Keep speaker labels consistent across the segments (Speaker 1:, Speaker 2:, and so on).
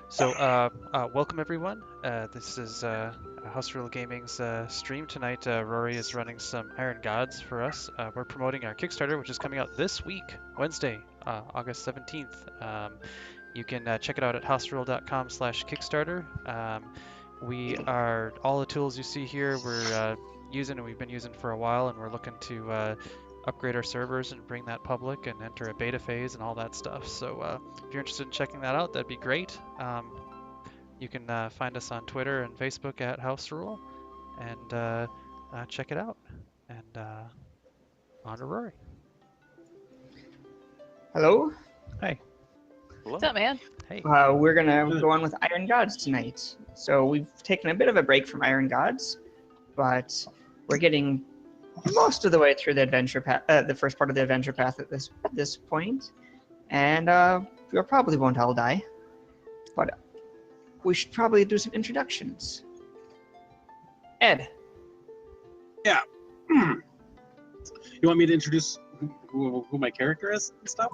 Speaker 1: Welcome everyone. This is House Rule Gaming's stream tonight. Rory is running some Iron Gods for us. We're promoting our Kickstarter, which is coming out this week, Wednesday, August 17th. You can check it out at houserule.com/Kickstarter. We are all the tools you see here. We're using and we've been using for a while, and we're looking to upgrade our servers and bring that public and enter a beta phase and all that stuff. So if you're interested in checking that out, that'd be great. You can find us on Twitter and Facebook at House Rule, and check it out. And on to Rory.
Speaker 2: Hello.
Speaker 1: Hey.
Speaker 3: What's up, man?
Speaker 1: Hey.
Speaker 2: We're gonna go on with Iron Gods tonight. So we've taken a bit of a break from Iron Gods, but we're getting most of the way through the adventure path, the first part of the adventure path at this point, and we probably won't all die. But we should probably do some introductions. Ed.
Speaker 4: Yeah. You want me to introduce who my character is and stuff?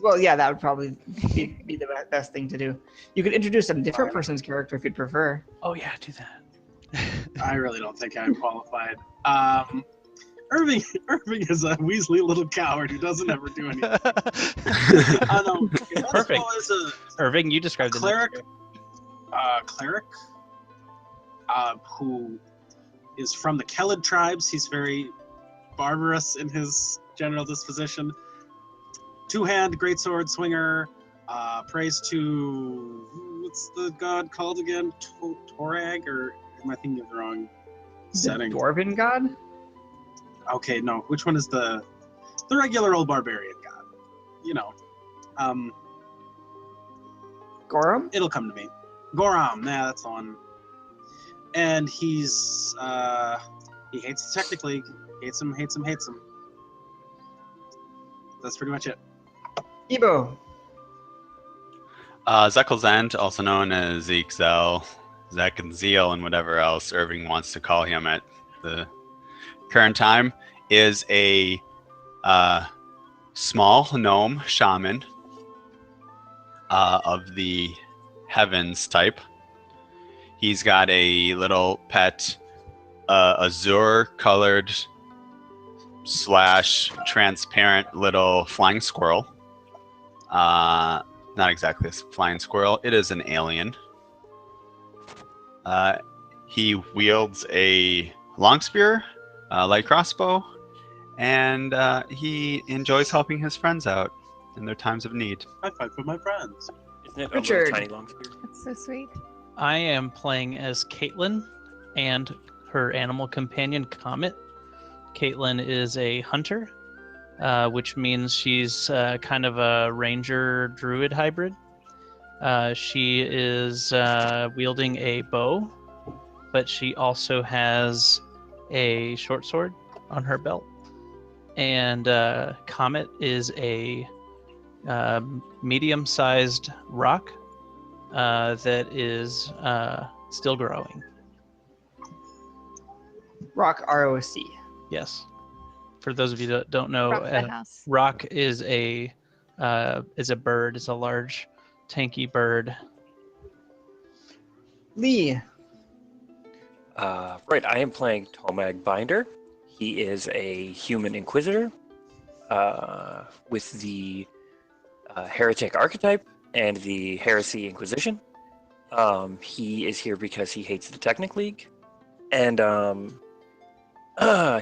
Speaker 2: Well, yeah, that would probably be the best thing to do. You could introduce a different person's character if you'd prefer.
Speaker 1: Oh yeah, do that.
Speaker 4: I really don't think I'm qualified. Irving is a Weasley little coward who doesn't ever do anything.
Speaker 5: Perfect. Irving, you described
Speaker 4: the cleric. Cleric, who is from the Kellid tribes. He's very barbarous in his general disposition. Two-hand greatsword swinger. Prays to what's the god called again? Torag, or am I thinking of the wrong setting?
Speaker 2: The Dwarven god?
Speaker 4: Okay, no. Which one is the regular old barbarian god? You know.
Speaker 2: Gorum?
Speaker 4: It'll come to me. Gorum, yeah, that's the one. And he's he hates the Technic League. Hates him. That's pretty much it.
Speaker 2: Ebo.
Speaker 6: Zekelzend, also known as Zeke, Zell, Zek, and Zeal, and whatever else Irving wants to call him at the current time, is a small gnome shaman of the heavens type. He's got a little pet azure colored / transparent little flying squirrel. Not exactly a flying squirrel, it is an alien. He wields a long spear, light crossbow, and he enjoys helping his friends out in their times of need.
Speaker 4: I fight for my friends.
Speaker 3: Isn't it
Speaker 2: Richard.
Speaker 3: a little tiny long spear?
Speaker 7: That's so sweet.
Speaker 5: I am playing as Caitlin and her animal companion, Comet. Caitlin is a hunter, which means she's kind of a ranger druid hybrid. She is wielding a bow, but she also has a short sword on her belt. And Comet is a medium-sized rock that is still growing.
Speaker 2: Rock, ROC.
Speaker 5: Yes. For those of you that don't know,
Speaker 7: Rock the house.
Speaker 5: rock is a bird. It's a large, tanky bird.
Speaker 2: Lee.
Speaker 3: Right, I am playing Tomag Binder. He is a human inquisitor with the heretic archetype and the heresy inquisition. He is here because he hates the Technic League, and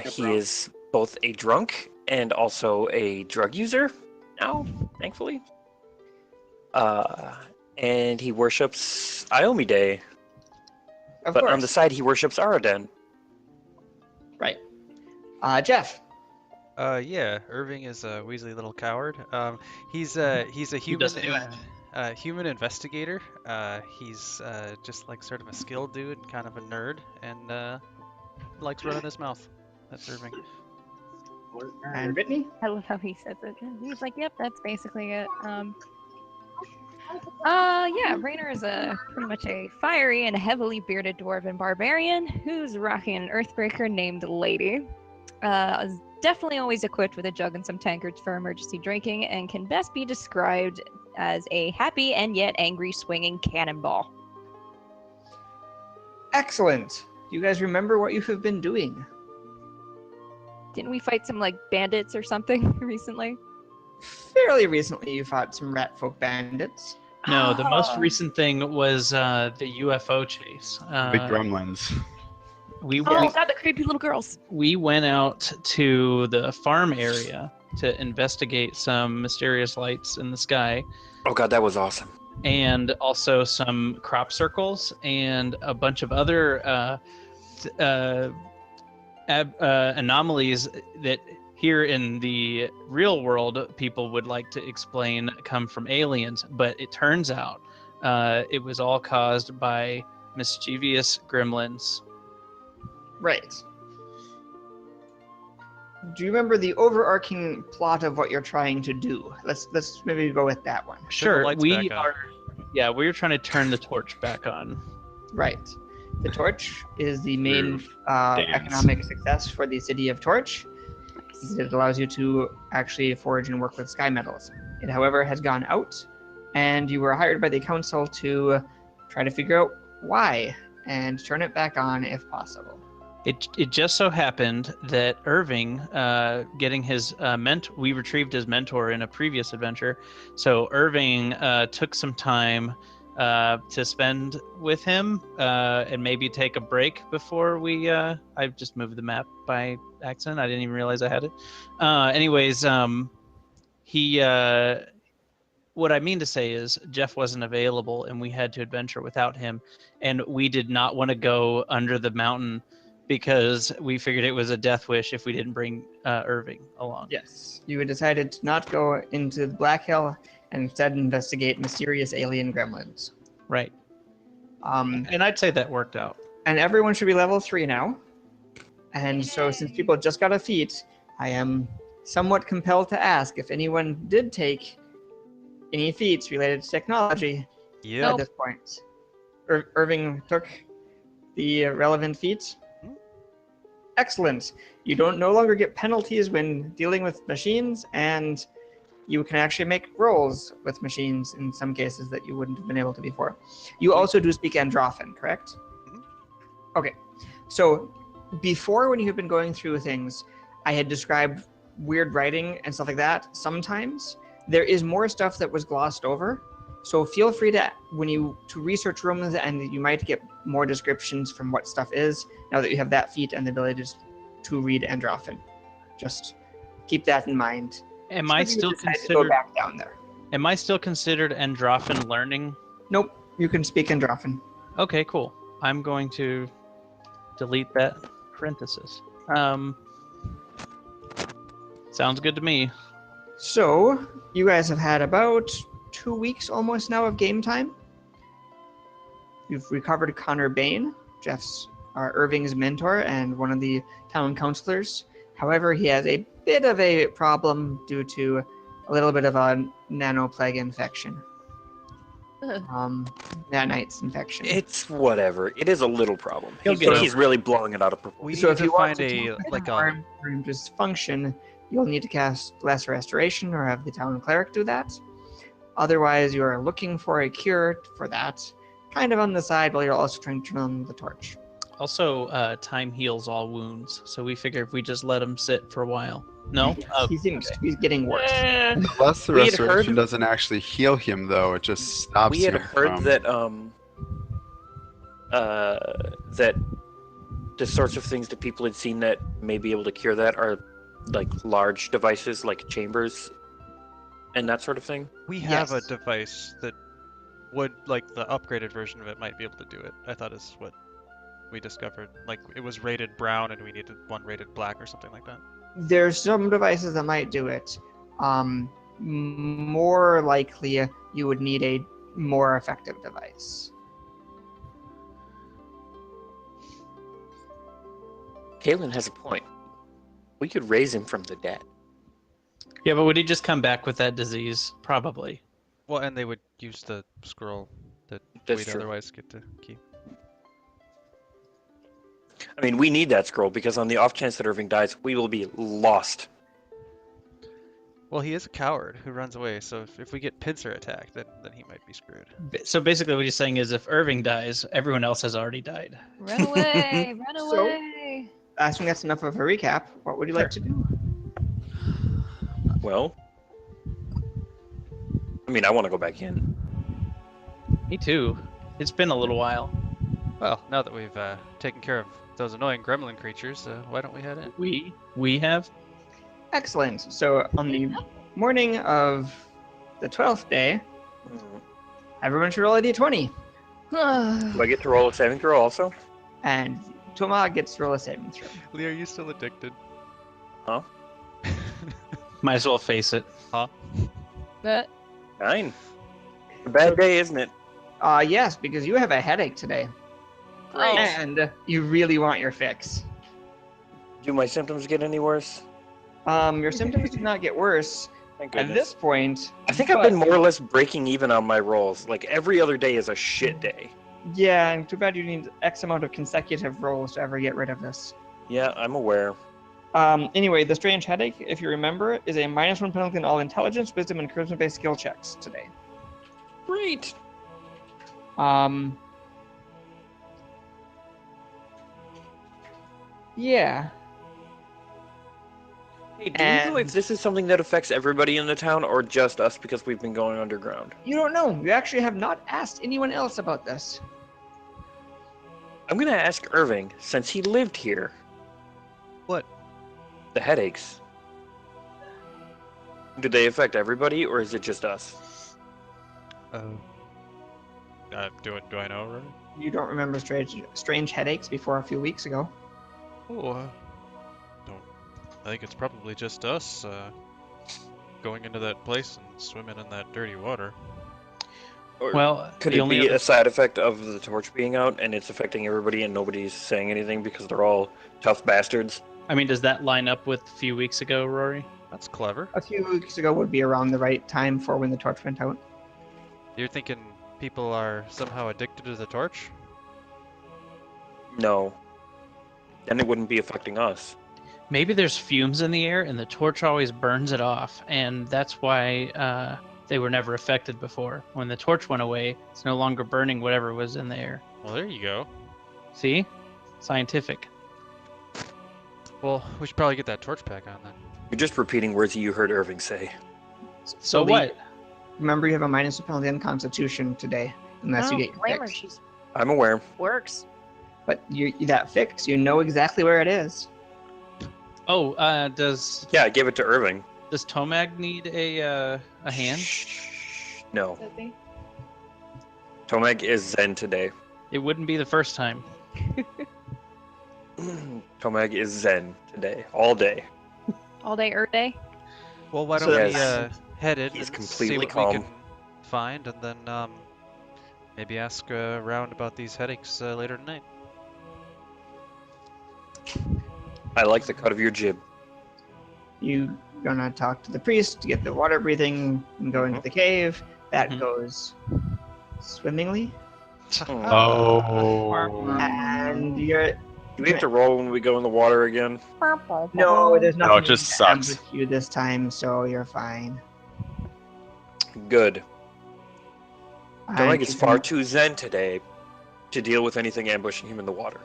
Speaker 3: he is both a drunk and also a drug user now, thankfully. And he worships Iomide,
Speaker 2: Of
Speaker 3: but
Speaker 2: course.
Speaker 3: on the side he worships Araden.
Speaker 2: Right. Jeff.
Speaker 1: Yeah, Irving is a Weasley little coward. He's a human
Speaker 5: doesn't do it.
Speaker 1: human investigator. He's just like sort of a skilled dude, kind of a nerd, and likes running his mouth. That's Irving.
Speaker 2: And Brittany.
Speaker 7: I love how he says it. He's like, "Yep, that's basically it." Yeah, Raynor is pretty much a fiery and heavily bearded dwarven barbarian who's rocking an earthbreaker named Lady. definitely always equipped with a jug and some tankards for emergency drinking, and can best be described as a happy and yet angry swinging cannonball.
Speaker 2: Excellent. Do you guys remember what you have been doing?
Speaker 7: Didn't we fight some like bandits or something recently?
Speaker 2: Fairly recently, you fought some rat folk bandits.
Speaker 5: No, the most
Speaker 2: Ah.
Speaker 5: recent thing was the UFO chase.
Speaker 6: Big gremlins.
Speaker 5: We
Speaker 7: Oh god, the creepy little girls.
Speaker 5: we went out to the farm area to investigate some mysterious lights in the sky,
Speaker 3: Oh god, that was awesome.
Speaker 5: and also some crop circles and a bunch of other anomalies that here in the real world people would like to explain come from aliens, but it turns out it was all caused by mischievous gremlins.
Speaker 2: Right. Do you remember the overarching plot of what you're trying to do? Let's maybe go with that one.
Speaker 1: Turn the
Speaker 5: Sure,
Speaker 1: lights
Speaker 5: we
Speaker 1: back on.
Speaker 5: are. Yeah, we were trying to turn the torch back on.
Speaker 2: Right. The torch is the main
Speaker 6: Dance.
Speaker 2: economic success for the city of Torch. It allows you to actually forage and work with sky metals. It, however, has gone out, and you were hired by the council to try to figure out why and turn it back on if possible.
Speaker 5: It just so happened that Irving, getting his we retrieved his mentor in a previous adventure. So Irving took some time to spend with him and maybe take a break before we. I just moved the map by accident. I didn't even realize I had it. Anyways, he. What I mean to say is Jeff wasn't available, and we had to adventure without him, and we did not want to go under the mountain, because we figured it was a death wish if we didn't bring Irving along.
Speaker 2: Yes. You had decided to not go into the Black Hill and instead investigate mysterious alien gremlins.
Speaker 5: Right.
Speaker 2: Um,
Speaker 5: And I'd say that worked out.
Speaker 2: and everyone should be level 3 now. And so since people just got a feat, I am somewhat compelled to ask if anyone did take any feats related to technology
Speaker 1: Yeah.
Speaker 2: at this point. Irving took the relevant feats. Excellent. You don't no longer get penalties when dealing with machines, and you can actually make rolls with machines in some cases that you wouldn't have been able to before. You also do speak Androphan, correct?
Speaker 1: Mhm.
Speaker 2: Okay. So before, when you have been going through things, I had described weird writing and stuff like that. Sometimes there is more stuff that was glossed over. So feel free to research rooms, and you might get more descriptions from what stuff is now that you have that feat and the ability to read Androphan. Just keep that in mind.
Speaker 5: Am I
Speaker 2: If you
Speaker 5: still
Speaker 2: decide to go
Speaker 5: considered?
Speaker 2: back down there?
Speaker 5: Am I still considered Androphan learning?
Speaker 2: Nope, you can speak Androphan.
Speaker 5: Okay, cool. I'm going to delete that parenthesis. Sounds good to me.
Speaker 2: So you guys have had about 2 weeks almost now of game time. You've recovered Connor Bain, Irving's mentor and one of the town councilors. However, he has a bit of a problem due to a little bit of a nanoplague infection.
Speaker 7: Ugh.
Speaker 2: Nanites infection.
Speaker 3: It's whatever. It is a little problem.
Speaker 5: He'll
Speaker 3: He's,
Speaker 5: get over
Speaker 3: he's really blowing it out of proportion.
Speaker 1: We
Speaker 2: So
Speaker 1: need
Speaker 2: if
Speaker 1: to
Speaker 2: you want
Speaker 1: find
Speaker 2: to
Speaker 1: a
Speaker 2: keep it
Speaker 1: like a
Speaker 2: harm or just function, you'll need to cast Lesser Restoration or have the town cleric do that. Otherwise, you are looking for a cure for that, kind of on the side, while you're also trying to turn on the torch.
Speaker 5: Also, time heals all wounds, so we figure if we just let him sit for a while. No? Oh,
Speaker 2: He seems to be getting worse.
Speaker 6: Plus, the
Speaker 3: We had
Speaker 6: restoration
Speaker 3: heard-
Speaker 6: doesn't actually heal him, though. It just stops
Speaker 3: We had
Speaker 6: him
Speaker 3: heard
Speaker 6: from...
Speaker 3: that the sorts of things that people had seen that may be able to cure that are like large devices like chambers and that sort of thing.
Speaker 1: we have
Speaker 2: Yes.
Speaker 1: a device that would like the upgraded version of it might be able to do it. I thought is what we discovered. Like it was rated brown and we needed one rated black or something like that.
Speaker 2: There's some devices that might do it. More likely, you would need a more effective device.
Speaker 3: Kalen has a point. We could raise him from the dead.
Speaker 5: yeah, but would he just come back with that disease? Probably.
Speaker 1: Well, and they would use the scroll that
Speaker 3: That's
Speaker 1: we'd
Speaker 3: true.
Speaker 1: otherwise get to keep.
Speaker 3: I mean, we need that scroll because on the off chance that Irving dies, we will be lost.
Speaker 1: Well, he is a coward who runs away, so if we get pincer attacked, then he might be screwed.
Speaker 5: So basically, what he's saying is, if Irving dies, everyone else has already died.
Speaker 7: Run away! Run
Speaker 2: So-
Speaker 7: away!
Speaker 2: I think that's enough of a recap. What would you like to do?
Speaker 3: Well, I mean, I want to go back in.
Speaker 5: Me too. It's been a little while.
Speaker 1: Well, now that we've taken care of those annoying gremlin creatures, why don't we head in?
Speaker 5: We have.
Speaker 2: Excellent. So on the morning of the 12th day, everyone should roll a d20.
Speaker 3: Do I get to roll a saving throw also?
Speaker 2: And Toma gets to roll a saving throw.
Speaker 1: Lee, are you still addicted?
Speaker 3: Huh?
Speaker 5: Might as well face it.
Speaker 7: But
Speaker 3: 9. A bad day, isn't it?
Speaker 2: Yes, because you have a headache today.
Speaker 7: oh,
Speaker 2: And you really want your fix.
Speaker 3: Do my symptoms get any worse?
Speaker 2: Your symptoms do not get worse
Speaker 3: Thank
Speaker 2: at
Speaker 3: goodness.
Speaker 2: this point.
Speaker 3: I think I've been more or less breaking even on my rolls. Like every other day is a shit day.
Speaker 2: Yeah, and too bad you need X amount of consecutive rolls to ever get rid of this.
Speaker 3: Yeah, I'm aware.
Speaker 2: Anyway, the strange headache, if you remember, is a -1 penalty in all intelligence, wisdom, and charisma-based skill checks today.
Speaker 3: Great.
Speaker 2: Yeah.
Speaker 3: Hey, do you know if this is something that affects everybody in the town or just us because we've been going underground?
Speaker 2: You don't know. You actually have not asked anyone else about this.
Speaker 3: I'm gonna ask Irving, since he lived here.
Speaker 1: What?
Speaker 3: The headaches. Do they affect everybody or is it just us?
Speaker 1: Do I know, right?
Speaker 2: You don't remember strange headaches before a few weeks ago.
Speaker 1: Oh, don't. I think it's probably just us going into that place and swimming in that dirty water.
Speaker 3: Or
Speaker 5: Well,
Speaker 3: could
Speaker 5: the
Speaker 3: it
Speaker 5: only
Speaker 3: be
Speaker 5: other-
Speaker 3: a side effect of the torch being out and it's affecting everybody and nobody's saying anything because they're all tough bastards?
Speaker 5: I mean, does that line up with a few weeks ago, Rory?
Speaker 1: That's clever.
Speaker 2: A few weeks ago would be around the right time for when the torch went out.
Speaker 1: You're thinking people are somehow addicted to the torch?
Speaker 3: No. Then it wouldn't be affecting us.
Speaker 5: Maybe there's fumes in the air and the torch always burns it off, and that's why they were never affected before. When the torch went away, it's no longer burning whatever was in the air.
Speaker 1: Well, there you go.
Speaker 5: See? Scientific.
Speaker 1: Well, we should probably get that torch back on then.
Speaker 3: You're just repeating words you heard Irving say.
Speaker 5: So
Speaker 2: Lee,
Speaker 5: what?
Speaker 2: Remember, you have a -1 penalty on Constitution today, unless you
Speaker 7: I
Speaker 2: get
Speaker 7: don't
Speaker 2: your
Speaker 7: blame her.
Speaker 2: fix.
Speaker 7: She's
Speaker 3: I'm aware.
Speaker 7: works.
Speaker 2: But that fix, you know exactly where it is.
Speaker 5: Oh, does
Speaker 3: Yeah, I gave it to Irving.
Speaker 5: Tomag need a hand?
Speaker 3: Shh. No. Tomek is zen today.
Speaker 5: It wouldn't be the first time.
Speaker 3: Tomek is zen today. All day.
Speaker 7: All day, day.
Speaker 1: Well, why
Speaker 2: So
Speaker 1: don't we
Speaker 3: that's-
Speaker 1: head in
Speaker 3: he's
Speaker 1: and see
Speaker 3: completely
Speaker 1: what
Speaker 3: calm.
Speaker 1: we can find, and then maybe ask around about these headaches later tonight.
Speaker 3: I like the cut of your jib.
Speaker 2: You gonna talk to the priest to get the water breathing and go into the cave. That
Speaker 5: Mhm.
Speaker 2: goes swimmingly.
Speaker 6: Oh.
Speaker 2: And you're
Speaker 3: Do we have to roll when we go in the water again?
Speaker 2: no, there's
Speaker 6: No,
Speaker 2: nothing
Speaker 6: it just
Speaker 2: to
Speaker 6: sucks.
Speaker 2: ambush you this time, so you're fine.
Speaker 3: Good. Tomek
Speaker 2: And
Speaker 3: is
Speaker 2: you
Speaker 3: far
Speaker 2: can-
Speaker 3: too zen today to deal with anything ambushing him in the water.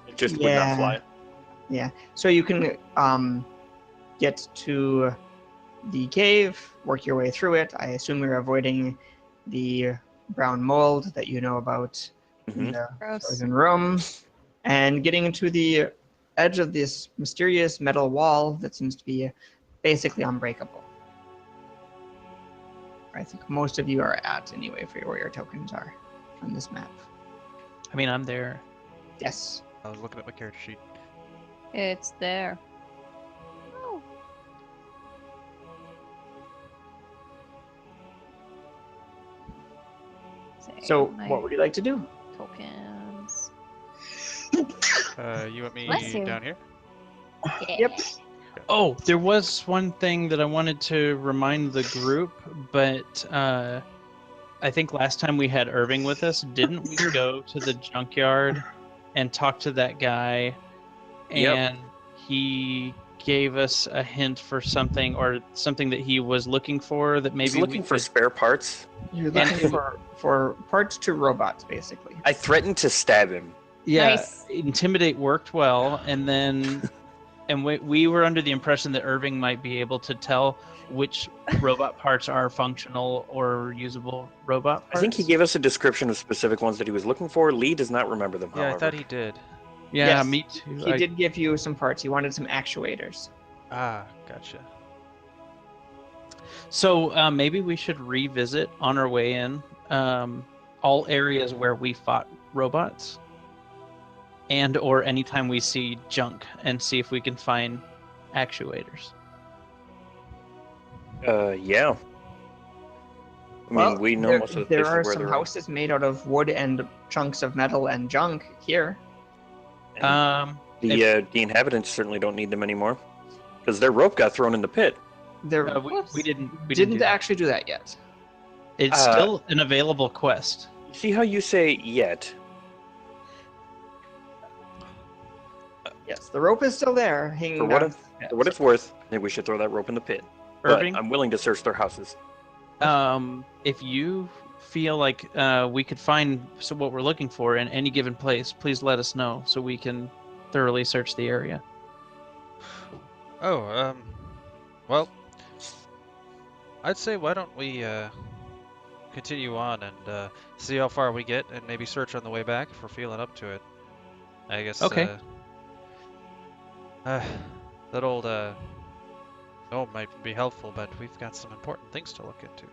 Speaker 3: It just would not
Speaker 2: Yeah.
Speaker 3: fly.
Speaker 2: So you can get to the cave, work your way through it. I assume you're avoiding the brown mold that you know about in
Speaker 3: Mhm.
Speaker 2: the
Speaker 7: Gross.
Speaker 2: frozen room, and getting to the edge of this mysterious metal wall that seems to be basically unbreakable. I think most of you are at anyway for where your tokens are on this map.
Speaker 5: I mean, I'm there.
Speaker 2: Yes.
Speaker 1: I was looking at my character sheet.
Speaker 7: It's there. Oh.
Speaker 2: So
Speaker 7: Save my
Speaker 2: what would you like to do?
Speaker 7: tokens?
Speaker 1: You want me
Speaker 7: Bless you.
Speaker 1: down here?
Speaker 7: Yeah.
Speaker 2: Yep.
Speaker 5: Oh, there was one thing that I wanted to remind the group, but I think last time we had Irving with us, didn't we go to the junkyard and talked to that guy,
Speaker 3: Yep.
Speaker 5: and he gave us a hint for something or something that he was looking for that maybe
Speaker 3: He's looking
Speaker 5: we
Speaker 3: for
Speaker 5: could...
Speaker 3: spare parts.
Speaker 2: You're
Speaker 5: And
Speaker 2: looking
Speaker 5: it-
Speaker 2: for parts to robots, basically.
Speaker 3: I threatened to stab him.
Speaker 5: Yeah,
Speaker 7: Nice.
Speaker 5: intimidate worked well, and then we were under the impression that Irving might be able to tell which robot parts are functional or usable robot parts.
Speaker 3: I think he gave us a description of specific ones that he was looking for. Lee does not remember them,
Speaker 1: Yeah, I
Speaker 3: however.
Speaker 1: thought he did.
Speaker 5: Yeah,
Speaker 2: Yes,
Speaker 5: me too.
Speaker 2: He did give you some parts. He wanted some actuators.
Speaker 1: Ah, gotcha.
Speaker 5: So maybe we should revisit on our way in all areas where we fought robots, and or anytime we see junk, and see if we can find actuators.
Speaker 3: Yeah. I mean, we know most of the
Speaker 2: there
Speaker 3: places
Speaker 2: are
Speaker 3: where
Speaker 2: some
Speaker 3: they're
Speaker 2: houses made out of wood and chunks of metal and junk here.
Speaker 3: and the inhabitants certainly don't need them anymore because their rope got thrown in the pit.
Speaker 2: There
Speaker 5: we didn't do
Speaker 2: didn't
Speaker 5: that.
Speaker 2: actually do that yet.
Speaker 5: It's still an available quest.
Speaker 3: See how you say yet?
Speaker 2: Yes, the rope is still there, hanging
Speaker 3: For what
Speaker 2: down.
Speaker 3: For what it's worth, I think we should throw that rope in the pit.
Speaker 5: Irving,
Speaker 3: But I'm willing to search their houses.
Speaker 5: if you feel like we could find what we're looking for in any given place, please let us know so we can thoroughly search the area.
Speaker 1: Oh, well, I'd say why don't we continue on and see how far we get, and maybe search on the way back if we're feeling up to it. I guess.
Speaker 5: Okay.
Speaker 1: That old gnome might be helpful, but we've got some important things to look into.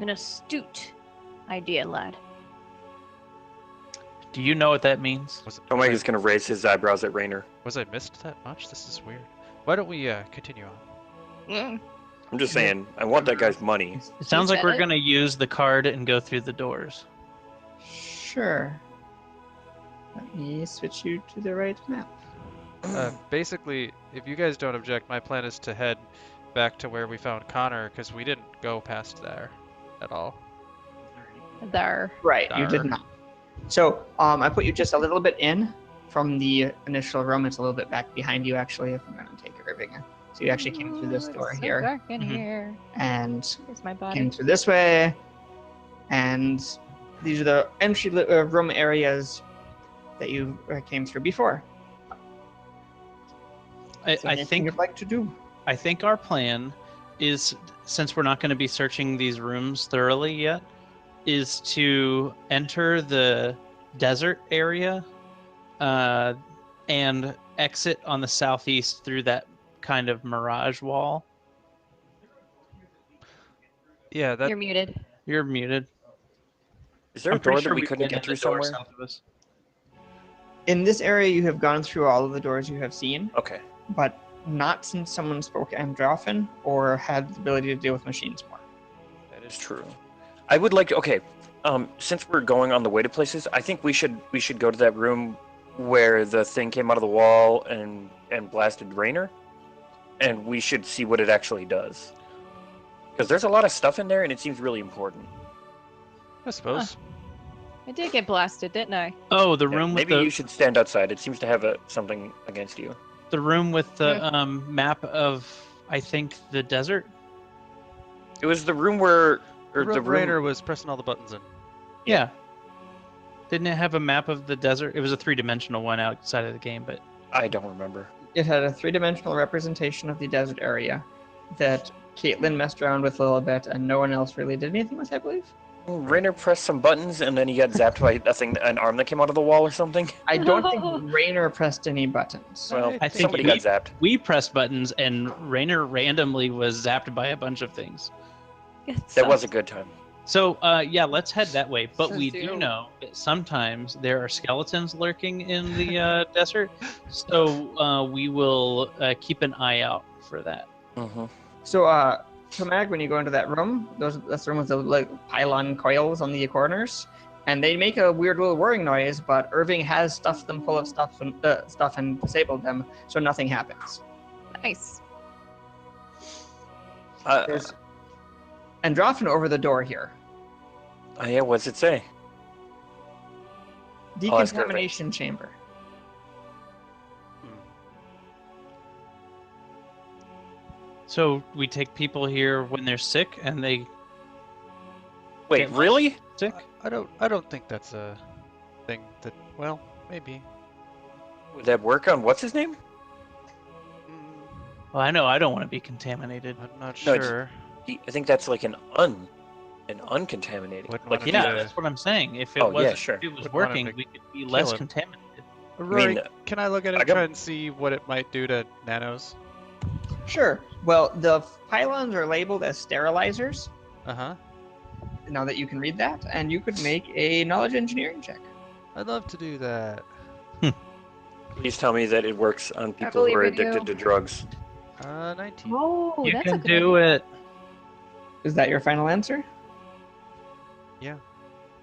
Speaker 7: An astute idea, lad.
Speaker 5: Do you know what that means?
Speaker 3: Tomek is going to raise his eyebrows at Rainer.
Speaker 1: Was I missed that much? This is weird. Why don't we continue on?
Speaker 3: I'm just saying, I want that guy's money.
Speaker 5: It sounds like
Speaker 7: said
Speaker 5: we're
Speaker 7: it.
Speaker 5: going to use the card and go through the doors.
Speaker 2: Sure. Let me switch you to the right map.
Speaker 1: Basically, if you guys don't object, my plan is to head back to where we found Connor, because we didn't go past there at all.
Speaker 7: There.
Speaker 2: Right, you did
Speaker 1: Dar.
Speaker 2: not. So, I put you just a little bit in from the initial room. It's a little bit back behind you, actually, if I'm going to take Irving in. So you actually came through this
Speaker 7: Ooh,
Speaker 2: door
Speaker 7: it's so
Speaker 2: here,
Speaker 7: dark in
Speaker 5: Mhm.
Speaker 7: here.
Speaker 2: and
Speaker 7: Here's my
Speaker 2: came
Speaker 7: body.
Speaker 2: through this way, and these are the entry room areas that you came through before. Is there
Speaker 5: I
Speaker 2: anything
Speaker 5: think
Speaker 2: you'd like to do.
Speaker 5: I think our plan is, since we're not going to be searching these rooms thoroughly yet, is to enter the desert area and exit on the southeast through that kind of mirage wall.
Speaker 1: Yeah, that
Speaker 7: You're muted.
Speaker 5: You're muted.
Speaker 3: Is there a
Speaker 5: I'm pretty
Speaker 3: door
Speaker 5: sure
Speaker 3: that we
Speaker 5: we've
Speaker 3: couldn't
Speaker 5: been
Speaker 3: get
Speaker 5: in
Speaker 3: through
Speaker 5: the door
Speaker 3: somewhere?
Speaker 5: south of us.
Speaker 2: In this area, you have gone through all of the doors you have seen,
Speaker 3: Okay.
Speaker 2: but not since someone spoke Androphon or had the ability to deal with machines more.
Speaker 3: That is true. I would like to. Okay, since we're going on the way to places, I think we should go to that room where the thing came out of the wall and blasted Rainer, and we should see what it actually does. Because there's a lot of stuff in there, and it seems really important.
Speaker 1: I suppose.
Speaker 7: I did get blasted, didn't I?
Speaker 5: Oh, the
Speaker 3: Yeah,
Speaker 5: room with
Speaker 3: maybe
Speaker 5: the
Speaker 3: you should stand outside. It seems to have something against you.
Speaker 5: the room with the map of, I think, the desert.
Speaker 3: It was the room where, or the room.
Speaker 1: Rainer was pressing all the buttons in.
Speaker 5: Yeah. Didn't it have a map of the desert? It was a 3-dimensional one outside of the game, but
Speaker 3: I don't remember.
Speaker 2: It had a 3-dimensional representation of the desert area that Caitlin messed around with a little bit, and no one else really did anything with, I believe.
Speaker 3: Rainer pressed some buttons, and then he got zapped by an arm that came out of the wall or something.
Speaker 2: I don't think Rainer pressed any buttons.
Speaker 3: Well,
Speaker 5: I think
Speaker 3: somebody
Speaker 5: we-
Speaker 3: got zapped.
Speaker 5: we pressed buttons and Rainer randomly was zapped by a bunch of things.
Speaker 3: That was a good time.
Speaker 5: So, yeah, let's head that way. But we do
Speaker 2: Zero.
Speaker 5: know that sometimes there are skeletons lurking in the desert, so we will keep an eye out for that.
Speaker 3: Mm-hmm.
Speaker 2: So, Tomag, when you go into that room, that's the room with the pylon coils on the corners, and they make a weird little whirring noise, but Irving has stuffed them full of stuff and disabled them, so nothing happens.
Speaker 7: Nice.
Speaker 2: There's Androphon over the door here.
Speaker 3: Yeah, what's it say? I'll ask her if
Speaker 2: Decontamination chamber.
Speaker 5: So we take people here when they're sick and they
Speaker 3: Wait,
Speaker 5: get
Speaker 3: really?
Speaker 5: sick?
Speaker 1: I don't think that's a thing that. Well, maybe.
Speaker 3: Would that work on what's his name?
Speaker 5: Well, I know I don't want to be contaminated.
Speaker 1: I'm not
Speaker 3: No, it's-
Speaker 1: sure.
Speaker 3: I think that's like an uncontaminated.
Speaker 1: Wouldn't
Speaker 3: Like
Speaker 1: wanna
Speaker 3: if
Speaker 1: do
Speaker 3: he's-
Speaker 5: Yeah,
Speaker 1: that.
Speaker 5: that's what I'm saying. If it
Speaker 3: Oh, yeah,
Speaker 5: was,
Speaker 3: sure.
Speaker 5: if it was
Speaker 1: Wouldn't want him
Speaker 5: working,
Speaker 1: to
Speaker 5: we could be
Speaker 1: kill
Speaker 5: less
Speaker 1: him.
Speaker 5: contaminated.
Speaker 1: Rory,
Speaker 3: mean,
Speaker 1: can I look at it
Speaker 3: I
Speaker 1: and
Speaker 3: got-
Speaker 1: try and see what it might do to nanos?
Speaker 2: Sure. Well, the pylons are labeled as sterilizers.
Speaker 1: Uh-huh.
Speaker 2: Now that you can read that, and you could make a knowledge engineering check.
Speaker 1: I'd love to do that.
Speaker 3: Please tell me that it works on people who
Speaker 7: believe
Speaker 3: are
Speaker 7: in you.
Speaker 3: addicted to drugs.
Speaker 1: 19.
Speaker 7: Oh,
Speaker 5: You
Speaker 7: that's
Speaker 5: can
Speaker 7: a good
Speaker 5: do
Speaker 7: idea.
Speaker 5: it.
Speaker 2: Is that your final answer?
Speaker 1: Yeah.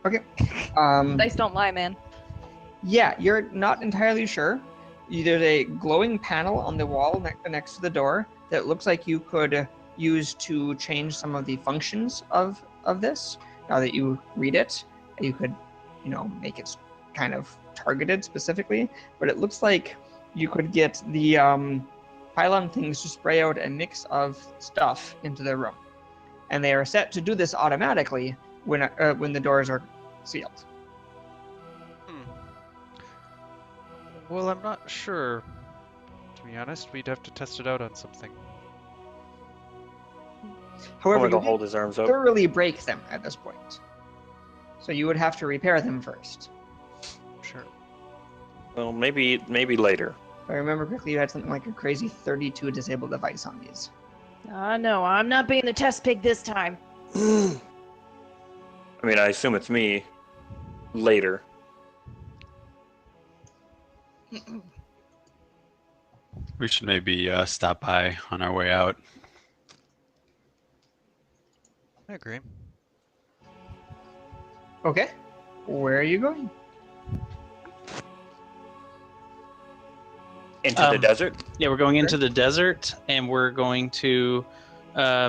Speaker 2: Okay.
Speaker 7: Dice don't lie, man.
Speaker 2: Yeah, you're not entirely sure. There's a glowing panel on the wall next to the door that looks like you could use to change some of the functions of this. Now that you read it, you could, make it kind of targeted specifically. But it looks like you could get the pylon things to spray out a mix of stuff into the room, and they are set to do this automatically when the doors are sealed.
Speaker 1: Well, I'm not sure. To be honest, we'd have to test it out on something.
Speaker 2: However,
Speaker 3: I'm gonna
Speaker 2: you
Speaker 3: hold his arms up.
Speaker 2: thoroughly break them at this point. So you would have to repair them first.
Speaker 1: Sure.
Speaker 3: Well, maybe later.
Speaker 2: If I remember correctly, you had something like a crazy 32 disabled device on these.
Speaker 7: No, I'm not being the test pig this time.
Speaker 3: I mean, I assume it's me. Later.
Speaker 6: We should maybe stop by on our way out.
Speaker 1: I agree.
Speaker 2: Okay. Where are you going?
Speaker 3: Into the desert?
Speaker 5: Yeah, we're going into the desert, and we're going to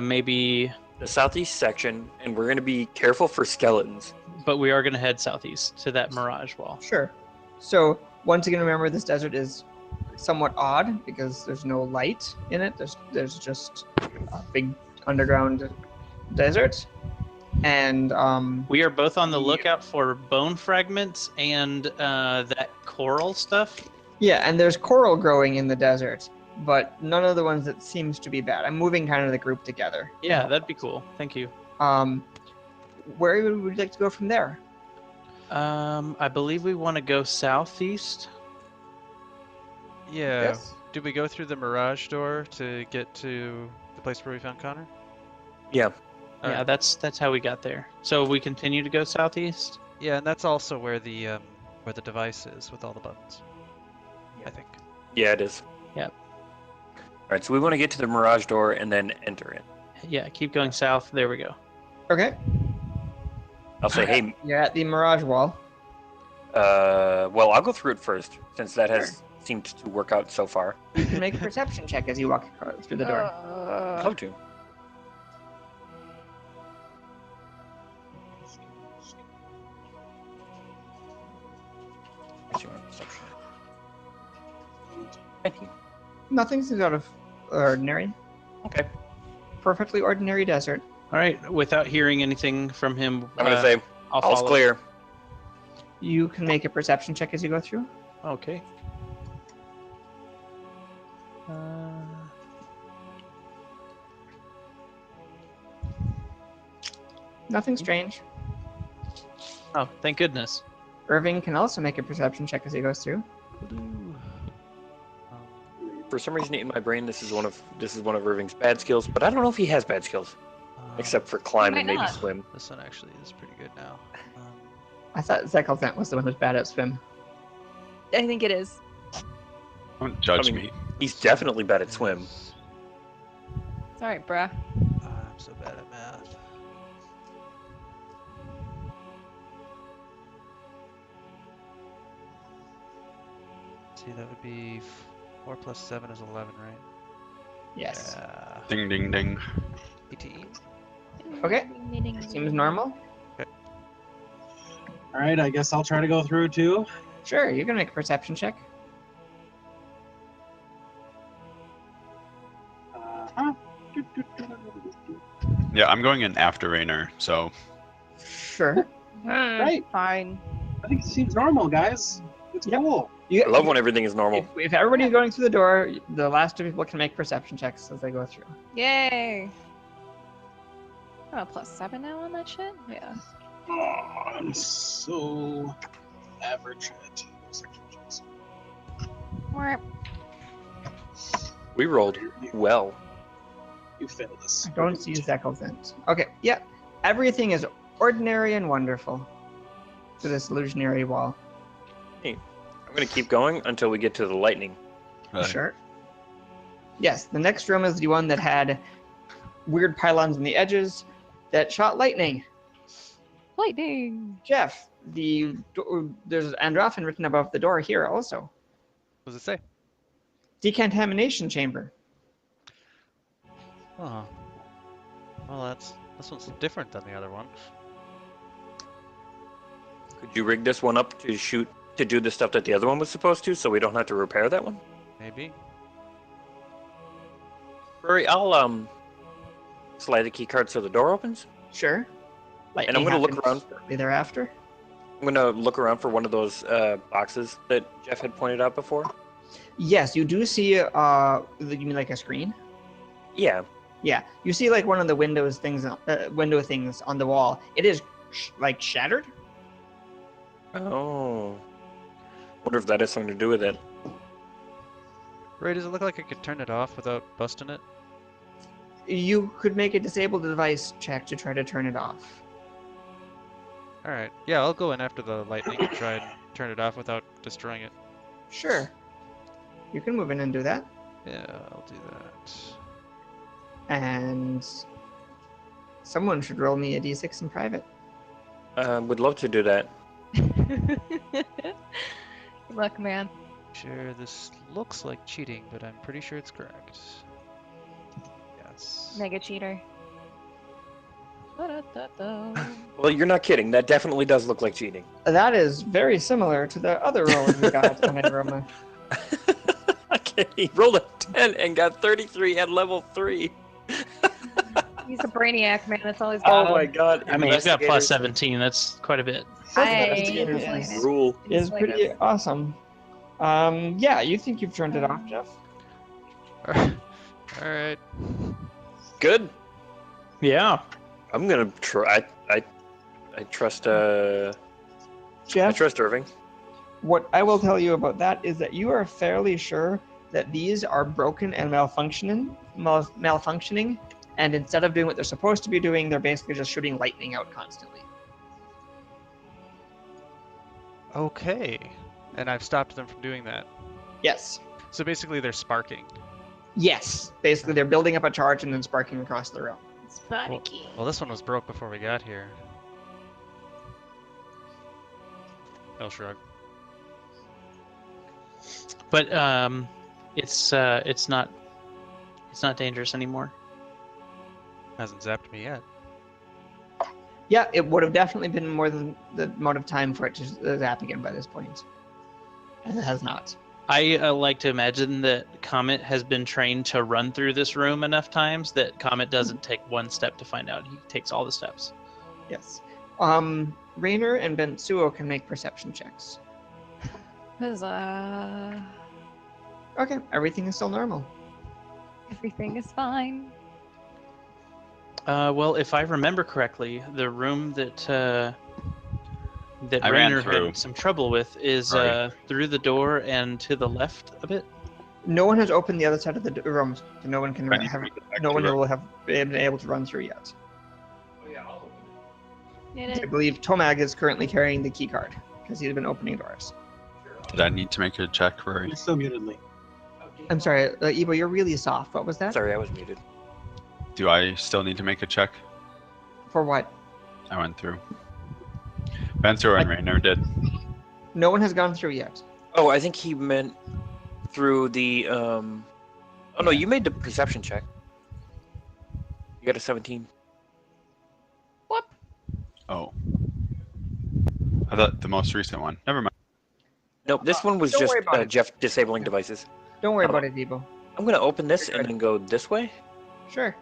Speaker 5: maybe,
Speaker 3: The southeast section, and we're going to be careful for skeletons.
Speaker 5: but we are going to head southeast to that mirage wall.
Speaker 2: Sure. So once again, remember this desert is somewhat odd because there's no light in it. There's just a big underground desert, and
Speaker 5: We are both on the lookout for bone fragments and that coral stuff.
Speaker 2: yeah, and there's coral growing in the desert, but none of the ones that seems to be bad. I'm moving kind of the group together.
Speaker 5: Yeah, that'd be cool. Thank you.
Speaker 2: Where would you like to go from there?
Speaker 5: I believe we want to go southeast.
Speaker 1: Yeah.
Speaker 2: Yes.
Speaker 1: Did we go through the Mirage door to get to the place where we found Connor?
Speaker 3: Yeah.
Speaker 5: Yeah, that's how we got there. So we continue to go southeast.
Speaker 1: Yeah, and that's also where the device is with all the buttons. I think.
Speaker 3: Yeah, it is.
Speaker 5: Yep.
Speaker 3: All right, so we want to get to the Mirage door and then enter it.
Speaker 5: Yeah, keep going south. There we go.
Speaker 2: Okay.
Speaker 3: I'll say, hey,
Speaker 2: You're at the Mirage wall.
Speaker 3: well, I'll go through it first, since that has seemed to work out so far.
Speaker 2: You can make a perception check as you walk through the door.
Speaker 3: How to?
Speaker 2: Nothing seems out of ordinary.
Speaker 3: Okay.
Speaker 2: Perfectly ordinary desert.
Speaker 5: All right. Without hearing anything from him,
Speaker 3: I'm gonna say,
Speaker 5: I'll
Speaker 3: all's
Speaker 5: follow.
Speaker 3: clear.
Speaker 2: You can make a perception check as you go through.
Speaker 5: Okay.
Speaker 2: Nothing strange.
Speaker 5: Oh, thank goodness.
Speaker 2: Irving can also make a perception check as he goes through.
Speaker 3: For some reason, in my brain, this is one of Irving's bad skills, but I don't know if he has bad skills, except for climb
Speaker 7: might
Speaker 3: and maybe
Speaker 7: not.
Speaker 3: swim.
Speaker 1: This one actually is pretty good now.
Speaker 2: I thought Zekalvent was the one who's bad at swim.
Speaker 7: I think it is.
Speaker 6: Don't judge
Speaker 3: I mean,
Speaker 6: me.
Speaker 3: He's definitely bad at swim.
Speaker 7: It's alright, bruh.
Speaker 1: I'm so bad at math. See, that would be 4 plus 7 is 11, right?
Speaker 2: Yes.
Speaker 1: Yeah.
Speaker 6: Ding, ding, ding.
Speaker 1: 18.
Speaker 2: Okay. Seems normal.
Speaker 1: Okay.
Speaker 4: All right, I guess I'll try to go through too.
Speaker 2: Sure, you can make a perception check.
Speaker 4: Uh-huh.
Speaker 6: Yeah, I'm going in after Rainer, so
Speaker 2: Sure.
Speaker 4: Right.
Speaker 7: Fine.
Speaker 4: I think it seems normal, guys. It's
Speaker 2: Yep.
Speaker 4: cool.
Speaker 3: I love when everything is normal.
Speaker 2: If everybody's going through the door, the last two people can make perception checks as they go through.
Speaker 7: Yay. Oh, +7 now on that shit? Yeah.
Speaker 4: Oh, I'm so average at perception checks.
Speaker 7: Mwah.
Speaker 3: We rolled well.
Speaker 4: You failed us.
Speaker 2: I don't see Zekel's end. Okay, yeah. Everything is ordinary and wonderful to this illusionary wall.
Speaker 3: I'm going to keep going until we get to the lightning.
Speaker 6: right.
Speaker 2: Sure. Yes, the next room is the one that had weird pylons on the edges that shot lightning.
Speaker 7: Lightning.
Speaker 2: Jeff, there's Androphen written above the door here also.
Speaker 1: What does it say?
Speaker 2: Decontamination chamber.
Speaker 1: Oh. Well, this one's different than the other one.
Speaker 3: Could you rig this one up to do the stuff that the other one was supposed to, so we don't have to repair that one?
Speaker 1: Maybe.
Speaker 3: Rory, I'll slide the key card so the door opens.
Speaker 2: Sure.
Speaker 3: And I'm gonna look around.
Speaker 2: shortly thereafter.
Speaker 3: I'm gonna look around for one of those boxes that Jeff had pointed out before.
Speaker 2: Yes, you do see. You mean like a screen?
Speaker 3: Yeah.
Speaker 2: Yeah, you see like one of the window things on the wall. It is like shattered.
Speaker 3: Oh. Wonder if that has something to do with it.
Speaker 1: Ray, does it look like I could turn it off without busting it?
Speaker 2: You could make a disable device check to try to turn it off.
Speaker 1: Alright. Yeah, I'll go in after the lightning and try and turn it off without destroying it.
Speaker 2: Sure. You can move in and do that.
Speaker 1: Yeah, I'll do that.
Speaker 2: And someone should roll me a d6 in private.
Speaker 3: Would love to do that.
Speaker 7: Good luck, man.
Speaker 1: Sure, this looks like cheating, but I'm pretty sure it's correct. Yes.
Speaker 7: Mega cheater. Da-da-da-da.
Speaker 3: Well, you're not kidding. That definitely does look like cheating.
Speaker 2: That is very similar to the other roll you got on Aroma.
Speaker 3: Okay, he rolled a 10 and got 33 at level 3.
Speaker 7: He's a brainiac, man. That's all he's got.
Speaker 3: Oh my god.
Speaker 5: I mean, he's got plus
Speaker 3: Investigators
Speaker 5: 17. That's quite a bit.
Speaker 2: Investigators
Speaker 3: Rule.
Speaker 2: is pretty awesome. Yeah, you think you've turned it off, Jeff?
Speaker 1: Alright.
Speaker 3: Good.
Speaker 5: Yeah.
Speaker 3: I'm gonna try. I trust. I
Speaker 2: Jeff,
Speaker 3: trust Irving.
Speaker 2: what I will tell you about that is that you are fairly sure that these are broken and malfunctioning, and instead of doing what they're supposed to be doing, they're basically just shooting lightning out constantly.
Speaker 1: Okay. And I've stopped them from doing that.
Speaker 2: Yes.
Speaker 1: So basically they're sparking.
Speaker 2: Yes. Basically, they're building up a charge and then sparking across the room.
Speaker 7: Sparky.
Speaker 1: Well, this one was broke before we got here. No shrug.
Speaker 5: But it's not dangerous anymore.
Speaker 1: Hasn't zapped me yet.
Speaker 2: Yeah, it would have definitely been more than the amount of time for it to zap again by this point. And it has not.
Speaker 5: I like to imagine that Comet has been trained to run through this room enough times that Comet doesn't take one step to find out. He takes all the steps.
Speaker 2: Yes. Rainer and Bensuo can make perception checks.
Speaker 7: Huzzah.
Speaker 2: Okay, everything is still normal.
Speaker 7: Everything is fine.
Speaker 5: Well, if I remember correctly, the room that
Speaker 6: I ran
Speaker 5: Rainer
Speaker 6: through.
Speaker 5: had some trouble with is
Speaker 6: Sorry.
Speaker 5: through the door and to the left a bit.
Speaker 2: No one has opened the other side of the room, so no one can
Speaker 6: I need to
Speaker 2: have.
Speaker 6: make it back
Speaker 2: No
Speaker 6: to
Speaker 2: one
Speaker 6: her.
Speaker 2: will have been able to run through yet.
Speaker 7: Did
Speaker 2: I
Speaker 7: it?
Speaker 2: believe Tomag is currently carrying the key card because he's been opening doors.
Speaker 6: Did I need to make a check, Rory?
Speaker 4: You're still muted, Lee.
Speaker 2: I'm sorry, Ebo, you're really soft. What was that?
Speaker 3: Sorry, I was muted.
Speaker 6: Do I still need to make a check?
Speaker 2: For what?
Speaker 6: I went through. Benzer and Rainer did.
Speaker 2: No one has gone through yet.
Speaker 3: Oh, I think he meant through the. Oh no, you made the perception check. You got a 17.
Speaker 6: Oh. I thought the most recent one. Never mind.
Speaker 3: Nope, this one was
Speaker 2: Don't
Speaker 3: just
Speaker 2: worry about it.
Speaker 3: Jeff disabling devices.
Speaker 2: Don't worry
Speaker 3: Oh.
Speaker 2: about it, Debo.
Speaker 3: I'm gonna open this
Speaker 2: You're
Speaker 3: and
Speaker 2: good.
Speaker 3: then go this way,
Speaker 2: Sure.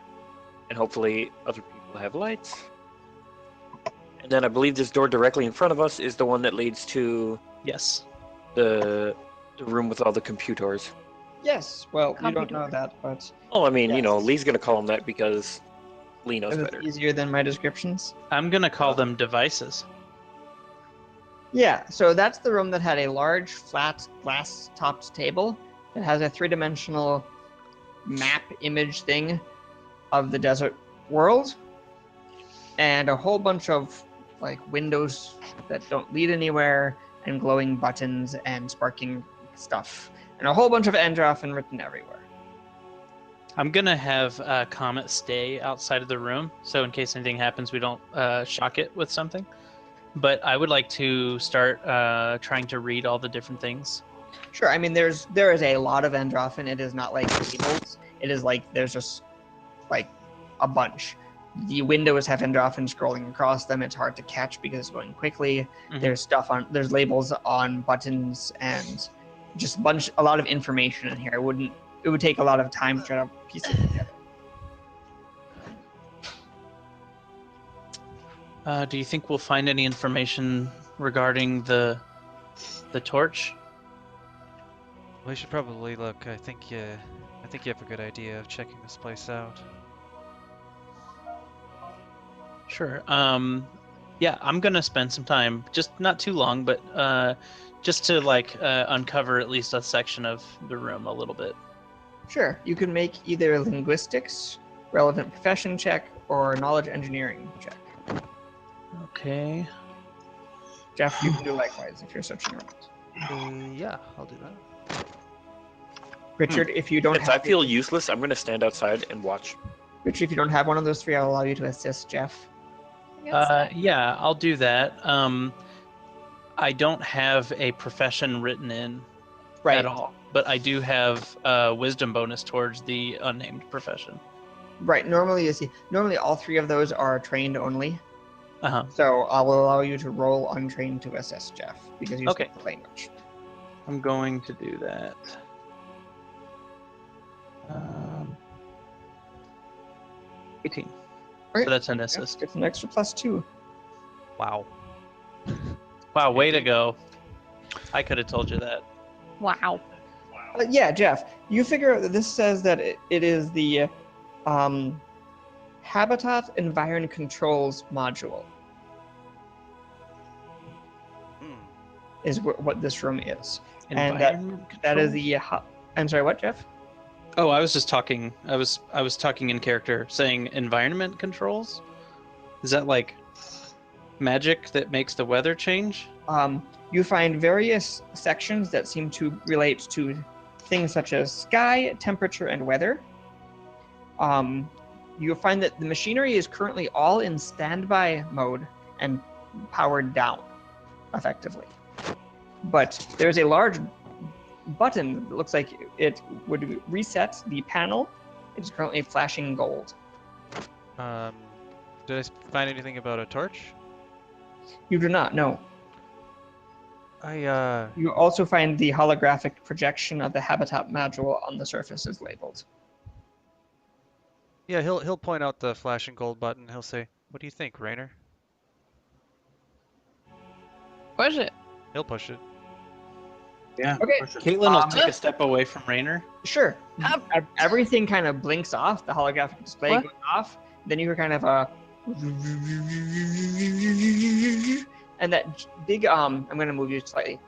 Speaker 3: and hopefully other people have lights. And then I believe this door directly in front of us is the one that leads to
Speaker 5: Yes.
Speaker 3: the room with all the computers.
Speaker 2: Yes. Well, you don't
Speaker 7: Computer.
Speaker 2: know that, but
Speaker 3: Oh, I mean, you know,
Speaker 2: Yes.
Speaker 3: Lee's gonna call him that because Lee knows
Speaker 2: is it
Speaker 3: better.
Speaker 2: easier than my descriptions?
Speaker 5: I'm gonna call them devices.
Speaker 2: Yeah, so that's the room that had a large, flat, glass-topped table that has a three-dimensional map image thing of the desert world, and a whole bunch of like windows that don't lead anywhere, and glowing buttons and sparking stuff, and a whole bunch of Androffen written everywhere.
Speaker 5: I'm gonna have Comet stay outside of the room, so in case anything happens, we don't shock it with something. But I would like to start trying to read all the different things.
Speaker 2: Sure, I mean there is a lot of Androffen. It is not like labels. It is like there's just like a bunch. The windows have Androffen scrolling across them. It's hard to catch because it's going quickly.
Speaker 5: Mhm.
Speaker 2: There's labels on buttons and just a lot of information in here. It would take a lot of time to try to piece it together.
Speaker 5: Do you think we'll find any information regarding the torch?
Speaker 1: We should probably look. I think you have a good idea of checking this place out.
Speaker 5: Sure. Yeah, I'm gonna spend some time, just not too long, but just to like uncover at least a section of the room a little bit.
Speaker 2: Sure, you can make either a linguistics, relevant profession check, or knowledge engineering check.
Speaker 5: Okay.
Speaker 2: Jeff, you can do likewise if you're searching around.
Speaker 1: Yeah, I'll do that.
Speaker 2: Richard, if you don't
Speaker 3: Since I
Speaker 2: have
Speaker 3: feel useless, I'm gonna stand outside and watch.
Speaker 2: Richard, if you don't have one of those three, I'll allow you to assist Jeff.
Speaker 5: Yeah, I'll do that. I don't have a profession written in
Speaker 2: Right.
Speaker 5: at all, but I do have a wisdom bonus towards the unnamed profession.
Speaker 2: Right. Normally all three of those are trained only.
Speaker 5: Uh-huh.
Speaker 2: So I will allow you to roll untrained to assist Jeff because you
Speaker 5: Okay.
Speaker 2: speak the language.
Speaker 5: I'm going to do that. 18.
Speaker 2: Okay.
Speaker 5: So that's an
Speaker 2: Yeah,
Speaker 5: assist.
Speaker 2: It's an extra +2.
Speaker 1: Wow.
Speaker 5: Wow, way to go. I could have told you that.
Speaker 7: Wow.
Speaker 2: Yeah, Jeff, you figure out that this says that it is the Habitat Environment Controls module
Speaker 1: Hmm.
Speaker 2: is what this room is. And
Speaker 5: Environment
Speaker 2: that is
Speaker 5: control?
Speaker 2: the I'm sorry, what, Jeff?
Speaker 5: Oh, I was just talking. I was talking in character, saying environment controls. Is that like magic that makes the weather change?
Speaker 2: You find various sections that seem to relate to things such as sky, temperature, and weather. You'll find that the machinery is currently all in standby mode and powered down, effectively. But there's a large button that looks like it would reset the panel. It is currently flashing gold.
Speaker 1: Did I find anything about a torch?
Speaker 2: You do not know. You also find the holographic projection of the habitat module on the surface is labeled.
Speaker 1: Yeah, he'll point out the flashing gold button. He'll say, "What do you think, Rainer?"
Speaker 7: Push it.
Speaker 1: He'll push it.
Speaker 4: Yeah.
Speaker 2: Okay.
Speaker 4: for sure.
Speaker 5: Caitlin will take a step away from Rainer.
Speaker 2: Sure.
Speaker 7: Um,
Speaker 2: Everything kind of blinks off. The holographic display
Speaker 7: What?
Speaker 2: goes off. Then you hear kind of a, and that big I'm going to move you slightly,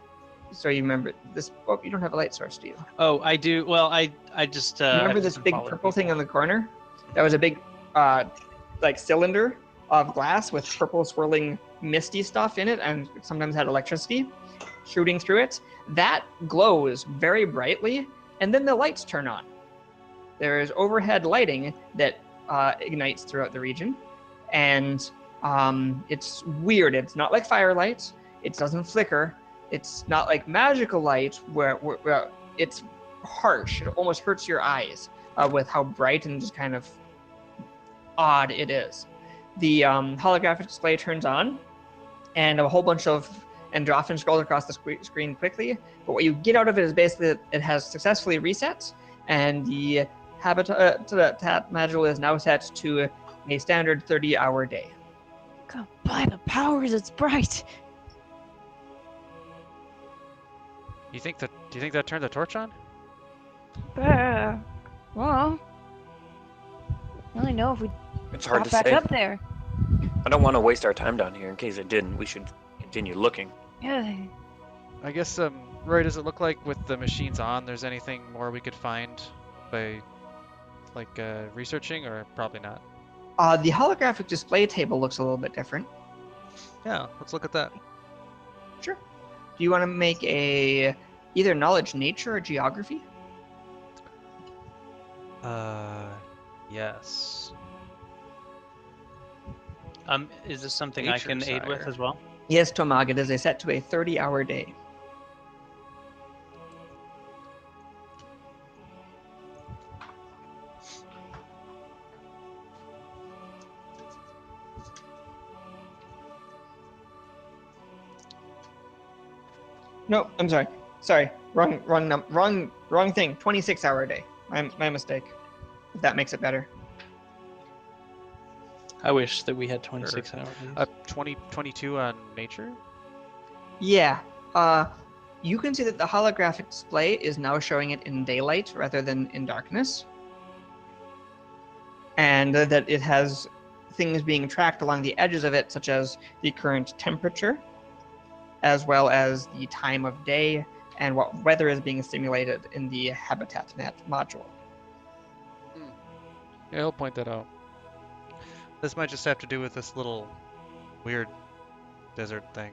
Speaker 2: so you remember this. Oh, you don't have a light source, do you?
Speaker 5: Oh, I do. Well, I just
Speaker 2: Remember
Speaker 5: have
Speaker 2: this
Speaker 5: been
Speaker 2: big
Speaker 5: following
Speaker 2: purple thing
Speaker 5: people.
Speaker 2: on the corner? That was a big, like cylinder of glass with purple swirling misty stuff in it, and sometimes had electricity shooting through it. That glows very brightly, and then the lights turn on. There is overhead lighting that ignites throughout the region, and it's weird. It's not like firelight. It doesn't flicker. It's not like magical light where it's harsh. It almost hurts your eyes with how bright and just kind of odd it is. The holographic display turns on, and a whole bunch of and often scrolls across the screen quickly. But what you get out of it is basically that it has successfully reset, and the habitat module is now set to a standard 30-hour day.
Speaker 7: God, by the powers, it's bright.
Speaker 1: Do you think that turned the torch on?
Speaker 7: Well, I only know if we
Speaker 3: It's hard
Speaker 7: pop
Speaker 3: to
Speaker 7: back
Speaker 3: say.
Speaker 7: up there.
Speaker 3: I don't want to waste our time down here. In case it didn't, we should continue looking.
Speaker 7: Yeah.
Speaker 1: I guess, Roy, does it look like with the machines on, there's anything more we could find by, like, researching, or probably not?
Speaker 2: The holographic display table looks a little bit different.
Speaker 1: Yeah, let's look at that.
Speaker 2: Sure. Do you want to make either knowledge, nature, or geography?
Speaker 1: Yes.
Speaker 5: Is this something
Speaker 1: Nature,
Speaker 5: I can aid with
Speaker 1: sire.
Speaker 5: as well?
Speaker 2: Yes, Tomag, it is set to a 30-hour day. No, I'm sorry. Sorry, wrong thing. 26-hour day. My mistake. If that makes it better.
Speaker 5: I wish that we had 26 hours.
Speaker 1: 22 on nature?
Speaker 2: Yeah. You can see that the holographic display is now showing it in daylight rather than in darkness. And that it has things being tracked along the edges of it, such as the current temperature, as well as the time of day, and what weather is being simulated in the habitat net module.
Speaker 1: Yeah, he'll point that out. This might just have to do with this little weird desert thing.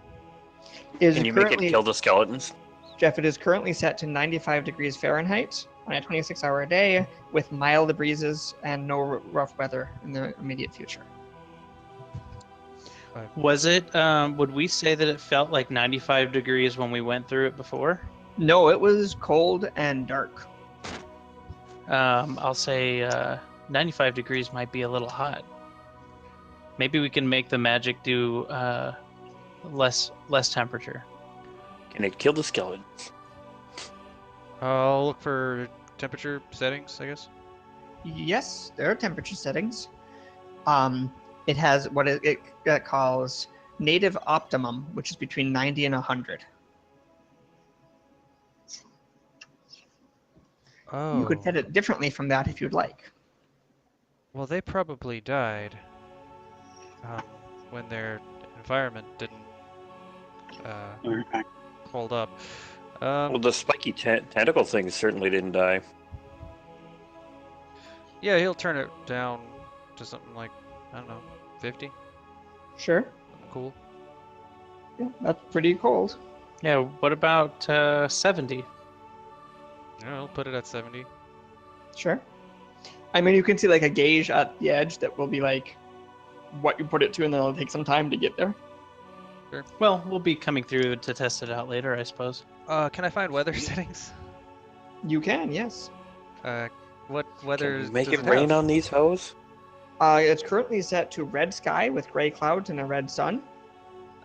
Speaker 3: Can you make it kill the skeletons?
Speaker 2: Jeff, it is currently set to 95 degrees Fahrenheit on a 26-hour day with mild breezes and no rough weather in the immediate future.
Speaker 5: Was it, would we say that it felt like 95 degrees when we went through it before?
Speaker 2: No, it was cold and dark.
Speaker 5: I'll say 95 degrees might be a little hot. Maybe we can make the magic do less temperature.
Speaker 3: Can it kill the skeletons?
Speaker 1: I'll look for temperature settings, I guess.
Speaker 2: Yes, there are temperature settings. It has what it calls native optimum, which is between 90 and 100.
Speaker 1: Oh.
Speaker 2: You could set it differently from that if you'd like.
Speaker 1: Well, they probably died when their environment didn't hold up.
Speaker 3: Well, the spiky tentacle thing certainly didn't die.
Speaker 1: Yeah, he'll turn it down to something like, I don't know, 50?
Speaker 2: Sure.
Speaker 1: Cool.
Speaker 2: Yeah, that's pretty cold.
Speaker 5: Yeah, what about 70?
Speaker 1: Yeah, I'll put it at 70.
Speaker 2: Sure. I mean, you can see like a gauge at the edge that will be like what you put it to, and then it'll take some time to get there.
Speaker 5: Well, we'll be coming through to test it out later, I suppose.
Speaker 1: Can I find weather settings?
Speaker 2: You can, yes.
Speaker 1: What weather
Speaker 3: Can you make
Speaker 1: does
Speaker 3: it rain
Speaker 1: have?
Speaker 3: on these hoes?
Speaker 2: It's currently set to red sky with gray clouds and a red sun,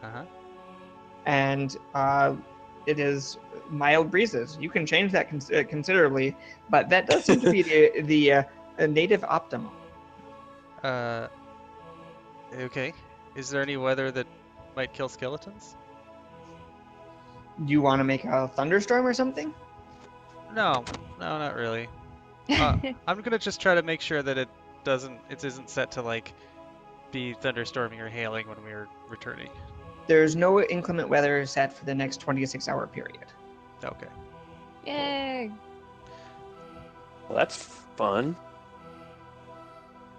Speaker 1: Uh-huh.
Speaker 2: and it is mild breezes. You can change that considerably, but that does seem to be the native optimum.
Speaker 1: Okay. Is there any weather that might kill skeletons?
Speaker 2: Do you want to make a thunderstorm or something?
Speaker 1: No, not really. I'm gonna just try to make sure that it isn't set to like be thunderstorming or hailing when we're returning.
Speaker 2: There's no inclement weather set for the next 26-hour period.
Speaker 1: Okay.
Speaker 7: Yay!
Speaker 3: Well, that's fun.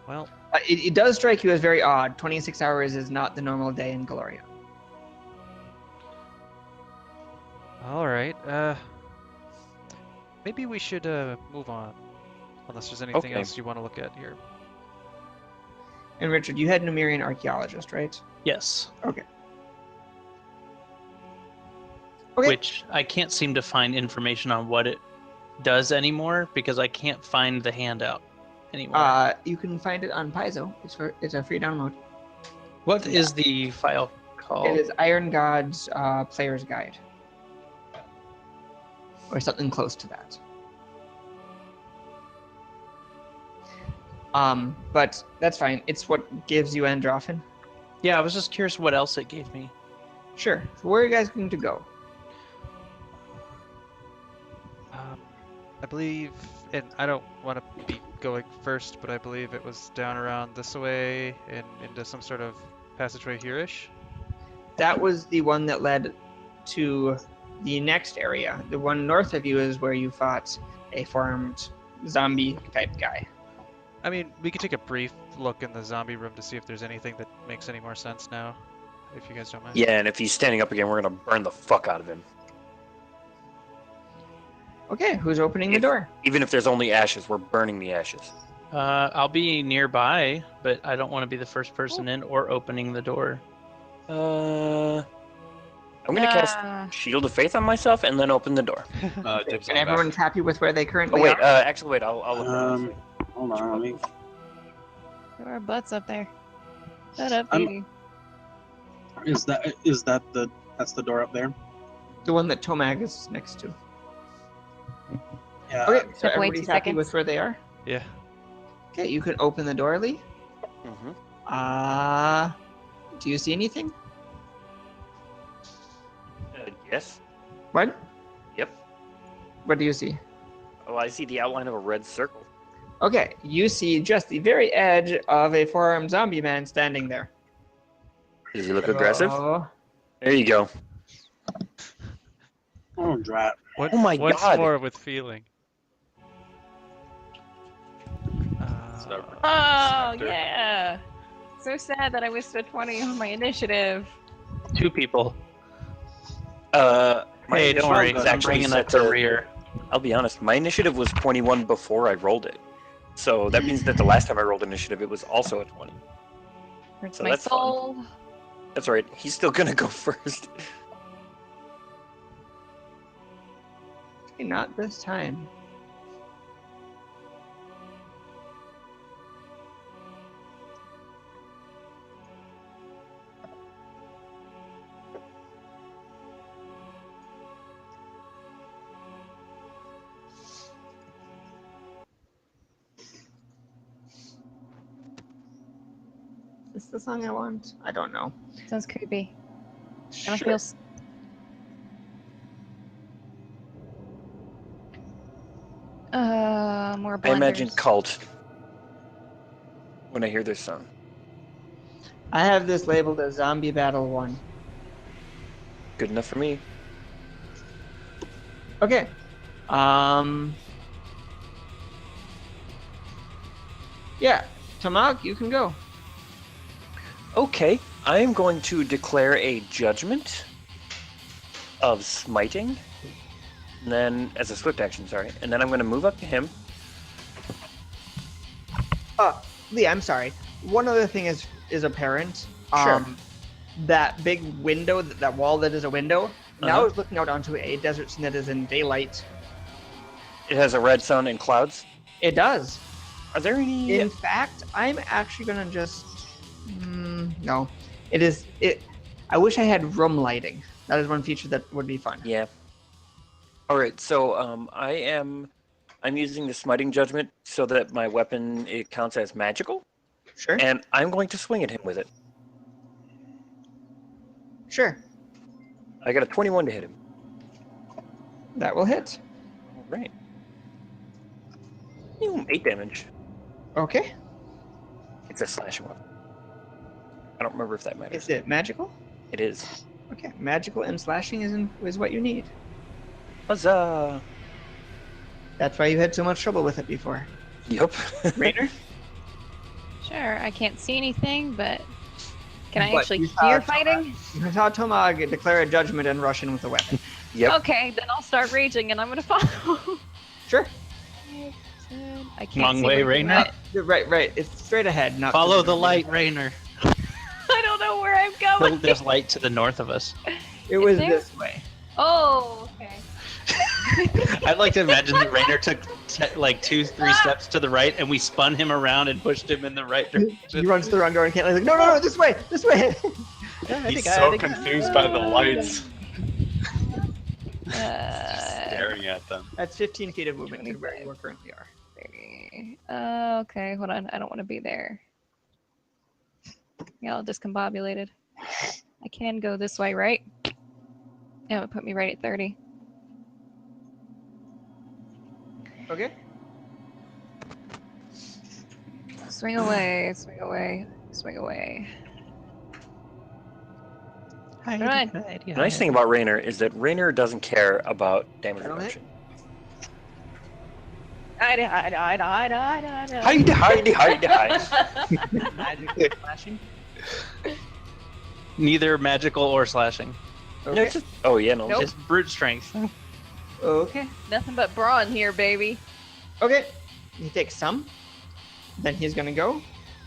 Speaker 1: Well,
Speaker 2: It does strike you as very odd. 26 hours is not the normal day in Gloria.
Speaker 1: all right. Maybe we should move on, unless there's anything
Speaker 3: Okay.
Speaker 1: else you want to look at here.
Speaker 2: And Richard, you had Numerian archaeologist, right?
Speaker 5: Yes.
Speaker 2: Okay.
Speaker 5: Which I can't seem to find information on what it does anymore because I can't find the handout
Speaker 2: You can find it on Paizo. It's a free download.
Speaker 5: What is the file called?
Speaker 2: It is Iron God's Player's Guide. Or something close to that. But that's fine. It's what gives you Androphin.
Speaker 5: Yeah, I was just curious what else it gave me.
Speaker 2: Sure. So where are you guys going to go?
Speaker 1: I believe, and I don't want to be going first, but I believe it was down around this way and into some sort of passageway here-ish.
Speaker 2: That was the one that led to the next area. The one north of you is where you fought a formed zombie type guy.
Speaker 1: I mean, we could take a brief look in the zombie room to see if there's anything that makes any more sense now, if you guys don't mind.
Speaker 3: Yeah, and if he's standing up again, we're gonna burn the fuck out of him.
Speaker 2: Okay, who's opening the door?
Speaker 3: Even if there's only ashes, we're burning the ashes.
Speaker 5: I'll be nearby, but I don't want to be the first person in or opening the door.
Speaker 3: I'm gonna cast Shield of Faith on myself and then open the door.
Speaker 6: Dibs
Speaker 2: And
Speaker 6: on
Speaker 2: everyone's happy with where they
Speaker 3: Oh
Speaker 2: currently
Speaker 3: wait,
Speaker 2: are?
Speaker 3: actually wait, I'll look.
Speaker 4: Hold on, let me.
Speaker 7: There are butts up there. Shut up,
Speaker 4: I'm-
Speaker 7: baby.
Speaker 4: Is that that's the door up there?
Speaker 2: The one that Tomag is next to.
Speaker 4: Yeah.
Speaker 2: Okay, so
Speaker 7: Step away
Speaker 2: everybody's
Speaker 7: 2
Speaker 2: happy
Speaker 7: seconds.
Speaker 2: with where they are?
Speaker 1: Yeah.
Speaker 2: Okay, you can open the door, Lee.
Speaker 3: Mm-hmm.
Speaker 2: Do you see anything?
Speaker 3: Yes.
Speaker 2: What?
Speaker 3: Yep.
Speaker 2: What do you see?
Speaker 3: Oh, I see the outline of a red circle.
Speaker 2: Okay, you see just the very edge of a four-armed zombie man standing there.
Speaker 3: Does he look aggressive?
Speaker 2: Oh,
Speaker 3: There you go.
Speaker 4: Oh, drat.
Speaker 1: What,
Speaker 3: Oh my
Speaker 1: once
Speaker 3: God.
Speaker 1: more with feeling.
Speaker 7: Oh, yeah. So sad that I wasted 20 on my initiative.
Speaker 5: 2 people.
Speaker 3: My
Speaker 5: Hey, don't
Speaker 3: initiative
Speaker 5: worry.
Speaker 3: was
Speaker 5: I'm
Speaker 3: actually
Speaker 5: bringing
Speaker 3: set
Speaker 5: up the
Speaker 3: to-
Speaker 5: rear.
Speaker 3: I'll be honest, my initiative was 21 before I rolled it. So that means that the last time I rolled initiative, it was also a 20.
Speaker 7: Hurts
Speaker 3: So
Speaker 7: my
Speaker 3: that's fun.
Speaker 7: soul.
Speaker 3: That's all right. He's still gonna go first.
Speaker 2: okay, not this time. Is this the song I want? I don't know.
Speaker 7: Sounds creepy. I don't
Speaker 2: Sure.
Speaker 7: feel. More
Speaker 3: I
Speaker 7: blunders.
Speaker 3: imagine cult when I hear this song.
Speaker 2: I have this labeled as Zombie Battle 1.
Speaker 3: Good enough for me.
Speaker 2: Okay. Yeah, Tamag, you can go.
Speaker 3: Okay, I am going to declare a judgment of smiting. And then, as a swift action, sorry. And then I'm going to move up to him.
Speaker 2: Lee, I'm sorry. One other thing is apparent.
Speaker 3: Sure.
Speaker 2: That big window, that wall that is a window, now
Speaker 3: Uh-huh.
Speaker 2: is looking out onto a desert scene that is in daylight.
Speaker 3: It has a red sun and clouds.
Speaker 2: It does.
Speaker 3: Are there any...
Speaker 2: In fact, I'm actually gonna just. No, it is. I wish I had room lighting. That is one feature that would be fun.
Speaker 3: Yeah. All right, so I'm using the smiting judgment so that my weapon, it counts as magical,
Speaker 2: Sure.
Speaker 3: and I'm going to swing at him with it.
Speaker 2: Sure.
Speaker 3: I got a 21 to hit him.
Speaker 2: That will hit.
Speaker 3: All right. 8 damage.
Speaker 2: Okay.
Speaker 3: It's a slashing weapon. I don't remember if that matters.
Speaker 2: Is it magical?
Speaker 3: It is.
Speaker 2: Okay. Magical and slashing is what you need.
Speaker 3: Huzzah!
Speaker 2: That's why you had so much trouble with it before.
Speaker 3: Yup.
Speaker 2: Rainer?
Speaker 7: Sure, I can't see anything, but can I
Speaker 2: But
Speaker 7: actually
Speaker 2: you saw
Speaker 7: hear
Speaker 2: Tomag-
Speaker 7: fighting?
Speaker 2: You saw Tomag declare a judgment and rush in with a weapon.
Speaker 3: Yep.
Speaker 7: Okay, then I'll start raging and I'm gonna follow.
Speaker 2: Sure.
Speaker 7: I can't
Speaker 5: Long
Speaker 7: see
Speaker 5: way,
Speaker 7: where he's
Speaker 5: Rainer.
Speaker 7: at.
Speaker 2: Right. It's straight ahead. Not
Speaker 5: Follow
Speaker 2: to
Speaker 5: the light, Rainer.
Speaker 7: I don't know where I'm going.
Speaker 5: There's light to the north of us.
Speaker 2: It was
Speaker 7: there?
Speaker 2: this way.
Speaker 7: Oh, okay.
Speaker 5: I'd like to imagine that Rainer took like 2-3 steps to the right, and we spun him around and pushed him in the right
Speaker 2: He
Speaker 5: direction.
Speaker 2: runs to the wrong door and can't. Like, no, this way.
Speaker 6: He's so confused by the lights. Just staring at them.
Speaker 2: That's 15 feet of movement to where you currently are.
Speaker 7: 30. Okay, hold on. I don't want to be there. Yeah, all discombobulated. I can go this way, right? Yeah, it would put me right at 30.
Speaker 2: Okay.
Speaker 7: Swing away, swing away, swing away. Alright.
Speaker 3: The nice thing about Raynor is that Raynor doesn't care about damage
Speaker 2: That'll hit.
Speaker 3: reduction.
Speaker 7: Hide.
Speaker 3: Hide.
Speaker 5: Magically slashing? Neither magical or slashing.
Speaker 3: No,
Speaker 2: Okay.
Speaker 3: it's just, oh yeah, no.
Speaker 7: Nope.
Speaker 5: Just brute strength.
Speaker 2: Okay.
Speaker 7: Nothing but brawn here, baby.
Speaker 2: Okay. He takes some. Then he's gonna go.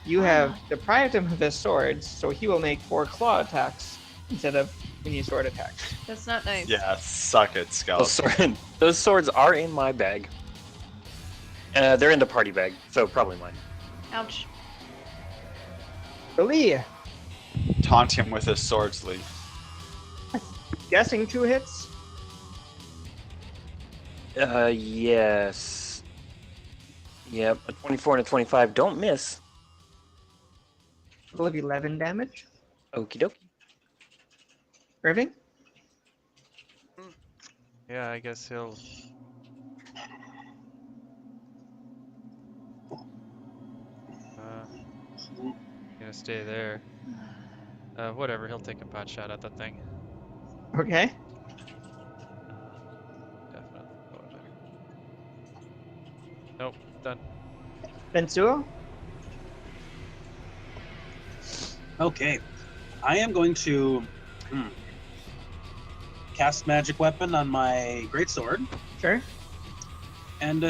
Speaker 2: You have deprived him of his swords, so he will make 4 claw attacks instead of any sword attacks.
Speaker 7: That's not nice.
Speaker 6: Yeah, suck it, Skeleton.
Speaker 3: Those swords are in my bag. They're in the party bag, so probably mine.
Speaker 7: Ouch.
Speaker 2: Lee,
Speaker 6: Taunt him with his swords, Lee.
Speaker 2: guessing 2 hits.
Speaker 3: Yes. Yep, a 24 and a 25 don't miss.
Speaker 2: Total of 11 damage.
Speaker 3: Okie dokie.
Speaker 2: Irving?
Speaker 1: Yeah, I guess he'll. Gonna stay there. Whatever, he'll take a pot shot at that thing.
Speaker 2: Okay.
Speaker 1: Definitely. Go attack. Nope, done.
Speaker 2: Bensuo?
Speaker 4: Okay. I am going to cast Magic Weapon on my Greatsword.
Speaker 2: Sure.
Speaker 4: And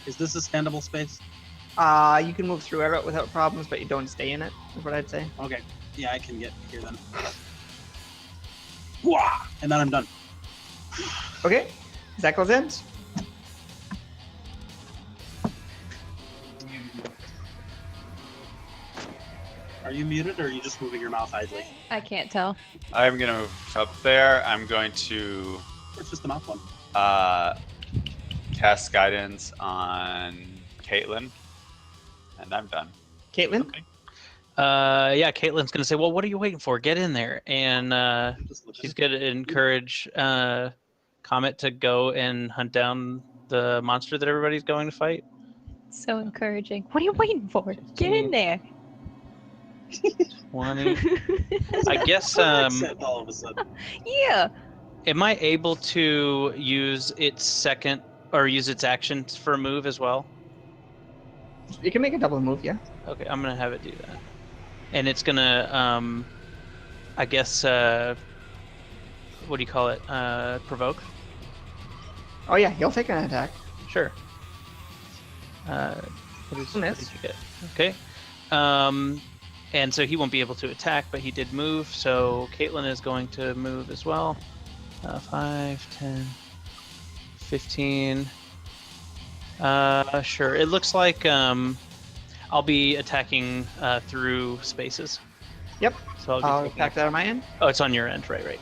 Speaker 4: is this a standable space?
Speaker 2: You can move through it without problems, but you don't stay in it, is what I'd say.
Speaker 4: Okay. Yeah, I can get here then. Wah! And then I'm done.
Speaker 2: Okay. Zekel's ends.
Speaker 4: Are you muted or are you just moving your mouth idly?
Speaker 7: I can't tell.
Speaker 6: I'm gonna move up there. I'm going to
Speaker 4: It's just the mouth one.
Speaker 6: cast guidance on Caitlin, and I'm done.
Speaker 2: Caitlin?
Speaker 5: Okay. Yeah, Caitlin's gonna say, "Well, what are you waiting for? Get in there!" And
Speaker 4: Just looking.
Speaker 5: she's gonna encourage Comet to go and hunt down the monster that everybody's going to fight.
Speaker 7: So encouraging. What are you waiting for? Get in there.
Speaker 5: 20. I guess.
Speaker 4: Except all of a sudden.
Speaker 7: Yeah.
Speaker 5: Am I able to use its second or use its actions for a move as well?
Speaker 2: You can make a double move, yeah.
Speaker 5: Okay, I'm gonna have it do that, and it's gonna, I guess, what do you call it? Provoke.
Speaker 2: Oh yeah, he'll take an attack.
Speaker 5: Sure. What
Speaker 2: Miss.
Speaker 5: did you get? Okay. And so he won't be able to attack, but he did move. So Caitlin is going to move as well. 5, 10, 15. Sure. It looks like I'll be attacking through spaces.
Speaker 2: Yep.
Speaker 5: So
Speaker 2: I'll
Speaker 5: be taking
Speaker 2: attack that on my end.
Speaker 5: Oh, it's on your end, right? Let's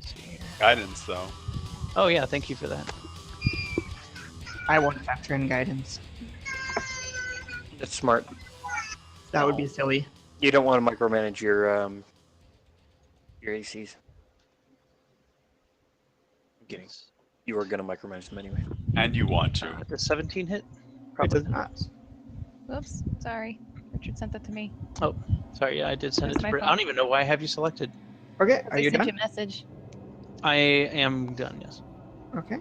Speaker 5: see here.
Speaker 6: Guidance, though.
Speaker 5: Oh yeah, thank you for that.
Speaker 2: I won't factor in guidance.
Speaker 3: That's smart.
Speaker 2: That would be silly.
Speaker 3: You don't want to micromanage your ACs. I'm kidding. You are going to micromanage them anyway.
Speaker 6: And you want to.
Speaker 5: Does 17 hit?
Speaker 2: It does not.
Speaker 7: Whoops. Sorry. Richard sent that to me.
Speaker 5: Sorry, yeah, I did send
Speaker 7: That's
Speaker 5: it to
Speaker 7: my
Speaker 5: Brit. I
Speaker 7: fault.
Speaker 5: don't even know why I have you selected.
Speaker 2: Okay, are
Speaker 7: I
Speaker 2: you
Speaker 7: sent
Speaker 2: done?
Speaker 7: you a message.
Speaker 5: I am done, yes.
Speaker 2: Okay.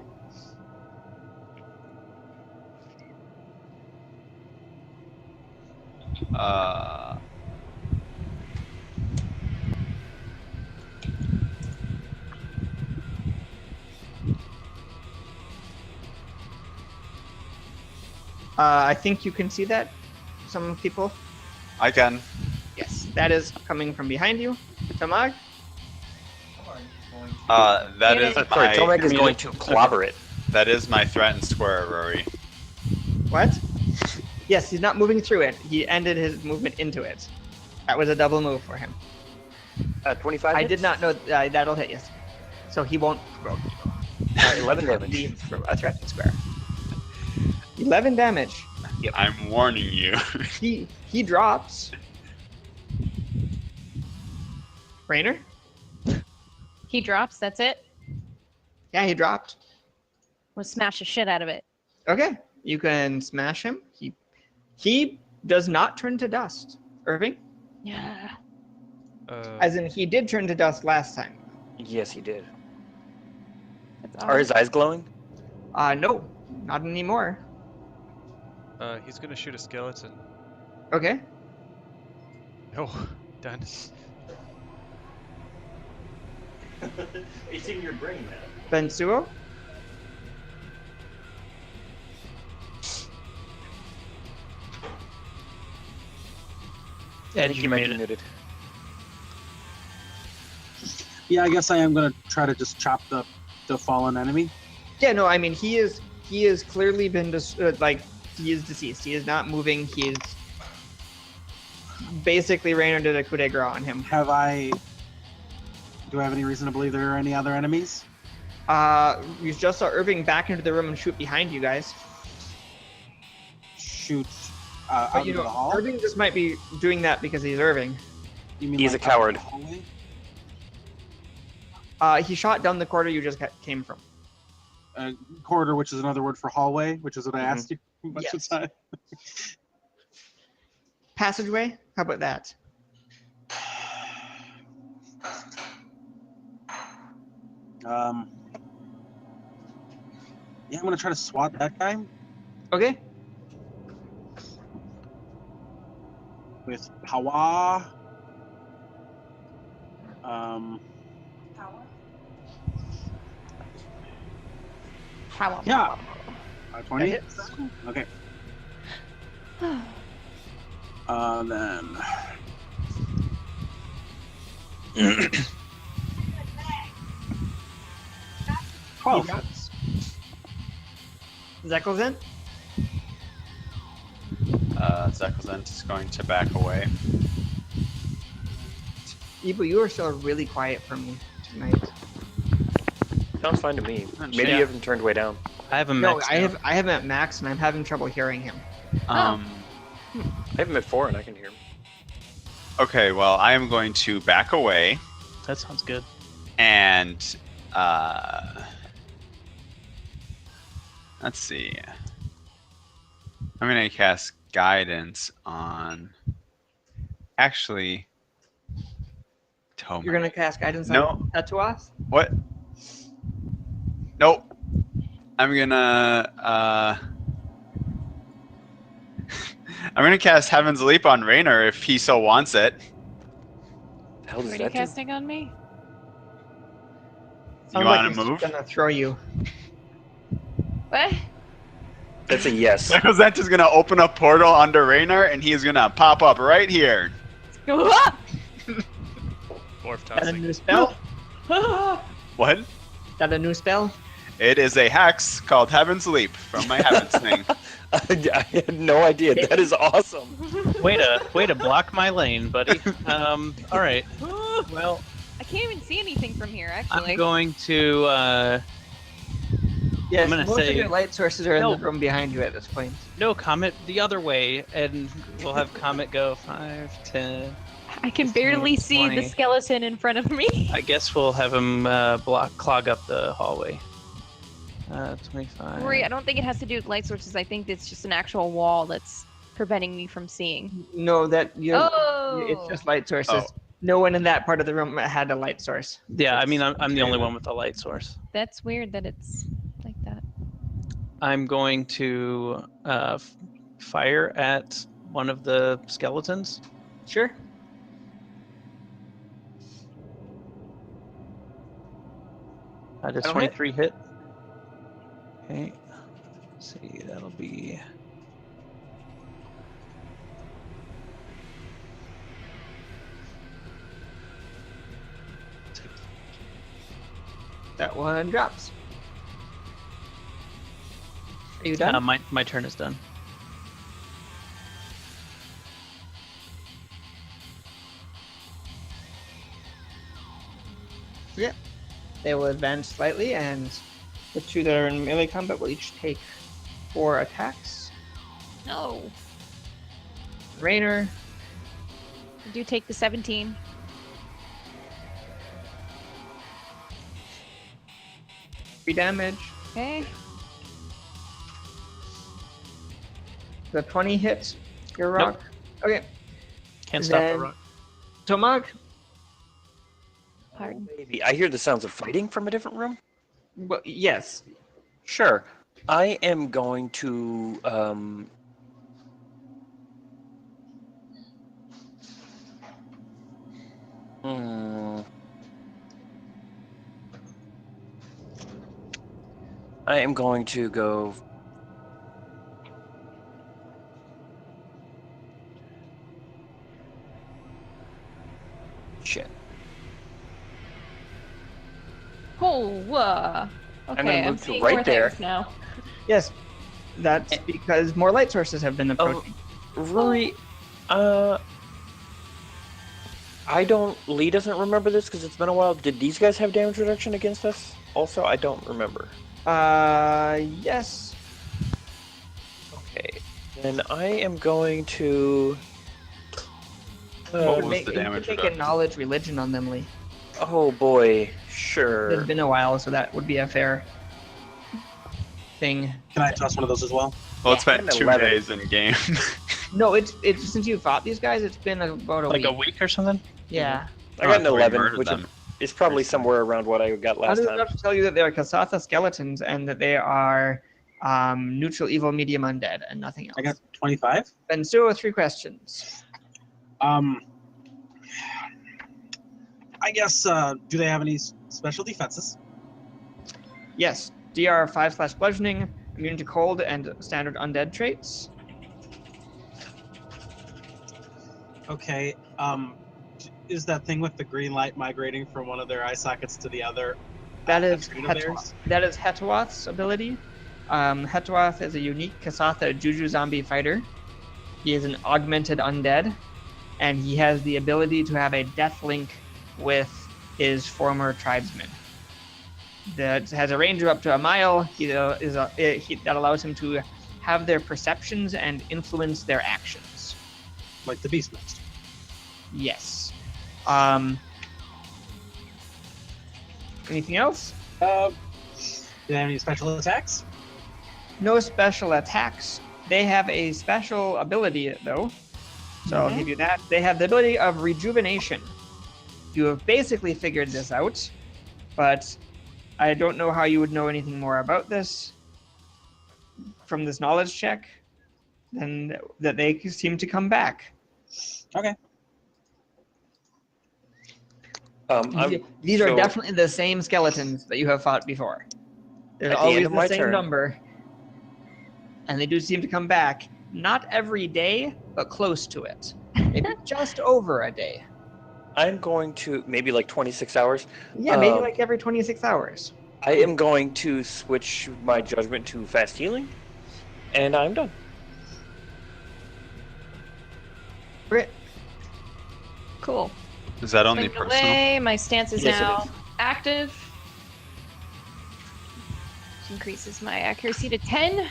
Speaker 2: I think you can see that. Some people.
Speaker 6: I can.
Speaker 2: Yes, that is coming from behind you. Tamag.
Speaker 6: That
Speaker 7: Yeah,
Speaker 6: is
Speaker 7: that's
Speaker 3: Sorry,
Speaker 6: my
Speaker 3: Tomek is going to clobber it.
Speaker 6: that is my threatened square, Rory.
Speaker 2: What? Yes, he's not moving through it. He ended his movement into it. That was a double move for him.
Speaker 3: 25
Speaker 2: I
Speaker 3: hits?
Speaker 2: did not know that'll hit, yes. So he won't provoke you.
Speaker 3: 11 damage.
Speaker 2: Leave from a threatening square. 11 damage.
Speaker 6: I'm warning you.
Speaker 2: He drops. Rainer?
Speaker 7: He drops, that's it.
Speaker 2: Yeah, he dropped.
Speaker 7: We'll smash the shit out of it.
Speaker 2: Okay, you can smash him. He does not turn to dust. Irving?
Speaker 7: Yeah.
Speaker 2: As in, he did turn to dust last time.
Speaker 3: Yes, he did.
Speaker 7: That's
Speaker 3: Are his eyes glowing?
Speaker 2: No, not anymore.
Speaker 1: He's gonna shoot a skeleton.
Speaker 2: Okay.
Speaker 1: No, done.
Speaker 3: It's in your brain, man.
Speaker 2: Bensuo?
Speaker 3: I think you might be muted.
Speaker 4: Yeah, I guess I am gonna try to just chop the fallen enemy.
Speaker 2: Yeah, no, I mean, he is clearly been, he is deceased. He is not moving. He is... Basically, Rainer did a coup de grace on him.
Speaker 4: Do I have any reason to believe there are any other enemies?
Speaker 2: You just saw Irving back into the room and shoot behind you guys.
Speaker 4: Shoot
Speaker 2: But
Speaker 4: out
Speaker 2: you
Speaker 4: into the
Speaker 2: know,
Speaker 4: hall?
Speaker 2: Irving just might be doing that because he's Irving.
Speaker 4: You mean
Speaker 3: He's
Speaker 4: like
Speaker 3: a coward.
Speaker 4: out in the hallway?
Speaker 2: He shot down the corridor you just came from.
Speaker 4: Corridor, which is another word for hallway, which is what I asked you much of
Speaker 2: Yes.
Speaker 4: the time.
Speaker 2: Passageway? How about that?
Speaker 4: Yeah, I'm gonna try to swat that guy
Speaker 2: Okay.
Speaker 4: with power.
Speaker 7: How?
Speaker 4: Yeah. 20?
Speaker 2: That hits.
Speaker 4: Okay. Then.
Speaker 2: He
Speaker 4: 12.
Speaker 2: drops. Zekelzen?
Speaker 6: Zekelzen is going to back away.
Speaker 2: Ibu, you are still really quiet for me tonight.
Speaker 3: Sounds fine to me. Maybe
Speaker 5: Yeah.
Speaker 3: you haven't turned way down.
Speaker 5: I have him
Speaker 2: No,
Speaker 5: maxed
Speaker 2: I
Speaker 5: out.
Speaker 2: have him at max and I'm having trouble hearing him.
Speaker 3: I have him at 4 and I can hear him.
Speaker 6: Okay, well, I am going to back away
Speaker 5: That sounds good.
Speaker 6: and let's see. I'm going to cast guidance on. Actually, Tomek.
Speaker 2: You're gonna cast guidance
Speaker 6: No.
Speaker 2: on Tatuas?
Speaker 6: What? Nope. I'm gonna I'm gonna cast Heaven's Leap on Raynor if he so wants it.
Speaker 3: The hell does
Speaker 7: What are you
Speaker 3: that do?
Speaker 7: casting on me?
Speaker 6: You
Speaker 2: Sounds
Speaker 6: want
Speaker 2: like
Speaker 6: to
Speaker 2: he's
Speaker 6: move?
Speaker 2: gonna throw you.
Speaker 7: What?
Speaker 3: That's a yes.
Speaker 6: Because that's just gonna open a portal under Raynor, and he's gonna pop up right here.
Speaker 7: Go up!
Speaker 1: Morph
Speaker 2: Is that a
Speaker 1: tossing.
Speaker 2: new spell?
Speaker 6: What?
Speaker 2: Is that a new spell?
Speaker 6: It is a hex called Heaven's Leap from my Heavens thing.
Speaker 3: I had no idea. That is awesome.
Speaker 5: Way to block my lane, buddy. All right. Well,
Speaker 7: I can't even see anything from here,
Speaker 5: I'm
Speaker 7: actually.
Speaker 5: going to
Speaker 2: Yes,
Speaker 5: gonna
Speaker 2: most
Speaker 5: say-
Speaker 2: of your light sources are in
Speaker 5: No.
Speaker 2: the room behind you at this point.
Speaker 5: no Comet the other way, and we'll have Comet go 5, 10.
Speaker 7: I can barely see
Speaker 5: 20.
Speaker 7: the skeleton in front of me.
Speaker 5: I guess we'll have him clog up the hallway. 25.
Speaker 7: Rory, I don't think it has to do with light sources. I think it's just an actual wall that's preventing me from seeing.
Speaker 2: No, that you.
Speaker 7: Oh!
Speaker 2: It's just light sources.
Speaker 6: Oh.
Speaker 2: No one in that part of the room had a light source.
Speaker 5: Yeah, I mean, I'm the only one with a light source.
Speaker 7: That's weird that it's like that.
Speaker 5: I'm going to fire at one of the skeletons.
Speaker 2: Sure.
Speaker 5: Does
Speaker 2: That'll hit.
Speaker 5: 23 hit? Okay. Let's see, that'll be.
Speaker 2: That one drops. Are you done?
Speaker 5: My turn is done.
Speaker 2: They will advance slightly, and the two that are in melee combat will each take 4 attacks.
Speaker 7: No.
Speaker 2: Rainer,
Speaker 7: I do take the 17.
Speaker 2: three damage.
Speaker 7: Okay.
Speaker 2: The 20 hits your
Speaker 5: Nope.
Speaker 2: rock. Okay.
Speaker 5: Can't stop the
Speaker 2: Then-
Speaker 5: rock.
Speaker 2: Tomag,
Speaker 7: Pardon.
Speaker 3: Maybe. I hear the sounds of fighting from a different room.
Speaker 2: well, yes.
Speaker 3: Sure. I am going to I am going to go. Shit.
Speaker 7: Oh,
Speaker 3: gonna
Speaker 7: okay, I'm
Speaker 3: move to
Speaker 7: seeing
Speaker 3: right
Speaker 7: more
Speaker 3: there.
Speaker 7: things now.
Speaker 2: Yes. That's because more light sources have been approaching.
Speaker 3: Rory, I don't. Lee doesn't remember this because it's been a while. Did these guys have damage reduction against us? Also, I don't remember.
Speaker 2: Yes.
Speaker 3: Okay, then I am going to.
Speaker 6: What was
Speaker 2: Make,
Speaker 6: the
Speaker 2: you can
Speaker 6: damage
Speaker 2: make a
Speaker 6: reduction?
Speaker 2: knowledge religion on them, Lee.
Speaker 3: Oh boy,
Speaker 2: It's
Speaker 3: sure.
Speaker 2: been a while, so that would be a fair thing.
Speaker 4: Can I toss one of those as well?
Speaker 6: Well, it's been
Speaker 3: I'm
Speaker 6: 2
Speaker 3: 11.
Speaker 6: days in game.
Speaker 2: No, it's since you fought these guys, it's been about a
Speaker 5: Like
Speaker 2: week.
Speaker 5: a week or something?
Speaker 2: Yeah.
Speaker 3: I got an
Speaker 6: thought we
Speaker 3: 11,
Speaker 6: murdered
Speaker 3: which
Speaker 6: them.
Speaker 3: is probably
Speaker 6: Recently.
Speaker 3: somewhere around what I got
Speaker 2: I
Speaker 3: last
Speaker 2: just
Speaker 3: time.
Speaker 2: have to tell you that they are Kasatha skeletons and that they are neutral, evil, medium, undead, and nothing else.
Speaker 4: I got 25.
Speaker 2: And so 3 questions.
Speaker 4: I guess, do they have any special defenses?
Speaker 2: Yes. DR 5/bludgeoning, immune to cold, and standard undead traits.
Speaker 4: Okay. Is that thing with the green light migrating from one of their eye sockets to the other?
Speaker 2: That
Speaker 4: a
Speaker 2: is
Speaker 4: trait of
Speaker 2: Hetwath.
Speaker 4: theirs?
Speaker 2: That is Hetwath's ability. Hetwath is a unique Kasatha Juju zombie fighter. He is an augmented undead, and he has the ability to have a death link with his former tribesmen. That has a range of up to a mile. That allows him to have their perceptions and influence their actions.
Speaker 4: Like the Beastmaster.
Speaker 2: Yes. Anything else?
Speaker 4: Do they have any special attacks?
Speaker 2: No special attacks. They have a special ability, though. So I'll give you that. They have the ability of rejuvenation. You have basically figured this out, but I don't know how you would know anything more about this from this knowledge check than that they seem to come back.
Speaker 4: Okay.
Speaker 2: These are
Speaker 3: so-
Speaker 2: definitely the same skeletons that you have fought before. There's
Speaker 3: At the end
Speaker 2: always
Speaker 3: of
Speaker 2: the
Speaker 3: my
Speaker 2: same
Speaker 3: turn.
Speaker 2: number, and they do seem to come back. Not every day, but close to it. Maybe just over a day.
Speaker 3: I'm going to maybe like 26 hours.
Speaker 2: Yeah, maybe
Speaker 3: Um,
Speaker 2: like every 26 hours.
Speaker 3: I am going to switch my judgment to fast healing, and I'm done.
Speaker 2: Great.
Speaker 7: Cool.
Speaker 6: Is that only
Speaker 7: Swinging
Speaker 6: personal?
Speaker 7: away. My stance is
Speaker 3: Yes, it
Speaker 7: now
Speaker 3: is.
Speaker 7: active. Which increases my accuracy to 10.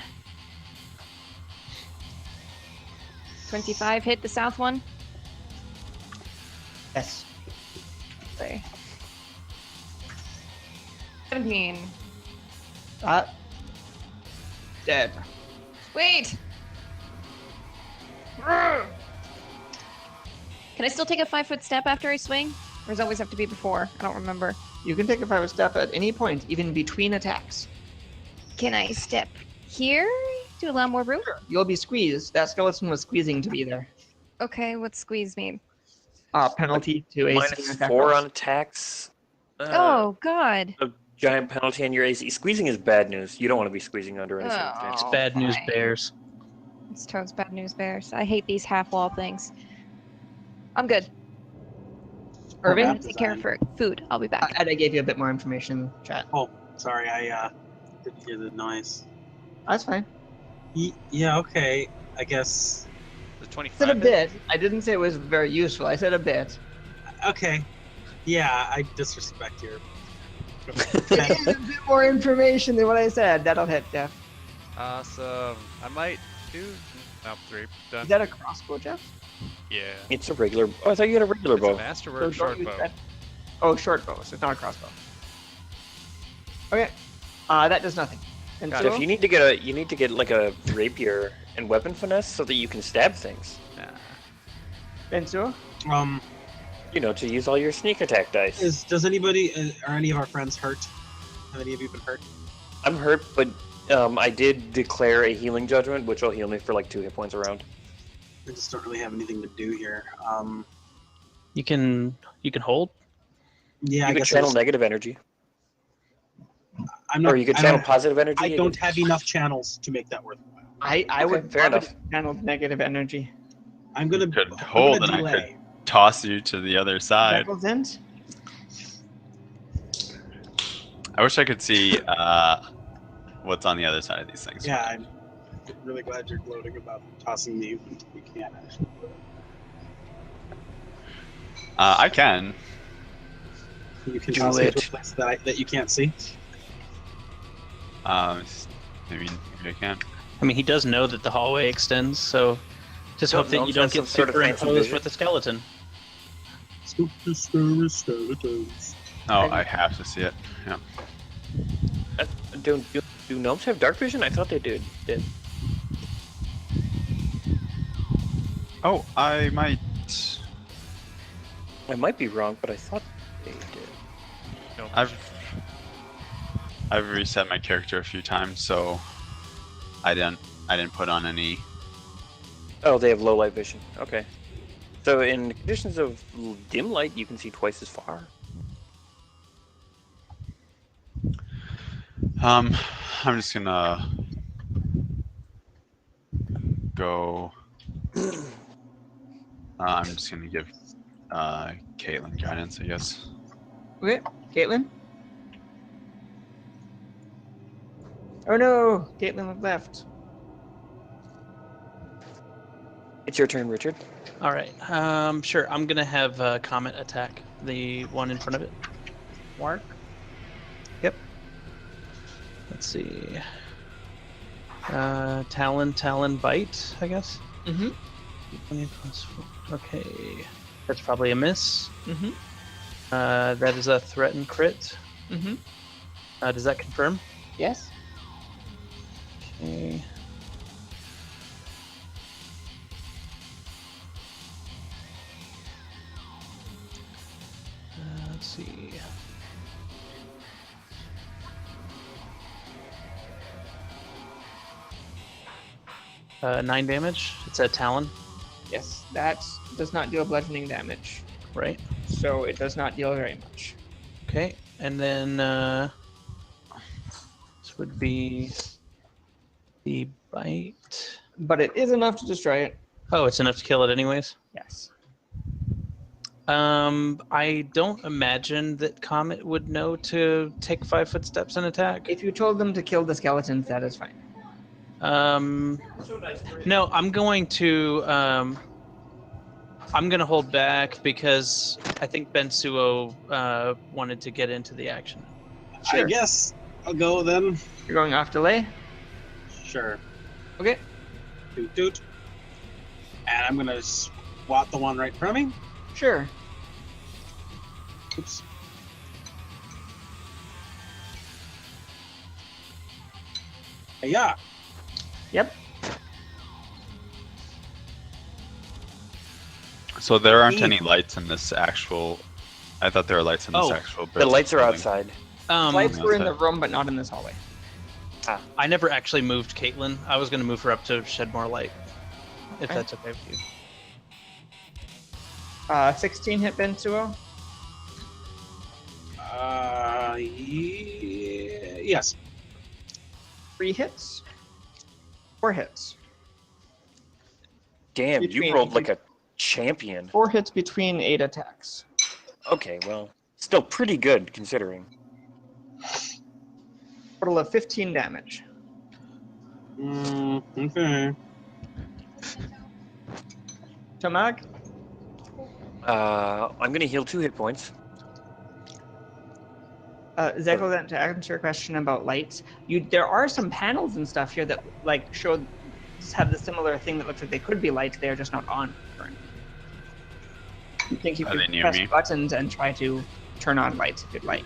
Speaker 7: 25 hit the south one.
Speaker 2: Yes.
Speaker 7: Sorry. 17.
Speaker 2: Dead.
Speaker 7: Wait! Can I still take a 5-foot step after I swing? Or does it always have to be before? I don't remember.
Speaker 2: You can take a 5 step at any point, even between attacks.
Speaker 7: Can I step here to allow more room?
Speaker 2: You'll be squeezed. That skeleton was squeezing to be there.
Speaker 7: Okay, what's squeeze mean?
Speaker 2: Penalty to AC
Speaker 3: Minus
Speaker 2: attack
Speaker 3: 4
Speaker 2: rolls.
Speaker 3: on attacks.
Speaker 7: Oh, God.
Speaker 3: A giant penalty on your AC. Squeezing is bad news. You don't want to be squeezing under any circumstances.
Speaker 7: Oh,
Speaker 5: Bad news
Speaker 7: fine.
Speaker 5: bears.
Speaker 7: It's totes bad news bears. I hate these half-wall things. I'm good.
Speaker 2: Irving?
Speaker 7: I'm gonna take care of food. I'll be back.
Speaker 2: I gave you a bit more information, chat.
Speaker 4: Sorry, I didn't hear the noise.
Speaker 2: That's fine.
Speaker 4: Yeah, okay. I guess.
Speaker 1: The
Speaker 2: I said a
Speaker 1: 25.
Speaker 2: bit. I didn't say it was very useful. I said a bit.
Speaker 4: Okay. Yeah, I disrespect your.
Speaker 2: It is a bit more information than what I said. That'll hit, Jeff.
Speaker 1: Awesome. I might do. Nope, 3. Done.
Speaker 2: Is that a crossbow, Jeff?
Speaker 1: Yeah.
Speaker 3: It's a regular. Oh, I thought you had a regular
Speaker 1: It's a
Speaker 3: bow.
Speaker 1: masterwork
Speaker 2: don't
Speaker 1: short
Speaker 2: use
Speaker 1: bow.
Speaker 2: that. Oh, short bow, so it's not a crossbow. Okay. That does nothing. And
Speaker 1: Got
Speaker 3: Jeff,
Speaker 2: so,
Speaker 3: you need to get like a rapier and weapon finesse so that you can stab things.
Speaker 1: Nah.
Speaker 2: Bensuo?
Speaker 3: You know, to use all your sneak attack dice.
Speaker 4: Does anybody, are any of our friends hurt? Have any of you been hurt?
Speaker 3: I'm hurt, but I did declare a healing judgment, which will heal me for like 2 hit points around.
Speaker 4: I just don't really have anything to do here.
Speaker 5: You can hold.
Speaker 4: Yeah,
Speaker 3: You
Speaker 4: I
Speaker 3: can
Speaker 4: guess
Speaker 3: channel negative energy,
Speaker 4: I'm not.
Speaker 3: or you can
Speaker 4: I
Speaker 3: channel
Speaker 4: don't-
Speaker 3: positive energy.
Speaker 4: I don't have enough channels to make that worthwhile.
Speaker 2: I
Speaker 3: Okay,
Speaker 2: would
Speaker 3: fair
Speaker 2: love it
Speaker 3: enough.
Speaker 2: if you channeled negative energy.
Speaker 4: I'm gonna
Speaker 6: Could
Speaker 4: I'm
Speaker 6: hold
Speaker 4: gonna
Speaker 6: and I
Speaker 4: delay.
Speaker 6: Toss you to the other side.
Speaker 2: Devil's End?
Speaker 6: I wish I could see what's on the other side of these things.
Speaker 4: Yeah, I'm really glad you're gloating about tossing me when we can't actually.
Speaker 6: I can.
Speaker 4: You can
Speaker 3: Do
Speaker 4: toss me to a
Speaker 3: it.
Speaker 4: place that you can't see.
Speaker 6: Maybe I can.
Speaker 5: I mean, he does know that the hallway extends, so just
Speaker 3: Don't
Speaker 5: hope that
Speaker 3: know,
Speaker 5: you
Speaker 3: is
Speaker 5: don't
Speaker 3: that some
Speaker 5: get
Speaker 3: sort of fancy
Speaker 5: superimposed
Speaker 3: vision?
Speaker 5: with the skeleton.
Speaker 4: Spooky, scary skeletons.
Speaker 6: Oh, I have to see it. Yeah.
Speaker 3: Do gnomes have dark vision? I thought they did.
Speaker 6: Oh, I might.
Speaker 3: I might be wrong, but I thought they did.
Speaker 1: No.
Speaker 6: I've reset my character a few times, so I didn't put on any.
Speaker 3: Oh, they have low light vision. Okay. So in conditions of dim light, you can see twice as far.
Speaker 6: I'm just gonna go. I'm just gonna give Caitlin guidance, I guess.
Speaker 2: Okay, Caitlin? Oh no, Caitlin left.
Speaker 3: It's your turn, Richard.
Speaker 5: All right. Sure. I'm gonna have Comet attack the one in front of it.
Speaker 2: Mark?
Speaker 5: Let's see. Talon, bite, I guess.
Speaker 2: Mm-hmm.
Speaker 5: 20 plus 4. Okay. That's probably a miss.
Speaker 2: Mm-hmm.
Speaker 5: That is a threat and crit.
Speaker 2: Mm-hmm.
Speaker 5: Does that confirm?
Speaker 2: Yes?
Speaker 5: Okay. Let's see. Nine damage. It's a Talon,
Speaker 2: Yes. That does not deal bludgeoning damage.
Speaker 5: right?
Speaker 2: So it does not deal very much.
Speaker 5: Okay, and then this would be the bite.
Speaker 2: But it is enough to destroy it.
Speaker 5: Oh, it's enough to kill it anyways.
Speaker 2: Yes.
Speaker 5: I don't imagine that Comet would know to take 5 footsteps and attack.
Speaker 2: If you told them to kill the skeletons, that is fine.
Speaker 5: No, I'm going to hold back because I think Bensuo wanted to get into the action.
Speaker 4: I
Speaker 2: Sure.
Speaker 4: guess I'll go then.
Speaker 2: You're going off delay?
Speaker 4: Sure.
Speaker 2: Okay.
Speaker 4: Doot doot. And I'm gonna swat the one right in front of me.
Speaker 2: Sure.
Speaker 4: Oops. Yeah.
Speaker 2: Yep.
Speaker 6: So there aren't any lights in this actual. I thought there were lights in this
Speaker 5: Oh,
Speaker 6: actual.
Speaker 3: The lights are
Speaker 6: building.
Speaker 3: outside.
Speaker 2: Lights were in the
Speaker 6: Okay.
Speaker 2: room, but not in this hallway.
Speaker 5: I never actually moved Caitlin. I was going to move her up to shed more light, if
Speaker 2: Okay.
Speaker 5: that's okay with you.
Speaker 2: 16 hit Bensuo.
Speaker 4: Yes.
Speaker 2: 3 hits. 4 hits.
Speaker 3: Damn,
Speaker 2: Between-
Speaker 3: you rolled like a champion.
Speaker 2: 4 hits between 8 attacks.
Speaker 3: Okay, well, still pretty good considering.
Speaker 2: Total of 15 damage.
Speaker 4: Okay.
Speaker 2: Tomag?
Speaker 3: I'm gonna heal 2 hit points.
Speaker 2: Zekel, to answer your question about lights, there are some panels and stuff here that like have the similar thing that looks like they could be lights. They are just not on currently. I think you
Speaker 6: Are
Speaker 2: could
Speaker 6: they near
Speaker 2: press
Speaker 6: me?
Speaker 2: buttons and try to turn on lights if you'd like.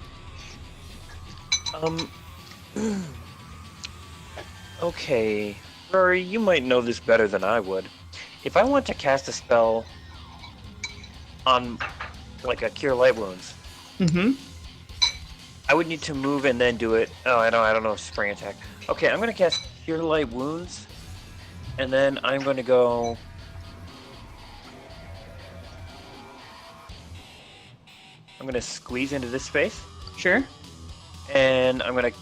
Speaker 3: Okay, Rory, you might know this better than I would. If I want to cast a spell on, like, a Cure Light Wounds,
Speaker 2: Mm-hmm.
Speaker 3: I would need to move and then do it. Oh, I don't know. Spring attack. Okay, I'm gonna cast Cure Light Wounds, and then I'm gonna go. I'm gonna squeeze into this space,
Speaker 2: Sure.
Speaker 3: and I'm gonna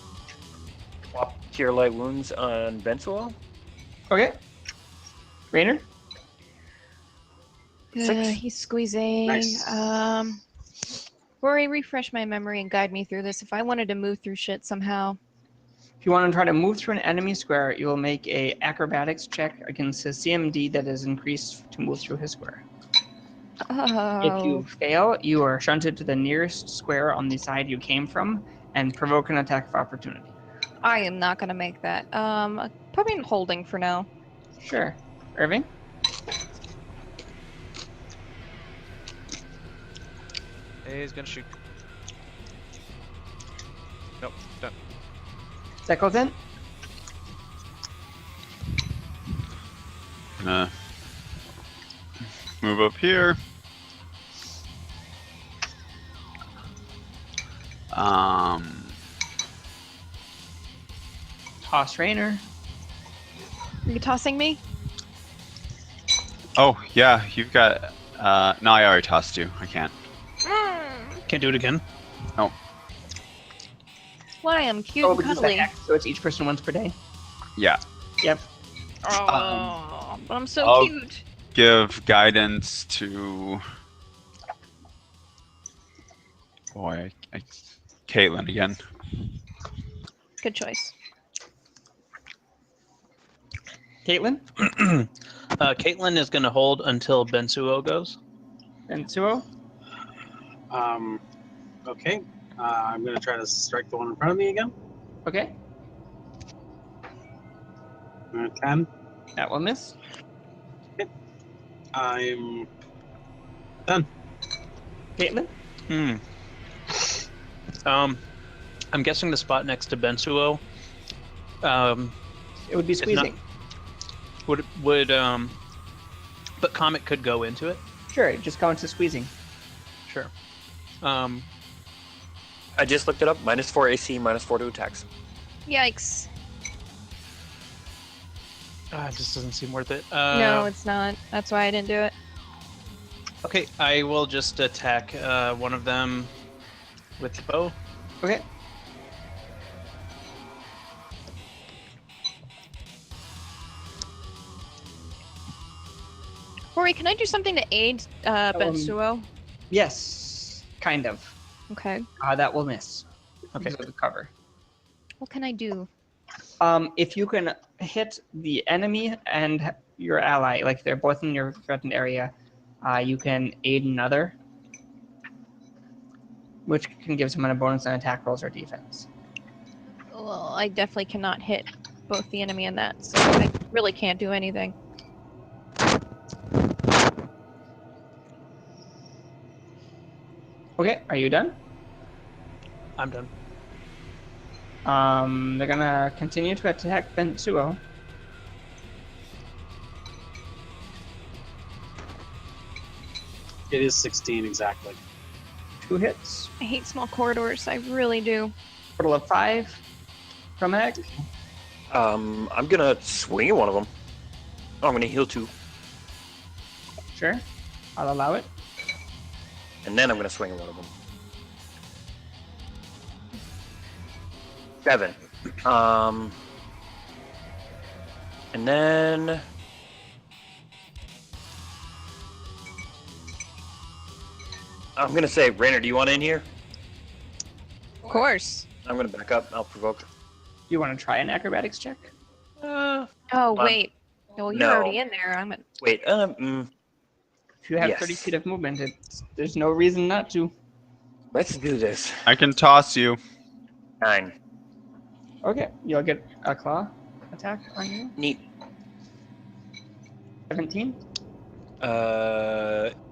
Speaker 3: swap Cure Light Wounds on Bensuel.
Speaker 2: Okay. Rainer?
Speaker 3: Six.
Speaker 7: He's squeezing.
Speaker 4: Nice.
Speaker 7: Rory, refresh my memory and guide me through this. If I wanted to move through shit somehow.
Speaker 2: If you want to try to move through an enemy square, you will make a acrobatics check against a CMD that is increased to move through his square. If you
Speaker 7: Oh,
Speaker 2: fail, you are shunted to the nearest square on the side you came from and provoke an attack of opportunity.
Speaker 7: I am not gonna make that. Probably holding for now.
Speaker 2: Sure. Irving?
Speaker 1: Hey, he's gonna shoot. Nope, done.
Speaker 2: Zekelton?
Speaker 6: Move up here.
Speaker 2: Toss Rainer.
Speaker 7: Are you tossing me?
Speaker 6: Oh yeah, you've got. No, I already tossed you. I can't.
Speaker 5: Can't do it again.
Speaker 7: Why? I'm cute and
Speaker 2: but just
Speaker 7: cuddly.
Speaker 2: like X, so it's each person once per day.
Speaker 6: Yeah.
Speaker 2: Yep.
Speaker 7: Oh, but I'm so
Speaker 6: I'll-
Speaker 7: cute.
Speaker 6: Give guidance to. Boy, Caitlin again.
Speaker 7: Good choice.
Speaker 2: Caitlin?
Speaker 5: Caitlin is going to hold until Bensuo goes.
Speaker 2: And Suo?
Speaker 4: Okay. I'm gonna try to strike the one in front of me again.
Speaker 2: Okay.
Speaker 4: 10.
Speaker 2: That will miss.
Speaker 4: I'm done.
Speaker 2: Caitlin?
Speaker 5: I'm guessing the spot next to Bensuo.
Speaker 2: It would be
Speaker 5: not-
Speaker 2: squeezing.
Speaker 5: Would but Comet could go into it.
Speaker 2: Sure, just go into squeezing.
Speaker 5: Sure.
Speaker 3: I just looked it up. -4 AC, -4 to attacks.
Speaker 7: Yikes.
Speaker 5: It just doesn't seem worth it.
Speaker 7: No, it's not. That's why I didn't do it.
Speaker 5: Okay, I will just attack one of them with the bow.
Speaker 2: Okay.
Speaker 7: Rory, can I do something to aid Bensuo?
Speaker 2: Yes, kind of.
Speaker 7: Okay.
Speaker 2: That will miss.
Speaker 5: Okay.
Speaker 2: Because of the cover.
Speaker 7: What can I do?
Speaker 2: If you can hit the enemy and your ally, like they're both in your threatened area, you can aid another, which can give someone a bonus on attack rolls or defense.
Speaker 7: Well, I definitely cannot hit both the enemy and that, so I really can't do anything.
Speaker 2: Okay, are you done?
Speaker 5: I'm done.
Speaker 2: They're gonna continue to attack Bensuo.
Speaker 4: It is 16 exactly.
Speaker 2: 2 hits,
Speaker 7: I hate small corridors. I really do.
Speaker 2: total of 5 from Egg.
Speaker 3: I'm gonna swing at one of them. Oh, I'm gonna heal 2,
Speaker 2: Sure, I'll allow it.
Speaker 3: and then I'm gonna swing at one of them. 7. And then I'm gonna say, Rainer, do you want in here?
Speaker 7: Of course.
Speaker 3: I'm gonna back up. I'll provoke.
Speaker 2: Do you want to try an acrobatics check?
Speaker 7: Oh,
Speaker 3: Um,
Speaker 7: wait. No, you're
Speaker 3: no.
Speaker 7: already in there. I'm at...
Speaker 3: Wait.
Speaker 2: If you have
Speaker 3: Yes.
Speaker 2: 30 feet of movement, there's no reason not to.
Speaker 3: Let's do this.
Speaker 6: I can toss you.
Speaker 3: 9.
Speaker 2: Okay, you'll get a claw attack on you.
Speaker 3: Neat.
Speaker 2: 17.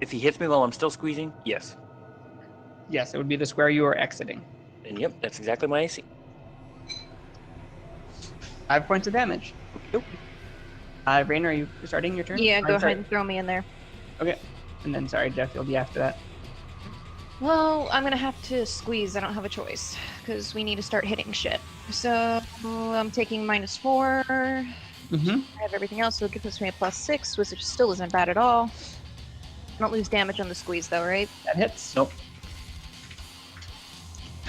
Speaker 3: If he hits me while I'm still squeezing, yes.
Speaker 2: Yes, it would be the square you are exiting.
Speaker 3: And yep, that's exactly my AC.
Speaker 2: 5 points of damage.
Speaker 3: Nope.
Speaker 2: Rain, are you starting your turn?
Speaker 7: Yeah,
Speaker 2: I'm
Speaker 7: go
Speaker 2: sorry.
Speaker 7: ahead and throw me in there.
Speaker 2: Okay. And then, sorry, Jeff, you'll be after that.
Speaker 7: Well, I'm gonna have to squeeze. I don't have a choice because we need to start hitting shit. So I'm taking -4.
Speaker 2: Mm-hmm.
Speaker 7: I have everything else, so it gives me a +6, which still isn't bad at all. I don't lose damage on the squeeze, though, right?
Speaker 2: That hits.
Speaker 3: Nope.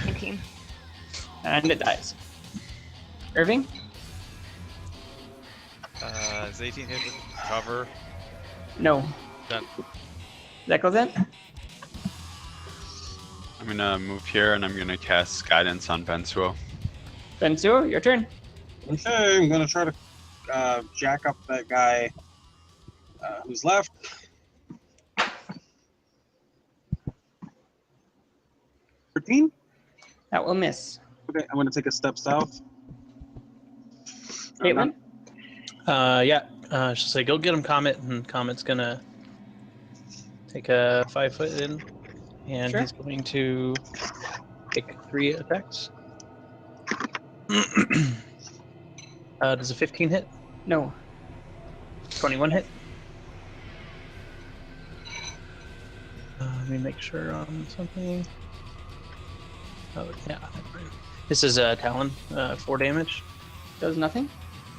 Speaker 7: 19.
Speaker 2: And it dies. Irving?
Speaker 8: Is 18 hit with cover?
Speaker 2: No.
Speaker 8: Done.
Speaker 2: Zekelzen?
Speaker 6: I'm gonna move here and I'm gonna cast guidance on Bensuo.
Speaker 2: Bensuo, your turn.
Speaker 4: Okay, I'm gonna try to jack up that guy who's left. $13?
Speaker 2: That will miss.
Speaker 4: Okay, I'm gonna take a step south.
Speaker 2: Caitlin?
Speaker 5: She'll say, go get him, Comet, and Comet's gonna take a 5 foot in, and
Speaker 2: Sure.
Speaker 5: he's going to take 3 attacks. Does a 15 hit?
Speaker 2: No.
Speaker 5: 21 hit? Let me make sure on something. Oh, yeah. This is Talon, 4 damage.
Speaker 2: Does nothing?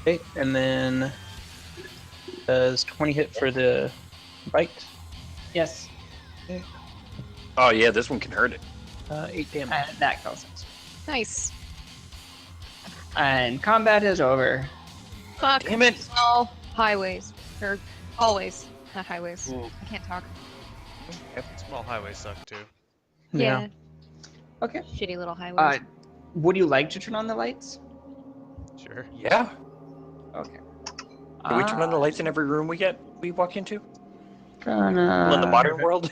Speaker 5: Okay, and then does 20 hit for the bite?
Speaker 2: Yes.
Speaker 3: Oh yeah, this one can hurt it.
Speaker 5: 8 damage.
Speaker 2: And that kills it.
Speaker 7: Nice.
Speaker 2: And combat is over.
Speaker 7: Fuck.
Speaker 3: Damn it.
Speaker 7: All highways. Or always. Not highways.
Speaker 4: Ooh.
Speaker 7: I can't talk.
Speaker 8: Small highways suck too.
Speaker 7: Yeah.
Speaker 2: Okay.
Speaker 7: Shitty little highways.
Speaker 2: Would you like to turn on the lights?
Speaker 8: Sure.
Speaker 3: Yeah.
Speaker 2: Okay.
Speaker 3: Can we turn on the lights in every room we walk into?
Speaker 2: Gonna...
Speaker 3: Well, in the modern world?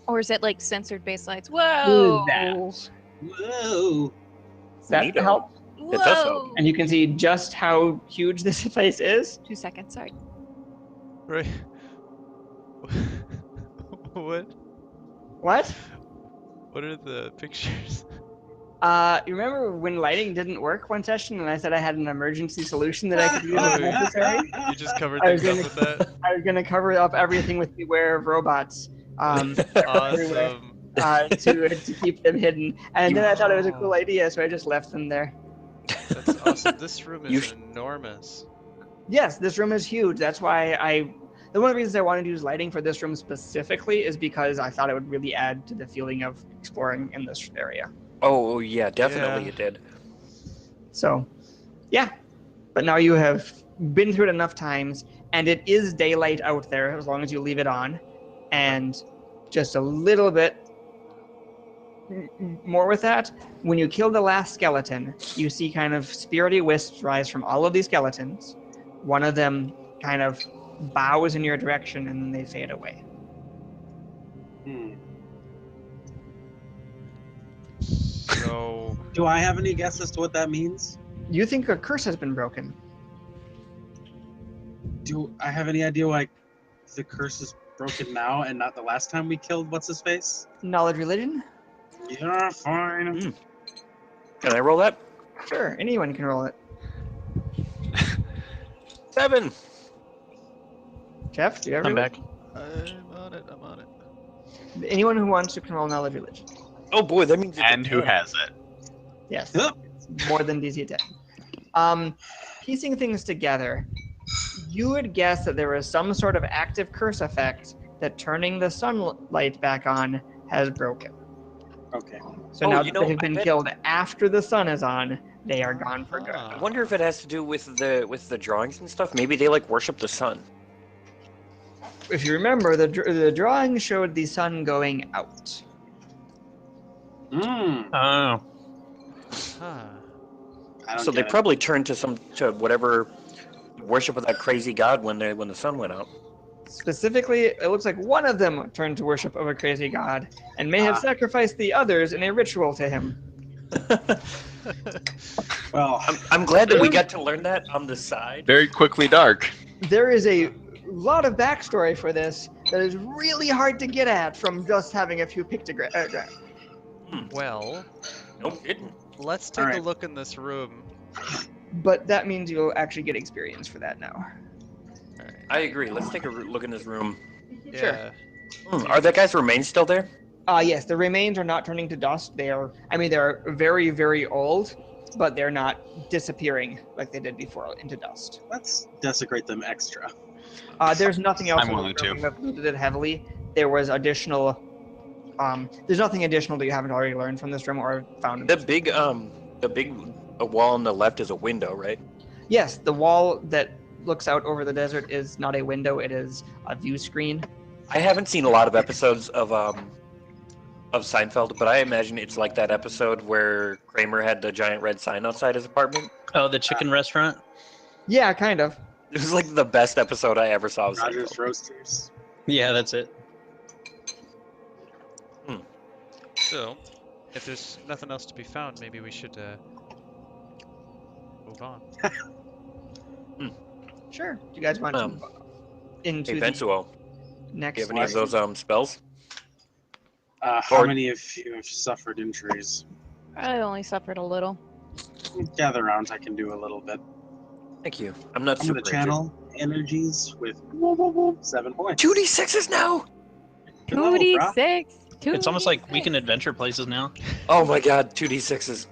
Speaker 7: Or is it like censored base lights?
Speaker 2: Do
Speaker 7: Whoa!
Speaker 2: that.
Speaker 4: Whoa!
Speaker 2: Does that
Speaker 3: Neato.
Speaker 2: help?
Speaker 7: Whoa!
Speaker 3: It does help.
Speaker 2: And you can see just how huge this place is.
Speaker 7: 2 seconds, sorry.
Speaker 8: Right. What?
Speaker 2: What?
Speaker 8: What are the pictures?
Speaker 2: You remember when lighting didn't work one session and I said I had an emergency solution that I could use
Speaker 8: Oh,
Speaker 2: if necessary?
Speaker 8: You just covered
Speaker 2: I was
Speaker 8: things up with that?
Speaker 2: I was going to cover up everything with Beware of Robots everywhere,
Speaker 8: Awesome.
Speaker 2: to keep them hidden. And then I thought it was a cool idea, so I just left them there.
Speaker 8: That's awesome. This room
Speaker 3: You
Speaker 8: is
Speaker 3: sh-
Speaker 8: enormous.
Speaker 2: Yes, this room is huge. That's why one of the reasons I wanted to use lighting for this room specifically is because I thought it would really add to the feeling of exploring in this area.
Speaker 3: Oh yeah, definitely
Speaker 8: Yeah.
Speaker 3: it did.
Speaker 2: So, yeah. But now you have been through it enough times, and it is daylight out there as long as you leave it on. And just a little bit more with that, when you kill the last skeleton, you see kind of spirity wisps rise from all of these skeletons. One of them kind of bows in your direction, and then they fade away.
Speaker 8: So,
Speaker 4: Do I have any guess as to what that means?
Speaker 2: You think a curse has been broken.
Speaker 4: Do I have any idea why the curse is broken now and not the last time we killed what's his face?
Speaker 2: Knowledge religion?
Speaker 4: Yeah, fine.
Speaker 3: Can I roll that?
Speaker 2: Sure, anyone can roll it.
Speaker 3: 7.
Speaker 2: Jeff, do you ever?
Speaker 5: I'm back.
Speaker 8: I'm on it.
Speaker 2: Anyone who wants to can roll knowledge religion.
Speaker 3: Oh boy, that means it's
Speaker 6: And
Speaker 3: a
Speaker 6: who
Speaker 3: 10.
Speaker 6: has it?
Speaker 2: Yes,
Speaker 4: Yep.
Speaker 2: it's more than DC 10. Piecing things together, you would guess that there was some sort of active curse effect that turning the sunlight back on has broken.
Speaker 4: Okay.
Speaker 2: So
Speaker 3: Oh,
Speaker 2: now
Speaker 3: you
Speaker 2: that
Speaker 3: know,
Speaker 2: they have
Speaker 3: I
Speaker 2: been
Speaker 3: bet-
Speaker 2: killed after the sun is on, they are gone for good.
Speaker 3: I wonder if it has to do with the drawings and stuff. Maybe they like worship the sun.
Speaker 2: If you remember, the drawing showed the sun going out.
Speaker 4: Mm.
Speaker 5: Oh.
Speaker 8: Huh.
Speaker 4: I don't
Speaker 3: So they
Speaker 4: get it.
Speaker 3: probably turned to whatever worship of that crazy god when the sun went out.
Speaker 2: Specifically, it looks like one of them turned to worship of a crazy god and may have sacrificed the others in a ritual to him.
Speaker 4: Well,
Speaker 3: I'm glad that we got to learn that on the side.
Speaker 6: Very quickly dark.
Speaker 2: There is a lot of backstory for this that is really hard to get at from just having a few pictograms.
Speaker 1: Well,
Speaker 3: Nope, didn't.
Speaker 1: let's take a
Speaker 4: Alright.
Speaker 1: look in this room.
Speaker 2: But that means you'll actually get experience for that now.
Speaker 1: Alright.
Speaker 3: I agree. Let's take a look in this room.
Speaker 1: Yeah.
Speaker 3: Are that guy's remains still there?
Speaker 2: Yes, the remains are not turning to dust. They're very, very old, but they're not disappearing like they did before into dust.
Speaker 4: let's desecrate them extra.
Speaker 2: There's nothing else
Speaker 6: I'm
Speaker 2: in the
Speaker 6: willing
Speaker 2: room
Speaker 6: to.
Speaker 2: that looted it heavily. There was additional. There's nothing additional that you haven't already learned from this room or found. In
Speaker 3: The
Speaker 2: this
Speaker 3: big wall on the left is a window, right?
Speaker 2: Yes, the wall that looks out over the desert is not a window, it is a view screen.
Speaker 3: I haven't seen a lot of episodes of Seinfeld, but I imagine it's like that episode where Kramer had the giant red sign outside his apartment.
Speaker 5: Oh, the chicken restaurant?
Speaker 2: Yeah, kind of.
Speaker 3: It was like the best episode I ever saw of
Speaker 4: Rogers
Speaker 3: Seinfeld.
Speaker 4: Roasters.
Speaker 5: Yeah, that's it.
Speaker 1: So, if there's nothing else to be found, maybe we should move on.
Speaker 2: Sure. Do you guys want to
Speaker 3: Um,
Speaker 2: move into
Speaker 3: Hey,
Speaker 2: the
Speaker 3: Bensuo,
Speaker 2: next
Speaker 3: do you have any of
Speaker 2: slide?
Speaker 3: those spells?
Speaker 4: How
Speaker 3: Or-
Speaker 4: many of you have suffered injuries?
Speaker 7: I only suffered a little.
Speaker 4: Gather around, I can do a little bit.
Speaker 3: Thank you. I'm not
Speaker 4: I'm
Speaker 3: super
Speaker 4: going to channel energies with 7 points.
Speaker 3: 2d6s now!
Speaker 4: Good level, brah.
Speaker 7: 2d6.
Speaker 5: It's almost like weekend adventure places now.
Speaker 3: Oh my god, 2d6s.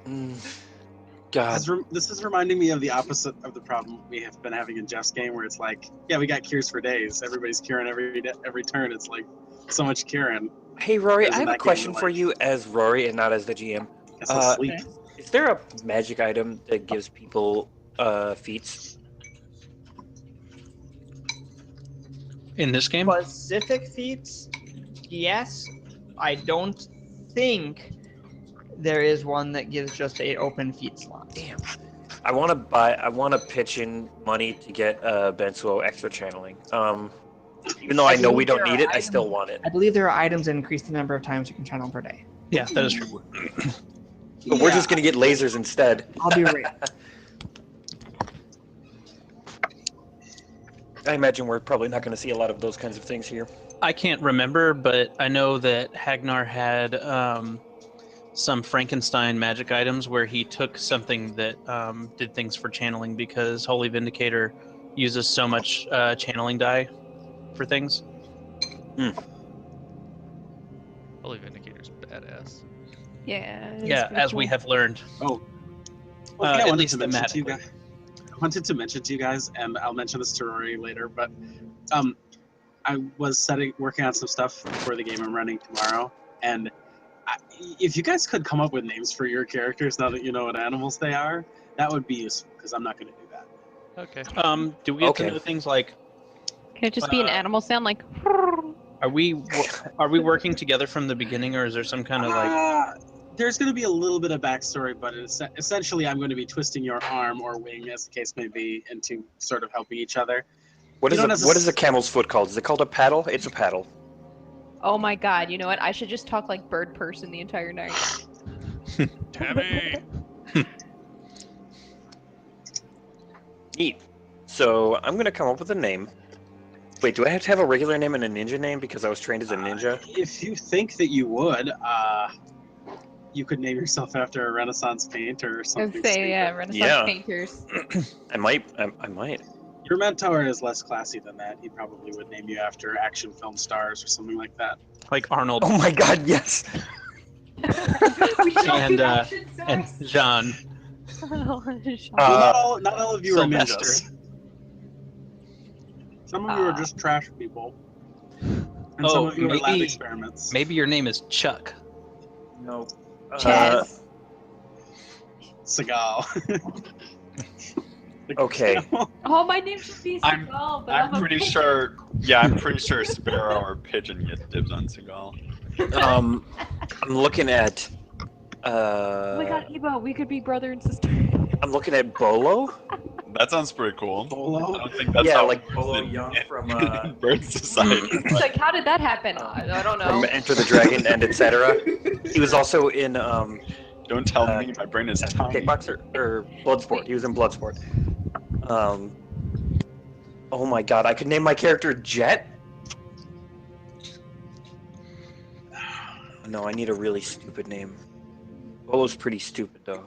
Speaker 3: God.
Speaker 4: This is reminding me of the opposite of the problem we have been having in Jeff's game, where it's like, yeah, we got cures for days. Everybody's curing every turn. It's like so much curing.
Speaker 3: Hey Rory,
Speaker 4: Isn't
Speaker 3: I have
Speaker 4: that
Speaker 3: a
Speaker 4: game
Speaker 3: question for
Speaker 4: like-
Speaker 3: you as Rory and not as the GM.
Speaker 4: Guess I'll sleep.
Speaker 3: Is there a magic item that gives people feats?
Speaker 5: In this game?
Speaker 2: Specific feats? Yes. I don't think there is one that gives just a open feat slot.
Speaker 3: Damn. I want to pitch in money to get Bensuo extra channeling. Even though I know we don't need it, I still want it.
Speaker 2: I believe there are items that increase the number of times you can channel per day.
Speaker 5: Yeah, that is true.
Speaker 3: But we're just gonna get lasers instead.
Speaker 2: I'll be right.
Speaker 3: I imagine we're probably not gonna see a lot of those kinds of things here.
Speaker 5: I can't remember, but I know that Hagnar had some Frankenstein magic items where he took something that did things for channeling because Holy Vindicator uses so much channeling die for things.
Speaker 1: Holy Vindicator's badass.
Speaker 7: Yeah. it is
Speaker 5: Yeah,
Speaker 7: pretty
Speaker 5: as we
Speaker 7: cool.
Speaker 5: have learned.
Speaker 4: Well,
Speaker 5: at
Speaker 4: I wanted
Speaker 5: least
Speaker 4: to mention to you
Speaker 5: thematically.
Speaker 4: guys. I wanted to mention to you guys, and I'll mention this to Rory later, but I was working on some stuff for the game I'm running tomorrow, and if you guys could come up with names for your characters now that you know what animals they are, that would be useful because I'm not going to do that.
Speaker 1: Okay.
Speaker 5: Do we have
Speaker 3: Okay.
Speaker 5: to know things like
Speaker 7: Can it just be an animal sound like?
Speaker 5: are we working together from the beginning, or is there some kind of like
Speaker 4: There's going to be a little bit of backstory, but essentially I'm going to be twisting your arm or wing, as the case may be, into sort of helping each other.
Speaker 3: What
Speaker 4: You don't have to
Speaker 3: what is a camel's foot called? Is it called a paddle? It's a paddle.
Speaker 7: Oh my god! You know what? I should just talk like bird person the entire night.
Speaker 1: Tammy!
Speaker 3: Neat. So I'm gonna come up with a name. Wait, do I have to have a regular name and a ninja name because I was trained as a ninja?
Speaker 4: If you think that you would, you could name yourself after a Renaissance painter or
Speaker 7: I
Speaker 4: something.
Speaker 7: was say,
Speaker 4: stupid.
Speaker 7: yeah, Renaissance
Speaker 3: Yeah.
Speaker 7: painters.
Speaker 3: I might. I might.
Speaker 4: Your mentor is less classy than that. He probably would name you after action film stars or something like that.
Speaker 5: Arnold
Speaker 3: Oh my God! Yes.
Speaker 5: and Jean?
Speaker 4: Well, not all of you are ninjas.
Speaker 5: Sylvester.
Speaker 4: Some of you are just trash people. And some
Speaker 5: Oh,
Speaker 4: of you are lab
Speaker 5: maybe-
Speaker 4: experiments.
Speaker 5: Maybe your name is Chuck.
Speaker 3: No.
Speaker 7: Chaz.
Speaker 4: Seagal.
Speaker 3: Okay.
Speaker 7: Oh, my name should be
Speaker 6: I'm-
Speaker 7: Seagal, but
Speaker 6: I'm
Speaker 7: a
Speaker 6: pretty
Speaker 7: pigeon.
Speaker 6: sure. Yeah, I'm pretty sure Sparrow or Pigeon get dibs on Seagal.
Speaker 3: I'm looking at.
Speaker 7: Oh my god, Ebo, we could be brother and sister.
Speaker 3: I'm looking at Bolo.
Speaker 6: That sounds pretty cool. I
Speaker 4: Bolo.
Speaker 6: don't think that's
Speaker 3: Yeah,
Speaker 6: how
Speaker 3: like
Speaker 6: it's
Speaker 3: Bolo
Speaker 6: in-
Speaker 3: Young from,
Speaker 6: in Bird Society.
Speaker 7: It's like, how did that happen? I don't know.
Speaker 3: From Enter the Dragon and etc. He was also in
Speaker 6: Don't tell me my brain is tiny.
Speaker 3: Kickboxer or Bloodsport. He was in Bloodsport. Oh my god, I could name my character Jet. No, I need a really stupid name. Bolo's pretty stupid though.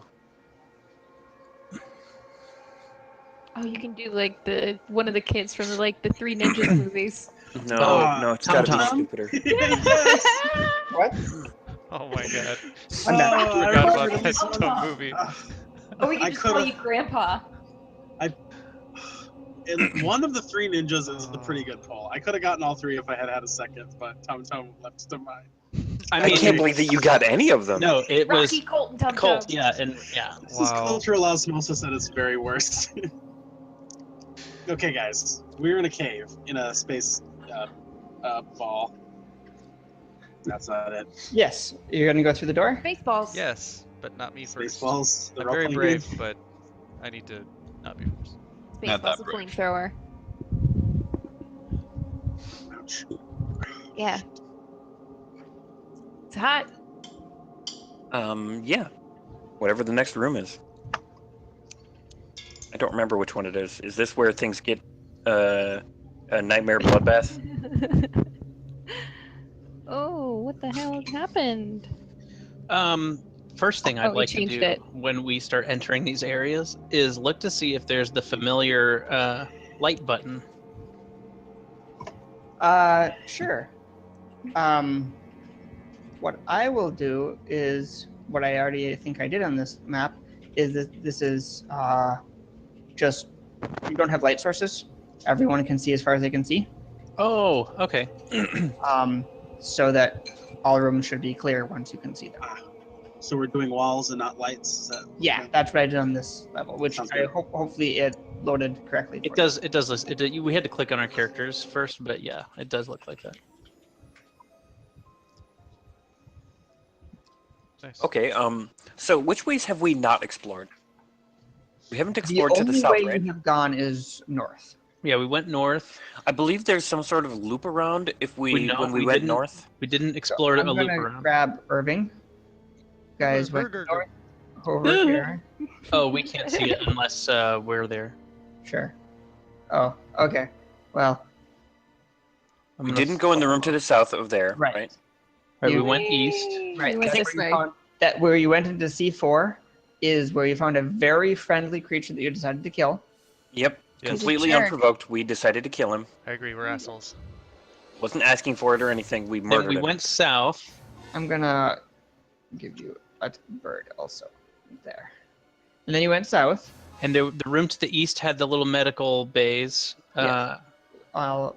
Speaker 7: Oh, you can do like the one of the kids from the Three Ninjas movies.
Speaker 3: No,
Speaker 4: Ah,
Speaker 3: no, it's
Speaker 5: Tom
Speaker 3: gotta be
Speaker 5: Tom.
Speaker 3: stupider.
Speaker 4: Yes.
Speaker 2: What?
Speaker 8: Oh my god.
Speaker 2: I'm back.
Speaker 4: I
Speaker 8: Forgot
Speaker 4: remember
Speaker 8: about that
Speaker 4: this
Speaker 8: Tom
Speaker 4: one.
Speaker 8: movie.
Speaker 7: Oh, we
Speaker 4: I
Speaker 7: can just call
Speaker 4: could've-
Speaker 7: you Grandpa.
Speaker 4: And one of the three ninjas is a pretty good pull. I could have gotten all three if I had had a second, but Tom left to mine.
Speaker 3: I can't believe that you got any of them.
Speaker 5: No, it was
Speaker 7: Rocky, Colt, and Tum
Speaker 5: Colt.
Speaker 7: Tum.
Speaker 5: Yeah, and yeah.
Speaker 4: This is
Speaker 8: Wow.
Speaker 4: cultural osmosis at its very worst. Okay, guys, we're in a cave in a space ball. That's not it.
Speaker 2: Yes, you're gonna go through the door.
Speaker 7: Spaceballs.
Speaker 8: Yes, but not me
Speaker 4: Space
Speaker 8: first.
Speaker 4: balls. The
Speaker 8: I'm very
Speaker 4: role-playing
Speaker 8: brave,
Speaker 4: game.
Speaker 8: but I need to not be first.
Speaker 6: Not that
Speaker 7: Spaceballs, a
Speaker 6: brave.
Speaker 7: flamethrower.
Speaker 4: Ouch.
Speaker 7: Yeah. It's hot.
Speaker 3: Yeah. Whatever the next room is. I don't remember which one it is. Is this where things get a nightmare bloodbath?
Speaker 7: Oh, what the hell happened?
Speaker 5: First thing
Speaker 7: Oh,
Speaker 5: I'd
Speaker 7: we
Speaker 5: like to
Speaker 7: changed
Speaker 5: do
Speaker 7: it.
Speaker 5: when we start entering these areas is look to see if there's the familiar light button.
Speaker 2: Sure. What I will do is what I already think I did on this map is that this is just you don't have light sources. Everyone can see as far as they can see.
Speaker 5: Oh, okay.
Speaker 2: So that all rooms should be clear once you can see them.
Speaker 4: So we're doing walls and not lights. Is that
Speaker 2: Yeah, that's what I did on this level, which
Speaker 4: Sounds
Speaker 2: I
Speaker 4: good.
Speaker 2: hopefully it loaded correctly.
Speaker 5: It
Speaker 2: for
Speaker 5: does. It does. We had to click on our characters first, but yeah, it does look like that.
Speaker 8: Nice.
Speaker 3: Okay, so which ways have we not explored? We haven't
Speaker 2: you.
Speaker 3: explored
Speaker 2: The
Speaker 3: to the
Speaker 2: only
Speaker 3: south,
Speaker 2: way
Speaker 3: right?
Speaker 2: you have gone is north.
Speaker 5: Yeah, we went north.
Speaker 3: I believe there's some sort of loop around if
Speaker 5: We know,
Speaker 3: when we
Speaker 5: we
Speaker 3: went
Speaker 5: didn't-
Speaker 3: north.
Speaker 5: We didn't
Speaker 2: So
Speaker 5: explore
Speaker 2: I'm
Speaker 5: a loop
Speaker 2: gonna
Speaker 5: around.
Speaker 2: grab Irving. Guys went
Speaker 8: Burger.
Speaker 2: north over here.
Speaker 5: Oh, we can't see it unless we're there.
Speaker 2: Sure. Oh, okay. Well,
Speaker 5: I'm
Speaker 3: We
Speaker 5: gonna
Speaker 3: didn't go in the room to the south of there,
Speaker 2: Right.
Speaker 3: right?
Speaker 5: Right, we
Speaker 2: you-
Speaker 5: went east.
Speaker 2: right.
Speaker 7: We went
Speaker 2: that's
Speaker 7: this
Speaker 2: where
Speaker 7: way.
Speaker 2: you found- that where you went into C4 is where you found a very friendly creature that you decided to kill.
Speaker 3: Yep.
Speaker 8: Yes.
Speaker 3: Completely
Speaker 7: jerk.
Speaker 3: unprovoked. We decided to kill him.
Speaker 8: I agree, we're assholes.
Speaker 3: Wasn't asking for it or anything. We
Speaker 5: Then
Speaker 3: murdered
Speaker 5: we
Speaker 3: him.
Speaker 5: went south.
Speaker 2: I'm gonna give you a bird also there. And then you went south.
Speaker 5: And the room to the east had the little medical bays.
Speaker 2: Yeah. I'll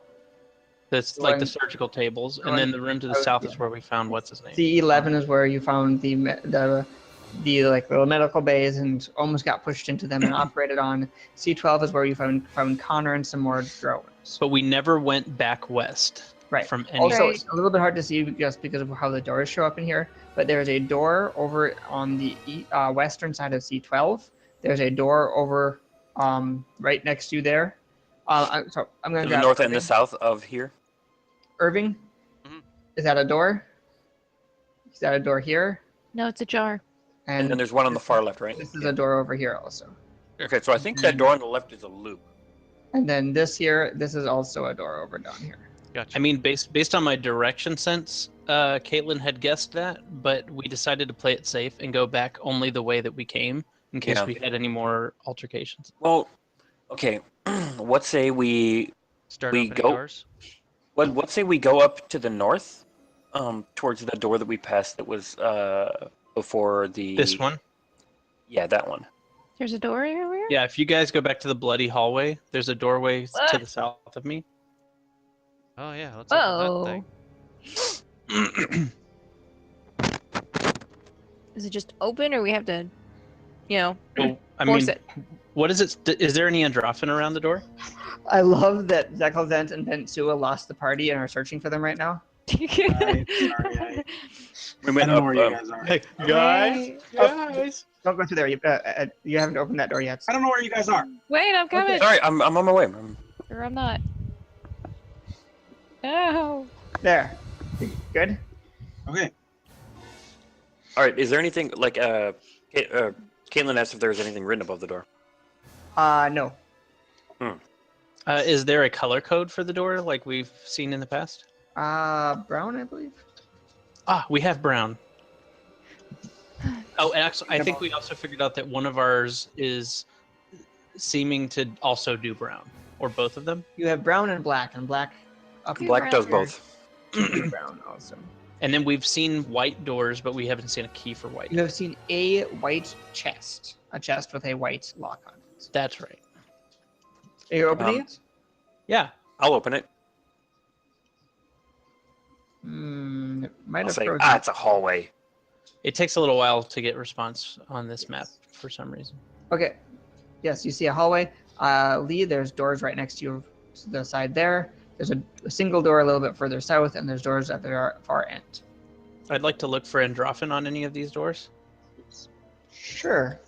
Speaker 5: That's like the
Speaker 2: Going-
Speaker 5: surgical tables.
Speaker 2: going
Speaker 5: And then the room to the
Speaker 2: south,
Speaker 5: south
Speaker 2: yeah.
Speaker 5: is where we found what's his name.
Speaker 2: C11 is where you found the like little medical bays and almost got pushed into them and operated on. C12 is where you found Connor and some more drones.
Speaker 5: But we never went back west
Speaker 2: Right.
Speaker 5: from any.
Speaker 2: Also,
Speaker 7: Right.
Speaker 2: it's a little bit hard to see just because of how the doors show up in here. But there's a door over on the western side of C12. There's a door over right next to you there. So I'm gonna
Speaker 3: To the
Speaker 2: grab
Speaker 3: north and the
Speaker 2: Irving.
Speaker 3: south of here.
Speaker 2: Irving,
Speaker 8: Mhm.
Speaker 2: is that a door? Is that a door here?
Speaker 7: No, it's a jar.
Speaker 3: And then there's one on the far left, right?
Speaker 2: This is a door over here also.
Speaker 3: Okay, so I think that door on the left is a loop.
Speaker 2: And then this here, this is also a door over down here.
Speaker 8: Gotcha.
Speaker 5: I mean, based on my direction sense, Caitlin had guessed that, but we decided to play it safe and go back only the way that we came in case
Speaker 3: Yeah.
Speaker 5: we had any more altercations.
Speaker 3: Well, okay. What say we
Speaker 8: Start
Speaker 3: we
Speaker 8: opening
Speaker 3: go-
Speaker 8: doors.
Speaker 3: what say we go up to the north, towards the door that we passed that was before the
Speaker 5: This one?
Speaker 3: Yeah, that one.
Speaker 7: There's a door over here?
Speaker 5: Yeah, if you guys go back to the bloody hallway, there's a doorway to
Speaker 7: What?
Speaker 5: the south of me.
Speaker 8: Oh yeah, let's
Speaker 7: Whoa.
Speaker 8: open that thing.
Speaker 7: Is it just open or we have to,
Speaker 5: Well, I
Speaker 7: force
Speaker 5: mean,
Speaker 7: it?
Speaker 5: what is it? Is there any Androphon around the door?
Speaker 2: I love that Zekelzent and Bensua lost the party and are searching for them right now.
Speaker 4: Sorry.
Speaker 3: We
Speaker 4: I
Speaker 3: went
Speaker 4: don't know
Speaker 3: up.
Speaker 4: where you guys are.
Speaker 5: Hey,
Speaker 7: guys,
Speaker 5: guys.
Speaker 2: Don't go through there. You haven't opened that door yet.
Speaker 4: I don't know where you guys are.
Speaker 7: Wait, I'm coming.
Speaker 3: Sorry, I'm on my way.
Speaker 7: Or I'm not. No.
Speaker 2: There. Good.
Speaker 4: Okay.
Speaker 3: All right. Is there anything like Caitlin asked if there was anything written above the door.
Speaker 2: No.
Speaker 5: Is there a color code for the door like we've seen in the past?
Speaker 2: Brown, I believe.
Speaker 5: We have brown. Oh, and actually, I think we also figured out that one of ours is seeming to also do brown, or both of them.
Speaker 2: You have brown and black up
Speaker 3: Black does both.
Speaker 2: brown also.
Speaker 5: And then we've seen white doors, but we haven't seen a key for white.
Speaker 2: You have seen a white chest, a chest with a white lock on it.
Speaker 5: That's right.
Speaker 2: Are you opening it?
Speaker 5: Yeah.
Speaker 3: I'll open it.
Speaker 2: It might
Speaker 3: I'll
Speaker 2: have
Speaker 3: say,
Speaker 2: frozen.
Speaker 3: it's a hallway.
Speaker 5: It takes a little while to get response on this map for some reason.
Speaker 2: Okay. Yes, you see a hallway. Lee, there's doors right next to you to the side there. There's a single door a little bit further south, and there's doors at the far end.
Speaker 5: I'd like to look for Androphen on any of these doors.
Speaker 2: Sure.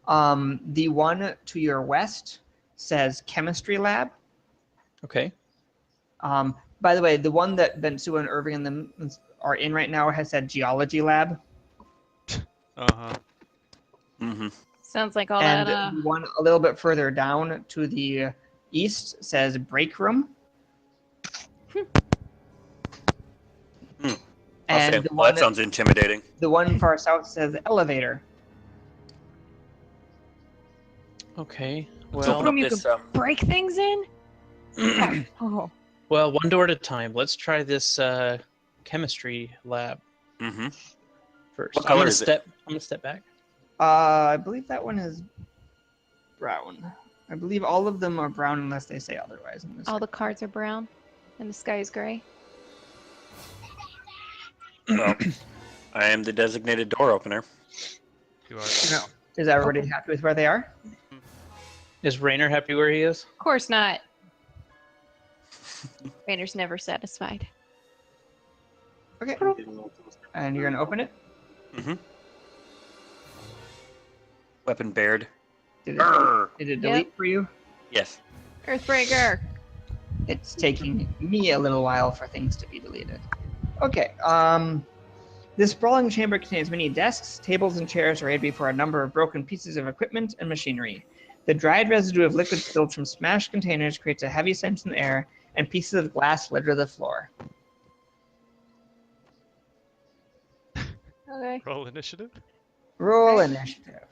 Speaker 2: The one to your west says chemistry lab.
Speaker 5: Okay.
Speaker 2: By the way, the one that Bensu and Irving and them are in right now has said geology lab.
Speaker 8: Uh-huh.
Speaker 3: Mm-hmm.
Speaker 7: Sounds like all
Speaker 2: And
Speaker 7: that.
Speaker 2: the one a little bit further down to the east says break room. And the
Speaker 3: Well,
Speaker 2: one
Speaker 3: that sounds intimidating.
Speaker 2: the one far south says elevator.
Speaker 5: Okay.
Speaker 3: Let's
Speaker 5: Well,
Speaker 3: open up
Speaker 7: you
Speaker 3: this.
Speaker 7: Break things in? Oh.
Speaker 5: well, one door at a time. Let's try this chemistry lab
Speaker 3: Mm-hmm.
Speaker 5: first.
Speaker 3: What color
Speaker 5: I'm
Speaker 3: is it?
Speaker 5: gonna step back.
Speaker 2: I believe that one is brown. I believe all of them are brown unless they say otherwise. In this
Speaker 7: All the cards are brown and the sky is gray.
Speaker 3: Well, I am the designated door opener.
Speaker 8: You are.
Speaker 2: No. Is everybody happy with where they are?
Speaker 5: Is Rainer happy where he is?
Speaker 7: Of course not. Rainer's never satisfied.
Speaker 2: Okay. And you're gonna open it?
Speaker 3: Mm-hmm. Weapon bared.
Speaker 2: Did
Speaker 3: Grr.
Speaker 2: it delete for you?
Speaker 3: Yes.
Speaker 7: Earthbreaker.
Speaker 2: It's taking me a little while for things to be deleted. Okay. This sprawling chamber contains many desks, tables, and chairs arrayed before a number of broken pieces of equipment and machinery. The dried residue of liquid spilled from smashed containers creates a heavy scent in the air, and pieces of glass litter the floor.
Speaker 7: Okay.
Speaker 8: Roll initiative.
Speaker 2: Roll initiative.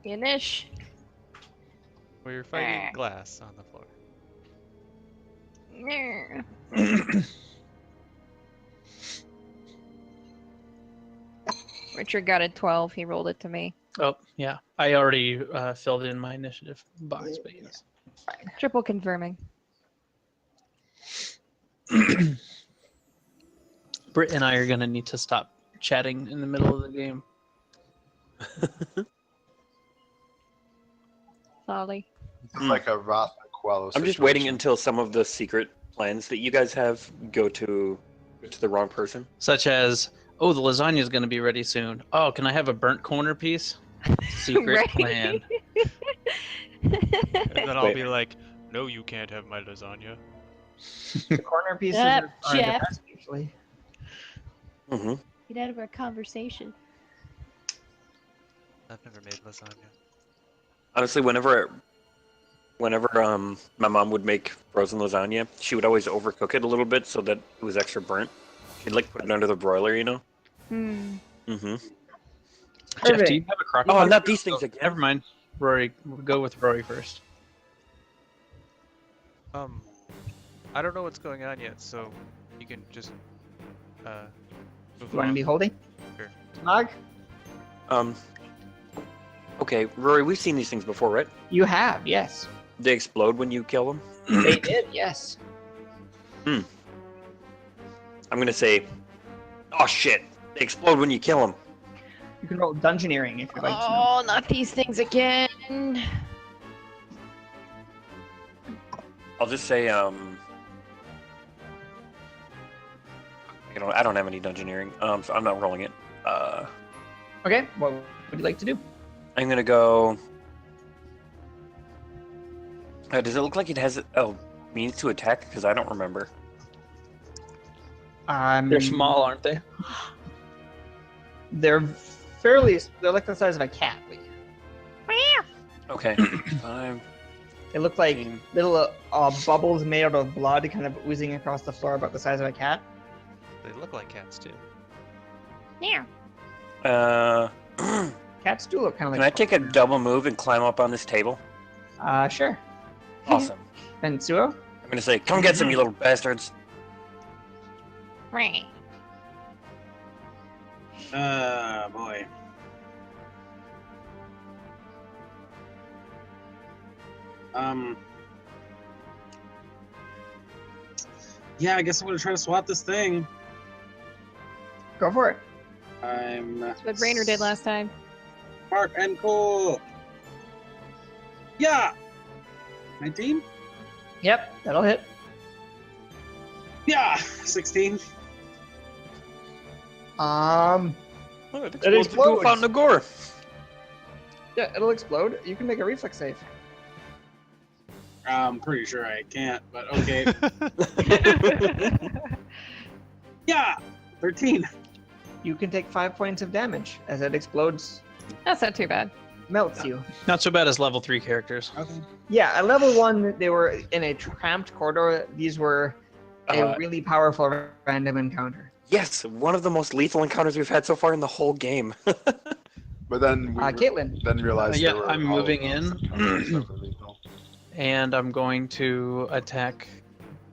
Speaker 7: Finish.
Speaker 8: Where you're fighting glass on the floor.
Speaker 7: Richard got a 12. He rolled it to me.
Speaker 5: Oh, yeah. I already filled in my initiative box, but yes.
Speaker 7: Triple confirming.
Speaker 5: Britt and I are going to need to stop chatting in the middle of the game.
Speaker 7: Solly.
Speaker 6: It's like a Roth Aquelo
Speaker 3: I'm just waiting
Speaker 6: situation.
Speaker 3: until some of the secret plans that you guys have go to the wrong person.
Speaker 5: Such as, oh, the lasagna is going to be ready soon. Oh, can I have a burnt corner piece? Secret
Speaker 7: Right?
Speaker 5: plan.
Speaker 8: And then I'll
Speaker 3: Wait.
Speaker 8: be like, no, you can't have my lasagna.
Speaker 2: The corner pieces
Speaker 7: Shut
Speaker 2: are
Speaker 7: up,
Speaker 2: the
Speaker 7: Jeff.
Speaker 2: best, usually.
Speaker 3: Mm-hmm.
Speaker 7: Get out of our conversation.
Speaker 8: I've never made lasagna.
Speaker 3: Honestly, whenever my mom would make frozen lasagna, she would always overcook it a little bit so that it was extra burnt. She'd like put it under the broiler, you know.
Speaker 7: Hmm.
Speaker 3: Mm-hmm.
Speaker 5: Jeff, do you have a crock
Speaker 3: Oh,
Speaker 5: pot?
Speaker 3: not these things again.
Speaker 5: Never mind. Rory, we'll go with Rory first.
Speaker 8: I don't know what's going on yet, so you can just move
Speaker 2: You want to
Speaker 8: along.
Speaker 2: be holding?
Speaker 8: Sure.
Speaker 2: Nog?
Speaker 3: Okay, Rory, we've seen these things before, right?
Speaker 2: You have, yes.
Speaker 3: They explode when you kill them.
Speaker 2: They did, yes.
Speaker 3: I'm gonna say, oh shit, they explode when you kill them.
Speaker 2: You can roll dungeoneering if you'd like to know.
Speaker 7: Oh, not these things again.
Speaker 3: I'll just say, I don't have any dungeoneering, so I'm not rolling it.
Speaker 2: Okay, what would you like to do?
Speaker 3: I'm gonna go. Does it look like it has a means to attack? Because I don't remember.
Speaker 5: They're small, aren't they?
Speaker 2: They're like the size of a cat. Lee.
Speaker 3: Okay. 5.
Speaker 2: They look like
Speaker 3: 15.
Speaker 2: little bubbles made out of blood kind of oozing across the floor about the size of a cat.
Speaker 8: They look like cats too.
Speaker 3: Uh,
Speaker 2: Cats do look kind of
Speaker 3: can
Speaker 2: like.
Speaker 3: I take a double move and climb up on this table?
Speaker 2: Sure.
Speaker 3: Awesome.
Speaker 2: Bensuo?
Speaker 3: I'm gonna say, come get some, you little bastards.
Speaker 4: Boy. Yeah, I guess I'm gonna try to swat this thing.
Speaker 2: Go for it.
Speaker 7: That's what Rainer did last time.
Speaker 4: Smart and cool. Yeah. 19.
Speaker 2: Yep, that'll hit.
Speaker 4: Yeah. 16.
Speaker 3: Oh, it
Speaker 2: It
Speaker 3: explodes into a
Speaker 2: explodes.
Speaker 3: fountain of gore.
Speaker 2: Yeah, it'll explode. You can make a reflex save.
Speaker 4: I'm pretty sure I can't, but okay. Yeah. 13.
Speaker 2: You can take 5 points of damage as it explodes,
Speaker 7: That's not too bad.
Speaker 2: melts you.
Speaker 5: Not so bad as level 3 characters.
Speaker 4: Okay.
Speaker 2: Yeah, at level 1, they were in a cramped corridor. These were a really powerful random encounter.
Speaker 3: Yes, one of the most lethal encounters we've had so far in the whole game.
Speaker 6: But then we
Speaker 2: Caitlin.
Speaker 6: then realized
Speaker 5: Yeah,
Speaker 6: there were
Speaker 5: I'm
Speaker 6: all
Speaker 5: moving
Speaker 6: of those
Speaker 5: in.
Speaker 6: encounters that were lethal.
Speaker 5: And I'm going to attack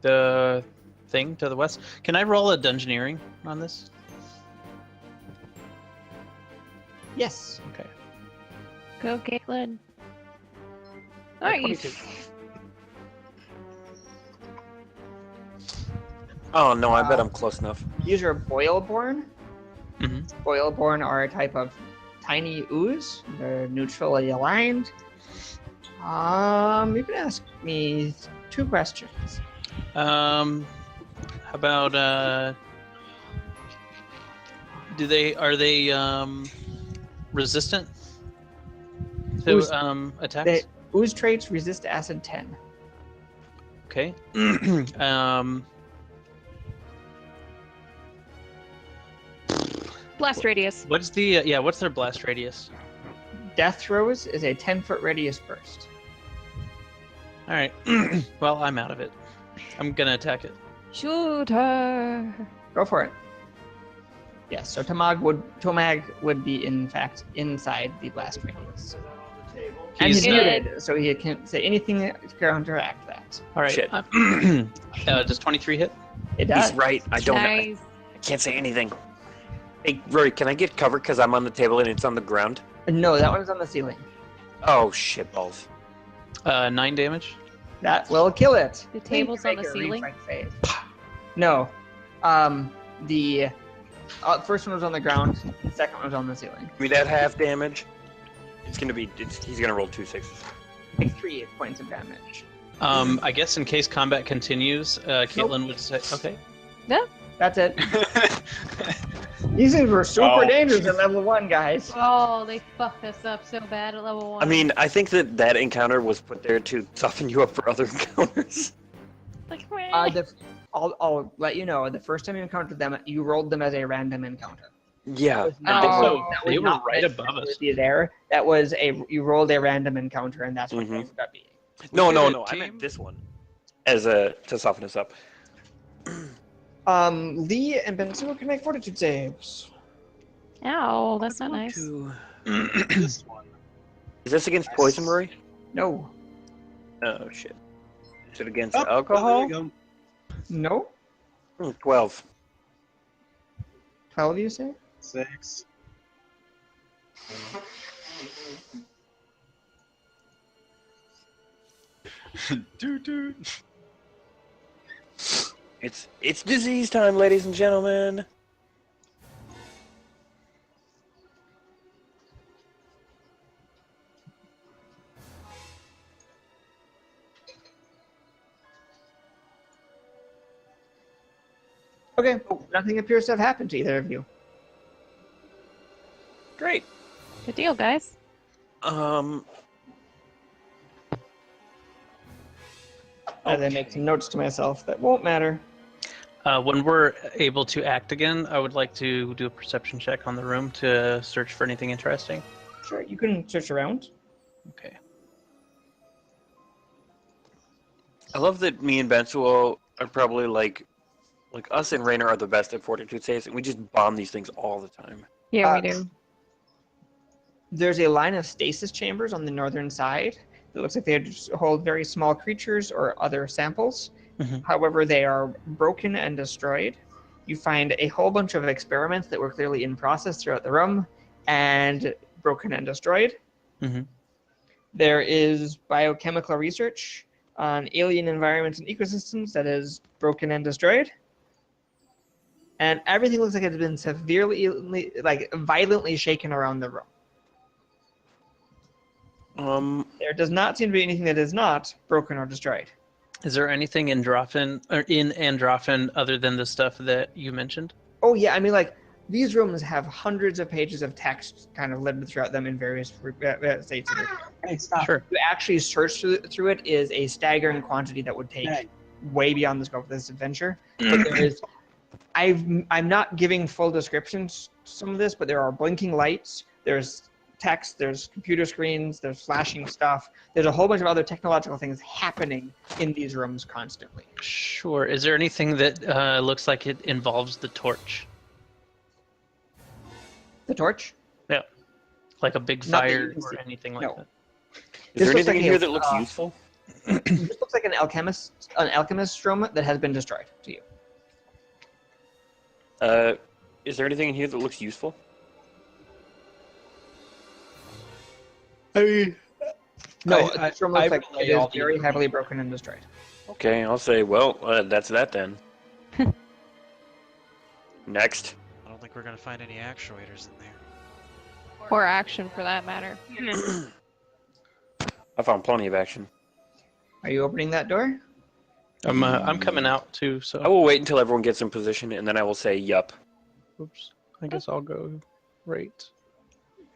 Speaker 5: the thing to the west. Can I roll a dungeoneering on this?
Speaker 2: Yes.
Speaker 5: Okay.
Speaker 7: Go, Caitlin.
Speaker 3: Yeah,
Speaker 7: Nice.
Speaker 3: 22. Oh no, I bet I'm close enough.
Speaker 2: These are Boilborn.
Speaker 5: Mhm.
Speaker 2: Boilborn are a type of tiny ooze. They're neutrally aligned. You can ask me 2 questions.
Speaker 5: How about are they resistant to
Speaker 2: Ooze-
Speaker 5: attacks?
Speaker 2: The ooze traits resist acid 10.
Speaker 5: Okay.
Speaker 7: Blast radius.
Speaker 5: What's the what's their blast radius?
Speaker 2: Death throws is a 10-foot radius burst.
Speaker 5: All right. Well, I'm out of it. I'm gonna attack it.
Speaker 7: Shoot her.
Speaker 2: Go for it. Yes, so Tomag would be in fact inside the blast radius. And he's
Speaker 5: He's,
Speaker 2: muted, so he can't say anything to counteract that.
Speaker 5: all right.
Speaker 3: Shit.
Speaker 5: Does 23 hit?
Speaker 2: It does.
Speaker 3: He's right. I don't.
Speaker 7: Nice.
Speaker 3: I can't say anything. Hey, Rory, can I get cover because I'm on the table and it's on the ground?
Speaker 2: No, that one's on the ceiling.
Speaker 3: Oh shit balls.
Speaker 5: 9 damage.
Speaker 2: That will kill it.
Speaker 7: The table's on
Speaker 2: Make
Speaker 7: the
Speaker 2: a
Speaker 7: ceiling?
Speaker 2: reflex save. No. The first one was on the ground. The second one was on the ceiling.
Speaker 3: Give me that half damage. It's gonna be. He's gonna roll 2 6s.
Speaker 2: Take 3 points of damage.
Speaker 5: I guess in case combat continues, Caitlin would say, okay.
Speaker 2: That's it. These things were super
Speaker 3: Oh.
Speaker 2: dangerous at level 1, guys.
Speaker 7: Oh, they fucked us up so bad at level 1.
Speaker 3: I mean, I think that encounter was put there to soften you up for other encounters.
Speaker 7: like,
Speaker 2: I'll let you know. The first time you encountered them, you rolled them as a random encounter.
Speaker 3: Yeah.
Speaker 5: I think so.
Speaker 2: That
Speaker 5: They
Speaker 2: was
Speaker 5: were
Speaker 2: not
Speaker 5: right
Speaker 2: meant
Speaker 5: above us.
Speaker 2: to be there. That was you rolled a random encounter, and that's what they
Speaker 3: Mhm.
Speaker 2: ended up being.
Speaker 3: No,
Speaker 8: did
Speaker 3: no,
Speaker 8: it,
Speaker 3: no. I
Speaker 8: team.
Speaker 3: meant this one as a to soften us up.
Speaker 2: Lee and Bensu can make fortitude saves.
Speaker 7: Ow, that's not nice.
Speaker 4: This one.
Speaker 3: Is this against poison, Rory?
Speaker 2: No.
Speaker 3: Oh shit. Is it against
Speaker 4: Oh,
Speaker 3: alcohol?
Speaker 4: there you
Speaker 2: No.
Speaker 3: 12.
Speaker 2: 12, you say?
Speaker 4: go. 6.
Speaker 6: Doot doot.
Speaker 3: It's disease time, ladies and gentlemen.
Speaker 2: Okay. Oh, nothing appears to have happened to either of you.
Speaker 3: Great.
Speaker 7: Good deal, guys.
Speaker 2: As I make some notes to myself that won't matter.
Speaker 5: When we're able to act again, I would like to do a perception check on the room to search for anything interesting.
Speaker 2: Sure, you can search around.
Speaker 5: Okay.
Speaker 3: I love that me and Bensuo are probably like us and Rainer are the best at fortitude saves, and we just bomb these things all the time.
Speaker 7: Yeah,
Speaker 2: Uh,
Speaker 7: we do.
Speaker 2: There's a line of stasis chambers on the northern side. It looks like they hold very small creatures or other samples.
Speaker 5: Mhm.
Speaker 2: However, they are broken and destroyed. You find a whole bunch of experiments that were clearly in process throughout the room and broken and destroyed.
Speaker 5: Mhm.
Speaker 2: There is biochemical research on alien environments and ecosystems that is broken and destroyed. And everything looks like it has been severely, like violently shaken around the room. There does not seem to be anything that is not broken or destroyed.
Speaker 5: Is there anything in Androphen other than the stuff that you mentioned?
Speaker 2: Oh yeah, I mean like these rooms have hundreds of pages of text kind of littered throughout them in various states.
Speaker 4: Hey, stop.
Speaker 5: Sure.
Speaker 2: To actually search through it is a staggering quantity that would take
Speaker 4: Hey.
Speaker 2: way beyond the scope of this adventure. But there is, I'm not giving full descriptions to some of this, but there are blinking lights. There's text. There's computer screens. There's flashing stuff. There's a whole bunch of other technological things happening in these rooms constantly.
Speaker 5: Sure. Is there anything that looks like it involves the torch?
Speaker 2: The torch?
Speaker 5: Like a big
Speaker 2: Not that you
Speaker 5: fire
Speaker 2: can
Speaker 5: or
Speaker 2: see.
Speaker 5: anything like
Speaker 2: No.
Speaker 5: that?
Speaker 3: Is
Speaker 2: This
Speaker 3: there
Speaker 2: looks
Speaker 3: anything in
Speaker 2: like
Speaker 3: here
Speaker 2: a,
Speaker 3: that looks useful?
Speaker 2: This looks like an alchemist room that has been destroyed to you.
Speaker 3: Is there anything in here that looks useful?
Speaker 5: I mean,
Speaker 2: No,
Speaker 5: I-
Speaker 2: this room looks
Speaker 5: I
Speaker 2: like
Speaker 5: relay
Speaker 2: it
Speaker 5: all
Speaker 2: is
Speaker 5: the
Speaker 2: very heavily
Speaker 5: information.
Speaker 2: broken and destroyed.
Speaker 3: Okay, I'll say, well, that's that then. Next.
Speaker 1: I don't think we're gonna find any actuators in there.
Speaker 7: Or action, for that matter.
Speaker 3: I found plenty of action.
Speaker 2: Are you opening that door?
Speaker 5: I'm coming out too,
Speaker 3: I
Speaker 5: so
Speaker 3: will wait until everyone gets in position, and then I will say, yup.
Speaker 5: oops. I guess I'll go right.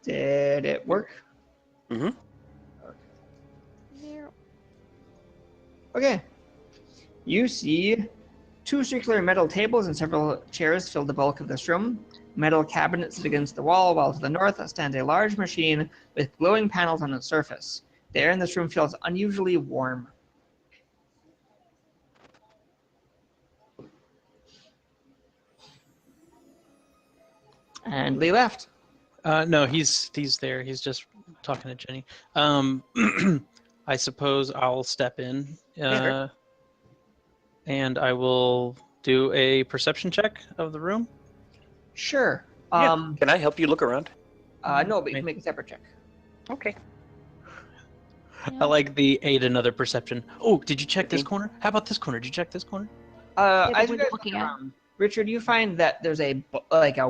Speaker 2: Did it work?
Speaker 3: Mm-hmm.
Speaker 2: Okay. You see two circular metal tables and several chairs fill the bulk of this room. Metal cabinets sit against the wall, while to the north stands a large machine with glowing panels on its surface. The air in this room feels unusually warm. And Lee left.
Speaker 5: No, he's there. He's just talking to Jenny. I suppose I'll step in,
Speaker 2: Sure.
Speaker 5: and I will do a perception check of the room.
Speaker 2: Sure.
Speaker 3: Can I help you look around?
Speaker 2: No, but you can make a separate check.
Speaker 3: Okay.
Speaker 5: I like the aid another perception. Oh, did you check this
Speaker 3: 15.
Speaker 5: corner? How about this corner? Did you check this corner?
Speaker 7: the
Speaker 2: As you
Speaker 7: window
Speaker 2: guys
Speaker 7: looking
Speaker 2: look
Speaker 7: at.
Speaker 2: around, Richard, you find that there's a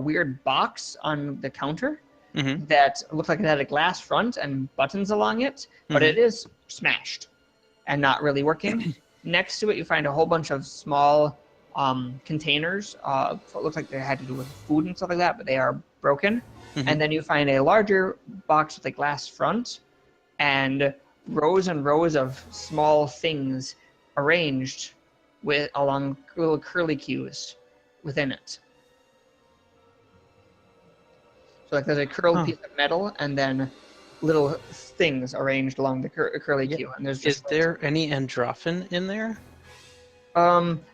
Speaker 2: weird box on the counter
Speaker 5: Mm-hmm.
Speaker 2: that looks like it had a glass front and buttons along it, but it is smashed and not really working. Next to it, you find a whole bunch of small containers. It looks like they had to do with food and stuff like that, but they are broken.
Speaker 5: Mhm.
Speaker 2: And then you find a larger box with a glass front and rows of small things arranged along little curly cues within it. So like there's a curled piece of metal and then little things arranged along the curly cue. And there's
Speaker 5: Is
Speaker 2: just
Speaker 5: there any androphen in there?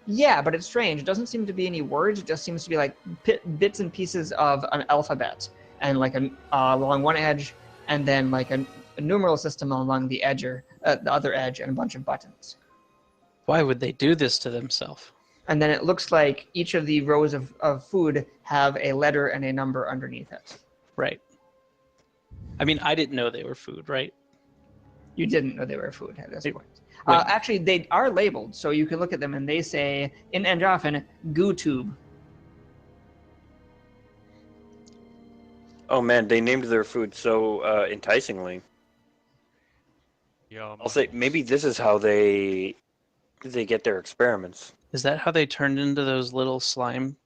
Speaker 2: yeah, but it's strange. It doesn't seem to be any words. It just seems to be like bits and pieces of an alphabet, and like along one edge, and then like a numeral system along the the other edge, and a bunch of buttons.
Speaker 5: Why would they do this to themselves?
Speaker 2: And then it looks like each of the rows of food have a letter and a number underneath it.
Speaker 5: Right. I mean, I didn't know they were food, right?
Speaker 2: You didn't know they were food at this
Speaker 5: Wait.
Speaker 2: point. Actually, they are labeled, so you can look at them and they say, in Androphen, goo tube.
Speaker 3: Oh man, they named their food so enticingly.
Speaker 1: Yum.
Speaker 3: I'll say maybe this is how they get their experiments.
Speaker 5: Is that how they turned into those little slime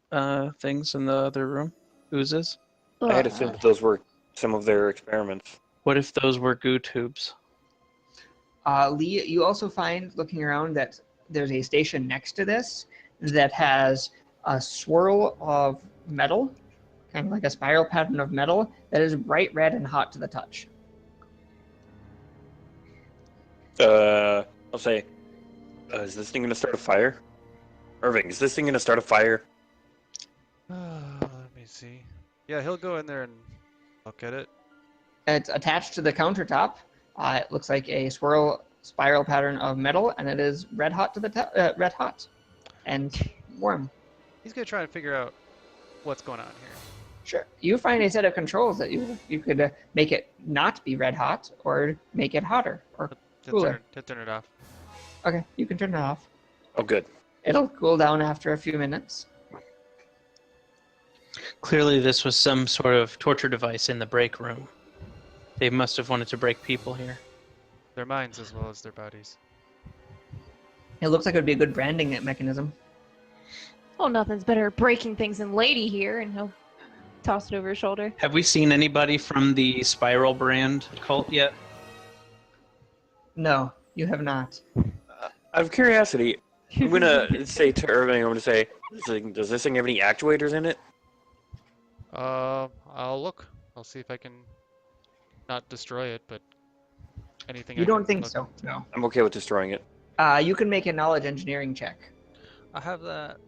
Speaker 5: things in the other room? Oozes?
Speaker 3: I had assumed that those were some of their experiments.
Speaker 5: What if those were goo tubes?
Speaker 2: Lee, you also find, looking around, that there's a station next to this that has a swirl of metal, kind of like a spiral pattern of metal that is bright red and hot to the touch.
Speaker 3: I'll say, is this thing gonna start a fire? Irving, is this thing gonna start a fire?
Speaker 8: Let me see. Yeah, he'll go in there and look at it.
Speaker 2: It's attached to the countertop. It looks like a spiral pattern of metal, and it is red hot to the red hot and warm.
Speaker 8: He's gonna try and figure out what's going on here.
Speaker 2: Sure. You find a set of controls that you could make it not be red hot or make it hotter or cooler.
Speaker 8: To turn it off.
Speaker 2: Okay, you can turn it off.
Speaker 3: Oh, good.
Speaker 2: It'll cool down after a few minutes.
Speaker 5: Clearly, this was some sort of torture device in the break room. They must have wanted to break people here.
Speaker 8: Their minds as well as their bodies.
Speaker 2: It looks like it would be a good branding mechanism.
Speaker 7: Well, nothing's better at breaking things than Lady here, and he'll toss it over his shoulder.
Speaker 5: Have we seen anybody from the Spiral brand cult yet?
Speaker 2: No, you have not.
Speaker 3: Out of curiosity, I'm gonna say to Irving, I'm gonna say, does this thing have any actuators in it?
Speaker 8: I'll look. I'll see if I can not destroy it, but anything.
Speaker 2: You
Speaker 8: I
Speaker 2: don't
Speaker 8: can
Speaker 2: think
Speaker 8: look
Speaker 2: so?
Speaker 8: into.
Speaker 2: No.
Speaker 3: I'm okay with destroying it.
Speaker 2: You can make a knowledge engineering check.
Speaker 8: I have that.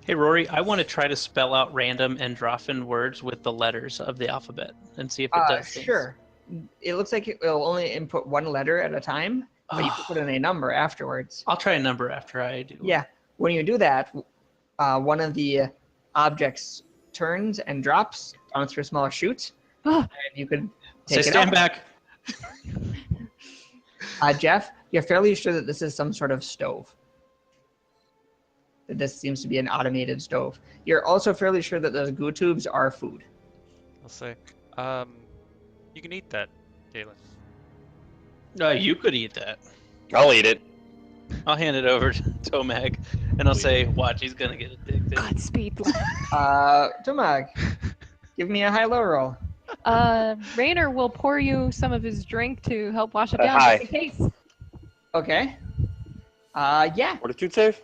Speaker 5: Hey, Rory, I want to try to spell out random Androphyn words with the letters of the alphabet and see if it does things.
Speaker 2: Sure. It looks like it will only input one letter at a time, but you can put in a number afterwards.
Speaker 5: I'll try a number after I do.
Speaker 2: Yeah. When you do that, one of the objects turns and drops down through a small chute, and you could take
Speaker 5: Say
Speaker 2: it
Speaker 5: stand
Speaker 2: out.
Speaker 5: back.
Speaker 2: Jeff, you're fairly sure that this is some sort of stove. That this seems to be an automated stove. You're also fairly sure that those goo tubes are food.
Speaker 8: I'll say. You can eat that, Galen.
Speaker 5: You could eat that.
Speaker 3: I'll eat it.
Speaker 5: I'll hand it over to Tomag, and I'll say, watch, he's going to get addicted.
Speaker 7: Godspeed.
Speaker 2: Tomag, give me a high-low roll.
Speaker 7: Raynor will pour you some of his drink to help wash it down
Speaker 3: Hi.
Speaker 7: just in case.
Speaker 2: Okay. Yeah.
Speaker 3: Fortitude save?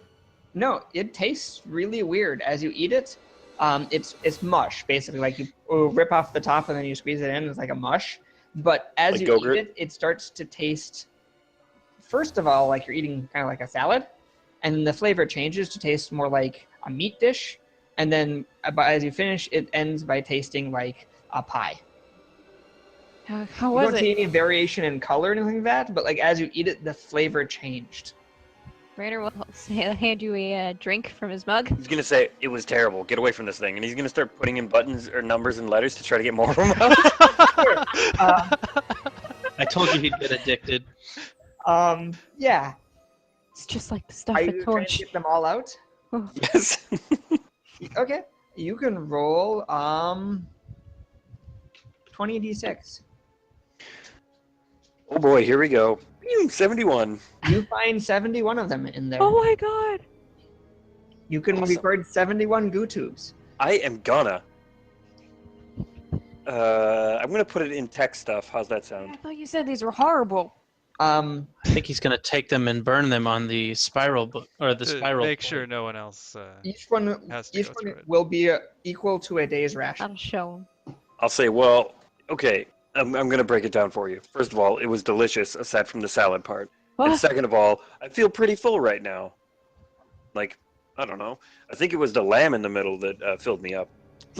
Speaker 2: No, it tastes really weird as you eat it. It's mush, basically. Like you rip off the top and then you squeeze it in. It's like a mush. But as
Speaker 3: Like
Speaker 2: you
Speaker 3: Go-Gurt?
Speaker 2: eat it, it starts to taste, first of all, like you're eating kind of like a salad. And then the flavor changes to taste more like a meat dish. And then as you finish, it ends by tasting like a pie.
Speaker 7: How
Speaker 2: You
Speaker 7: was
Speaker 2: don't see
Speaker 7: it?
Speaker 2: any variation in color or anything like that, but like as you eat it, the flavor changed.
Speaker 7: Raynor will hand you a drink from his mug.
Speaker 3: He's gonna say, it was terrible, get away from this thing. And he's gonna start putting in buttons or numbers and letters to try to get more from him.
Speaker 5: I told you he'd get addicted.
Speaker 2: Yeah.
Speaker 7: It's just like the stuff
Speaker 2: Are
Speaker 7: at
Speaker 2: you trying to
Speaker 7: Torch.
Speaker 2: get them all out?
Speaker 3: Yes.
Speaker 2: Okay. You can roll 20d6.
Speaker 3: Oh boy, here we go. 71.
Speaker 2: You find 71 of them in there.
Speaker 7: Oh my god!
Speaker 2: You can
Speaker 3: Awesome.
Speaker 2: record 71 goo tubes.
Speaker 3: I am gonna. I'm gonna put it in tech stuff. How's that
Speaker 7: I
Speaker 3: sound?
Speaker 7: thought you said these were horrible.
Speaker 5: I think he's going to take them and burn them on the spiral book, or the
Speaker 8: To
Speaker 5: spiral.
Speaker 8: make sure no one else.
Speaker 2: Each one
Speaker 8: Has to
Speaker 2: each
Speaker 8: go
Speaker 2: one
Speaker 8: through it.
Speaker 2: will be equal to a day's ration.
Speaker 7: That'll show him.
Speaker 3: I'll say, well, okay. I'm gonna break it down for you. First of all, it was delicious, aside from the salad part. And
Speaker 7: Oh,
Speaker 3: second of all, I feel pretty full right now. Like, I don't know. I think it was the lamb in the middle that filled me up.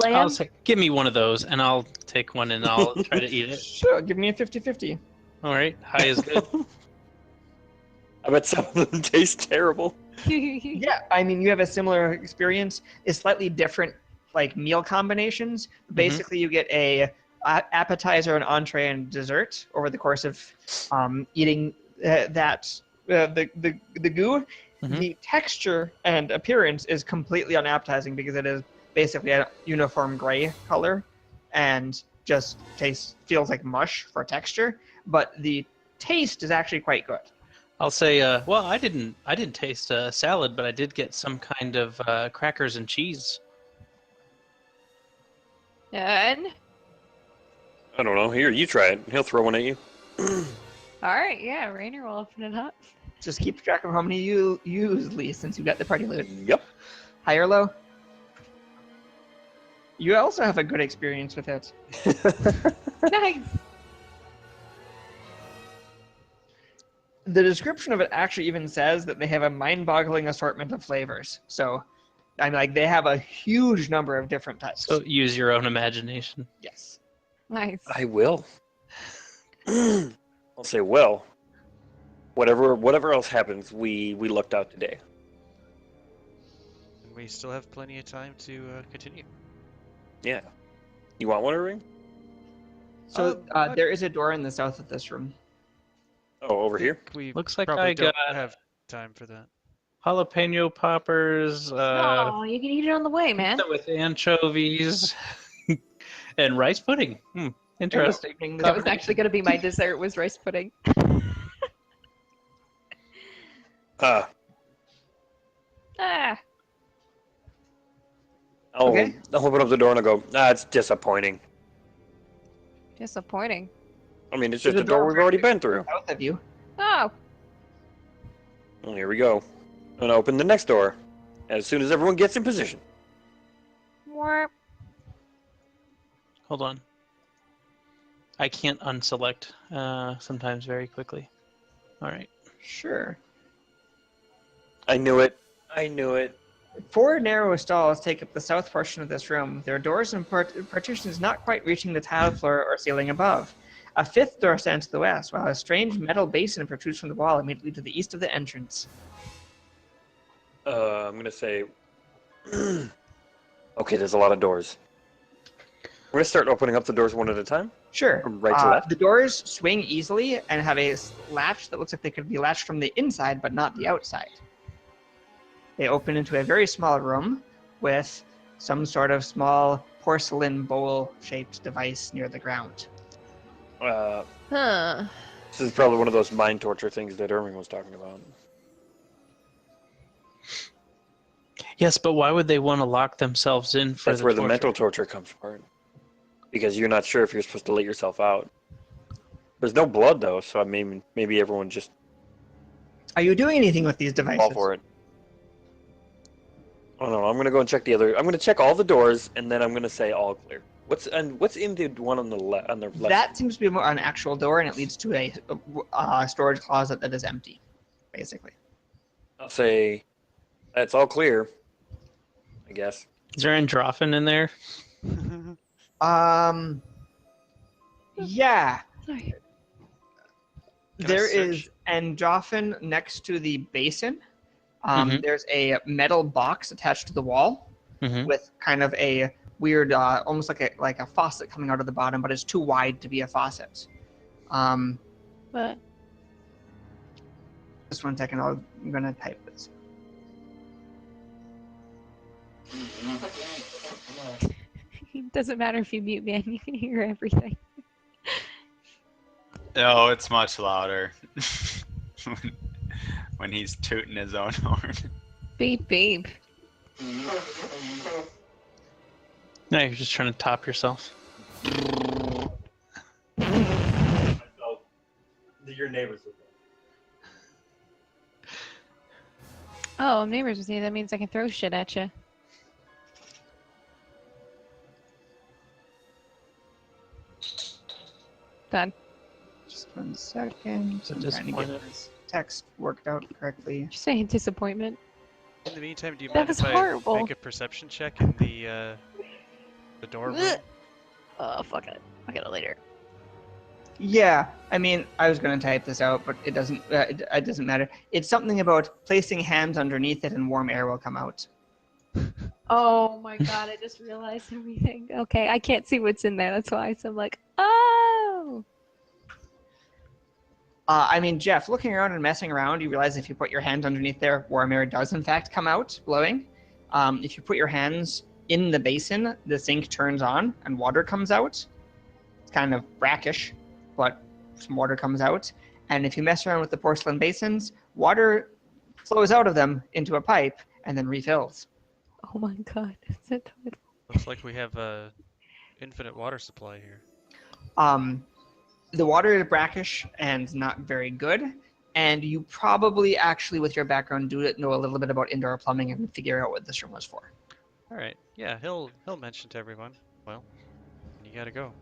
Speaker 5: I'll
Speaker 7: lamb?
Speaker 5: say, give me one of those, and I'll take one and I'll try to eat it.
Speaker 2: Sure, give me a 50-50.
Speaker 5: All right, high is good.
Speaker 3: I bet some of them taste terrible.
Speaker 2: Yeah, I mean, you have a similar experience. It's slightly different, like meal combinations. Basically, you get a appetizer, an entree, and dessert over the course of eating the goo.
Speaker 5: Mhm.
Speaker 2: The texture and appearance is completely unappetizing because it is basically a uniform gray color and just feels like mush for texture. But the taste is actually quite good.
Speaker 5: I'll say, well, I didn't taste a salad, but I did get some kind of crackers and cheese.
Speaker 7: And
Speaker 3: I don't know. Here, you try it. He'll throw one at you.
Speaker 7: all right, yeah, Raynor will open it up.
Speaker 2: Just keep track of how many you use, Lee, since you got the party loot.
Speaker 3: Yep.
Speaker 2: High or low? You also have a good experience with it.
Speaker 7: Nice.
Speaker 2: The description of it actually even says that they have a mind-boggling assortment of flavors. So, I'm like, they have a huge number of different types.
Speaker 5: So use your own imagination.
Speaker 2: Yes.
Speaker 7: Nice.
Speaker 3: I will. I'll say, well, whatever else happens, we lucked out today.
Speaker 8: And we still have plenty of time to continue.
Speaker 3: Yeah. You want one, Ring?
Speaker 2: So, there is a door in the south of this room.
Speaker 3: Oh, over here?
Speaker 8: We
Speaker 5: Looks like
Speaker 8: probably
Speaker 5: I
Speaker 8: don't
Speaker 5: got
Speaker 8: have time for that.
Speaker 5: jalapeno poppers,
Speaker 7: Oh, you can eat it on the way, man.
Speaker 5: pizza with anchovies, and rice pudding. Interesting.
Speaker 7: That was actually going to be my dessert, was rice pudding.
Speaker 3: Uh,
Speaker 7: Ah,
Speaker 3: I'll
Speaker 2: Okay.
Speaker 3: open up the door and I'll go, it's disappointing.
Speaker 7: disappointing.
Speaker 3: I mean, it's
Speaker 2: There's
Speaker 3: just
Speaker 2: a
Speaker 3: a door
Speaker 2: door
Speaker 3: we've already been through.
Speaker 2: South of you.
Speaker 7: Oh,
Speaker 3: Well, here we go. I'm going to open the next door as soon as everyone gets in position.
Speaker 7: warp.
Speaker 5: Hold on. I can't unselect sometimes very quickly. All right.
Speaker 2: Sure.
Speaker 3: I knew it. I knew it.
Speaker 2: 4 narrow stalls take up the south portion of this room. There are doors and partitions not quite reaching the tile floor or ceiling above. A 5th door stands to the west, while a strange metal basin protrudes from the wall immediately to the east of the entrance.
Speaker 3: I'm going to say... okay, there's a lot of doors. We're going to start opening up the doors one at a time.
Speaker 2: Sure.
Speaker 3: From right to left?
Speaker 2: The doors swing easily and have a latch that looks like they could be latched from the inside, but not the outside. They open into a very small room with some sort of small porcelain bowl-shaped device near the ground.
Speaker 7: Huh.
Speaker 3: This is probably one of those mind torture things that Irving was talking about.
Speaker 5: Yes, but why would they want to lock themselves in for
Speaker 3: That's where the
Speaker 5: torture?
Speaker 3: mental torture comes from. Because you're not sure if you're supposed to let yourself out. There's no blood, though, so I mean, maybe everyone just
Speaker 2: Are you doing anything with these devices?
Speaker 3: fall for it. Oh no, I'm gonna go and check the other. I'm gonna check all the doors, and then I'm gonna say all clear. What's in the one on the left? On the left.
Speaker 2: That seems to be an actual door, and it leads to a storage closet that is empty, basically.
Speaker 3: I'll say that's all clear. I guess.
Speaker 5: Is there androphin in there?
Speaker 2: Yeah.
Speaker 7: Sorry.
Speaker 8: Can I
Speaker 2: There
Speaker 8: search?
Speaker 2: is androphin next to the basin.
Speaker 5: Mhm.
Speaker 2: There's a metal box attached to the wall
Speaker 5: Mm-hmm.
Speaker 2: with kind of a weird, almost like a faucet coming out of the bottom, but it's too wide to be a faucet.
Speaker 7: But
Speaker 2: Just 1 second, I'm gonna type this.
Speaker 7: it doesn't matter if you mute, man. You can hear everything.
Speaker 6: No, it's much louder when he's tooting his own horn.
Speaker 7: Beep, beep.
Speaker 5: No, you're just trying to top yourself.
Speaker 3: Your neighbors.
Speaker 7: Oh, I'm neighbors with you. That means I can throw shit at you. Done.
Speaker 2: Just 1 second.
Speaker 5: So
Speaker 2: I'm trying to get
Speaker 5: disappointed.
Speaker 2: this text worked out correctly.
Speaker 7: Did you say disappointment?
Speaker 8: In the meantime, do you
Speaker 7: That
Speaker 8: mind
Speaker 7: was
Speaker 8: if I
Speaker 7: horrible.
Speaker 8: make a perception check in the door room?
Speaker 7: Oh, fuck it. I'll get it later.
Speaker 2: Yeah, I mean, I was going to type this out, but it doesn't. It doesn't matter. It's something about placing hands underneath it and warm air will come out.
Speaker 7: Oh my god, I just realized everything. Okay, I can't see what's in there. That's why. So I'm like, oh.
Speaker 2: I mean, Jeff, looking around and messing around, you realize if you put your hand underneath there, warm air does in fact come out, blowing. If you put your hands in the basin, the sink turns on and water comes out. It's kind of brackish, but some water comes out. And if you mess around with the porcelain basins, water flows out of them into a pipe and then refills.
Speaker 7: Oh my god, is it toilet?
Speaker 8: Looks like we have a infinite water supply here.
Speaker 2: The water is brackish and not very good. And you probably actually, with your background, do know a little bit about indoor plumbing and figure out what this room was for.
Speaker 1: All right. Yeah, he'll mention to everyone. Well, you gotta go.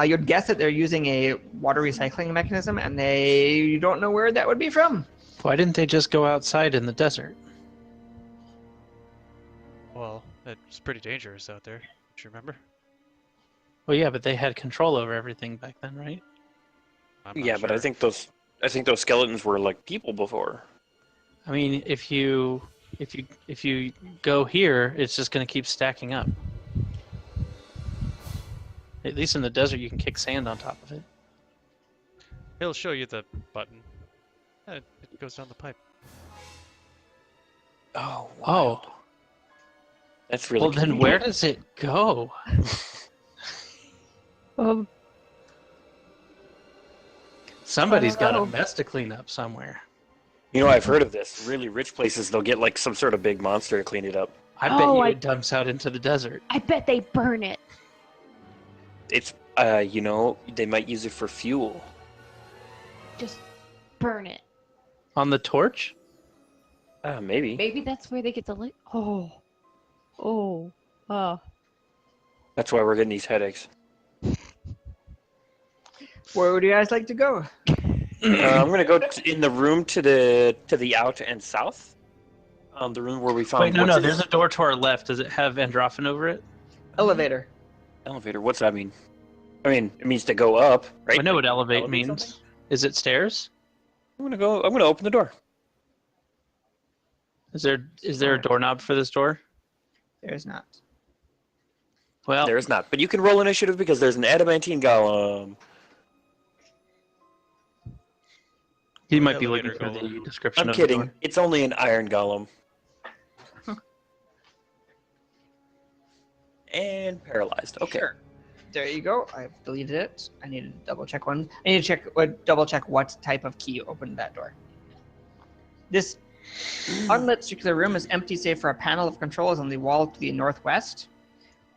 Speaker 2: You'd guess that they're using a water recycling mechanism, and you don't know where that would be from.
Speaker 5: Why didn't they just go outside in the desert?
Speaker 1: Well, it's pretty dangerous out there. Do you remember?
Speaker 5: Well, yeah, but they had control over everything back then, right?
Speaker 1: I'm not
Speaker 3: Yeah, but I
Speaker 1: sure.
Speaker 3: think those skeletons were like people before.
Speaker 5: I mean, if you go here, it's just going to keep stacking up. At least in the desert, you can kick sand on top of it.
Speaker 1: He'll show you the button. It goes down the pipe.
Speaker 3: Oh,
Speaker 5: Oh,
Speaker 3: that's really
Speaker 5: well then
Speaker 3: convenient.
Speaker 5: where does it go? Somebody's got a
Speaker 2: know.
Speaker 5: mess to clean up somewhere.
Speaker 3: You know, I've heard of this. Really rich places, they'll get like some sort of big monster to clean it up.
Speaker 5: I bet
Speaker 7: Oh,
Speaker 5: you
Speaker 7: I-
Speaker 5: it dumps out into the desert.
Speaker 7: I bet they burn it.
Speaker 3: It's, they might use it for fuel.
Speaker 7: Just burn it.
Speaker 5: On the torch?
Speaker 3: Maybe.
Speaker 7: Maybe that's where they get the light. Oh. Oh. Oh.
Speaker 3: That's why we're getting these headaches.
Speaker 2: Where would you guys like to go?
Speaker 3: I'm gonna go in the room to the out and south. The room where we found.
Speaker 5: Wait, no,
Speaker 3: what's
Speaker 5: there's a door to our left. Does it have Androphen over it?
Speaker 2: Elevator.
Speaker 3: elevator. What's that mean? I mean, it means to go up, right?
Speaker 5: I know what elevate
Speaker 3: Elevate
Speaker 5: means.
Speaker 3: something?
Speaker 5: Is it stairs?
Speaker 3: I'm gonna open the door.
Speaker 5: Is there a doorknob for this door?
Speaker 2: There's not.
Speaker 5: Well,
Speaker 3: There is not, but you can roll initiative because there's an adamantine golem.
Speaker 5: he might be looking
Speaker 1: elevator
Speaker 5: for the
Speaker 1: golem.
Speaker 5: description
Speaker 3: I'm
Speaker 5: of
Speaker 3: kidding.
Speaker 5: the door.
Speaker 3: It's only an iron golem. And paralyzed. Okay.
Speaker 2: Sure. There you go. I've deleted it. I need to double check one. I need to double check what type of key opened that door. This unlit circular room is empty save for a panel of controls on the wall to the northwest.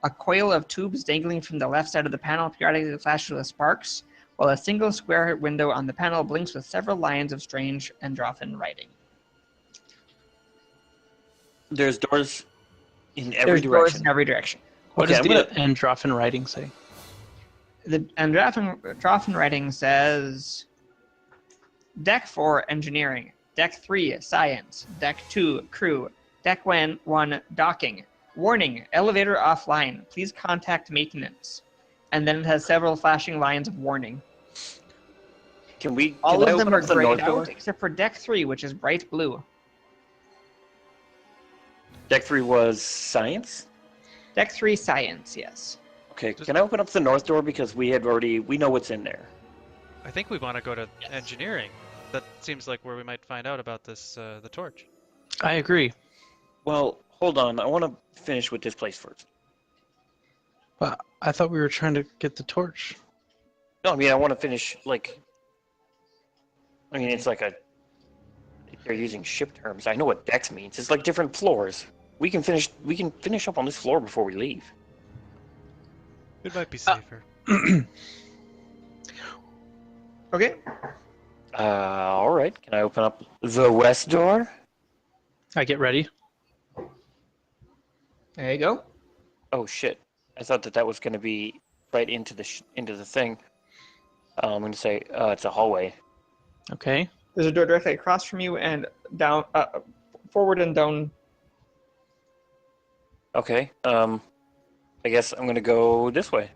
Speaker 2: A coil of tubes dangling from the left side of the panel periodically flashes with sparks, while a single square window on the panel blinks with several lines of strange Androphen writing.
Speaker 3: There's doors in every
Speaker 2: There's doors
Speaker 3: direction.
Speaker 2: in every direction.
Speaker 5: What
Speaker 3: Okay,
Speaker 5: does
Speaker 3: I'm
Speaker 5: the
Speaker 3: gonna-
Speaker 5: Androphen writing say?
Speaker 2: The Androphen writing says Deck 4 Engineering, Deck 3 Science, Deck 2 Crew, Deck 1 Docking. Warning, elevator offline. Please contact maintenance. And then it has several flashing lines of warning.
Speaker 3: Can we?
Speaker 2: All
Speaker 3: can I
Speaker 2: of them
Speaker 3: open
Speaker 2: are
Speaker 3: up the
Speaker 2: grayed
Speaker 3: north door?
Speaker 2: out except for Deck 3, which is bright blue.
Speaker 3: Deck 3 was science.
Speaker 2: Deck 3 Science, yes.
Speaker 3: Okay. Can I open up the north door because we know what's in there.
Speaker 1: I think we want to go to engineering. That seems like where we might find out about this, the torch.
Speaker 5: I agree.
Speaker 3: Well, hold on. I want to finish with this place first.
Speaker 5: But I thought we were trying to get the torch.
Speaker 3: No, I mean I want to finish I mean it's like they're using ship terms. I know what decks means. It's like different floors. We can finish up on this floor before we leave.
Speaker 1: It might be safer.
Speaker 2: Okay.
Speaker 3: All right. Can I open up the west door?
Speaker 5: I get ready.
Speaker 2: There you go.
Speaker 3: Oh shit! I thought that was going to be right into the thing. I'm going to say it's a hallway.
Speaker 5: Okay.
Speaker 2: There's a door directly across from you and down, forward and down.
Speaker 3: Okay. I guess I'm going to go this way,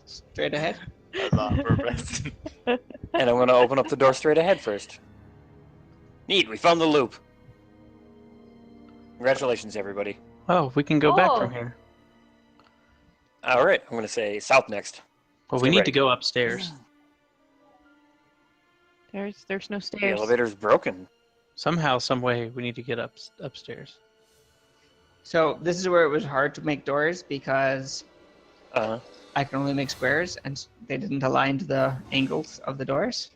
Speaker 2: Straight ahead.
Speaker 3: and I'm going to open up the door straight ahead first. Neat. We found the loop. Congratulations, everybody.
Speaker 5: Oh, we can go back
Speaker 7: Oh.
Speaker 5: from here.
Speaker 3: All right. I'm going to say south next.
Speaker 5: Well,
Speaker 3: Let's
Speaker 5: we
Speaker 3: get
Speaker 5: need
Speaker 3: ready.
Speaker 5: to go upstairs.
Speaker 7: There's no
Speaker 3: The
Speaker 7: stairs.
Speaker 3: elevator's broken.
Speaker 5: Somehow, some way, we need to get upstairs.
Speaker 2: So this is where it was hard to make doors because
Speaker 3: Uh,
Speaker 2: I can only make squares and they didn't align to the angles of the doors.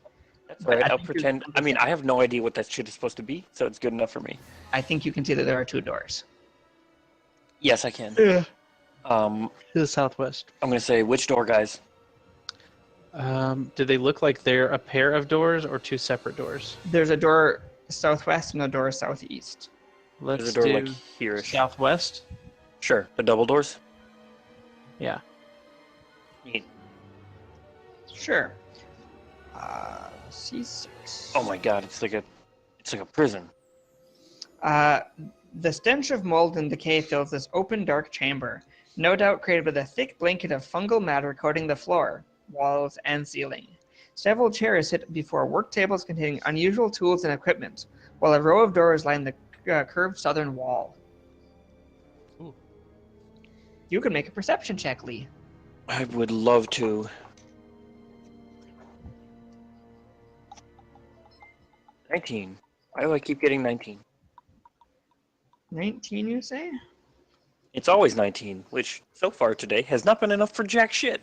Speaker 3: that's
Speaker 2: But
Speaker 3: all right.
Speaker 2: I
Speaker 3: I'll
Speaker 2: think you're
Speaker 3: pretend. I mean, I have no idea what that shit is supposed to be, so it's good enough for me.
Speaker 2: I think you can see that there are two doors.
Speaker 3: Yes, I can.
Speaker 5: Yeah.
Speaker 3: Um,
Speaker 5: To the southwest.
Speaker 3: I'm going to say which door, guys?
Speaker 5: Do they look like they're a pair of doors or two separate doors?
Speaker 2: There's a door southwest and a door southeast.
Speaker 5: Let's
Speaker 3: There's a door
Speaker 5: do
Speaker 3: like here-ish.
Speaker 5: southwest.
Speaker 3: Sure, the double doors.
Speaker 5: Yeah.
Speaker 3: Neat.
Speaker 2: Sure. C6.
Speaker 3: Oh my god, it's like a prison.
Speaker 2: The stench of mold and decay fills this open, dark chamber, no doubt created with a thick blanket of fungal matter coating the floor, walls, and ceiling. Several chairs sit before work tables containing unusual tools and equipment, while a row of doors line the curved southern wall.
Speaker 1: Ooh.
Speaker 2: You can make a perception check, Lee.
Speaker 3: I would love to. 19. Why do I keep getting 19?
Speaker 2: 19, you say?
Speaker 3: It's always 19, which so far today has not been enough for jack shit.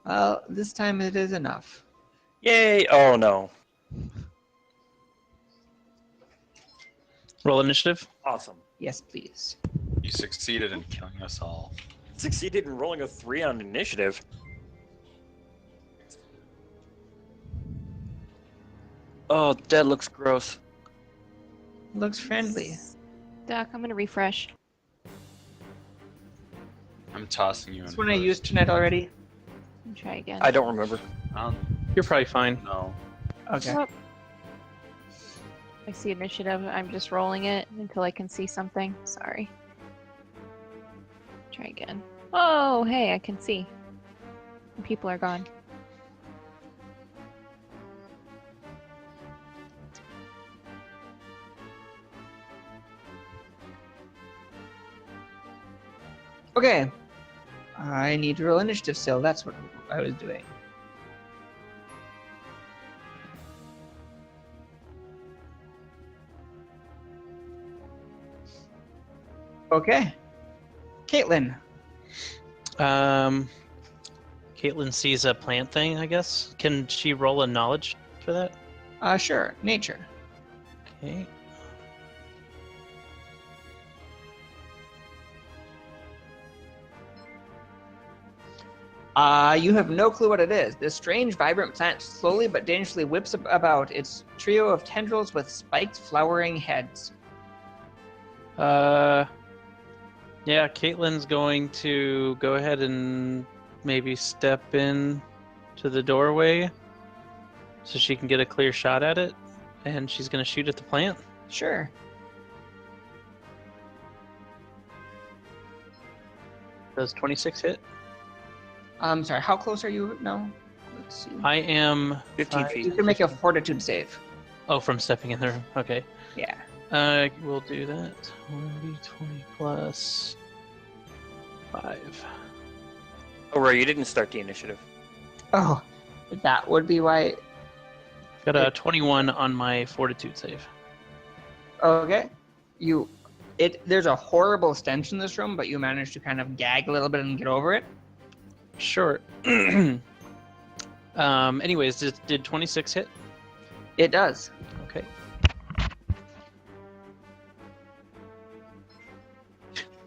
Speaker 2: Well, this time it is enough.
Speaker 3: Yay! Oh no.
Speaker 5: Roll initiative.
Speaker 3: Awesome.
Speaker 2: Yes, please.
Speaker 6: You succeeded in killing us all.
Speaker 3: Succeeded in rolling a 3 on initiative. Oh, that looks gross.
Speaker 2: Looks friendly.
Speaker 7: Doc, I'm gonna refresh.
Speaker 6: I'm tossing you in.
Speaker 2: This one I
Speaker 6: first.
Speaker 2: used tonight already.
Speaker 7: Let me try again.
Speaker 3: I don't remember.
Speaker 5: You're probably fine.
Speaker 6: No.
Speaker 2: Okay.
Speaker 7: Oh. I see initiative. I'm just rolling it until I can see something. Sorry. Try again. Oh, hey, I can see. People are gone.
Speaker 2: Okay. I need to roll initiative still. That's what I was doing. Okay. Caitlin.
Speaker 5: Caitlin sees a plant thing, I guess. Can she roll a knowledge for that?
Speaker 2: Sure. Nature.
Speaker 5: Okay.
Speaker 2: You have no clue what it is. This strange, vibrant plant slowly but dangerously whips about its trio of tendrils with spiked, flowering heads.
Speaker 5: Yeah, Caitlin's going to go ahead and maybe step in to the doorway so she can get a clear shot at it, and she's going to shoot at the plant.
Speaker 2: Sure.
Speaker 5: Does 26 hit?
Speaker 2: Sorry, how close are you now? Let's see.
Speaker 5: I am
Speaker 3: 15
Speaker 5: 5
Speaker 3: feet.
Speaker 2: You can make a fortitude save.
Speaker 5: Oh, from stepping in the room. Okay.
Speaker 2: Yeah.
Speaker 5: We'll do that. 1d20 plus 5.
Speaker 3: Oh, right, you didn't start the initiative.
Speaker 2: Oh, that would be why.
Speaker 5: Got a 21 on my fortitude save.
Speaker 2: Okay. There's a horrible stench in this room, but you managed to kind of gag a little bit and get over it.
Speaker 5: Sure. Anyways, did 26 hit?
Speaker 2: It does.
Speaker 5: Okay.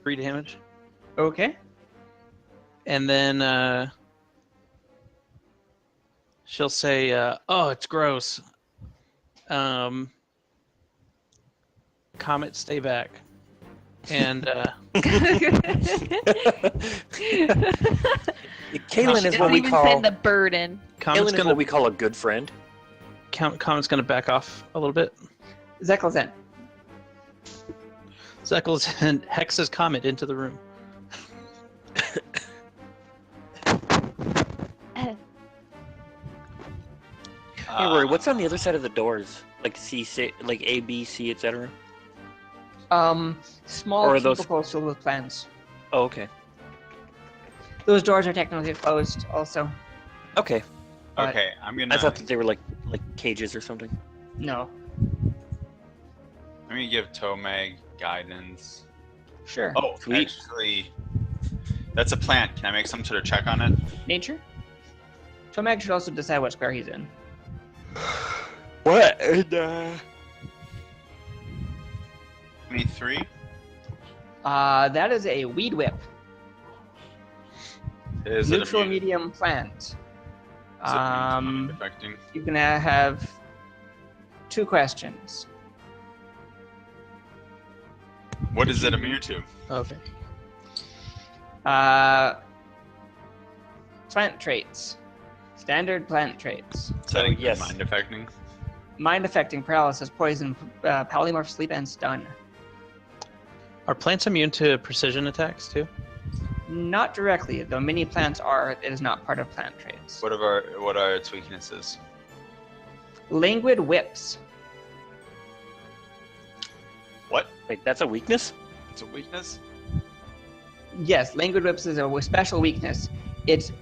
Speaker 5: Three damage.
Speaker 2: Okay.
Speaker 5: And then she'll say, oh, it's gross. Comet, stay back. And
Speaker 3: Caitlin is what we
Speaker 7: even
Speaker 3: call.
Speaker 7: send the bird in.
Speaker 5: Comet's
Speaker 3: Caitlin is what we call a good friend.
Speaker 5: Comet's gonna back off a little bit.
Speaker 2: Zekel's in.
Speaker 5: Zeckles and hexes Comet into the room.
Speaker 3: Hey, Rory, what's on the other side of the doors? Like C, like A, B, C, etc.
Speaker 2: Small
Speaker 3: Or are those-
Speaker 2: cubicles filled with plants.
Speaker 3: Oh, okay.
Speaker 2: Those doors are technically closed, also.
Speaker 3: Okay.
Speaker 6: Okay, I'm gonna.
Speaker 3: I thought that they were like cages or something.
Speaker 2: No.
Speaker 6: I'm gonna give Tomag guidance.
Speaker 2: Sure.
Speaker 6: Oh,
Speaker 3: Sweet.
Speaker 6: actually, that's a plant. Can I make some sort of check on it?
Speaker 2: Nature? Tomac should also decide what square he's in.
Speaker 3: What?
Speaker 6: 23.
Speaker 2: That is a weed whip.
Speaker 6: Is it
Speaker 2: Neutral,
Speaker 6: immune?
Speaker 2: medium, plant.
Speaker 6: Is it immune to mind
Speaker 2: Um,
Speaker 6: affecting?
Speaker 2: you can have 2 questions.
Speaker 6: What is it immune to?
Speaker 5: Okay.
Speaker 2: Plant traits. Standard plant traits.
Speaker 6: Setting
Speaker 3: yes.
Speaker 6: mind affecting.
Speaker 2: Mind affecting, paralysis, poison, polymorph, sleep, and stun.
Speaker 5: Are plants immune to precision attacks too?
Speaker 2: Not directly, though many plants are. It is not part of plant traits.
Speaker 6: What are its weaknesses?
Speaker 2: Languid whips.
Speaker 6: What?
Speaker 3: Wait, that's a weakness?
Speaker 6: It's a weakness?
Speaker 2: Yes, languid whips is a special weakness. It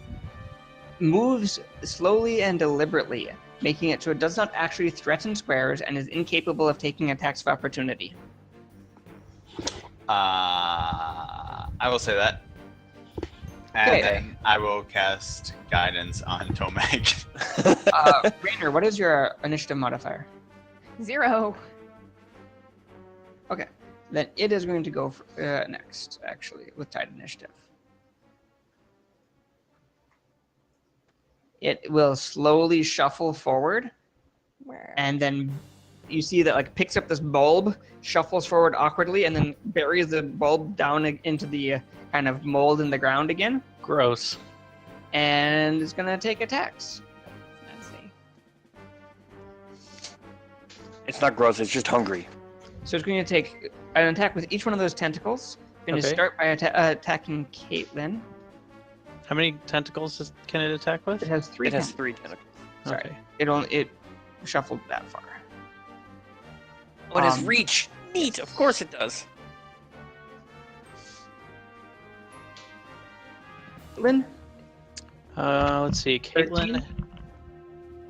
Speaker 2: moves slowly and deliberately, making it so it does not actually threaten squares and is incapable of taking attacks of opportunity.
Speaker 6: I will say that. And
Speaker 2: Okay.
Speaker 6: then I will cast guidance on Tomek.
Speaker 2: Rainer, what is your initiative modifier?
Speaker 7: 0.
Speaker 2: Okay, then it is going to go next, actually, with tied initiative. It will slowly shuffle forward,
Speaker 7: Where?
Speaker 2: and then you see that like picks up this bulb, shuffles forward awkwardly, and then buries the bulb down into the kind of mold in the ground again,
Speaker 5: Gross.
Speaker 2: and is gonna take attacks.
Speaker 7: Nasty.
Speaker 3: It's not gross, it's just hungry.
Speaker 2: So it's going to take an attack with each one of those tentacles. It's going to
Speaker 5: Okay.
Speaker 2: start by attacking Caitlin.
Speaker 5: How many tentacles can it attack with?
Speaker 2: It has 3
Speaker 3: It has
Speaker 2: tentacles.
Speaker 3: 3 tentacles.
Speaker 2: Sorry,
Speaker 5: Okay.
Speaker 2: it shuffled that far.
Speaker 3: Oh, it has
Speaker 2: Um,
Speaker 3: reach. Neat, of course it does.
Speaker 2: Caitlin,
Speaker 5: Let's see, Caitlin.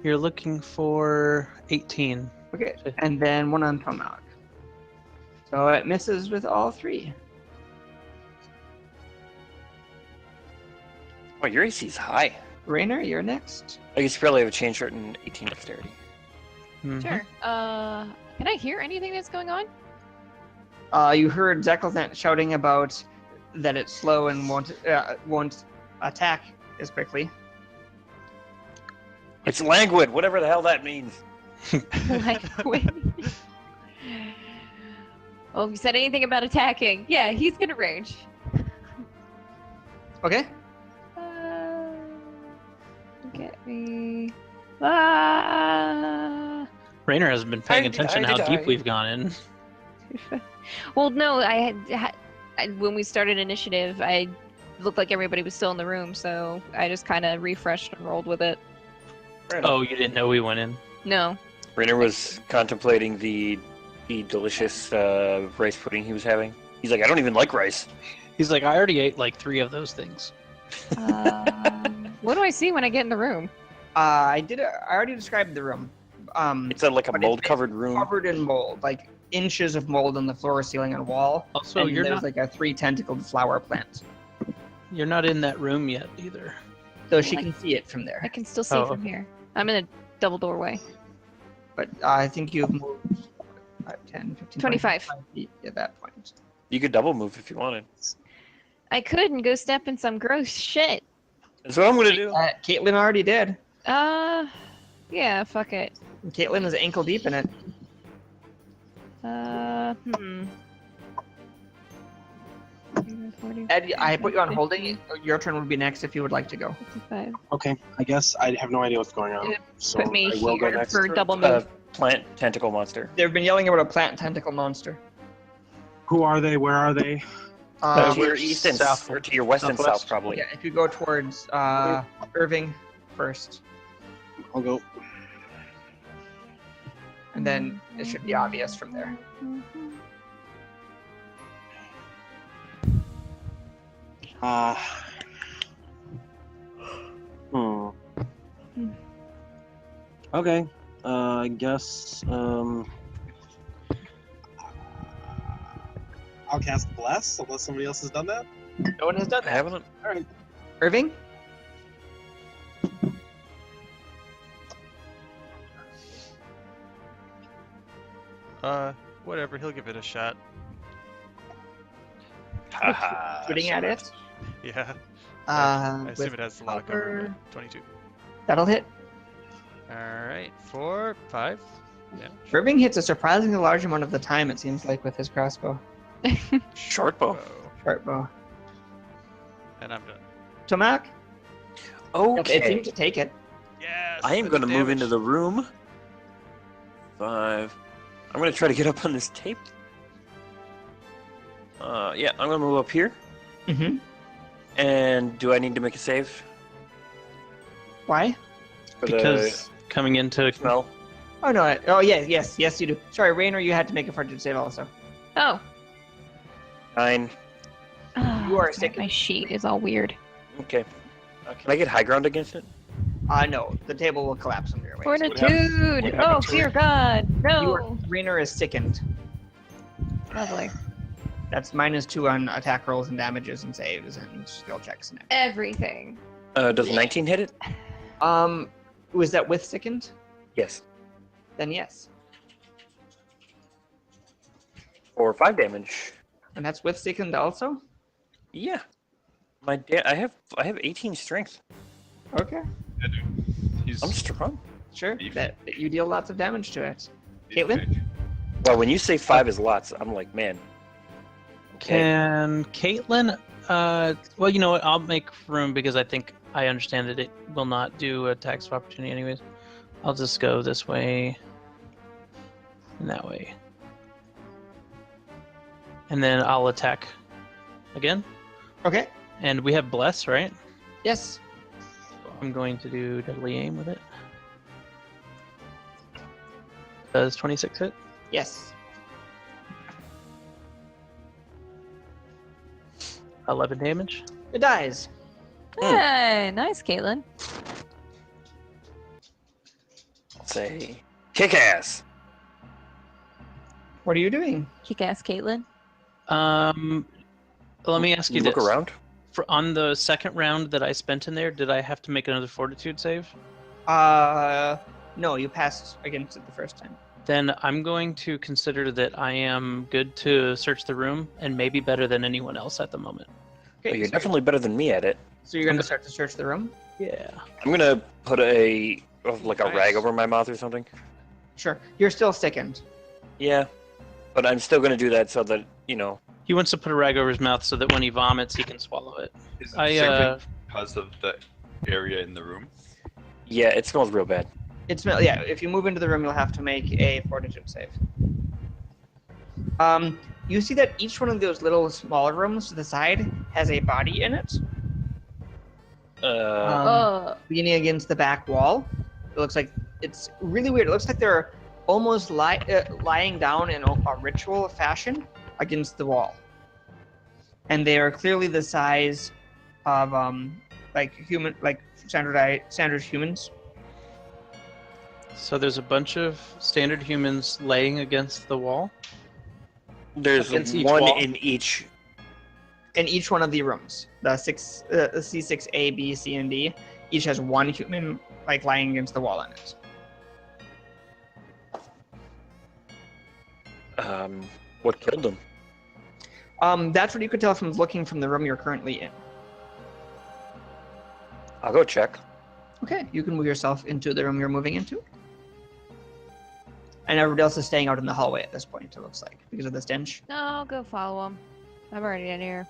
Speaker 5: You're looking for 18.
Speaker 2: okay, and then one on Tomac. So it misses with all 3.
Speaker 3: Oh, your AC is high.
Speaker 2: Rainer, you're next.
Speaker 3: I guess you probably have a chain shirt and 18 dexterity.
Speaker 5: Mhm.
Speaker 7: Sure. Can I hear anything that's going on?
Speaker 2: You heard Zekylthant shouting about that it's slow and won't attack as quickly.
Speaker 3: It's languid, whatever the hell that means.
Speaker 7: Like, wait. Oh, you said anything about attacking? Yeah, he's gonna rage.
Speaker 2: Okay.
Speaker 7: Get me.
Speaker 5: Rainer hasn't been paying
Speaker 3: I-
Speaker 5: attention
Speaker 3: I-
Speaker 5: how deep
Speaker 3: I-
Speaker 5: we've gone in.
Speaker 7: Well, no, when we started initiative, I looked like everybody was still in the room, so I just kind of refreshed and rolled with it.
Speaker 5: Oh, you didn't know we went in?
Speaker 7: No.
Speaker 3: Rainer was contemplating the delicious rice pudding he was having. He's like, I don't even like rice.
Speaker 5: He's like, I already ate like 3 of those things.
Speaker 7: What do I see when I get in the room?
Speaker 2: I already described the room.
Speaker 3: It's like a
Speaker 2: But
Speaker 3: mold-covered room.
Speaker 2: Covered in mold, like inches of mold on the floor, ceiling, and wall.
Speaker 5: Also,
Speaker 2: and
Speaker 5: you're
Speaker 2: there's
Speaker 5: not
Speaker 2: like a 3-tentacled flower plant.
Speaker 5: you're not in that room yet either.
Speaker 2: So she can see it from
Speaker 7: I
Speaker 2: there.
Speaker 7: can still see
Speaker 5: Oh,
Speaker 7: from
Speaker 5: okay.
Speaker 7: here. I'm in a double doorway.
Speaker 2: But I think you've moved 5, 10, 15,
Speaker 7: 25.
Speaker 2: 25 feet at that point.
Speaker 3: You could double move if you wanted.
Speaker 7: I could and go step in some gross shit.
Speaker 3: That's what I'm gonna do.
Speaker 2: Caitlin already did.
Speaker 7: Yeah, fuck it.
Speaker 2: Caitlin is ankle deep in it.
Speaker 7: Hmm.
Speaker 2: Ed, I put you on holding. Your turn would be next if you would like to go.
Speaker 7: 55.
Speaker 4: Okay, I guess I have no idea what's going on.
Speaker 7: Yeah,
Speaker 4: So
Speaker 7: Put me
Speaker 4: I will go
Speaker 7: here
Speaker 4: next.
Speaker 7: for double move.
Speaker 3: Plant tentacle monster.
Speaker 2: They've been yelling about a plant tentacle monster.
Speaker 4: Who are they? Where are they?
Speaker 3: To
Speaker 2: Um,
Speaker 3: your east and
Speaker 5: south.
Speaker 3: or to your west and
Speaker 5: Southwest.
Speaker 3: south, probably.
Speaker 2: yeah, if you go towards Irving first,
Speaker 4: I'll go.
Speaker 2: and then it should be obvious from there.
Speaker 9: Okay. I guess.
Speaker 4: I'll cast Bless unless somebody else has done that.
Speaker 2: No one has done
Speaker 3: I
Speaker 2: that.
Speaker 3: haven't.
Speaker 2: Irving?
Speaker 8: Whatever. He'll give it a shot.
Speaker 6: Haha.
Speaker 2: Shooting at it?
Speaker 8: Yeah.
Speaker 1: I assume
Speaker 2: with
Speaker 1: it has a lot of cover.
Speaker 2: cover.
Speaker 1: But 22.
Speaker 2: That'll hit.
Speaker 1: All right, 4, 5. Yeah.
Speaker 2: Irving hits a surprisingly large amount of the time, it seems like, with his crossbow.
Speaker 3: Short bow.
Speaker 2: Short bow.
Speaker 1: And I'm done.
Speaker 2: Tomac? It
Speaker 3: Okay.
Speaker 2: seemed to take it.
Speaker 1: Yes.
Speaker 3: I am
Speaker 1: that's
Speaker 3: going to move
Speaker 1: damage.
Speaker 3: into the room. 5. I'm going to try to get up on this tape. Yeah, I'm going to move up here.
Speaker 2: Mm-hmm.
Speaker 3: And do I need to make a save?
Speaker 2: Why?
Speaker 3: For
Speaker 5: Because coming into
Speaker 3: the smell?
Speaker 2: Oh, no. Yes, you do. Sorry, Raynor, you had to make a fortitude save also.
Speaker 7: Oh.
Speaker 3: 9.
Speaker 2: You are
Speaker 7: sorry,
Speaker 2: sick.
Speaker 7: My sheet is all weird.
Speaker 3: Okay. Can I get high ground against it?
Speaker 2: No. The table will collapse under your weight.
Speaker 7: Fortitude!
Speaker 6: what
Speaker 7: Oh,
Speaker 6: happened to
Speaker 7: dear
Speaker 6: it?
Speaker 7: God! No!
Speaker 2: Raynor is sickened.
Speaker 7: Lovely.
Speaker 2: That's -2 on attack rolls and damages and saves and skill checks and
Speaker 7: Everything.
Speaker 3: Does 19 hit it?
Speaker 2: everything. Was that with sickened?
Speaker 3: Yes.
Speaker 2: Then yes.
Speaker 3: For 5 damage.
Speaker 2: And that's with sickened also?
Speaker 3: Yeah. I have 18 strength.
Speaker 2: Okay.
Speaker 6: Yeah, dude. He's,
Speaker 3: I'm strong.
Speaker 2: Sure.
Speaker 6: Beef.
Speaker 2: That you deal lots of damage to it.
Speaker 6: he's
Speaker 2: Caitlin?
Speaker 6: big.
Speaker 3: Well, when you say 5 is lots, I'm like, man. Okay.
Speaker 5: Can Caitlin? Well, you know what? I'll make room because I think I understand that it will not do attacks of opportunity, anyways. I'll just go this way and that way, and then I'll attack again.
Speaker 2: Okay.
Speaker 5: And we have bless, right?
Speaker 2: Yes.
Speaker 5: So I'm going to do deadly aim with it. Does 26 hit?
Speaker 2: Yes.
Speaker 5: 11 damage.
Speaker 2: It dies.
Speaker 7: Hey, nice, Caitlin.
Speaker 3: I'll say, kick ass.
Speaker 2: What are you doing?
Speaker 7: Kick-ass Caitlin.
Speaker 5: Let me ask you
Speaker 3: Look
Speaker 5: this.
Speaker 3: around.
Speaker 5: On the second round that I spent in there, did I have to make another fortitude save?
Speaker 2: No, you passed against it the first time.
Speaker 5: Then I'm going to consider that I am good to search the room and maybe better than anyone else at the moment.
Speaker 2: Okay.
Speaker 3: Oh, you're
Speaker 2: so
Speaker 3: definitely better than me at it.
Speaker 2: So you're going to start to search the room?
Speaker 5: Yeah.
Speaker 3: I'm gonna put a rag
Speaker 1: Nice.
Speaker 3: over my mouth or something.
Speaker 2: Sure. You're still sickened.
Speaker 3: Yeah, but I'm still gonna do that so that
Speaker 5: He wants to put a rag over his mouth so that when he vomits, he can swallow it.
Speaker 6: Is it
Speaker 5: I,
Speaker 6: second because of the area in the room?
Speaker 3: Yeah, it smells real bad.
Speaker 2: Yeah, if you move into the room, you'll have to make a fortitude save. You see that each one of those little smaller rooms to the side has a body in it, leaning against the back wall. It looks like it's really weird. It looks like they're almost lying down in a ritual fashion against the wall, and they are clearly the size of standard humans.
Speaker 5: So there's a bunch of standard humans laying against the wall.
Speaker 3: There's
Speaker 5: Against each
Speaker 3: one
Speaker 5: wall?
Speaker 3: in each.
Speaker 2: In each one of the rooms, the C6A, B, C, and D, each has one human lying against the wall in it.
Speaker 3: What killed them?
Speaker 2: That's what you could tell from looking from the room you're currently in.
Speaker 3: I'll go check.
Speaker 2: Okay, you can move yourself into the room you're moving into. And everybody else is staying out in the hallway at this point, it looks like, because of the stench.
Speaker 7: No, I'll go follow him. I'm already in here.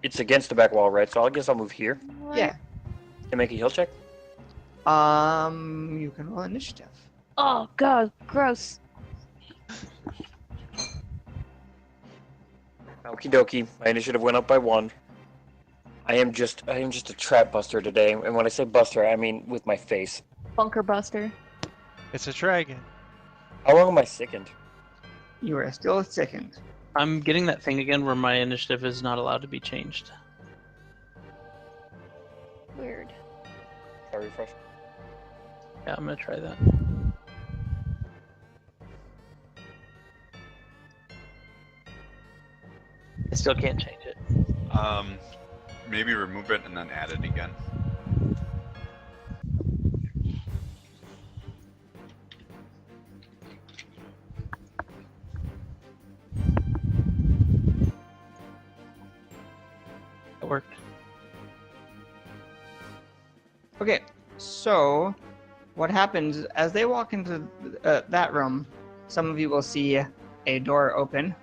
Speaker 3: It's against the back wall, right? So I guess I'll move here
Speaker 2: Yeah.
Speaker 3: and make a heal check.
Speaker 2: You can roll initiative.
Speaker 7: Oh, God, gross.
Speaker 3: Okie dokie. My initiative went up by 1. I am just a trap buster today, and when I say buster, I mean with my face.
Speaker 7: Bunker buster.
Speaker 1: It's a dragon.
Speaker 3: How long am I sickened?
Speaker 2: You are still sickened.
Speaker 5: I'm getting that thing again where my initiative is not allowed to be changed.
Speaker 7: Weird.
Speaker 3: Sorry, refresh.
Speaker 5: Yeah, I'm gonna try that. I still can't change it.
Speaker 6: Maybe remove it and then add it again.
Speaker 5: It worked.
Speaker 2: Okay, so what happens as they walk into that room? Some of you will see a door open.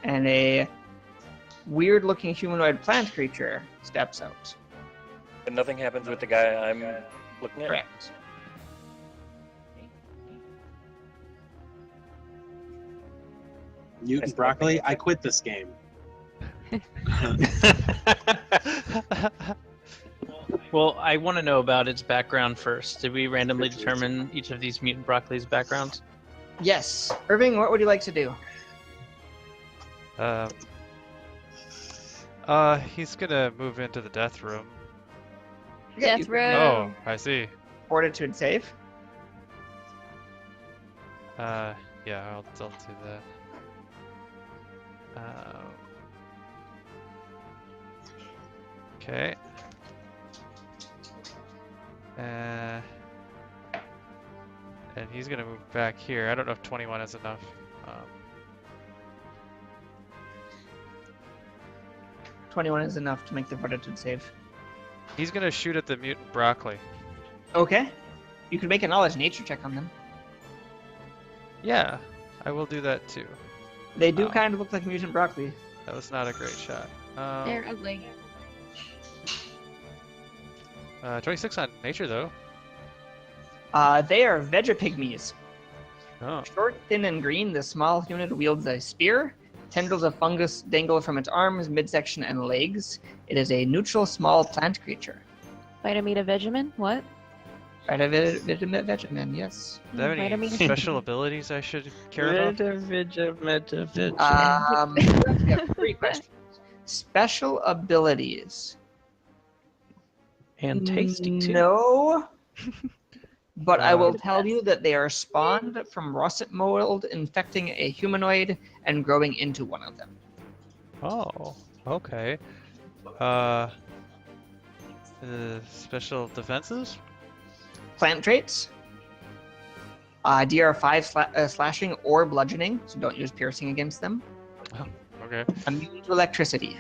Speaker 2: And a weird-looking humanoid plant creature steps out.
Speaker 3: But nothing happens with the guy I'm looking at.
Speaker 2: Correct.
Speaker 4: Mutant broccoli. I quit this game.
Speaker 5: Well, I want to know about its background first. Did we randomly determine each of these mutant broccoli's backgrounds?
Speaker 2: Yes. Irving, what would you like to do?
Speaker 1: He's gonna move into the death room.
Speaker 2: Okay, you
Speaker 7: Death
Speaker 2: can
Speaker 7: row.
Speaker 1: Oh, I see.
Speaker 2: Fortitude save.
Speaker 1: Yeah, I'll do that. Okay. And he's gonna move back here. I don't know if 21 is enough.
Speaker 2: 21 is enough to make the fortitude save.
Speaker 1: He's gonna shoot at the mutant broccoli.
Speaker 2: Okay. You can make a knowledge nature check on them.
Speaker 1: Yeah, I will do that too.
Speaker 2: They do
Speaker 1: Wow.
Speaker 2: kind of look like mutant broccoli.
Speaker 1: That was not a great shot.
Speaker 7: They're ugly.
Speaker 1: 26 on nature though.
Speaker 2: They are Vegapygmies.
Speaker 1: Oh.
Speaker 2: Short, thin, and green, the small unit wields a spear. Tendrils of fungus dangle from its arms, midsection, and legs. It is a neutral, small plant creature.
Speaker 7: Vitamita Vegemin? What?
Speaker 2: Vegemin, yes.
Speaker 1: Do they have any
Speaker 7: Vitamin-
Speaker 1: special abilities I should care about?
Speaker 2: We have 3 questions. Special abilities.
Speaker 5: And tasty too.
Speaker 2: No. But I will tell you that they are spawned from russet mold infecting a humanoid and growing into one of them.
Speaker 1: Oh, okay. Special defenses?
Speaker 2: Plant traits. DR5 slashing or bludgeoning, so don't use piercing against them.
Speaker 1: Okay.
Speaker 2: Immune to electricity.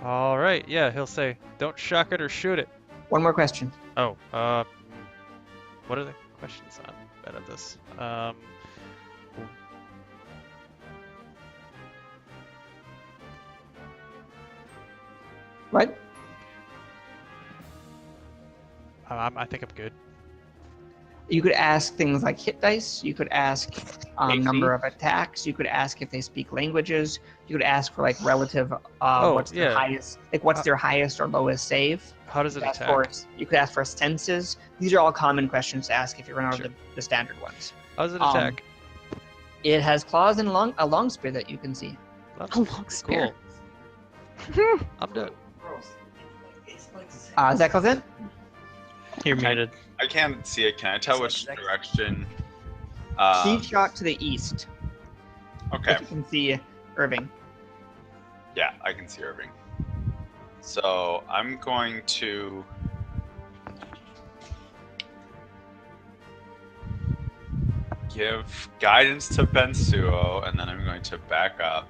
Speaker 1: All right. Yeah, he'll say, "Don't shock it or shoot it."
Speaker 2: One more question.
Speaker 1: Oh, what are the questions? I'm bad at this.
Speaker 2: What?
Speaker 1: I think I'm good.
Speaker 2: You could ask things like hit dice. You could ask
Speaker 5: AC.
Speaker 2: number of attacks. You could ask if they speak languages. You could ask for like relative. What's their
Speaker 1: yeah.
Speaker 2: highest? Like what's their highest or lowest save?
Speaker 1: How does it
Speaker 2: Ask
Speaker 1: attack?
Speaker 2: for- you could ask for senses. These are all common questions to ask if you run out
Speaker 1: Sure.
Speaker 2: of the standard ones.
Speaker 1: How does it
Speaker 2: Um,
Speaker 1: attack?
Speaker 2: It has claws and a long spear that you can see.
Speaker 1: That's
Speaker 7: A long spear.
Speaker 1: cool. I'm done.
Speaker 2: Is that close in?
Speaker 5: You're muted.
Speaker 6: I can't see it. Can I tell which direction?
Speaker 2: Steve shot to the east.
Speaker 6: Okay.
Speaker 2: If you can see Irving.
Speaker 6: Yeah, I can see Irving. So I'm going to give guidance to Bensuo, and then I'm going to back up.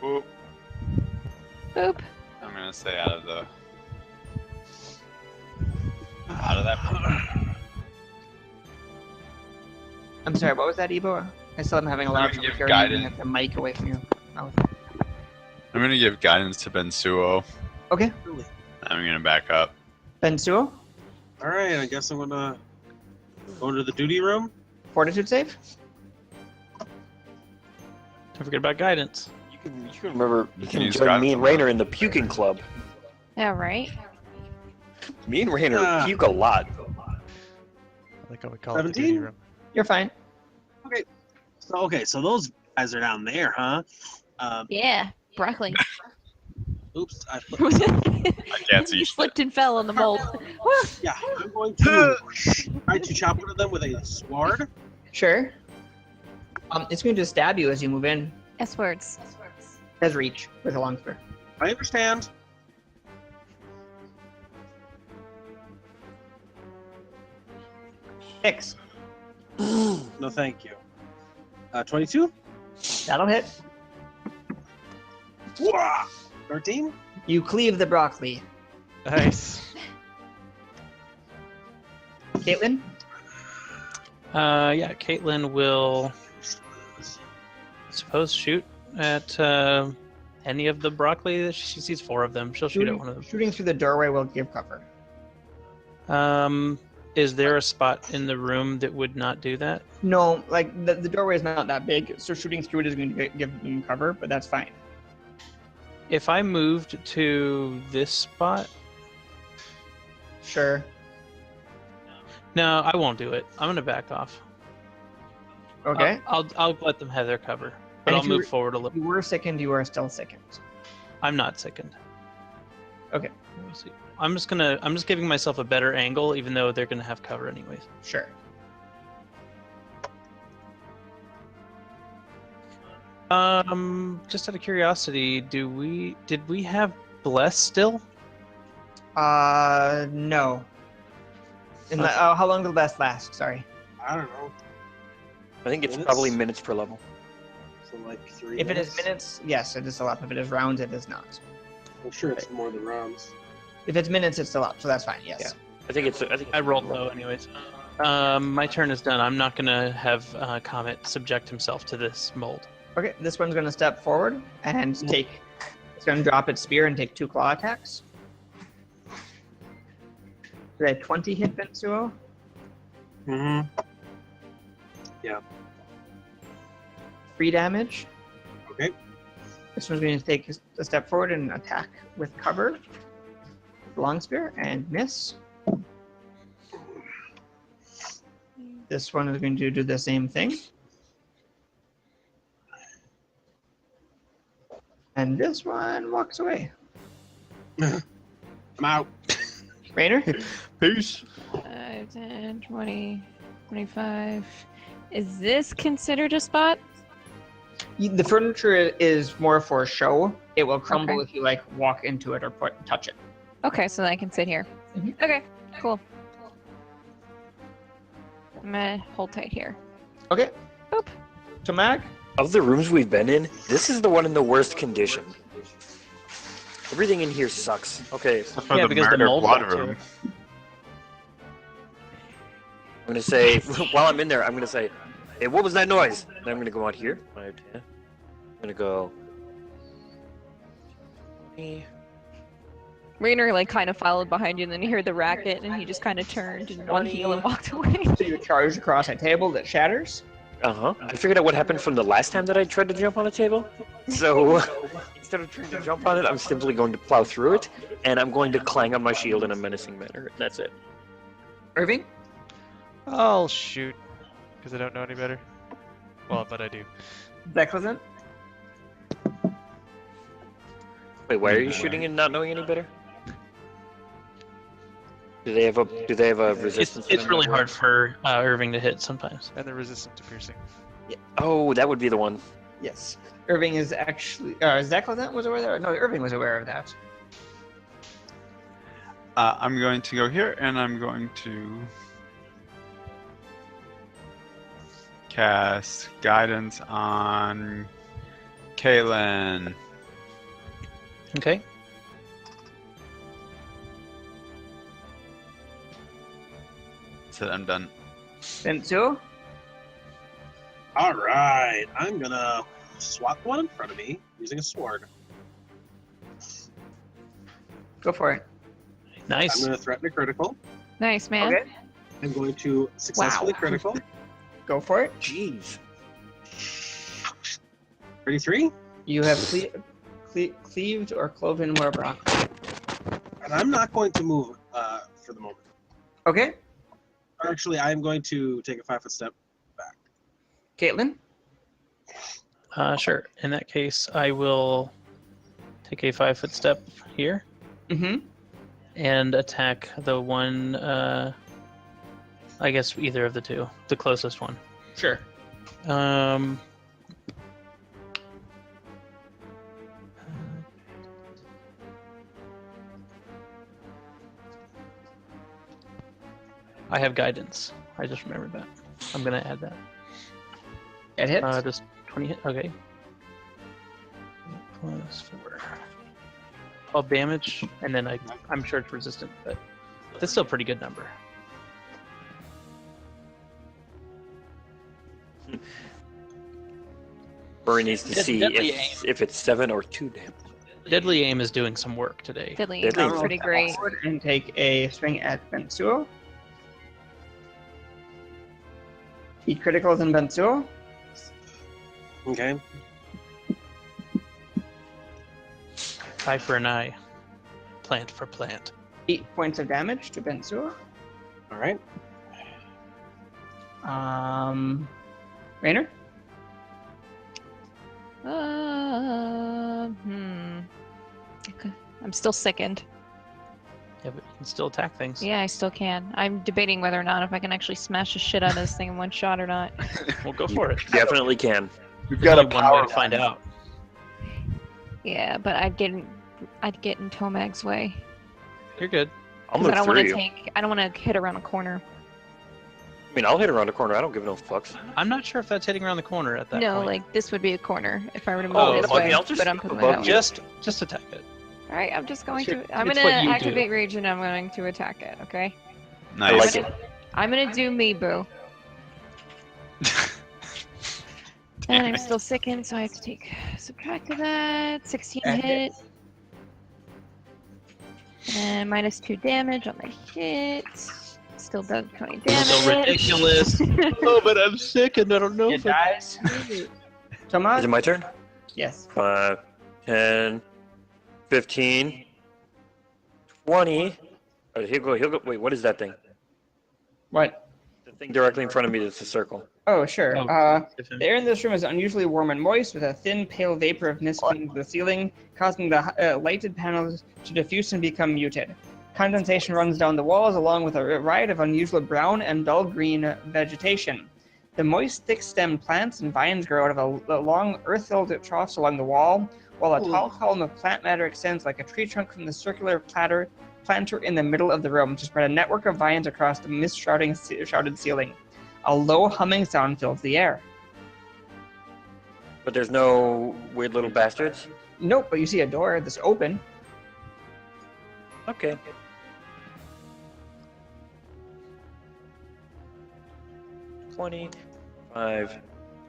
Speaker 6: Oop.
Speaker 7: Boop.
Speaker 6: I'm gonna stay out of that.
Speaker 2: I'm sorry, what was that, Ebo? I still am having a lot of
Speaker 6: I'm
Speaker 2: trouble
Speaker 6: gonna give
Speaker 2: hearing you.
Speaker 6: guidance.
Speaker 2: Get the mic away from you. Oh.
Speaker 6: I'm gonna give guidance to Bensuo.
Speaker 2: Okay.
Speaker 6: I'm gonna back up.
Speaker 2: Bensuo,
Speaker 4: All right, I guess I'm gonna go to the duty room.
Speaker 2: fortitude save.
Speaker 5: Don't forget about guidance.
Speaker 3: You can remember. You can
Speaker 6: use
Speaker 3: join
Speaker 6: guidance
Speaker 3: me and
Speaker 6: on
Speaker 3: Rainer in the puking club.
Speaker 7: Yeah, right?
Speaker 3: Me and Rainer
Speaker 4: Ah.
Speaker 3: puke a lot.
Speaker 1: I like how we call it the
Speaker 4: 17?
Speaker 1: duty room.
Speaker 2: You're fine.
Speaker 4: So those guys are down there, huh?
Speaker 7: Yeah. Broccoli.
Speaker 4: Oops, I
Speaker 6: I can't see
Speaker 7: You
Speaker 6: shit.
Speaker 7: slipped and fell on the mold.
Speaker 4: yeah, I'm going to try to chop one of them with a sword.
Speaker 2: Sure. It's going to stab you as you move in.
Speaker 7: S words.
Speaker 2: It has reach with a long spear.
Speaker 4: I understand.
Speaker 2: X.
Speaker 4: No, thank you. 22?
Speaker 2: That'll hit.
Speaker 4: 13?
Speaker 2: You cleave the broccoli.
Speaker 1: Nice.
Speaker 2: Caitlin?
Speaker 5: Yeah, Caitlin will, I suppose, shoot at any of the broccoli that she sees. 4 of them. She'll shoot at one of them.
Speaker 2: Shooting through the doorway will give cover.
Speaker 5: Is there a spot in the room that would not do that?
Speaker 2: No, like the doorway is not that big, so shooting through it is going to give them cover, but that's fine.
Speaker 5: If I moved to this spot,
Speaker 2: Sure.
Speaker 5: no, I won't do it. I'm gonna back off.
Speaker 2: Okay.
Speaker 5: I'll let them have their cover, but
Speaker 2: And
Speaker 5: I'll
Speaker 2: if you
Speaker 5: move forward a little.
Speaker 2: You were sickened, you are still sickened.
Speaker 5: I'm not sickened.
Speaker 2: Okay.
Speaker 5: Let me see. I'm just giving myself a better angle, even though they're gonna have cover anyways.
Speaker 2: Sure.
Speaker 5: Just out of curiosity, did we have bless still?
Speaker 2: No. How long will best last? Sorry.
Speaker 4: I don't know.
Speaker 3: I think it's
Speaker 4: Minutes?
Speaker 3: probably minutes per level.
Speaker 4: So like 3
Speaker 2: If it
Speaker 4: minutes?
Speaker 2: is minutes, yes, it is still up. If it is rounds, it is not.
Speaker 4: I'm sure it's more than rounds.
Speaker 2: If it's minutes, it's still up, so that's fine. Yes.
Speaker 3: Yeah. I think it's.
Speaker 5: I rolled low anyways. My turn is done. I'm not gonna have Comet subject himself to this mold.
Speaker 2: Okay, this one's going to step forward and take. It's going to drop its spear and take 2 claw attacks. Did I 20 hit Bensuo?
Speaker 4: Mm-hmm.
Speaker 2: 3 damage.
Speaker 4: Okay.
Speaker 2: This one's going to take a step forward and attack with cover. Long spear and miss. This one is going to do the same thing. And this one walks away.
Speaker 4: I'm out.
Speaker 2: Rainer?
Speaker 6: Peace.
Speaker 7: 5, 10, 20, 25. Is this considered a spot?
Speaker 2: The furniture is more for show. It will crumble
Speaker 7: Okay.
Speaker 2: if you like walk into it or touch it.
Speaker 7: Okay, so then I can sit here.
Speaker 2: Mhm.
Speaker 7: Okay, cool. I'm gonna hold tight here.
Speaker 2: Okay.
Speaker 7: Boop.
Speaker 2: So Mag?
Speaker 3: Of the rooms we've been in, this is the one in the worst condition. Everything in here sucks. Okay,
Speaker 6: Except for
Speaker 5: Yeah,
Speaker 6: the
Speaker 5: because the
Speaker 6: murder
Speaker 5: mold
Speaker 6: blood
Speaker 5: got to
Speaker 6: room.
Speaker 5: it.
Speaker 3: I'm gonna say while I'm in there, I'm gonna say, "Hey, what was that noise?" And I'm gonna go out here. I'm gonna go.
Speaker 7: Rainer like kind of followed behind you, and then you heard the racket, and he just kind of turned and one heel and walked away.
Speaker 2: So you charge across a table that shatters.
Speaker 3: I figured out what happened from the last time that I tried to jump on a table. So instead of trying to jump on it, I'm simply going to plow through it, and I'm going to clang on my shield in a menacing manner. That's it.
Speaker 2: Irving?
Speaker 1: I'll shoot because I don't know any better. Well, but I do.
Speaker 2: Zeklozen?
Speaker 3: Wait, why are you shooting and not knowing any better? Do they have a resistance? to
Speaker 5: It's
Speaker 3: them
Speaker 5: really
Speaker 3: that
Speaker 5: hard
Speaker 3: works?
Speaker 5: for Irving to hit sometimes.
Speaker 1: And they're resistant to piercing.
Speaker 3: Oh, that would be the one.
Speaker 2: Yes. Irving is actually. Zeklozen was aware of that? No, Irving was aware of that.
Speaker 6: I'm going to go here, and I'm going to cast guidance on Kaylin.
Speaker 5: Okay.
Speaker 6: So I'm done.
Speaker 2: Bensuo?
Speaker 4: All right, I'm gonna swat the one in front of me using a sword.
Speaker 2: Go for it.
Speaker 5: Nice.
Speaker 4: I'm gonna threaten a critical.
Speaker 7: Nice, man.
Speaker 2: Okay.
Speaker 4: I'm going to successfully
Speaker 7: Wow.
Speaker 4: critical.
Speaker 2: Go for it.
Speaker 3: Jeez.
Speaker 4: 33,
Speaker 2: You have cleaved or cloven more broccoli.
Speaker 4: and I'm not going to move for the moment.
Speaker 2: Okay.
Speaker 4: Actually, I'm going to take a 5-foot step back.
Speaker 2: Caitlin?
Speaker 5: Sure. In that case, I will take a 5-foot step here
Speaker 2: Mm-hmm.
Speaker 5: and attack the one. I guess either of the two, the closest one.
Speaker 2: Sure.
Speaker 5: I have guidance, I just remembered that. I'm gonna add that.
Speaker 2: It hits.
Speaker 5: Just 20 hit. Okay. Plus 4. 12 damage, and then I'm sure it's resistant, but that's still a pretty good number.
Speaker 3: Murray needs to see
Speaker 5: Deadly
Speaker 3: if it's 7 or 2 damage.
Speaker 5: Deadly Aim is doing some work today.
Speaker 7: Deadly
Speaker 3: Deadly
Speaker 7: is
Speaker 3: is
Speaker 7: pretty great.
Speaker 2: Forward and take a swing at Bensuo. He criticals in Bensuo.
Speaker 4: Okay.
Speaker 5: Eye for an eye. Plant for plant.
Speaker 2: 8 points of damage to Bensuo.
Speaker 4: All right.
Speaker 2: Raynor?
Speaker 7: Okay. I'm still sickened.
Speaker 5: Yeah, but you can still attack things.
Speaker 7: Yeah, I still can. I'm debating whether or not if I can actually smash the shit out of this thing in one shot or not.
Speaker 5: We'll go for it.
Speaker 3: Definitely can.
Speaker 6: We've
Speaker 5: There's
Speaker 6: got a
Speaker 5: only one
Speaker 6: power
Speaker 5: way to find out.
Speaker 7: Yeah, but I'd get in Tomag's way.
Speaker 5: You're good.
Speaker 3: I'll
Speaker 7: 'Cause
Speaker 3: move
Speaker 7: I don't
Speaker 3: through
Speaker 7: want
Speaker 3: you.
Speaker 7: to I don't want to hit around a corner.
Speaker 3: I mean, I'll hit around the corner. I don't give no fucks.
Speaker 5: I'm not sure if that's hitting around the corner at that
Speaker 7: No,
Speaker 5: point.
Speaker 7: like this would be a corner if I were to move
Speaker 5: Oh,
Speaker 7: this
Speaker 3: above
Speaker 7: way.
Speaker 3: the altars?
Speaker 7: But I'm putting
Speaker 3: Above
Speaker 7: it out.
Speaker 3: you.
Speaker 5: Just attack it.
Speaker 7: All right, I'm just going
Speaker 5: It's your-
Speaker 7: to. I'm
Speaker 5: it's
Speaker 7: gonna
Speaker 5: what you do.
Speaker 7: activate rage and I'm going to attack it. Okay.
Speaker 3: I
Speaker 6: Nice.
Speaker 3: like it.
Speaker 7: I'm gonna do me, boo. And I'm still sickened, so I have to subtract that. 16
Speaker 2: That
Speaker 7: hit. And minus 2 damage on the hit. Still does 20 damage.
Speaker 5: So ridiculous. Oh, but I'm sick and I don't know
Speaker 2: It
Speaker 5: if I...
Speaker 2: dies.
Speaker 3: Is
Speaker 2: Tomas?
Speaker 3: it my turn?
Speaker 2: Yes.
Speaker 3: 5, 10, 15, 20. Oh, he'll go. Wait, what is that thing?
Speaker 2: What?
Speaker 3: The thing directly in front of me that's a circle.
Speaker 2: Oh, sure.
Speaker 5: Oh,
Speaker 2: The air in this room is unusually warm and moist, with a thin, pale vapor of mist clinging to the ceiling, causing the lighted panels to diffuse and become muted. Condensation runs down the walls, along with a riot of unusual brown and dull green vegetation. The moist, thick-stemmed plants and vines grow out of a long, earth-filled troughs along the wall, while a tall column of plant matter extends like a tree trunk from the circular planter in the middle of the room to spread a network of vines across the mist-shrouded ceiling. A low humming sound fills the air.
Speaker 3: But there's no weird little bastards?
Speaker 2: Nope, but you see a door that's open.
Speaker 3: Okay. $20, 5,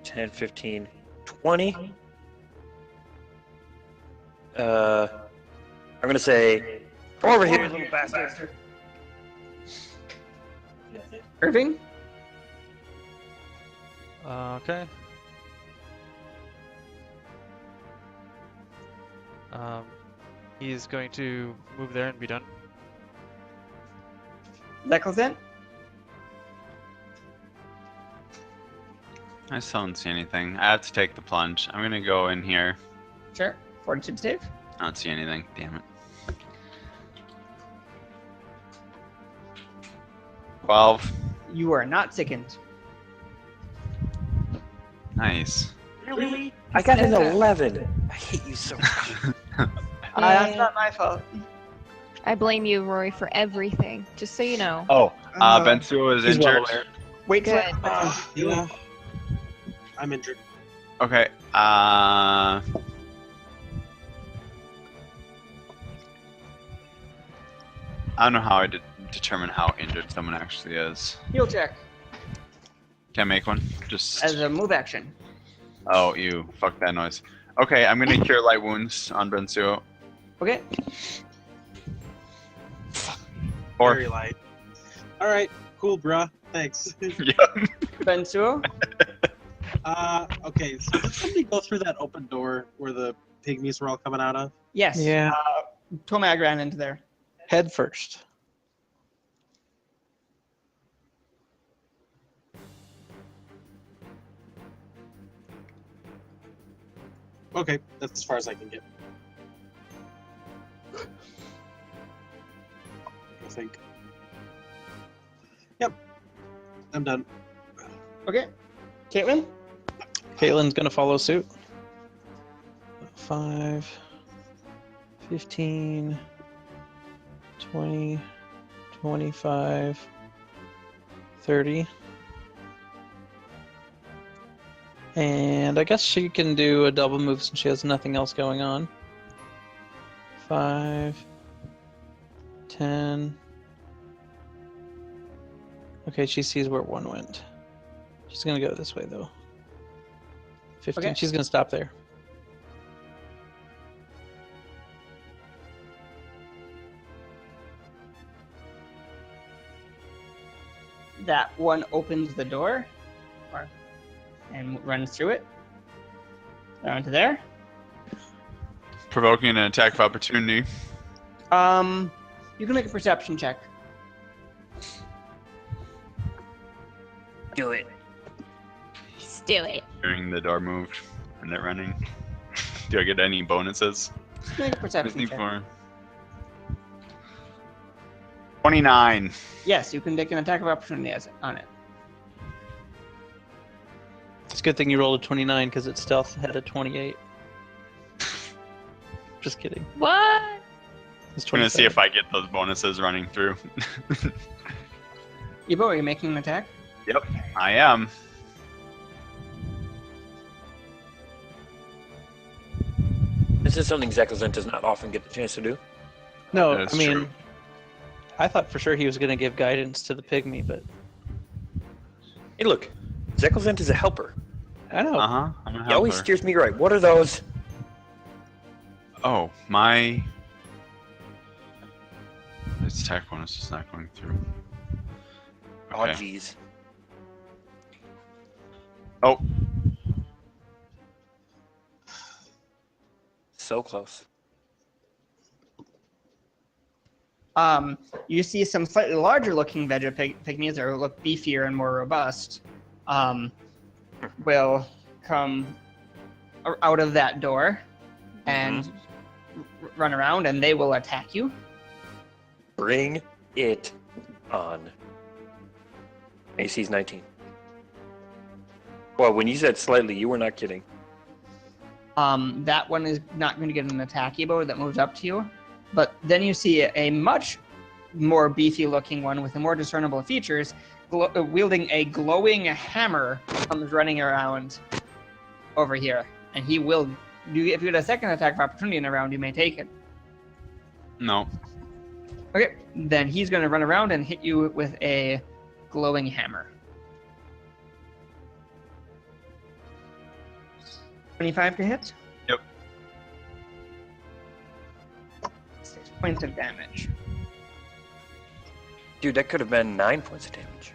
Speaker 3: 10, 15, 20. I'm gonna say, come over here, little bastard.
Speaker 2: Irving?
Speaker 1: Okay. He's going to move there and be done.
Speaker 2: Leckelzen?
Speaker 6: I still don't see anything. I have to take the plunge. I'm gonna go in here.
Speaker 2: Sure. Fortitude save?
Speaker 6: I don't see anything. Damn it. 12.
Speaker 2: You are not sickened.
Speaker 6: Nice.
Speaker 3: Really? I got an 11. I hate you so much.
Speaker 2: That's not my fault.
Speaker 7: I blame you, Rory, for everything. Just so you know.
Speaker 6: Oh, Bensuo is
Speaker 5: He's well
Speaker 6: injured.
Speaker 5: aware.
Speaker 2: Wait till
Speaker 7: Good.
Speaker 4: Yeah. I'm injured.
Speaker 6: Okay. I don't know how I determine how injured someone actually is.
Speaker 2: heal check
Speaker 6: Can I make one? Just.
Speaker 2: as a move action.
Speaker 6: Oh, you. Fuck that noise. Okay, I'm gonna cure light wounds on Bensuo.
Speaker 2: Okay.
Speaker 4: Very
Speaker 6: 4.
Speaker 4: light. All right. Cool, bruh. Thanks.
Speaker 6: Yeah.
Speaker 2: Bensuo?
Speaker 4: Okay. So did somebody go through that open door where the pygmies were all coming out of?
Speaker 2: Yes.
Speaker 5: Yeah.
Speaker 2: Tomag ran into there.
Speaker 5: Head first.
Speaker 4: Okay, that's as far as I can get. I think. Yep. I'm done.
Speaker 2: Okay. Caitlin?
Speaker 5: Caitlin's gonna follow suit. 5, 15, 20, 25, 30. And I guess she can do a double move since she has nothing else going on. 5, 10. Okay, she sees where 1 went. She's gonna go this way though. 15.
Speaker 2: Okay.
Speaker 5: She's gonna stop there.
Speaker 2: That one opens the door and runs through it. Down to there.
Speaker 6: Provoking an attack of opportunity.
Speaker 2: You can make a perception check.
Speaker 3: Do it.
Speaker 7: Just do it.
Speaker 6: Hearing the door moved and it running. Do I get any bonuses?
Speaker 2: Make a perception check.
Speaker 6: 29.
Speaker 2: Yes, you can take an attack of opportunity on it.
Speaker 5: It's a good thing you rolled a 29 because its stealth had a 28. Just kidding.
Speaker 7: What?
Speaker 5: It's
Speaker 6: I'm gonna see
Speaker 5: 27.
Speaker 6: if I get those bonuses running through.
Speaker 2: Ebo, are you making an attack?
Speaker 6: Yep, I am.
Speaker 3: This is something Zekylzent does not often get the chance to do.
Speaker 5: No,
Speaker 6: That's
Speaker 5: I mean,
Speaker 6: true.
Speaker 5: I thought for sure he was going to give guidance to the pygmy, but
Speaker 3: Hey, look, Zekylzent is a helper.
Speaker 5: I know.
Speaker 6: I'm a
Speaker 3: He always
Speaker 6: helper.
Speaker 3: steers me right. What are those?
Speaker 6: Oh, my... Its attack bonus is not going through.
Speaker 3: Oh,
Speaker 6: Okay.
Speaker 3: jeez.
Speaker 6: Oh,
Speaker 3: So close.
Speaker 2: You see some slightly larger looking pygmies that look beefier and more robust will come out of that door and run around, and they will attack you.
Speaker 3: Bring it on. AC's 19. Well, when you said slightly, you were not kidding.
Speaker 2: That one is not going to get an attack bow that moves up to you. But then you see a much more beefy looking one with more discernible features, wielding a glowing hammer, comes running around over here. And he will, if you get a second attack of opportunity in a round, you may take it.
Speaker 6: no.
Speaker 2: Okay, then he's going to run around and hit you with a glowing hammer. 25 to hit?
Speaker 6: Yep.
Speaker 2: 6 points of damage.
Speaker 3: Dude, that could have been 9 points of damage.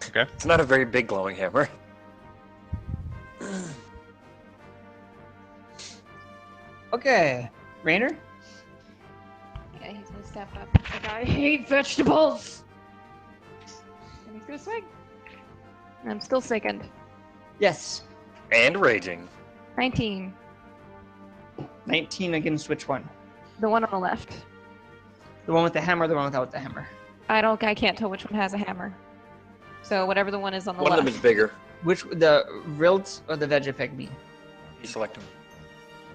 Speaker 6: Okay.
Speaker 3: It's not a very big glowing hammer.
Speaker 2: Okay, Rainer?
Speaker 7: Yeah, he's gonna step up. Like, I hate vegetables! And he's gonna swing. I'm still second.
Speaker 2: Yes.
Speaker 3: And raging.
Speaker 7: 19.
Speaker 2: 19 against which one?
Speaker 7: The one on the left.
Speaker 2: The one with the hammer, the one without the hammer.
Speaker 7: I can't tell which one has a hammer. So whatever the one is on the
Speaker 3: One
Speaker 7: left.
Speaker 3: of them is bigger.
Speaker 2: Which, the Rilt or the Vegapygmy?
Speaker 3: You select him.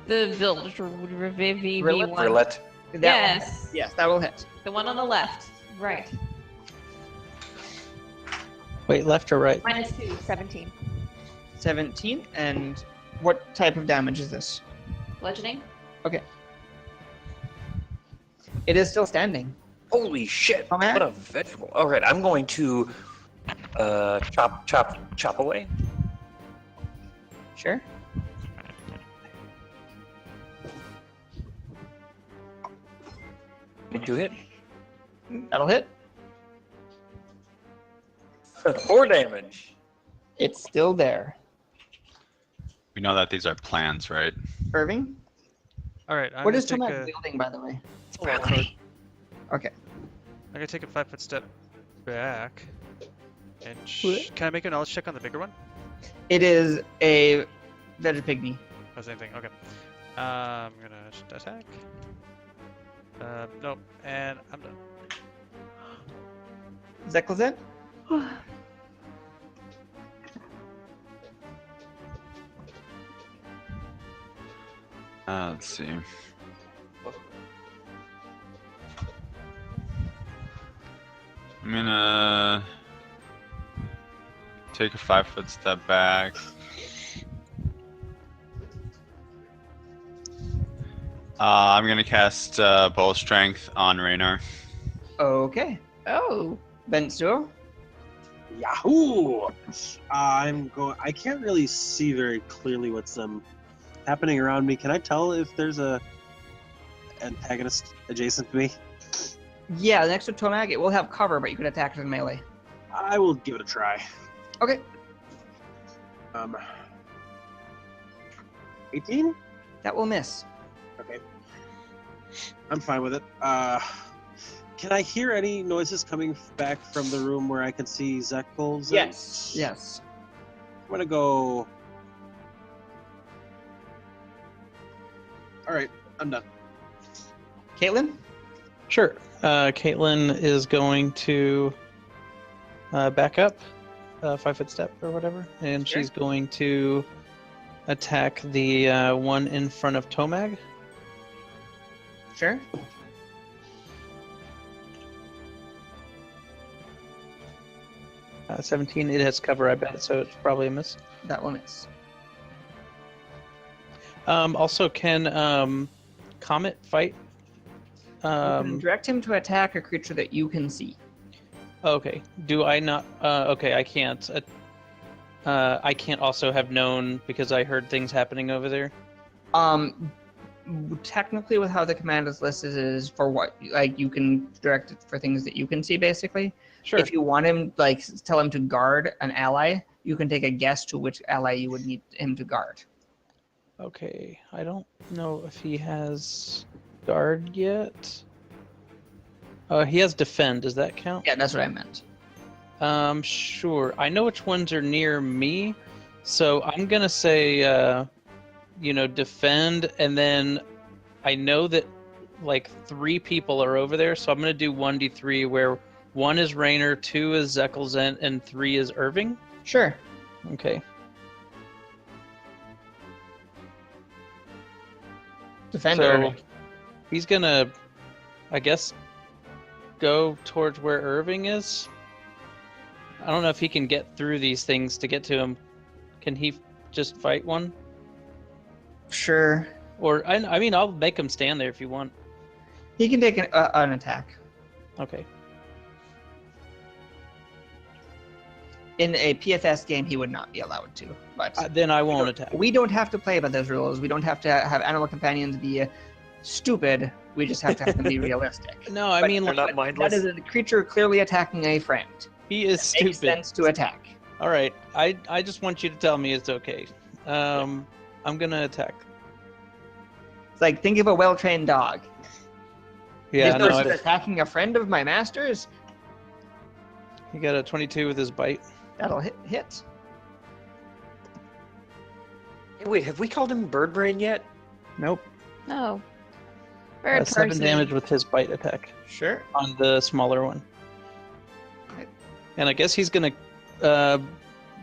Speaker 7: The village Revivi
Speaker 2: Rillet?
Speaker 7: one.
Speaker 3: Rillet.
Speaker 2: That
Speaker 7: Yes.
Speaker 2: One. Yes, that will hit.
Speaker 7: The one on the left. Right.
Speaker 5: Wait, left or right?
Speaker 7: -2, 17.
Speaker 2: 17, and what type of damage is this?
Speaker 7: Bludgeoning?
Speaker 2: It is still standing.
Speaker 3: Holy shit!
Speaker 2: Oh, man.
Speaker 3: What a vegetable. All right, I'm going to chop away.
Speaker 2: Sure.
Speaker 3: Did you hit?
Speaker 2: That'll hit.
Speaker 3: 4 damage.
Speaker 2: It's still there.
Speaker 6: We know that these are plans, right?
Speaker 2: Irving?
Speaker 8: All right. I'm
Speaker 2: What
Speaker 8: gonna
Speaker 2: is
Speaker 8: take
Speaker 2: Tomek
Speaker 8: a,
Speaker 2: wielding, by the way?
Speaker 3: Friendly.
Speaker 2: Okay.
Speaker 8: I'm gonna take a 5-foot step back. And
Speaker 2: What?
Speaker 8: can I make a knowledge check on the bigger one?
Speaker 2: It is a Vegapygmy.
Speaker 8: Oh, same thing. Okay. I'm gonna attack. Nope. And I'm done.
Speaker 2: Zeklazet?
Speaker 6: Let's see. I'm gonna take a 5-foot step back. I'm gonna cast Bow Strength on Raynor.
Speaker 2: Okay.
Speaker 7: Oh.
Speaker 2: Benzo?
Speaker 4: Yahoo! I can't really see very clearly what's happening around me. Can I tell if there's a antagonist adjacent to me?
Speaker 2: Yeah, next to Tomag, it will have cover, but you can attack it in melee.
Speaker 4: I will give it a try.
Speaker 2: Okay.
Speaker 4: 18?
Speaker 2: That will miss.
Speaker 4: Okay. I'm fine with it. Can I hear any noises coming back from the room where I can see Zekel's?
Speaker 2: Yes.
Speaker 4: I'm gonna go. Alright, I'm done.
Speaker 2: Caitlin?
Speaker 5: Sure. Caitlin is going to back up, 5-foot step or whatever, and
Speaker 2: Sure.
Speaker 5: she's going to attack the one in front of Tomag.
Speaker 2: Sure.
Speaker 5: Uh, 17, it has cover, I bet, so it's probably a miss.
Speaker 2: That will miss.
Speaker 5: Also, can Comet fight?
Speaker 2: You can direct him to attack a creature that you can see.
Speaker 5: Okay. Do I not? Okay, I can't. I can't also have known because I heard things happening over there.
Speaker 2: Technically, with how the command is listed, is for what, like, you can direct it for things that you can see, basically.
Speaker 5: Sure.
Speaker 2: If you want him, like, tell him to guard an ally, you can take a guess to which ally you would need him to guard.
Speaker 5: Okay. I don't know if he has guard yet. He has defend. Does that count?
Speaker 2: Yeah, that's what I meant.
Speaker 5: Sure. I know which ones are near me, so I'm gonna say, defend, and then I know that like 3 people are over there, so I'm gonna do 1d3, where 1 is Raynor, 2 is Zekelzent, and 3 is Irving.
Speaker 2: Sure.
Speaker 5: Okay.
Speaker 2: Defend
Speaker 5: So
Speaker 2: Irving.
Speaker 5: he's gonna, I guess, go towards where Irving is. I don't know if he can get through these things to get to him. Can he just fight one?
Speaker 2: Sure.
Speaker 5: Or I mean, I'll make him stand there if you want.
Speaker 2: He can take an attack.
Speaker 5: Okay.
Speaker 2: In a PFS game, he would not be allowed to. But
Speaker 5: Then I won't attack.
Speaker 2: we don't have to play by those rules. We don't have to have animal companions be stupid. We just have to have them be realistic.
Speaker 5: No, I
Speaker 2: But
Speaker 5: mean,
Speaker 3: They're
Speaker 5: like,
Speaker 3: not mindless.
Speaker 2: That is a creature clearly attacking a friend.
Speaker 5: he is
Speaker 2: It makes
Speaker 5: stupid.
Speaker 2: sense to attack.
Speaker 5: All right, I just want you to tell me it's okay. I'm gonna attack.
Speaker 2: It's like, think of a well-trained dog.
Speaker 5: Yeah,
Speaker 2: this
Speaker 5: no,
Speaker 2: person attacking a friend of my master's?
Speaker 5: he got a 22 with his bite.
Speaker 2: That'll hit.
Speaker 3: Hey, wait, have we called him Bird Brain yet?
Speaker 5: Nope.
Speaker 7: No. Bird
Speaker 5: 7
Speaker 7: person.
Speaker 5: damage with his bite attack
Speaker 2: Sure.
Speaker 5: on the smaller one.
Speaker 2: Right.
Speaker 5: And I guess he's gonna,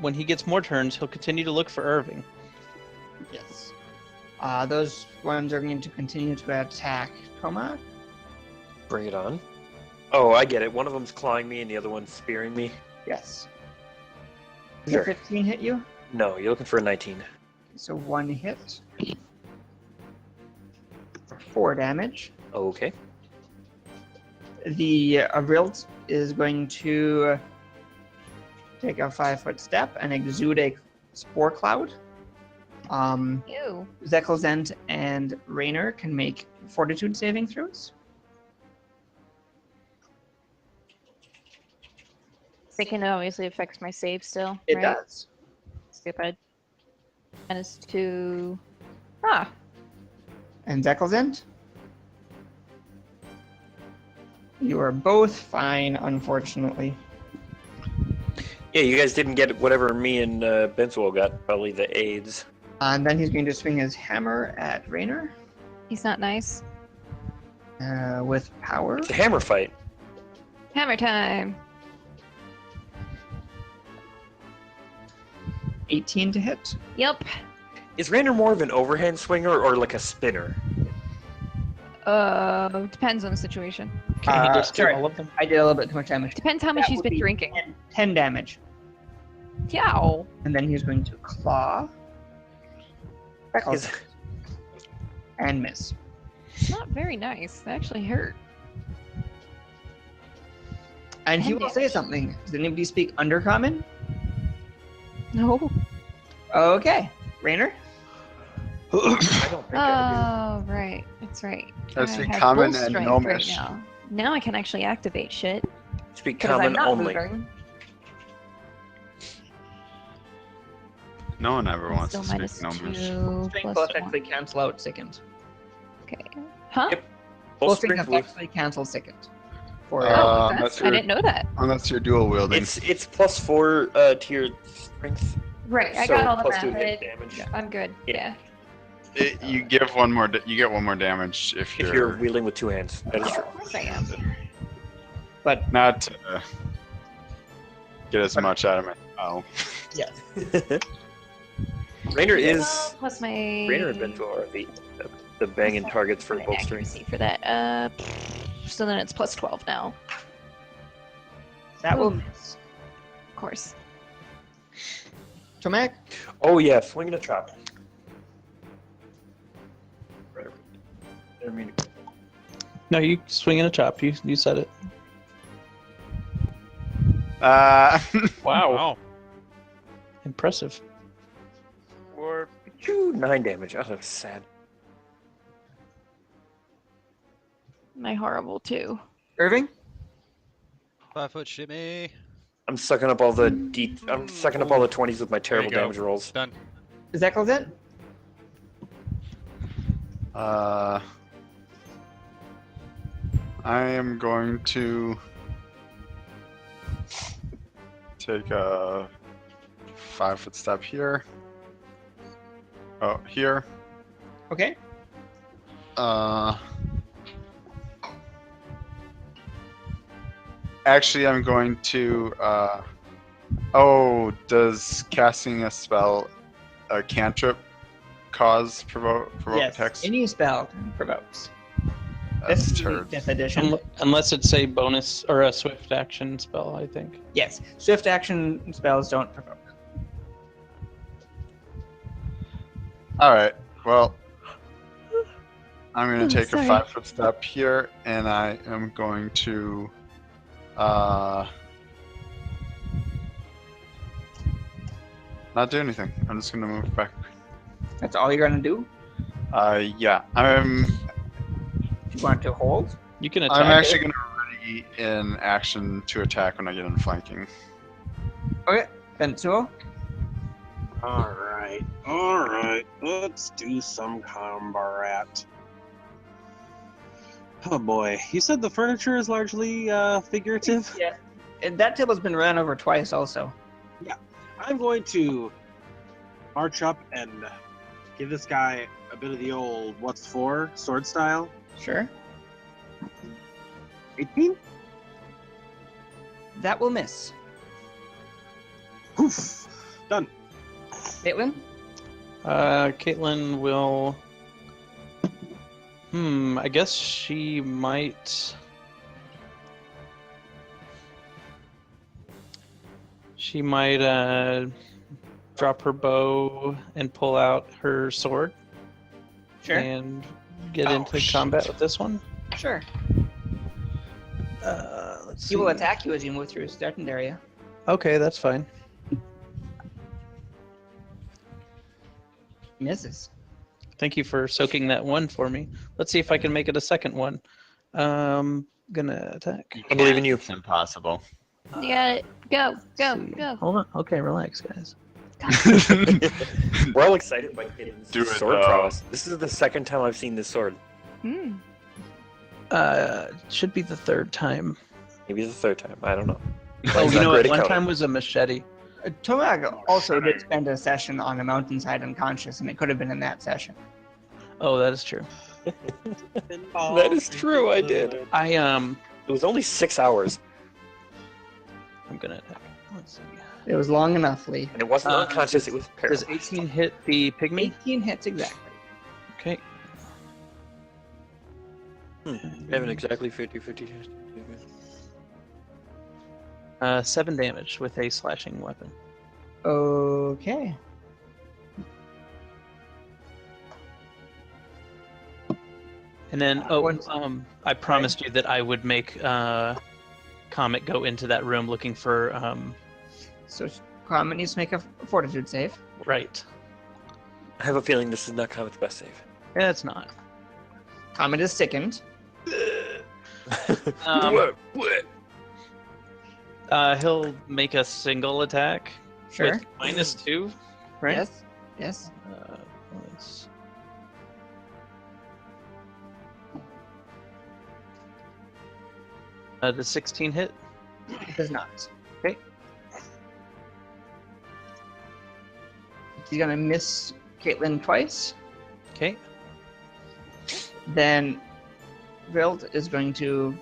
Speaker 5: when he gets more turns, he'll continue to look for Irving.
Speaker 2: Yes. Those ones are going to continue to attack Toma.
Speaker 3: Bring it on. Oh, I get it. One of them's clawing me and the other one's spearing me.
Speaker 2: Yes. Does
Speaker 3: Sure.
Speaker 2: a 15 hit you?
Speaker 3: No, you're looking for a 19.
Speaker 2: So 1 hit. For 4 damage.
Speaker 3: Okay.
Speaker 2: The Avrilt is going to take a 5-foot step and exude a spore cloud.
Speaker 7: Ew.
Speaker 2: Zekelzent and Raynor can make fortitude saving throws.
Speaker 7: Thinking it obviously affects my save still.
Speaker 2: It
Speaker 7: right?
Speaker 2: does.
Speaker 7: Stupid. And it's to. Ah.
Speaker 2: And Zekelzent? You are both fine, unfortunately.
Speaker 3: Yeah, you guys didn't get whatever me and Benswell got. Probably the AIDS.
Speaker 2: And then he's going to swing his hammer at Raynor
Speaker 7: He's not nice.
Speaker 2: with power.
Speaker 3: It's a hammer fight.
Speaker 7: Hammer time.
Speaker 2: 18 to hit.
Speaker 7: Yep.
Speaker 3: Is Raynor more of an overhand swinger or like a spinner?
Speaker 7: Depends on the situation.
Speaker 5: Can he just do
Speaker 2: sorry.
Speaker 5: all of them?
Speaker 2: I did a little bit too much damage.
Speaker 7: Depends how much
Speaker 2: That
Speaker 7: he's
Speaker 2: would
Speaker 7: been
Speaker 2: be
Speaker 7: drinking.
Speaker 2: 10 damage.
Speaker 7: Yow.
Speaker 2: And then he's going to claw. Freckles. And miss.
Speaker 7: It's not very nice. That actually hurt.
Speaker 2: And he
Speaker 7: 10
Speaker 2: will say
Speaker 7: damage.
Speaker 2: something. Does anybody speak Undercommon?
Speaker 7: No.
Speaker 2: Okay. Rainer?
Speaker 3: I don't think I
Speaker 7: Oh, right. That's right.
Speaker 6: I
Speaker 7: I
Speaker 6: speak
Speaker 7: have
Speaker 6: common
Speaker 7: full
Speaker 6: and
Speaker 7: strength
Speaker 6: gnomish.
Speaker 7: right now. Now I can actually activate shit.
Speaker 3: do. Speak
Speaker 2: Because I'm
Speaker 3: common
Speaker 2: not
Speaker 3: only.
Speaker 2: moving.
Speaker 6: No one ever
Speaker 7: That's
Speaker 6: wants
Speaker 7: still
Speaker 6: to speak
Speaker 7: minus
Speaker 6: gnomish.
Speaker 7: 2
Speaker 2: Strength
Speaker 7: plus
Speaker 2: will
Speaker 7: 1.
Speaker 2: effectively cancel out second.
Speaker 7: Okay. Huh?
Speaker 3: Yep.
Speaker 2: Full
Speaker 3: Full
Speaker 2: strength
Speaker 3: strength will-
Speaker 2: effectively cancels second. For
Speaker 7: Oh,
Speaker 6: Unless
Speaker 7: I
Speaker 6: you're,
Speaker 7: didn't know that.
Speaker 6: unless you're dual wielding.
Speaker 3: It's +4 to your strength.
Speaker 7: Right, I
Speaker 3: So
Speaker 7: got all the
Speaker 3: plus
Speaker 7: math.
Speaker 3: 2 hit damage.
Speaker 7: I'm good.
Speaker 3: Yeah.
Speaker 7: Yeah.
Speaker 6: You give one more. You get one more damage if
Speaker 3: If you're wielding with 2 hands, that is
Speaker 7: Of
Speaker 3: true.
Speaker 7: course I am.
Speaker 2: But
Speaker 6: not to get as much out of my. Oh,
Speaker 2: yes.
Speaker 3: Rainer is
Speaker 7: Plus my...
Speaker 3: Rainer has been to the banging targets for
Speaker 7: my
Speaker 3: both strings.
Speaker 7: accuracy for that. So then it's plus 12 now.
Speaker 2: That will
Speaker 7: Ooh.
Speaker 2: miss.
Speaker 7: Of course.
Speaker 2: Tomac?
Speaker 3: Oh yeah, swinging a trap. Right. I mean,
Speaker 5: No, you swing in a chop. You said it.
Speaker 6: uh,
Speaker 1: Wow.
Speaker 5: Impressive.
Speaker 3: or 9 damage. Oh, that's sad.
Speaker 7: My horrible too.
Speaker 2: Irving?
Speaker 1: 5-foot shimmy.
Speaker 3: I'm sucking up all the I'm sucking up all the 20s with my terrible
Speaker 1: go.
Speaker 3: damage rolls.
Speaker 1: Done.
Speaker 2: Is that close it?
Speaker 6: I am going to take a 5-foot step here. Oh, here.
Speaker 2: Okay.
Speaker 6: Actually, I'm going to. Oh, does casting a spell, a cantrip, provoke
Speaker 2: Yes.
Speaker 6: text?
Speaker 2: Any spell provokes.
Speaker 6: That's
Speaker 2: This is the
Speaker 6: turd.
Speaker 2: 5th edition.
Speaker 5: Unless it's a bonus or a swift action spell, I think.
Speaker 2: Yes. Swift action spells don't provoke.
Speaker 6: All right. Well, I'm going
Speaker 7: Oh,
Speaker 6: to take
Speaker 7: sorry.
Speaker 6: a 5-foot step here, and I am going to. Not do anything. I'm just going to move back.
Speaker 2: That's all you're gonna do?
Speaker 6: Yeah. I'm
Speaker 2: You want to hold?
Speaker 5: You can attack.
Speaker 6: I'm actually
Speaker 5: it.
Speaker 6: going to ready in action to attack when I get in flanking.
Speaker 2: Okay. Bensuo?
Speaker 4: Alright. Let's do some combat. Oh boy. You said the furniture is largely figurative?
Speaker 2: Yeah. And that table's been ran over twice also.
Speaker 4: I'm going to march up and give this guy a bit of the old what's for sword style.
Speaker 2: Sure.
Speaker 4: 18?
Speaker 2: That will miss.
Speaker 4: Poof. Done.
Speaker 2: Caitlin?
Speaker 5: Caitlin will. I guess she might. She might drop her bow and pull out her sword
Speaker 2: Sure.
Speaker 5: and get
Speaker 6: Oh,
Speaker 5: into
Speaker 6: shit.
Speaker 5: combat with this one.
Speaker 2: Sure.
Speaker 5: Let's
Speaker 2: He will
Speaker 5: see.
Speaker 2: attack you as you move through his threatened area.
Speaker 5: Okay, that's fine.
Speaker 2: Misses.
Speaker 5: Thank you for soaking that one for me. Let's see if I can make it a second one. Gonna attack.
Speaker 3: I believe in you.
Speaker 6: It's impossible.
Speaker 7: You got it. Go, go,
Speaker 5: Let's see.
Speaker 7: go.
Speaker 5: Hold on. Okay, relax, guys.
Speaker 3: We're all excited by Caden's
Speaker 6: Do it,
Speaker 3: sword
Speaker 6: though.
Speaker 3: prowess. This is the second time I've seen this sword.
Speaker 7: Hmm.
Speaker 5: Should be the third time.
Speaker 3: Maybe it's the third time. I don't know.
Speaker 5: Oh,
Speaker 3: Mine's
Speaker 5: you
Speaker 3: not
Speaker 5: know
Speaker 3: great
Speaker 5: what?
Speaker 3: at
Speaker 5: One
Speaker 3: counting.
Speaker 5: time was a machete.
Speaker 2: Tomac also did spend a session on a mountainside unconscious, and it could have been in that session.
Speaker 5: Oh, that is true.
Speaker 3: That is true, I did. It was only 6 hours,
Speaker 5: I'm gonna attack. Let's see.
Speaker 2: It was long enough, Lee.
Speaker 3: and it wasn't unconscious, it was
Speaker 5: Does
Speaker 3: paralyzed.
Speaker 5: 18 hit the pygmy?
Speaker 2: 18 hits exactly.
Speaker 5: Okay.
Speaker 3: We haven't exactly 50-50.
Speaker 5: 7 damage with a slashing weapon.
Speaker 2: Okay.
Speaker 5: And then, I promised you that I would make Comet go into that room looking for.
Speaker 2: So Comet needs to make a fortitude save.
Speaker 5: Right.
Speaker 3: I have a feeling this is not Comet's best save.
Speaker 5: Yeah, it's not.
Speaker 2: Comet is sickened.
Speaker 5: He'll make a single attack.
Speaker 2: Sure.
Speaker 5: With -2, right?
Speaker 2: Yes. Yes.
Speaker 5: Plus- the 16 hit.
Speaker 2: It does not.
Speaker 5: Okay.
Speaker 2: He's gonna miss Caitlin twice.
Speaker 5: Okay.
Speaker 2: Then Vild is going to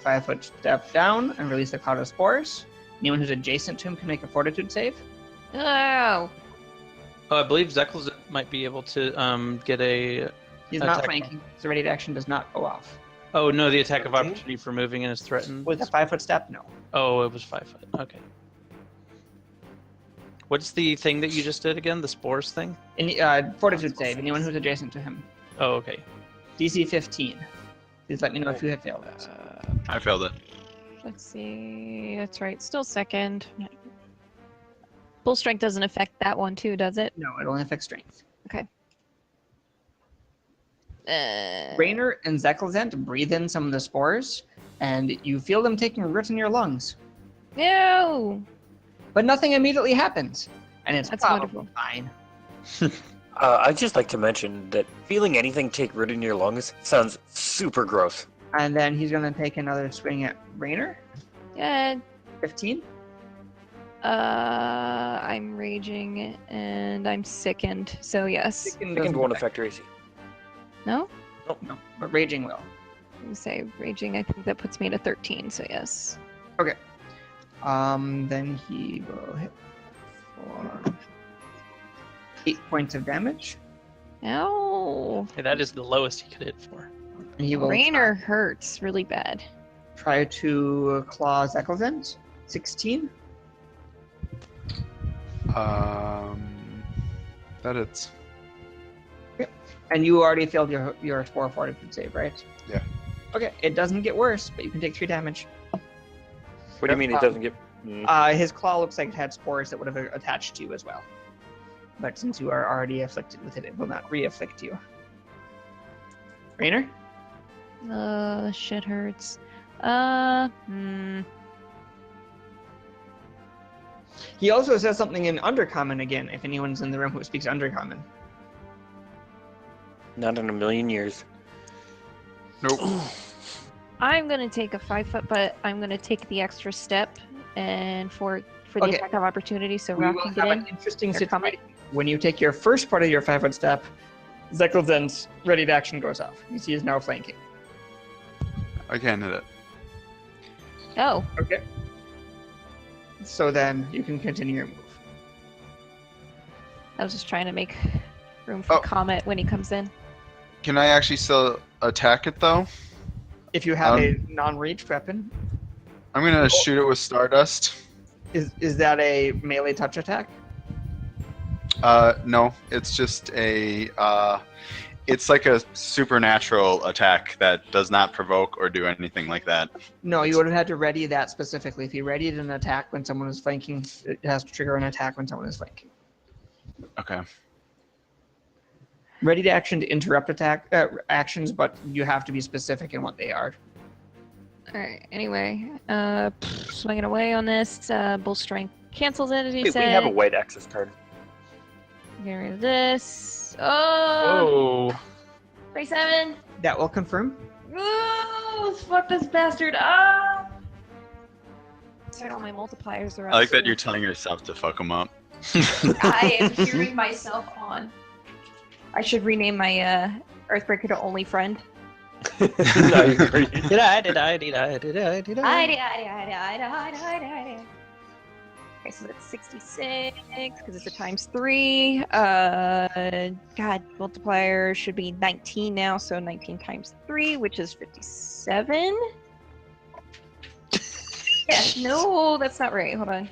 Speaker 2: 5-foot step down and release the cloud of spores. Anyone who's adjacent to him can make a fortitude save.
Speaker 7: Oh.
Speaker 5: I believe Zeklz might be able to get a.
Speaker 2: He's not
Speaker 5: Attack.
Speaker 2: flanking, so ready to action does not go off.
Speaker 5: Oh no, the attack of opportunity for moving in is threatened.
Speaker 2: With a 5-foot step, no.
Speaker 5: Oh, it was 5 foot. Okay. What's the thing that you just did again? The spores thing?
Speaker 2: Fortitude save. Anyone who's adjacent to him.
Speaker 5: Oh, okay.
Speaker 2: DC 15. Please let me know if you have failed it.
Speaker 6: I failed it.
Speaker 7: Let's see. That's right. Still second. Bull strength doesn't affect that one too, does it?
Speaker 2: No, it only affects strength.
Speaker 7: Uh,
Speaker 2: Raynor and Zeklzent breathe in some of the spores, and you feel them taking root in your lungs.
Speaker 7: No.
Speaker 2: But nothing immediately happens, and it's
Speaker 7: That's
Speaker 2: probably
Speaker 7: wonderful.
Speaker 2: fine.
Speaker 3: I'd just like to mention that feeling anything take root in your lungs sounds super gross.
Speaker 2: And then he's going to take another swing at Raynor.
Speaker 7: Yeah.
Speaker 2: 15.
Speaker 7: I'm raging and I'm sickened. So yes.
Speaker 3: Second won't affect your AC.
Speaker 7: No.
Speaker 2: No, but raging will.
Speaker 7: Let me say raging. I think that puts me at a 13. So yes.
Speaker 2: Then he will hit for 8 points of damage.
Speaker 7: Ow.
Speaker 5: Hey, that is the lowest he could hit for.
Speaker 2: And he will
Speaker 7: Raynor hurts really bad.
Speaker 2: try to claw Zeklzent. 16.
Speaker 6: That it's.
Speaker 2: And you already failed your 4 fortitude save, right?
Speaker 6: Yeah.
Speaker 2: Okay, it doesn't get worse, but you can take 3 damage.
Speaker 3: What do you mean it doesn't get?
Speaker 2: His claw looks like it had spores that would have attached to you as well. But since you are already afflicted with it, it will not re-afflict you. Raynor?
Speaker 7: Shit hurts.
Speaker 2: He also says something in Undercommon again, if anyone's in the room who speaks Undercommon.
Speaker 3: Not in a million years.
Speaker 6: Nope.
Speaker 7: I'm gonna take a 5-foot, but I'm gonna take the extra step and for the
Speaker 2: Okay.
Speaker 7: attack of opportunity, so
Speaker 2: We
Speaker 7: Rock
Speaker 2: will
Speaker 7: can
Speaker 2: have
Speaker 7: get
Speaker 2: an
Speaker 7: in.
Speaker 2: interesting
Speaker 7: They're coming.
Speaker 2: situation. When you take your first part of your 5-foot step, Zeklzent's ready to action goes off. You see, he is now flanking.
Speaker 6: I can't hit it.
Speaker 7: Oh,
Speaker 2: Okay. So then you can continue your move.
Speaker 7: I was just trying to make room for
Speaker 6: Oh.
Speaker 7: Comet when he comes in.
Speaker 6: Can I actually still attack it though?
Speaker 2: If you have a non-reach weapon,
Speaker 6: I'm gonna shoot it with Stardust.
Speaker 2: is that a melee touch attack?
Speaker 6: No, it's just it's like a supernatural attack that does not provoke or do anything like that.
Speaker 2: No, you would have had to ready that specifically. If you readied an attack when someone is flanking, it has to trigger an attack when someone is flanking.
Speaker 6: Okay.
Speaker 2: Ready to action to interrupt attack actions, but you have to be specific in what they are.
Speaker 7: Alright, anyway, swinging away on this, bull strength cancels it, as you
Speaker 3: We
Speaker 7: said.
Speaker 3: have a white access card.
Speaker 7: Getting rid of this. Oh! 37!
Speaker 2: That will confirm.
Speaker 7: Oh, fuck this bastard up! Sorry, all my multipliers are up.
Speaker 6: I like that
Speaker 7: so
Speaker 6: you're telling yourself to fuck them up.
Speaker 7: I am cheering myself on. I should rename my Earthbreaker to Only Friend.
Speaker 3: I agree.
Speaker 7: Okay, so that's 66 because it's a ×3. God, multiplier should be 19 now, so 19 times 3, which is 57. Yeah, no, that's not right. Hold on.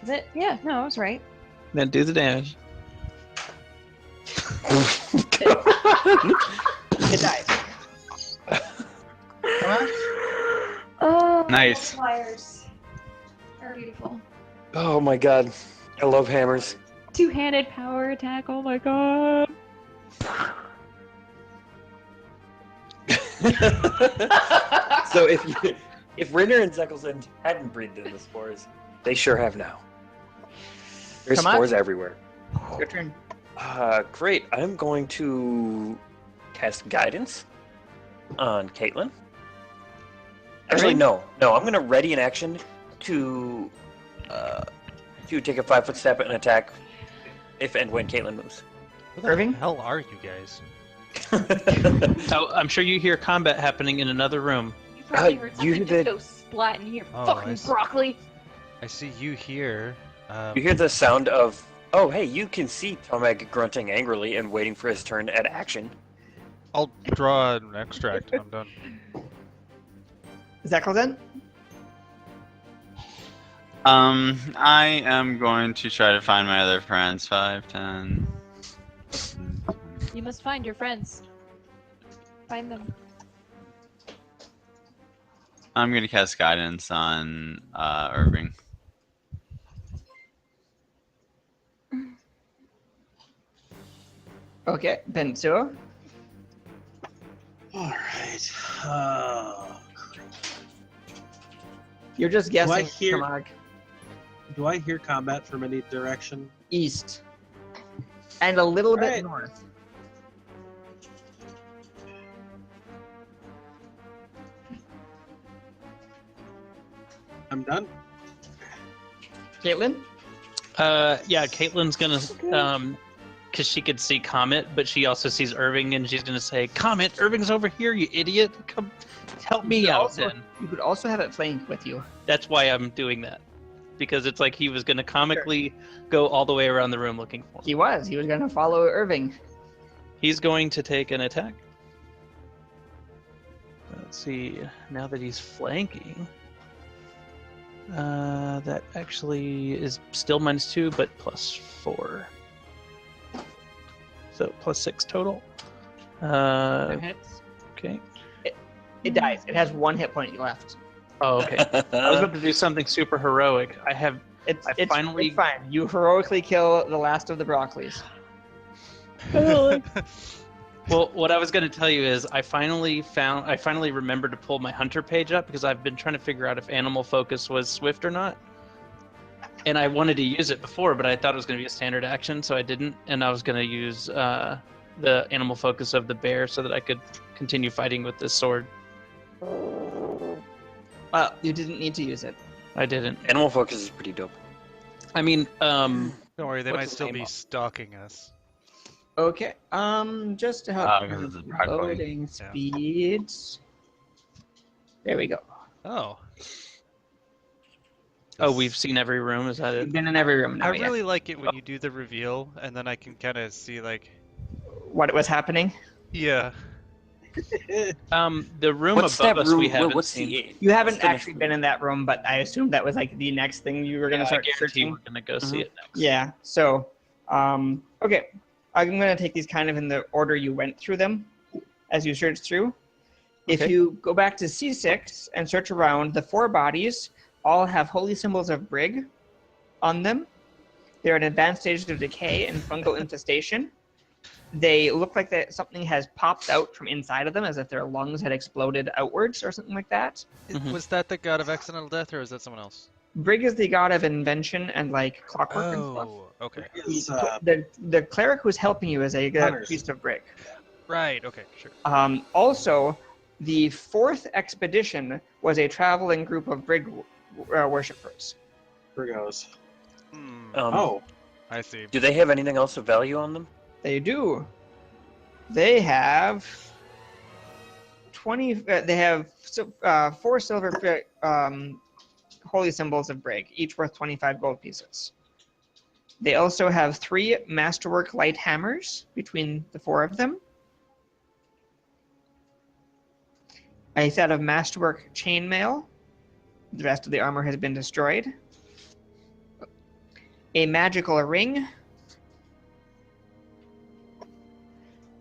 Speaker 7: Is it? Yeah, no, I was right.
Speaker 5: Then do the damage.
Speaker 2: It dies. Come on.
Speaker 7: Oh,
Speaker 6: Nice.
Speaker 7: multipliers are beautiful.
Speaker 3: Oh my god. I love hammers.
Speaker 7: Two-handed power attack. Oh my god.
Speaker 3: So if Rinner and Zeckelsund hadn't breathed in the spores, they sure have now. There's
Speaker 2: Come on.
Speaker 3: spores everywhere.
Speaker 2: Your turn.
Speaker 3: Great. I'm going to cast guidance on Caitlin. Actually, no. I'm going to ready an action to take a 5-foot step and attack if and when Caitlin moves.
Speaker 8: Who the
Speaker 2: Irving?
Speaker 8: hell are you guys?
Speaker 5: Oh, I'm sure you hear combat happening in another room.
Speaker 7: You probably heard
Speaker 3: you
Speaker 7: something
Speaker 3: did-
Speaker 7: just go splat in here.
Speaker 8: Oh,
Speaker 7: Fucking
Speaker 8: I see.
Speaker 7: broccoli.
Speaker 8: I see you here.
Speaker 3: You hear the sound of, oh, hey, you can see Tomek grunting angrily and waiting for his turn at action.
Speaker 8: I'll draw an extract. I'm done.
Speaker 2: Zeckelsund?
Speaker 6: I am going to try to find my other friends. 5, 10.
Speaker 7: You must find your friends. Find them.
Speaker 6: I'm going to cast guidance on Irving.
Speaker 2: Okay, Benzo.
Speaker 4: All right.
Speaker 2: You're just
Speaker 4: Do I
Speaker 2: guessing.
Speaker 4: hear-
Speaker 2: Kamag.
Speaker 4: Do I hear combat from any direction?
Speaker 2: East. And a little bit
Speaker 4: Alright.
Speaker 2: north.
Speaker 4: I'm done.
Speaker 2: Caitlin?
Speaker 5: Yeah, Caitlin's gonna, because she could see Comet, but she also sees Irving, and she's gonna say, "Comet, Irving's over here, you idiot! Come, help me out."
Speaker 2: Also,
Speaker 5: Then
Speaker 2: you could also have it flanked with you.
Speaker 5: that's why I'm doing that, because it's like he was gonna comically go all the way around the room looking for him.
Speaker 2: He was going to follow Irving.
Speaker 5: He's going to take an attack. Let's see. Now that he's flanking, that actually is still -2, but +4. So +6 total.
Speaker 2: That hits.
Speaker 5: Okay.
Speaker 2: It dies. It has 1 hit point left.
Speaker 5: Oh, okay. I was about to do something super heroic. I have.
Speaker 2: It's
Speaker 5: finally-
Speaker 2: fine. You heroically kill the last of the broccolis.
Speaker 5: Well, what I was going to tell you is I finally remembered to pull my hunter page up because I've been trying to figure out if animal focus was swift or not. And I wanted to use it before, but I thought it was going to be a standard action, so I didn't. And I was going to use the animal focus of the bear so that I could continue fighting with this sword.
Speaker 2: Well, you didn't need to use it.
Speaker 5: I didn't.
Speaker 3: Animal focus is pretty dope.
Speaker 5: I mean,
Speaker 8: Don't worry, they
Speaker 5: What's
Speaker 8: might
Speaker 5: his
Speaker 8: still
Speaker 5: name
Speaker 8: be
Speaker 5: up?
Speaker 8: stalking us.
Speaker 2: Okay. Just to help
Speaker 6: because it's a broccoli.
Speaker 2: loading
Speaker 8: Yeah.
Speaker 2: speeds. There we go.
Speaker 8: Oh.
Speaker 5: oh, we've seen every room. Is that
Speaker 2: You've
Speaker 5: it?
Speaker 2: been in every room now.
Speaker 8: I
Speaker 2: yeah.
Speaker 8: really like it when you do the reveal, and then I can kind of see, like,
Speaker 2: What was happening?
Speaker 8: yeah.
Speaker 5: The room
Speaker 3: What's
Speaker 5: above
Speaker 3: that
Speaker 5: us
Speaker 3: room?
Speaker 5: we haven't
Speaker 3: What's
Speaker 5: seen.
Speaker 3: the?
Speaker 2: You haven't
Speaker 3: what's the
Speaker 2: actually been in that room, but I assumed that was like the next thing you were going to
Speaker 5: I
Speaker 2: start
Speaker 5: guarantee
Speaker 2: searching.
Speaker 5: we're gonna go see it next.
Speaker 2: Yeah. So, okay. I'm going to take these kind of in the order you went through them as you search through. If
Speaker 5: Okay.
Speaker 2: you go back to C6 and search around, the 4 bodies all have holy symbols of Brig on them. They're in advanced stages of decay and fungal infestation. They look like that something has popped out from inside of them as if their lungs had exploded outwards or something like that.
Speaker 5: Mhm.
Speaker 8: Was that the god of accidental death, or is that someone else?
Speaker 2: Brig is the god of invention and like clockwork and stuff.
Speaker 8: Oh, okay.
Speaker 4: Is,
Speaker 2: The cleric who's helping you is a
Speaker 4: Hunters.
Speaker 2: priest of Brig.
Speaker 8: Right, okay, sure.
Speaker 2: Also, the 4th expedition was a traveling group of Brig worshippers.
Speaker 4: Virgos.
Speaker 3: Oh,
Speaker 8: I see.
Speaker 3: do they have anything else of value on them?
Speaker 2: They do. They have 20. They have 4 silver holy symbols of Brig, each worth 25 gold pieces. They also have 3 masterwork light hammers between the 4 of them, a set of masterwork chainmail. The rest of the armor has been destroyed. A magical ring,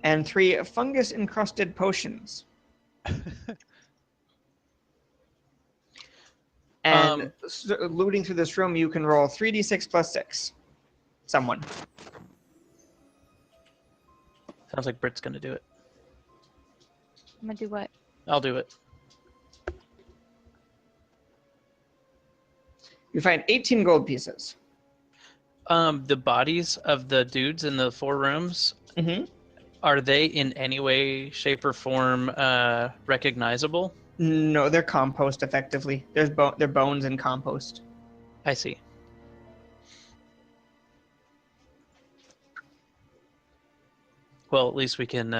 Speaker 2: and 3 fungus-encrusted potions. And looting through this room, you can roll 3d6 plus 6. Someone.
Speaker 5: Sounds like Britt's gonna do it.
Speaker 7: I'm gonna do what?
Speaker 5: I'll do it.
Speaker 2: You find 18 gold pieces.
Speaker 5: The bodies of the dudes in the 4 rooms,
Speaker 2: Mm-hmm.
Speaker 5: are they in any way, shape, or form recognizable?
Speaker 2: No, they're compost effectively. They're bones and compost.
Speaker 5: I see. Well, at least we can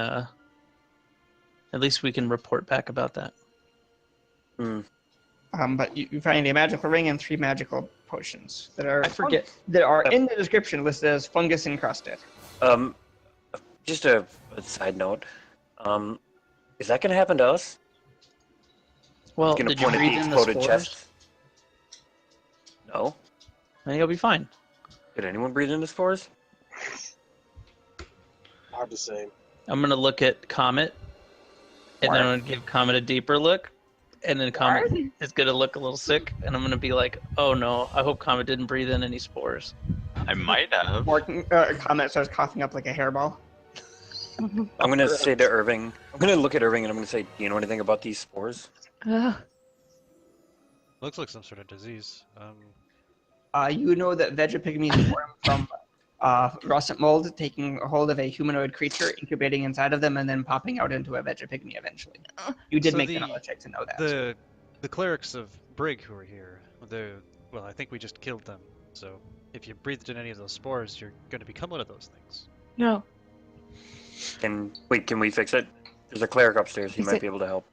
Speaker 5: report back about that.
Speaker 2: But you find a magical ring and 3 magical potions that are
Speaker 5: I forget.
Speaker 2: that are in the description listed as fungus encrusted.
Speaker 3: Just a side note. Is that gonna happen to us?
Speaker 5: Well,
Speaker 3: Gonna
Speaker 5: did you
Speaker 3: point at
Speaker 5: breathe
Speaker 3: the
Speaker 5: in the
Speaker 3: exploded
Speaker 5: spores?
Speaker 3: chest? No.
Speaker 5: I think you'll be fine.
Speaker 3: Did anyone breathe into spores?
Speaker 4: Hard to say.
Speaker 5: I'm gonna look at Comet, and then I'm gonna give Comet a deeper look, and then Comet is gonna look a little sick, and I'm gonna be like, "Oh no, I hope Comet didn't breathe in any spores."
Speaker 6: I might have.
Speaker 2: Comment starts coughing up like a hairball.
Speaker 3: I'm gonna say to Irving. I'm gonna look at Irving and I'm gonna say, "Do you know anything about these spores?"
Speaker 1: Looks like some sort of disease.
Speaker 2: You know that Vegapygmies form from russet mold taking a hold of a humanoid creature, incubating inside of them, and then popping out into a Vegapygmy eventually. You did
Speaker 1: So
Speaker 2: make the
Speaker 1: the-
Speaker 2: knowledge check to know that.
Speaker 1: The clerics of Brig who are here, well, I think we just killed them. So if you breathed in any of those spores, you're going to become one of those things.
Speaker 7: No.
Speaker 3: Can we fix it? There's a cleric upstairs. He
Speaker 7: Fix
Speaker 3: might
Speaker 7: it.
Speaker 3: be able to help.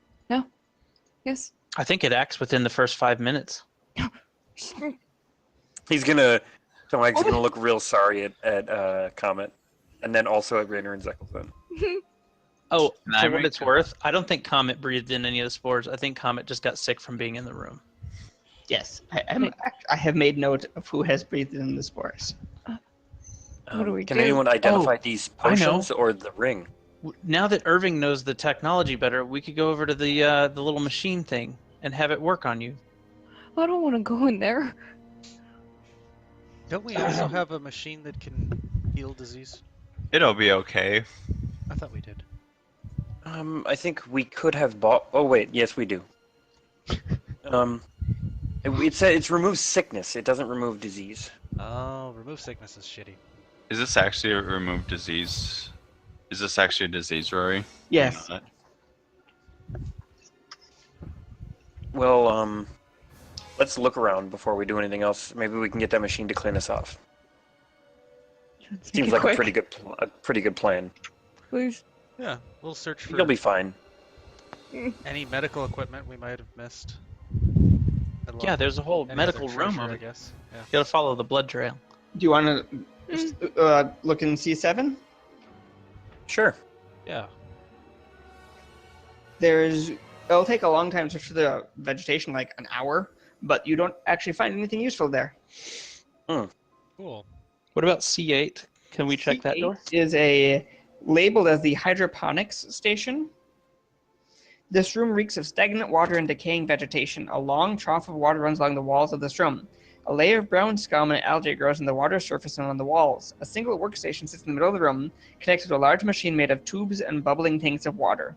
Speaker 7: Yes.
Speaker 5: I think it acts within the first 5 minutes.
Speaker 3: He's gonna. Tomag's gonna look real sorry at Comet, and then also at Rainer and Zekelson.
Speaker 5: Oh,
Speaker 6: Can I
Speaker 5: for what
Speaker 6: make
Speaker 5: it's worth, I don't think Comet breathed in any of the spores. I think Comet just got sick from being in the room.
Speaker 2: Yes, I have made note of who has breathed in the spores.
Speaker 7: What do we
Speaker 3: Can
Speaker 7: do?
Speaker 3: anyone identify
Speaker 5: Oh,
Speaker 3: these
Speaker 5: I know.
Speaker 3: potions or the ring?
Speaker 5: Now that Irving knows the technology better, we could go over to the little machine thing and have it work on you.
Speaker 7: I don't want to go in there.
Speaker 1: Don't we also have a machine that can heal disease?
Speaker 6: It'll be okay.
Speaker 1: I thought we did.
Speaker 3: I think we could have bought. Oh wait, yes we do. It said it's removes sickness. It doesn't remove disease.
Speaker 1: Oh, remove sickness is shitty.
Speaker 6: Is this actually a remove disease? Is this actually a disease, Rory?
Speaker 2: Yes.
Speaker 6: You know that?
Speaker 3: Well, let's look around before we do anything else. Maybe we can get that machine to clean us off. Seems like a pretty good plan.
Speaker 7: Please.
Speaker 1: Yeah, we'll search for
Speaker 3: You'll be fine.
Speaker 1: any medical equipment we might have missed.
Speaker 5: Yeah, there's a whole
Speaker 1: Any
Speaker 5: medical
Speaker 1: other
Speaker 5: room
Speaker 1: treasure,
Speaker 5: over
Speaker 1: I
Speaker 5: here.
Speaker 1: guess. Yeah.
Speaker 5: You gotta follow the blood trail.
Speaker 2: Do you want to look in C7?
Speaker 3: Sure.
Speaker 1: Yeah.
Speaker 2: It'll take a long time to search for the vegetation, like an hour, but you don't actually find anything useful there.
Speaker 1: Cool.
Speaker 5: What about C8? Can we check that door?
Speaker 2: Is labeled as the hydroponics station. This room reeks of stagnant water and decaying vegetation. A long trough of water runs along the walls of this room. A layer of brown scum and algae grows on the water surface and on the walls. A single workstation sits in the middle of the room, connected to a large machine made of tubes and bubbling tanks of water.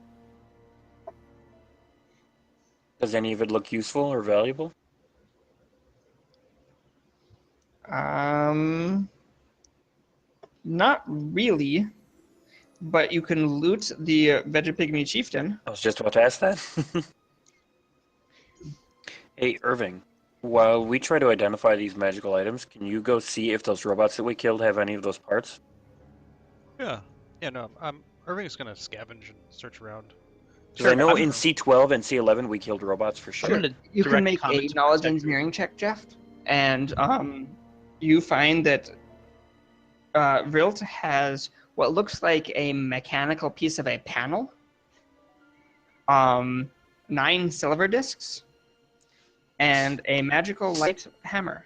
Speaker 3: Does any of it look useful or valuable?
Speaker 2: Not really, but you can loot the Vegapygmy chieftain.
Speaker 3: I was just about to ask that. Hey, Irving. While we try to identify these magical items, can you go see if those robots that we killed have any of those parts?
Speaker 1: Yeah. Yeah, no, Irving's gonna scavenge and search around.
Speaker 3: Because I know
Speaker 2: Sure.
Speaker 3: in C12 and C11 we killed robots for
Speaker 5: I'm
Speaker 3: sure.
Speaker 5: gonna
Speaker 2: You can
Speaker 5: direct
Speaker 2: make a
Speaker 5: comment to
Speaker 2: knowledge
Speaker 5: protect
Speaker 2: engineering check, Jeff, and you find that Rilt has what looks like a mechanical piece of a panel, 9 silver discs, and a magical light hammer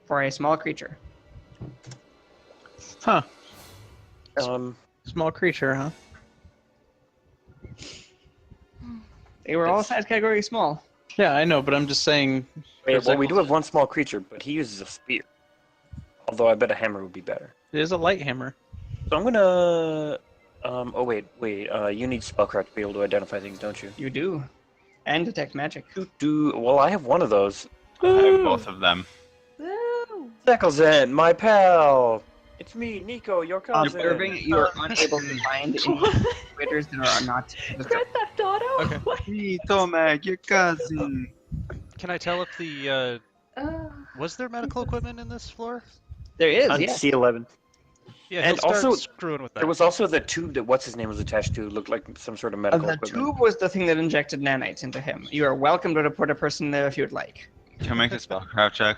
Speaker 2: for a small creature.
Speaker 5: Huh.
Speaker 3: Um,
Speaker 5: Small creature, huh?
Speaker 2: They were all
Speaker 3: That's-
Speaker 2: size category small.
Speaker 5: Yeah, I know, but I'm just saying.
Speaker 3: wait,
Speaker 5: for
Speaker 3: well, we do have
Speaker 5: example,
Speaker 3: one small creature, but he uses a spear. Although I bet a hammer would be better.
Speaker 5: It is a light hammer.
Speaker 3: So I'm gonna. Oh wait. You need spellcraft to be able to identify things, don't you?
Speaker 2: You do. And detect magic.
Speaker 3: Well, I have one of those.
Speaker 6: I have both of them.
Speaker 7: Woo!
Speaker 3: Zekelzen, my pal. It's me, Nico, your cousin.
Speaker 2: Observing, you are unable to find any critters that are not.
Speaker 7: Grand Theft Auto?
Speaker 1: Okay.
Speaker 7: What?
Speaker 6: Me, Tomek, your cousin.
Speaker 1: Can I tell if the was there medical equipment in this floor?
Speaker 2: There is,
Speaker 3: On
Speaker 2: yes.
Speaker 3: C11.
Speaker 1: Yeah,
Speaker 3: And
Speaker 1: he'll start
Speaker 3: also,
Speaker 1: screwing with that.
Speaker 3: There was also the tube that what's his name was attached to. Looked like some sort of medical
Speaker 2: The
Speaker 3: equipment.
Speaker 2: tube was the thing that injected nanites into him. You are welcome to report a person there if you would like.
Speaker 6: Can I make a spellcraft check?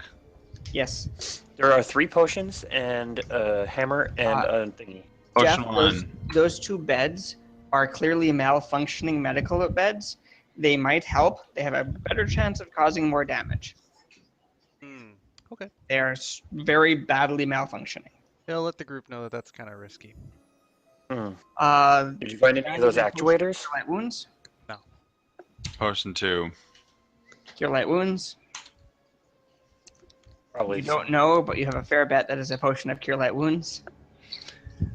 Speaker 2: Yes.
Speaker 3: There are 3 potions and a hammer and a thingy.
Speaker 6: Potion
Speaker 2: Jeff,
Speaker 6: 1.
Speaker 2: those 2 beds are clearly malfunctioning medical beds. They might help. They have a better chance of causing more damage.
Speaker 1: Hmm. Okay.
Speaker 2: They are very badly malfunctioning.
Speaker 1: Yeah, I'll let the group know that that's kind of risky.
Speaker 3: Hmm.
Speaker 2: Uh,
Speaker 3: Did you find any of those actuators?
Speaker 2: Cure light wounds.
Speaker 6: Potion 2.
Speaker 2: Cure light wounds.
Speaker 3: Probably.
Speaker 2: You don't know, but you have a fair bet that is a potion of cure light wounds.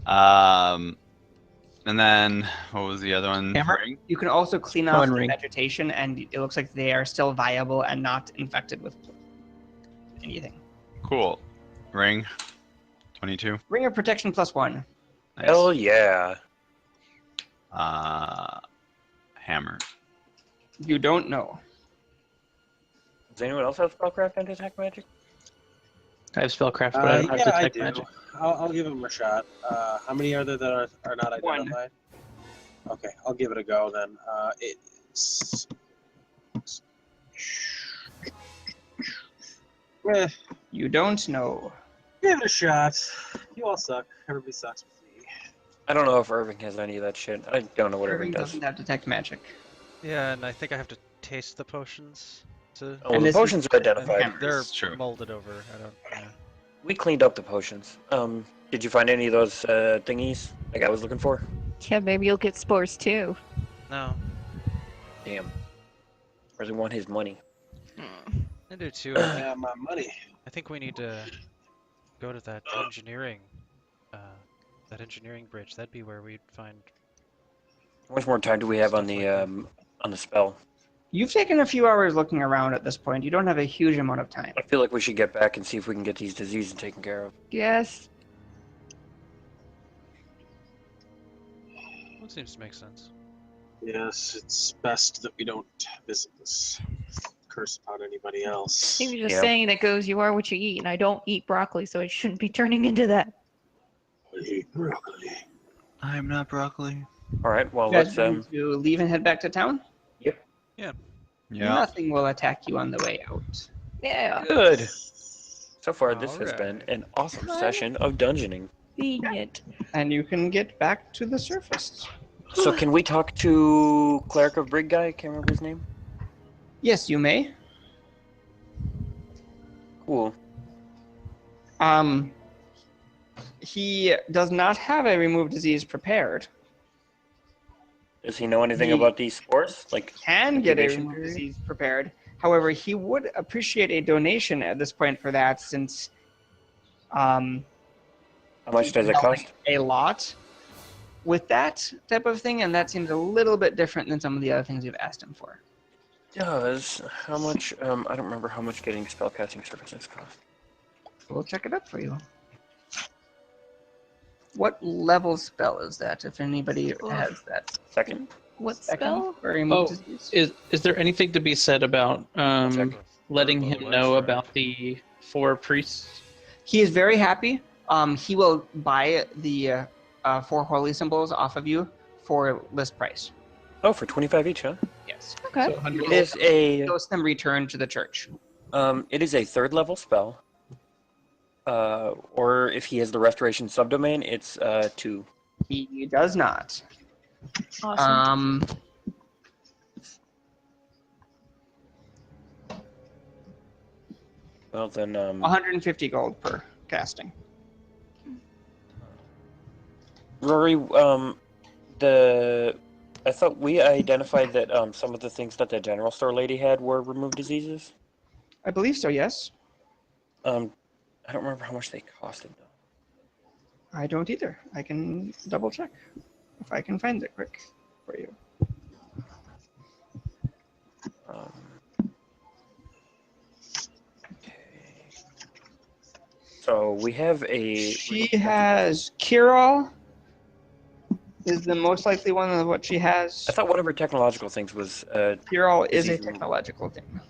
Speaker 6: And then, what was the other one?
Speaker 2: Hammer.
Speaker 6: Ring?
Speaker 2: You can also clean
Speaker 5: Oh,
Speaker 2: off
Speaker 5: and
Speaker 2: the
Speaker 5: ring.
Speaker 2: vegetation, and it looks like they are still viable and not infected with anything.
Speaker 6: Cool. Ring. 22.
Speaker 2: Ring of protection +1.
Speaker 6: Nice.
Speaker 3: Hell yeah.
Speaker 6: Hammer.
Speaker 2: You don't know.
Speaker 3: Does anyone else have spellcraft and detect magic?
Speaker 5: I have spellcraft, but I don't have
Speaker 4: Yeah, I
Speaker 5: detect
Speaker 4: do.
Speaker 5: magic.
Speaker 4: I'll give him a shot. How many are there that are not
Speaker 2: One.
Speaker 4: identified? Okay, I'll give it a go then. It's.
Speaker 2: You don't know.
Speaker 4: Give it a shot. You all suck. Everybody sucks with me.
Speaker 3: I don't know if Irving has any of that shit. I don't know what Irving does.
Speaker 2: Doesn't have detect magic.
Speaker 1: Yeah, and I think I have to taste the potions to.
Speaker 3: Oh,
Speaker 2: And
Speaker 3: the
Speaker 2: this is-
Speaker 3: potions are identified.
Speaker 2: Hammer.
Speaker 1: They're
Speaker 6: It's true.
Speaker 1: molded over. I don't. Yeah.
Speaker 3: We cleaned up the potions. Did you find any of those thingies like I was looking for?
Speaker 7: Yeah, maybe you'll get spores too.
Speaker 1: No,
Speaker 3: Damn. Really want his money.
Speaker 1: I do too. I think,
Speaker 4: Yeah, my money.
Speaker 1: I think we need to go to that engineering bridge. That'd be where we'd find.
Speaker 3: How much more time do we have on the spell?
Speaker 2: You've taken a few hours looking around at this point. You don't have a huge amount of time.
Speaker 3: I feel like we should get back and see if we can get these diseases taken care of.
Speaker 7: Yes.
Speaker 1: That seems to make sense.
Speaker 4: Yes, it's best that we don't visit this curse upon anybody
Speaker 7: I
Speaker 4: else.
Speaker 7: think you're just
Speaker 3: Yeah.
Speaker 7: saying that goes, you are what you eat, and I don't eat broccoli, so it shouldn't be turning into that.
Speaker 4: I hate broccoli.
Speaker 6: I'm not broccoli.
Speaker 3: All right. Well,
Speaker 2: You guys
Speaker 3: let's
Speaker 2: ready to leave and head back to town?
Speaker 6: Yeah.
Speaker 2: Nothing will attack you on the way out.
Speaker 7: Yeah.
Speaker 3: Good. So far, this has
Speaker 1: Alright.
Speaker 3: been an awesome
Speaker 7: Fun.
Speaker 3: session of dungeoning.
Speaker 7: Convenient.
Speaker 2: And you can get back to the surface.
Speaker 3: So, can we talk to Cleric of Brig guy? Can't remember his name.
Speaker 2: Yes, you may.
Speaker 3: Cool.
Speaker 2: He does not have a remove disease prepared.
Speaker 3: Does he know anything
Speaker 2: He-
Speaker 3: about these spores? Like,
Speaker 2: Can get a
Speaker 3: Incubation
Speaker 2: remove
Speaker 3: period?
Speaker 2: disease prepared. However, he would appreciate a donation at this point for that, since
Speaker 3: how much does it
Speaker 2: helping
Speaker 3: cost?
Speaker 2: a lot with that type of thing, and that seems a little bit different than some of the other things you've asked him for.
Speaker 3: Does how much? I don't remember how much getting spellcasting services cost.
Speaker 2: We'll check it up for you. What level spell is that, if anybody has that?
Speaker 3: Second.
Speaker 7: What
Speaker 2: Second
Speaker 7: spell?
Speaker 2: for remove
Speaker 5: Oh,
Speaker 2: disease?
Speaker 5: Is there anything to be said about
Speaker 1: Check with
Speaker 5: letting
Speaker 1: Purple
Speaker 5: him
Speaker 1: West,
Speaker 5: know
Speaker 1: right?
Speaker 5: about the 4 priests?
Speaker 2: He is very happy. He will buy the 4 holy symbols off of you for list price.
Speaker 3: Oh, for 25 each, huh?
Speaker 2: Yes.
Speaker 7: Okay.
Speaker 2: So 100
Speaker 3: It is a
Speaker 2: those them return to the church.
Speaker 3: it is a 3rd level spell. Or if he has the restoration subdomain, it's 2.
Speaker 2: He does not.
Speaker 7: Awesome.
Speaker 3: Well then,
Speaker 2: 150 gold per casting.
Speaker 3: Rory, I thought we identified that some of the things that the general store lady had were remove diseases.
Speaker 2: I believe so, yes.
Speaker 3: I don't remember how much they costed though.
Speaker 2: I don't either. I can double check if I can find it quick for you.
Speaker 3: Okay. So we have a.
Speaker 2: She has Kirol is the most likely one of what she has.
Speaker 3: I thought one of her technological things was.
Speaker 2: Kirol is a
Speaker 3: disease removal.
Speaker 2: technological thing.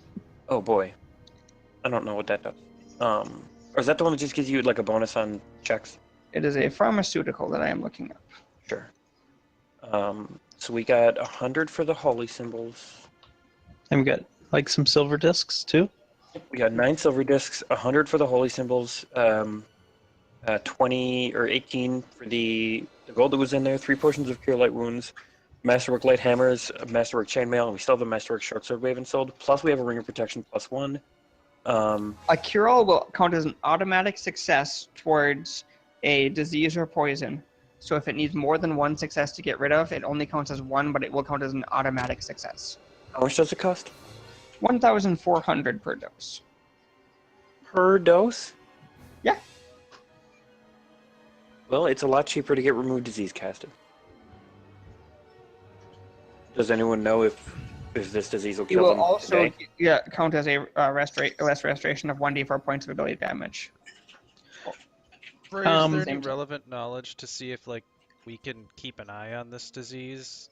Speaker 3: Oh boy, I don't know what that does. Or is that the one that just gives you like a bonus on checks?
Speaker 2: It is a pharmaceutical that I am looking up.
Speaker 3: Sure. So we got 100 for the holy symbols.
Speaker 5: And we got like some silver discs too.
Speaker 3: We got 9 silver discs, 100 for the holy symbols, 20 or 18 for the gold that was in there, 3 portions of cure light wounds, masterwork light hammers, masterwork chainmail, and we still have a masterwork short sword we haven't sold. Plus we have a ring of protection +1.
Speaker 2: A cure-all will count as an automatic success towards a disease or poison. So if it needs more than 1 success to get rid of, it only counts as 1, but it will count as an automatic success.
Speaker 3: How much does it cost?
Speaker 2: 1,400 per dose.
Speaker 3: Per dose?
Speaker 2: Yeah.
Speaker 3: Well, it's a lot cheaper to get remove disease casted. Does anyone know if this disease will
Speaker 2: It
Speaker 3: kill
Speaker 2: will
Speaker 3: them
Speaker 2: also
Speaker 3: today?
Speaker 2: count as a less restoration of 1d4 points of ability damage.
Speaker 8: Rory, is there
Speaker 2: Same
Speaker 8: any
Speaker 2: time.
Speaker 8: relevant knowledge to see if like we can keep an eye on this disease,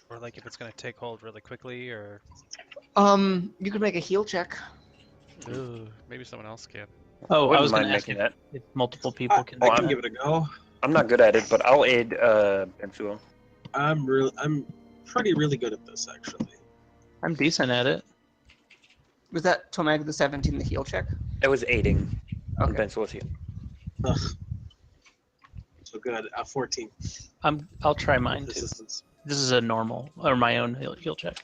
Speaker 8: or like if it's going to take hold really quickly, or
Speaker 2: You could make a heal check.
Speaker 8: Ooh, maybe someone else can.
Speaker 5: Oh, I
Speaker 3: wouldn't
Speaker 5: was going
Speaker 3: mind
Speaker 5: to ask
Speaker 3: making
Speaker 5: if,
Speaker 3: that.
Speaker 5: if multiple people can.
Speaker 4: I
Speaker 5: do
Speaker 4: can
Speaker 5: that.
Speaker 4: give it a go.
Speaker 3: I'm not good at it, but I'll aid Bensuo.
Speaker 4: I'm really good at this actually.
Speaker 5: I'm decent at it.
Speaker 2: Was that Tomag the 17 the heal check?
Speaker 3: It was aiding on
Speaker 2: Okay.
Speaker 3: Bensuo's heal.
Speaker 4: Ugh. So good. 14
Speaker 5: I'll try mine too.
Speaker 4: resistance.
Speaker 5: This is a normal or my own heal check.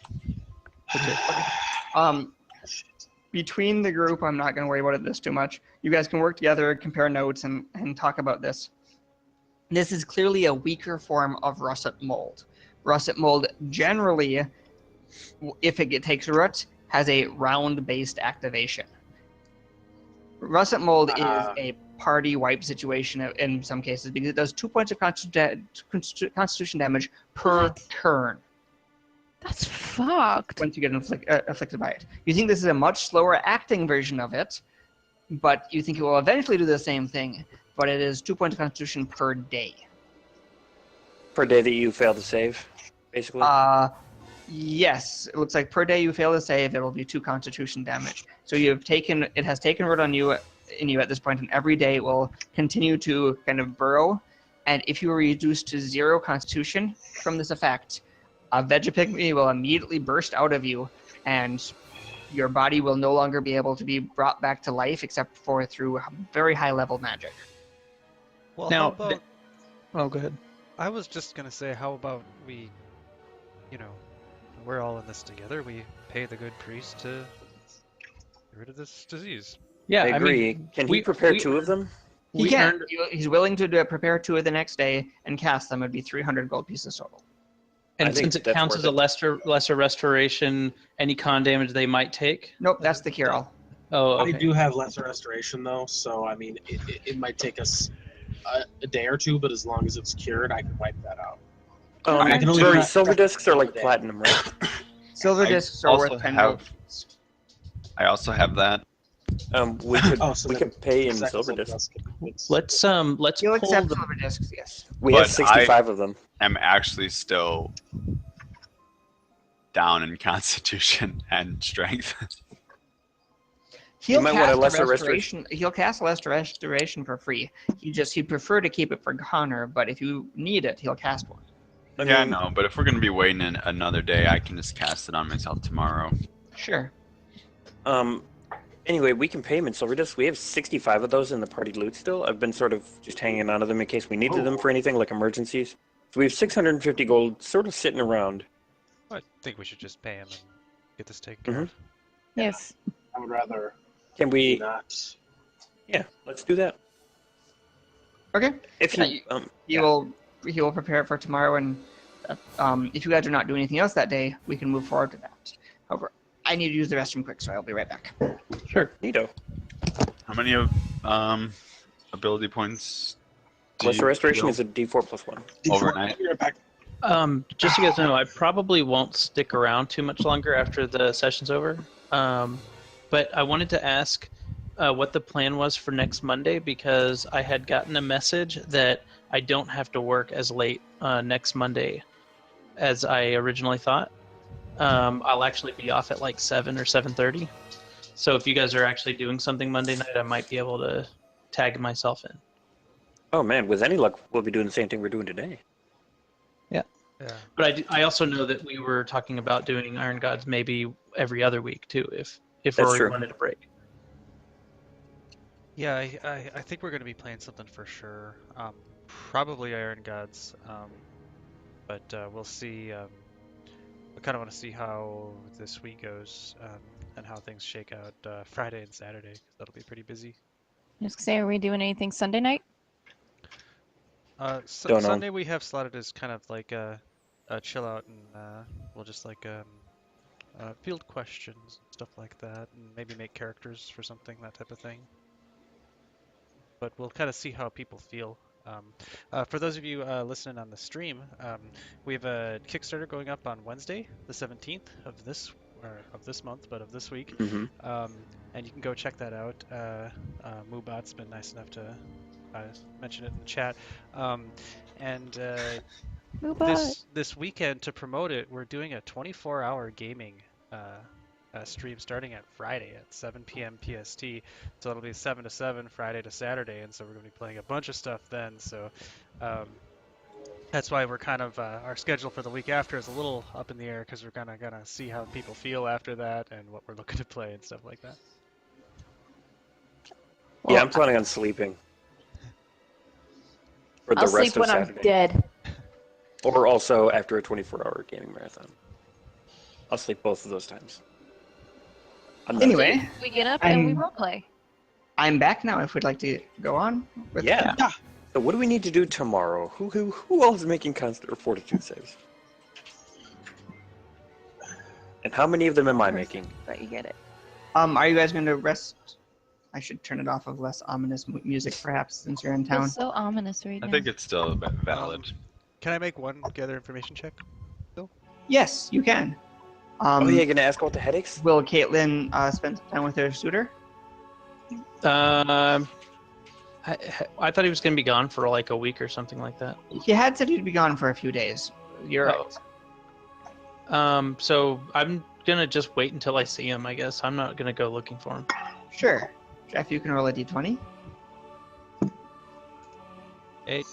Speaker 2: Between the group, I'm not going to worry about this too much. You guys can work together, compare notes, and talk about this. This is clearly a weaker form of russet mold. Russet mold generally, if it takes root, has a round-based activation. Russet mold is a party wipe situation in some cases because it does 2 points of constitution damage per turn.
Speaker 7: That's fucked.
Speaker 2: Once you get afflicted by it. You think this is a much slower acting version of it, but you think it will eventually do the same thing, but it is 2 points of constitution per day.
Speaker 3: Per day that you fail to save, basically?
Speaker 2: Yes, it looks like per day you fail to save, it'll be 2 constitution damage. So it has taken root on you at this point, and every day it will continue to kind of burrow. And if you are reduced to 0 constitution from this effect, a Vegapigmy will immediately burst out of you, and your body will no longer be able to be brought back to life except for through very high level magic.
Speaker 8: Well,
Speaker 5: Now,
Speaker 8: how about?
Speaker 5: Oh, go ahead.
Speaker 8: I was just gonna say, how about we, we're all in this together. We pay the good priest to get rid of this disease.
Speaker 5: Yeah,
Speaker 3: I agree.
Speaker 5: mean,
Speaker 3: Can
Speaker 5: we-
Speaker 3: he prepare
Speaker 5: we-
Speaker 3: 2 of them?
Speaker 2: He
Speaker 5: We
Speaker 2: can.
Speaker 5: earned-
Speaker 2: He's willing to prepare 2 of the next day and cast them. It'd be 300 gold pieces total.
Speaker 3: I
Speaker 5: And
Speaker 3: think
Speaker 5: since it
Speaker 3: that's
Speaker 5: counts
Speaker 3: worth
Speaker 5: as a
Speaker 3: it.
Speaker 5: lesser restoration, any con damage they might take.
Speaker 2: Nope, that's the cure-all.
Speaker 5: Oh, okay.
Speaker 4: I do have lesser restoration though, so I mean it might take us a day or 2, but as long as it's cured, I can wipe that out. I can only
Speaker 3: Rory,
Speaker 4: do that
Speaker 3: silver discs are like
Speaker 4: day.
Speaker 3: platinum, right?
Speaker 2: Silver
Speaker 6: I
Speaker 2: discs are
Speaker 6: also
Speaker 2: worth 10
Speaker 6: have-
Speaker 2: gold.
Speaker 6: I also have that.
Speaker 3: We could
Speaker 4: So
Speaker 3: we
Speaker 4: then
Speaker 3: could pay in
Speaker 4: second
Speaker 3: silver
Speaker 4: silver
Speaker 3: discs.
Speaker 4: disc, it's-
Speaker 5: Let's
Speaker 2: You'll
Speaker 5: pull
Speaker 2: accept
Speaker 5: the
Speaker 2: silver discs, yes.
Speaker 3: We have
Speaker 6: But
Speaker 3: 65 of them.
Speaker 6: I'm actually still down in constitution and strength.
Speaker 2: He'll
Speaker 3: might want a
Speaker 2: cast
Speaker 3: lesser
Speaker 2: a restoration. He'll cast a lesser restoration for free. He'd prefer to keep it for Connor, but if you need it, he'll cast one.
Speaker 3: I
Speaker 6: Yeah, I
Speaker 3: mean,
Speaker 6: know, but if we're gonna be waiting another day, I can just cast it on myself tomorrow.
Speaker 2: Sure.
Speaker 3: Anyway, we can pay him, so we have 65 of those in the party loot still. I've been sort of just hanging on to them in case we needed them for anything like emergencies. So we have 650 gold sort of sitting around.
Speaker 8: I think we should just pay him and get this taken care
Speaker 3: Mhm.
Speaker 8: of.
Speaker 7: Yes.
Speaker 4: I would rather
Speaker 3: Can we?
Speaker 4: not.
Speaker 3: Yeah, let's do that.
Speaker 2: Okay.
Speaker 3: If
Speaker 2: Yeah,
Speaker 3: you,
Speaker 2: He will prepare for tomorrow, and if you guys do not do anything else that day, we can move forward to that. However, I need to use the restroom quick, so I'll be right back.
Speaker 3: sure, neato.
Speaker 6: How many of ability points? do
Speaker 3: Lesser
Speaker 6: you
Speaker 3: restoration
Speaker 6: feel?
Speaker 3: is a D4 plus 1.
Speaker 6: Overnight?
Speaker 4: I'll be right back.
Speaker 5: Just so you guys know, I probably won't stick around too much longer after the session's over. But I wanted to ask what the plan was for next Monday, because I had gotten a message that I don't have to work as late next Monday as I originally thought. I'll actually be off at like 7 or 7:30. So if you guys are actually doing something Monday night, I might be able to tag myself in.
Speaker 3: Oh man, with any luck, we'll be doing the same thing we're doing today.
Speaker 8: Yeah.
Speaker 5: But I also know that we were talking about doing Iron Gods maybe every other week too, if
Speaker 3: That's
Speaker 5: Rory
Speaker 3: true.
Speaker 5: wanted a break.
Speaker 8: Yeah, I think we're going to be playing something for sure. Probably Iron Gods, but we'll see. I kind of want to see how this week goes and how things shake out Friday and Saturday, 'cause that'll be pretty busy.
Speaker 7: I was gonna say, are we doing anything Sunday night?
Speaker 3: Don't know.
Speaker 8: Sunday we have slotted as kind of like a chill out, and we'll just like field questions and stuff like that, and maybe make characters for something, that type of thing. But we'll kind of see how people feel. For those of you listening on the stream, we have a Kickstarter going up on Wednesday, the 17th of this month, but of this week.
Speaker 3: Mm-hmm.
Speaker 8: And you can go check that out. Moobot's been nice enough to mention it in the chat. And this weekend, to promote it, we're doing a 24-hour gaming stream starting at Friday at 7 p.m. PST. So it'll be 7 to 7 Friday to Saturday, and so we're going to be playing a bunch of stuff then. So that's why we're kind of our schedule for the week after is a little up in the air, because we're gonna see how people feel after that and what we're looking to play and stuff like that.
Speaker 3: Yeah, I'm planning on sleeping for the
Speaker 7: I'll
Speaker 3: rest
Speaker 7: sleep
Speaker 3: of
Speaker 7: when I'm
Speaker 3: Saturday,
Speaker 7: dead.
Speaker 3: or also after a 24-hour gaming marathon. I'll sleep both of those times.
Speaker 2: Anyway,
Speaker 7: We get up and we
Speaker 2: I'm-
Speaker 7: roleplay.
Speaker 2: I'm back now. If we'd like to go on. With
Speaker 3: Yeah. So what do we need to do tomorrow? Who else is making constant or fortitude saves? And how many of them am I making?
Speaker 7: But you get it.
Speaker 2: Are you guys going to rest? I should turn it off of less ominous music, perhaps, since you're in town.
Speaker 7: It's so ominous right
Speaker 6: I
Speaker 7: now.
Speaker 6: think it's still valid.
Speaker 8: Can I make one gather information check?
Speaker 2: Yes, you can.
Speaker 3: Oh yeah, gonna ask about the headaches?
Speaker 2: Will Caitlin spend some time with her suitor?
Speaker 5: I thought he was going to be gone for like a week or something like that.
Speaker 2: He had said he'd be gone for a few days. You're
Speaker 5: Oh.
Speaker 2: right.
Speaker 5: So I'm going to just wait until I see him, I guess. I'm not going to go looking for him.
Speaker 2: Sure. Jeff, you can roll a d20.
Speaker 8: 8.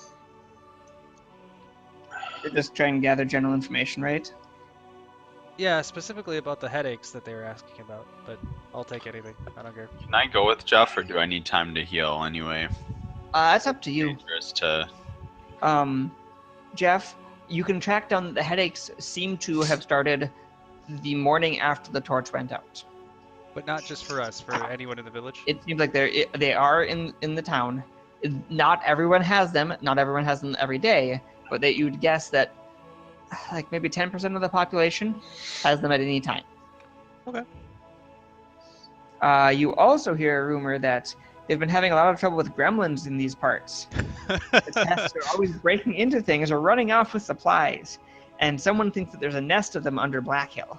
Speaker 2: You're just trying to gather general information, right?
Speaker 8: Yeah, specifically about the headaches that they were asking about, but I'll take anything. I don't care.
Speaker 6: Can I go with Jeff, or do I need time to heal anyway?
Speaker 2: That's up to you.
Speaker 6: Dangerous to.
Speaker 2: Jeff, you can track down that the headaches seem to have started the morning after the torch went out.
Speaker 8: But not just for us, for anyone in the village.
Speaker 2: It seems like they are in the town. Not everyone has them. Not everyone has them every day, but that you'd guess that like maybe 10% of the population has them at any time.
Speaker 8: Okay.
Speaker 2: You also hear a rumor that they've been having a lot of trouble with gremlins in these parts. The pests are always breaking into things or running off with supplies, and someone thinks that there's a nest of them under Black Hill.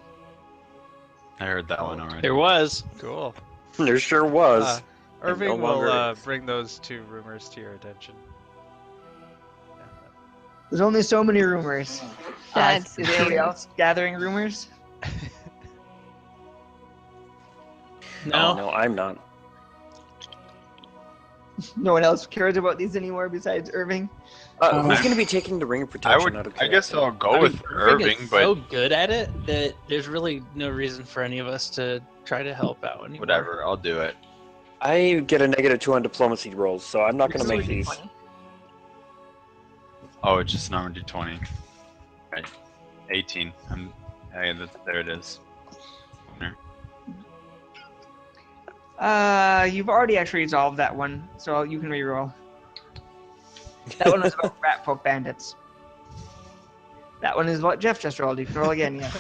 Speaker 6: I heard that one already.
Speaker 5: There was.
Speaker 8: Cool.
Speaker 3: There sure was.
Speaker 8: Irving
Speaker 3: no longer
Speaker 8: will
Speaker 3: is.
Speaker 8: bring those two rumors to your attention.
Speaker 2: There's only so many rumors.
Speaker 7: That's
Speaker 2: Is anybody else gathering rumors?
Speaker 5: No.
Speaker 3: No, I'm not.
Speaker 2: No one else cares about these anymore besides Irving.
Speaker 3: Who's going to be taking the ring of
Speaker 6: I
Speaker 3: protection out of
Speaker 6: guess
Speaker 3: curiosity?
Speaker 6: I'll go with Irving,
Speaker 5: is
Speaker 6: but
Speaker 5: so good at it that there's really no reason for any of us to try to help out anymore.
Speaker 6: whatever, I'll do it.
Speaker 3: I get a -2 on diplomacy rolls, so I'm not going to make these.
Speaker 6: Oh, it's just number D20. Right. 18. There it is.
Speaker 2: You've already actually resolved that one, so you can reroll. That one was about rat folk bandits. That one is what Jeff just rolled. You can roll again, yeah.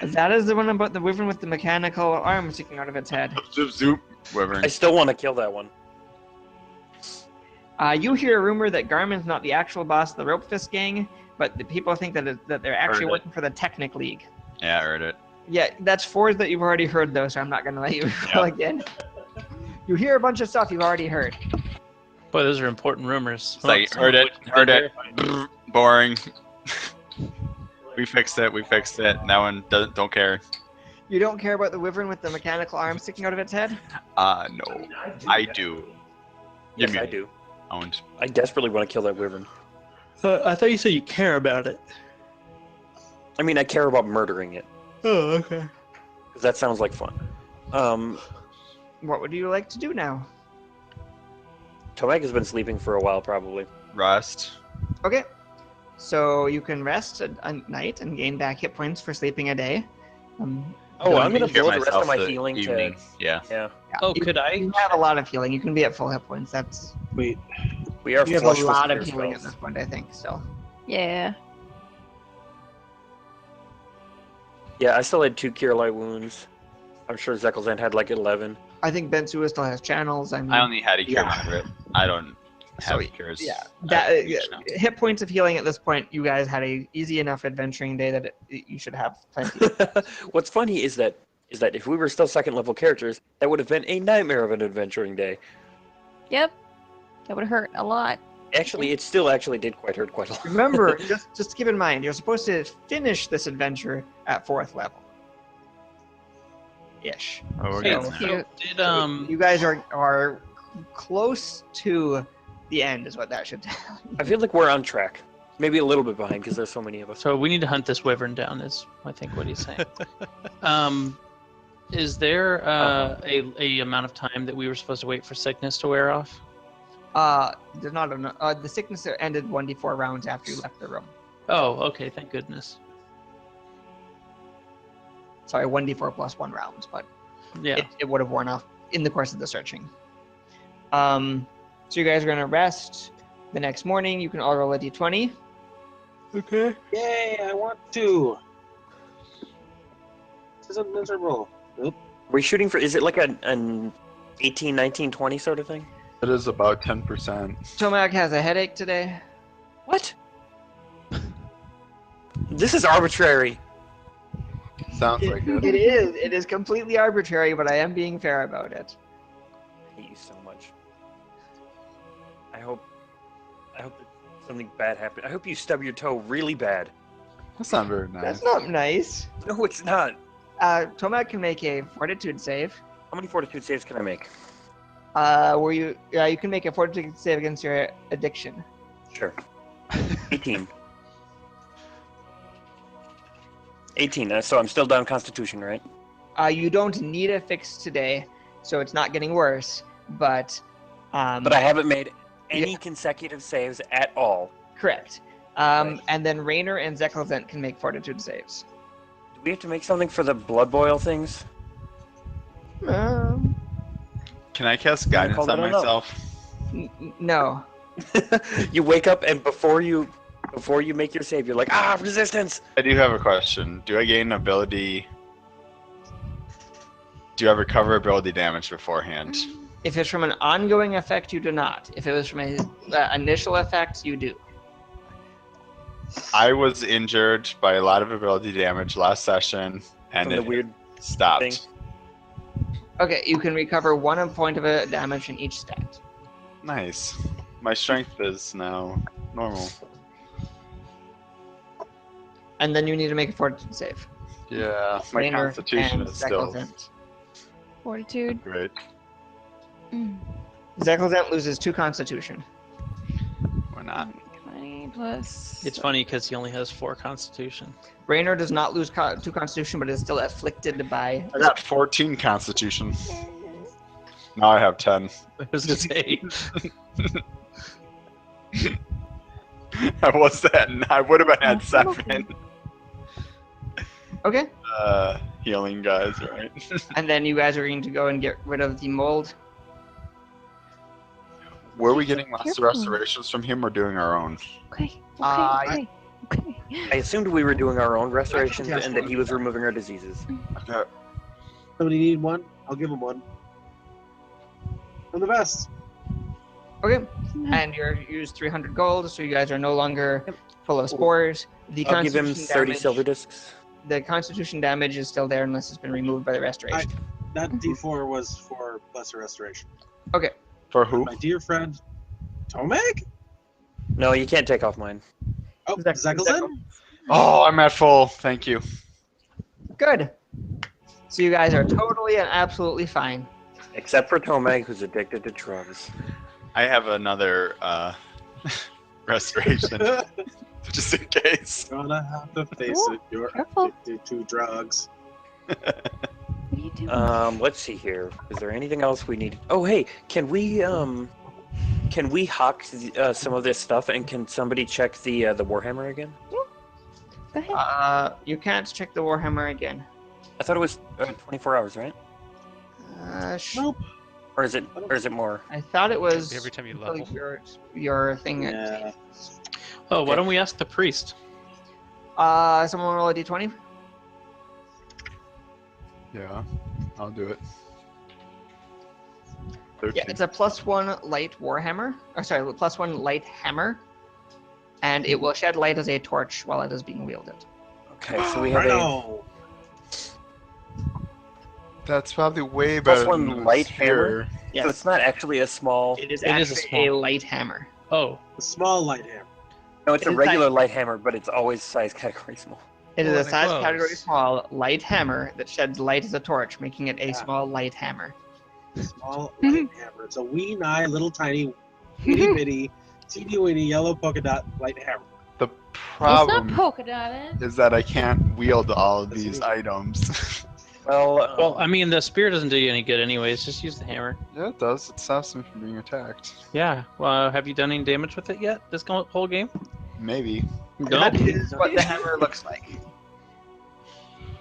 Speaker 2: That is the one about the wyvern with the mechanical arm sticking out of its head.
Speaker 6: Zoop, zoop. Wyvern.
Speaker 3: I still want to kill that one.
Speaker 2: You hear a rumor that Garmin's not the actual boss of the Rope Fist gang, but the people think that they're actually working for the Technic League.
Speaker 6: Yeah, I heard it.
Speaker 2: Yeah, that's 4 that you've already heard, though, so I'm not going to let you roll again. You hear a bunch of stuff you've already heard.
Speaker 5: Boy, those are important rumors.
Speaker 6: It's like, heard it. Brr, boring. We fixed it. That one don't care.
Speaker 2: You don't care about the wyvern with the mechanical arm sticking out of its head?
Speaker 6: No. I do.
Speaker 3: Yes, I do.
Speaker 6: Owned.
Speaker 3: I desperately want to kill that wyvern.
Speaker 5: I thought you said you care about it.
Speaker 3: I mean, I care about murdering it.
Speaker 5: Oh, okay.
Speaker 3: Because that sounds like fun.
Speaker 2: What would you like to do now?
Speaker 3: Tomek has been sleeping for a while, probably.
Speaker 6: Rest.
Speaker 2: Okay. So you can rest a night and gain back hit points for sleeping a day.
Speaker 3: I'm going to blow the rest of my healing
Speaker 6: evening.
Speaker 3: Yeah.
Speaker 5: Oh, could I?
Speaker 2: You have a lot of healing. You can be at full hit points. That's
Speaker 9: Wait.
Speaker 3: We are
Speaker 2: you have
Speaker 3: flush
Speaker 2: a
Speaker 3: with
Speaker 2: lot of
Speaker 3: cure
Speaker 2: healing at
Speaker 3: spells.
Speaker 2: this point, I think. Still.
Speaker 7: Yeah.
Speaker 3: Yeah, I still had 2 cure light wounds. I'm sure Zekelzan had like 11.
Speaker 2: I think Bensua still has channels. I mean,
Speaker 6: I only had a cure
Speaker 2: Yeah.
Speaker 6: moderate. I don't have
Speaker 2: So,
Speaker 6: cures.
Speaker 2: yeah,
Speaker 6: I-
Speaker 2: hit points of healing at this point. You guys had a easy enough adventuring day that you should have plenty.
Speaker 3: What's funny is that if we were still 2nd level characters, that would have been a nightmare of an adventuring day.
Speaker 7: Yep. That would hurt a lot.
Speaker 3: Actually, it still actually did hurt quite a lot.
Speaker 2: Remember, just keep in mind, you're supposed to finish this adventure at 4th level. Ish.
Speaker 6: Oh, we're
Speaker 2: So-
Speaker 6: getting
Speaker 7: That's
Speaker 6: there.
Speaker 7: cute.
Speaker 5: Did
Speaker 2: You guys are close to the end, is what that should tell you.
Speaker 3: I feel like we're on track. Maybe a little bit behind because there's so many of us.
Speaker 5: So we need to hunt this wyvern down. Is I think what he's saying. Is there a amount of time that we were supposed to wait for sickness to wear off?
Speaker 2: There's not enough. The sickness ended 1d4 rounds after you left the room.
Speaker 5: Oh, okay. Thank goodness.
Speaker 2: Sorry, 1d4 plus 1 rounds, but
Speaker 5: Yeah.
Speaker 2: it would have worn off in the course of the searching. So you guys are gonna rest. The next morning, you can all roll a d20.
Speaker 5: Okay.
Speaker 4: Yay, I want to. This is a miserable. Oop.
Speaker 3: Are we shooting for? Is it like an 18, 19, 20 sort of thing?
Speaker 6: It is about 10%.
Speaker 2: Tomac has a headache today.
Speaker 3: What? This is arbitrary.
Speaker 6: Sounds like it.
Speaker 2: It is. It is completely arbitrary, but I am being fair about it.
Speaker 3: I hate you so much. I hope that something bad happened. I hope you stub your toe really bad.
Speaker 6: That's not very nice.
Speaker 2: That's not nice.
Speaker 3: No, it's not.
Speaker 2: Tomac can make a fortitude save.
Speaker 3: How many fortitude saves can I make?
Speaker 2: Where you can make a fortitude save against your addiction.
Speaker 3: Sure. 18. 18. So I'm still down Constitution, right?
Speaker 2: You don't need a fix today, so it's not getting worse. But
Speaker 3: But I haven't made any consecutive saves at all.
Speaker 2: correct.
Speaker 3: Right.
Speaker 2: And then Raynor and Zekelzent can make fortitude saves.
Speaker 3: Do we have to make something for the blood boil things?
Speaker 2: Um,
Speaker 6: Can I cast guidance
Speaker 3: call
Speaker 6: on
Speaker 3: that a no.
Speaker 6: myself?
Speaker 2: no.
Speaker 3: You wake up and before you make your save, you're like, resistance.
Speaker 6: I do have a question. Do I gain ability? Do I recover ability damage beforehand?
Speaker 2: If it's from an ongoing effect, you do not. If it was from an initial effect, you do.
Speaker 6: I was injured by a lot of ability damage last session, and
Speaker 3: From the
Speaker 6: it
Speaker 3: weird
Speaker 6: stopped.
Speaker 3: thing.
Speaker 2: Okay, you can recover 1 point of a damage in each stat.
Speaker 6: Nice. My strength is now normal.
Speaker 2: And then you need to make a fortitude save.
Speaker 6: Yeah, my
Speaker 2: Raynor
Speaker 6: constitution
Speaker 2: and
Speaker 6: is still.
Speaker 2: Zekelzent.
Speaker 7: Fortitude.
Speaker 6: Great.
Speaker 7: Mm.
Speaker 2: Zekelzant loses 2 Constitution.
Speaker 6: Why not?
Speaker 7: 20 plus.
Speaker 5: It's funny because he only has 4 Constitution.
Speaker 2: Raynor does not lose 2 Constitution, but is still afflicted by.
Speaker 6: I got 14 Constitution. Now I have 10.
Speaker 5: I was gonna say.
Speaker 6: What's that? I would have been at 7.
Speaker 2: Okay.
Speaker 6: Healing guys, right?
Speaker 2: And then you guys are going to go and get rid of the mold.
Speaker 6: Were we getting last
Speaker 7: Careful.
Speaker 6: restorations from him or doing our own?
Speaker 7: Okay.
Speaker 2: I-
Speaker 7: Okay.
Speaker 3: I assumed we were doing our own restorations
Speaker 4: Yes.
Speaker 3: and that he was removing our diseases.
Speaker 6: Okay.
Speaker 4: Somebody need one? I'll give him one. I'm the best.
Speaker 2: Okay. And you use 300 gold, so you guys are no longer full of spores. The
Speaker 3: I'll give him
Speaker 2: Constitution
Speaker 3: 30
Speaker 2: damage-
Speaker 3: silver discs.
Speaker 2: The Constitution damage is still there unless it's been removed by the restoration.
Speaker 4: That D4 was for lesser restoration.
Speaker 2: Okay.
Speaker 6: For who?
Speaker 4: My dear friend, Tomek?
Speaker 3: No, you can't take off mine.
Speaker 4: Oh, Zekelzin?
Speaker 6: Oh, I'm at full. Thank you.
Speaker 2: Good. So you guys are totally and absolutely fine.
Speaker 3: Except for Tomek, who's addicted to drugs.
Speaker 6: I have another restoration, just in case.
Speaker 4: Gonna have to face
Speaker 7: Ooh,
Speaker 4: it. You're
Speaker 7: careful.
Speaker 4: addicted to drugs.
Speaker 7: What are you doing?
Speaker 3: Let's see here. Is there anything else we need? Oh, hey, can we hawk some of this stuff and can somebody check the Warhammer again?
Speaker 7: Go ahead.
Speaker 2: You can't check the Warhammer again.
Speaker 3: I thought it was 24 hours, right?
Speaker 4: Nope.
Speaker 3: Or is it more?
Speaker 2: I thought it was
Speaker 8: Every time you
Speaker 2: until
Speaker 8: level.
Speaker 2: your thing.
Speaker 4: Yeah.
Speaker 5: Oh, why don't we ask the priest?
Speaker 2: Someone roll a d20.
Speaker 6: Yeah, I'll do it.
Speaker 2: Yeah,
Speaker 6: 13.
Speaker 2: it's a +1 light warhammer. Or sorry, +1 light hammer, and it will shed light as a torch while it is being wielded.
Speaker 3: Okay, so we have a
Speaker 4: Rhino.
Speaker 6: That's probably way
Speaker 3: Plus
Speaker 6: better
Speaker 3: one
Speaker 6: than the
Speaker 3: light
Speaker 6: spear.
Speaker 3: So it's not actually a small.
Speaker 2: It is
Speaker 5: It is a
Speaker 2: actually a
Speaker 5: small-
Speaker 2: light hammer.
Speaker 5: Oh,
Speaker 4: The small light hammer.
Speaker 3: No, it's
Speaker 2: it
Speaker 3: a
Speaker 2: is
Speaker 3: regular light hammer, but it's always size category small.
Speaker 2: It is
Speaker 8: Well,
Speaker 2: a
Speaker 8: and it
Speaker 2: size
Speaker 8: glows.
Speaker 2: category small light hammer that sheds light as a torch, making it a small light hammer.
Speaker 4: Small light hammer. It's a wee nigh little tiny itty bitty teeny weeny yellow polka dot light hammer.
Speaker 6: The
Speaker 10: It's
Speaker 6: problem
Speaker 10: not polka dotted.
Speaker 6: is that I can't wield all of
Speaker 4: That's
Speaker 6: these
Speaker 4: it.
Speaker 6: items.
Speaker 5: well, I mean, the spear doesn't do you any good anyways. Just use the hammer.
Speaker 6: Yeah, it does. It stops me from being attacked.
Speaker 5: Yeah. Well, have you done any damage with it yet? This whole game?
Speaker 6: Maybe.
Speaker 5: No.
Speaker 2: That is what the hammer looks like.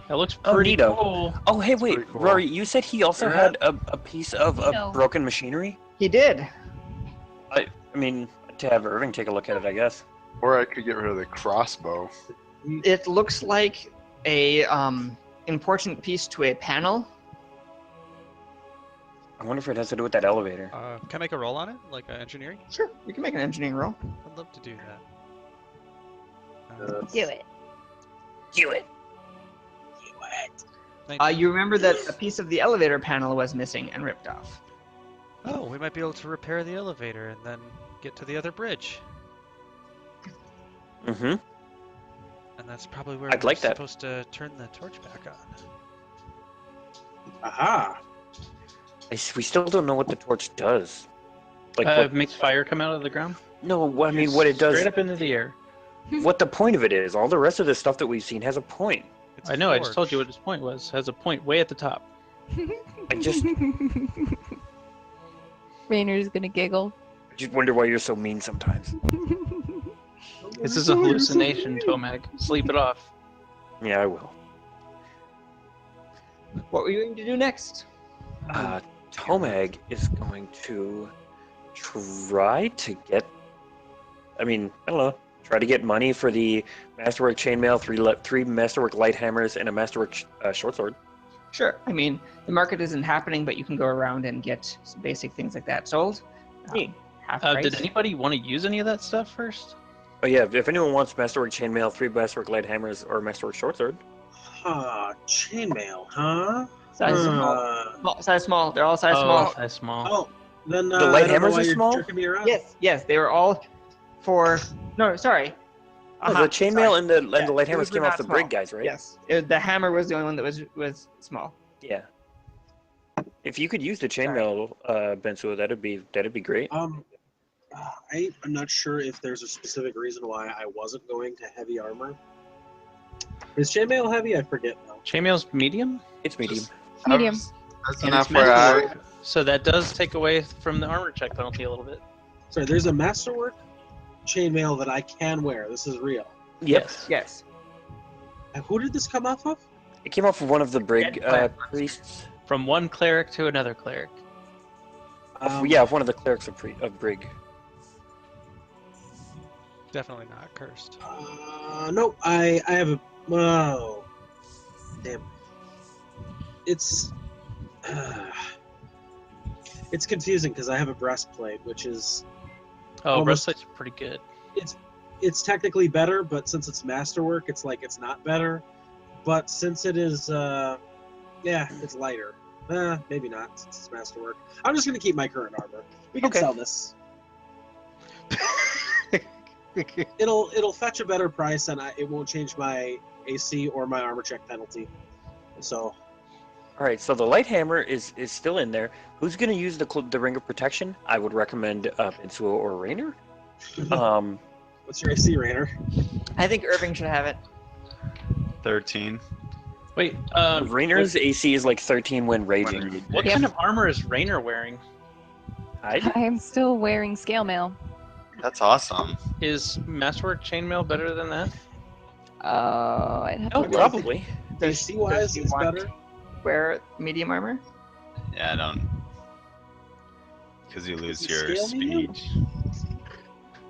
Speaker 5: That looks
Speaker 3: Oh,
Speaker 5: pretty
Speaker 3: neato.
Speaker 5: cool.
Speaker 3: Oh, hey, wait,
Speaker 6: pretty cool.
Speaker 3: Rory, you said he also
Speaker 6: Yeah.
Speaker 3: had a piece of
Speaker 10: No.
Speaker 3: broken machinery?
Speaker 2: He did.
Speaker 3: I mean, to have Irving take a look at it, I guess.
Speaker 6: Or I could get rid of the crossbow.
Speaker 2: It looks like a important piece to a panel.
Speaker 3: I wonder if it has to do with that elevator.
Speaker 8: Can I make a roll on it, like engineering?
Speaker 2: Sure, you can make an engineering roll.
Speaker 8: I'd love to do that.
Speaker 4: Uh,
Speaker 10: Do it.
Speaker 3: Do it!
Speaker 8: 19.
Speaker 2: You remember that a piece of the elevator panel was missing and ripped off.
Speaker 8: Oh, we might be able to repair the elevator and then get to the other bridge.
Speaker 3: Mm-hmm.
Speaker 8: And that's probably where
Speaker 3: I'd
Speaker 8: we're
Speaker 3: like that.
Speaker 8: supposed to turn the torch back on.
Speaker 4: Aha.
Speaker 3: We still don't know what the torch does. Like, what,
Speaker 5: Makes fire come out of the ground.
Speaker 3: no, I mean, what it does,
Speaker 5: Straight up into the air.
Speaker 3: what the point of it is. All the rest of the stuff that we've seen has a point.
Speaker 8: It's
Speaker 5: I
Speaker 8: a
Speaker 5: know. I just told
Speaker 8: forge.
Speaker 5: you what his point was. Has a point way at the top.
Speaker 3: I just
Speaker 7: Raynor's gonna giggle.
Speaker 3: wonder why you're so mean sometimes.
Speaker 5: This is a hallucination, Tomac. Sleep it off.
Speaker 3: Yeah, I will.
Speaker 2: What were you going to do next?
Speaker 3: Tomag is going to try to get, I don't know, try to get money for the Masterwork Chainmail, three Masterwork Light Hammers, and a Masterwork Short Sword.
Speaker 2: Sure. I mean, the market isn't happening, but you can go around and get some basic things like that sold.
Speaker 3: Neat.
Speaker 2: Half price.
Speaker 5: Did anybody want to use any of that stuff first?
Speaker 3: Oh yeah, if anyone wants Masterwork Chainmail, 3 Masterwork Light Hammers, or Masterwork Short Sword.
Speaker 4: Huh. Chainmail, huh?
Speaker 2: Size small. Size small. They're all size small.
Speaker 5: Size small.
Speaker 4: Oh, then
Speaker 3: The light
Speaker 4: I don't know
Speaker 3: hammers
Speaker 4: why
Speaker 3: are
Speaker 4: you're
Speaker 3: small?
Speaker 4: jerking me around.
Speaker 2: Yes. They were all for. No, sorry.
Speaker 3: Oh, the Chainmail
Speaker 2: sorry.
Speaker 3: and the
Speaker 2: Yeah,
Speaker 3: Light
Speaker 2: those
Speaker 3: Hammers
Speaker 2: were
Speaker 3: came
Speaker 2: not
Speaker 3: off the
Speaker 2: small.
Speaker 3: brig guys, right?
Speaker 2: Yes. The hammer was the only one that was small.
Speaker 3: Yeah. If you could use the chainmail, Bensuo, that'd be great.
Speaker 4: I'm not sure if there's a specific reason why I wasn't going to heavy armor. Is chainmail heavy? I forget now.
Speaker 5: Chainmail's medium,
Speaker 3: It's medium.
Speaker 7: Medium.
Speaker 10: That's
Speaker 5: and
Speaker 10: an
Speaker 5: it's
Speaker 10: FYI.
Speaker 5: masterwork, so that does take away from the armor check penalty a little bit.
Speaker 4: Sorry, there's a masterwork chainmail that I can wear. This is real.
Speaker 3: Yep.
Speaker 2: Yes.
Speaker 4: And who did this come off of?
Speaker 3: It came off of one of the Brig priests.
Speaker 5: From one cleric to another cleric.
Speaker 3: Yeah, one of the clerics of Brig.
Speaker 8: Definitely not cursed.
Speaker 4: No, I have a. Oh, damn. It's confusing because I have a breastplate, which is
Speaker 5: Oh,
Speaker 4: Almost-
Speaker 5: breastplates are pretty good.
Speaker 4: it's technically better, but since it's masterwork, it's like it's not better. But since it is, it's lighter. Maybe not since it's masterwork. I'm just gonna keep my current armor. We can
Speaker 3: Okay.
Speaker 4: sell this. It'll fetch a better price, and it won't change my AC or my armor check penalty. So
Speaker 3: All right, so the light hammer is still in there. Who's going to use the ring of protection? I would recommend Bensuo or Rainer.
Speaker 4: what's your AC, Rainer?
Speaker 2: I think Irving should have it.
Speaker 6: 13.
Speaker 5: Wait,
Speaker 3: Rainer's AC is like 13 when raging.
Speaker 5: what kind of armor is Rainer wearing?
Speaker 3: I
Speaker 7: I'm still wearing scale mail.
Speaker 6: That's awesome.
Speaker 5: Is Masterwork chainmail better than that?
Speaker 7: Oh, I'd have
Speaker 3: Oh,
Speaker 7: to look.
Speaker 3: probably.
Speaker 4: AC wise,
Speaker 2: you
Speaker 4: it's
Speaker 2: want-
Speaker 4: better.
Speaker 2: Wear medium armor.
Speaker 6: Yeah, I don't. Because you lose
Speaker 4: Is it
Speaker 6: your
Speaker 4: scale medium?
Speaker 6: speed.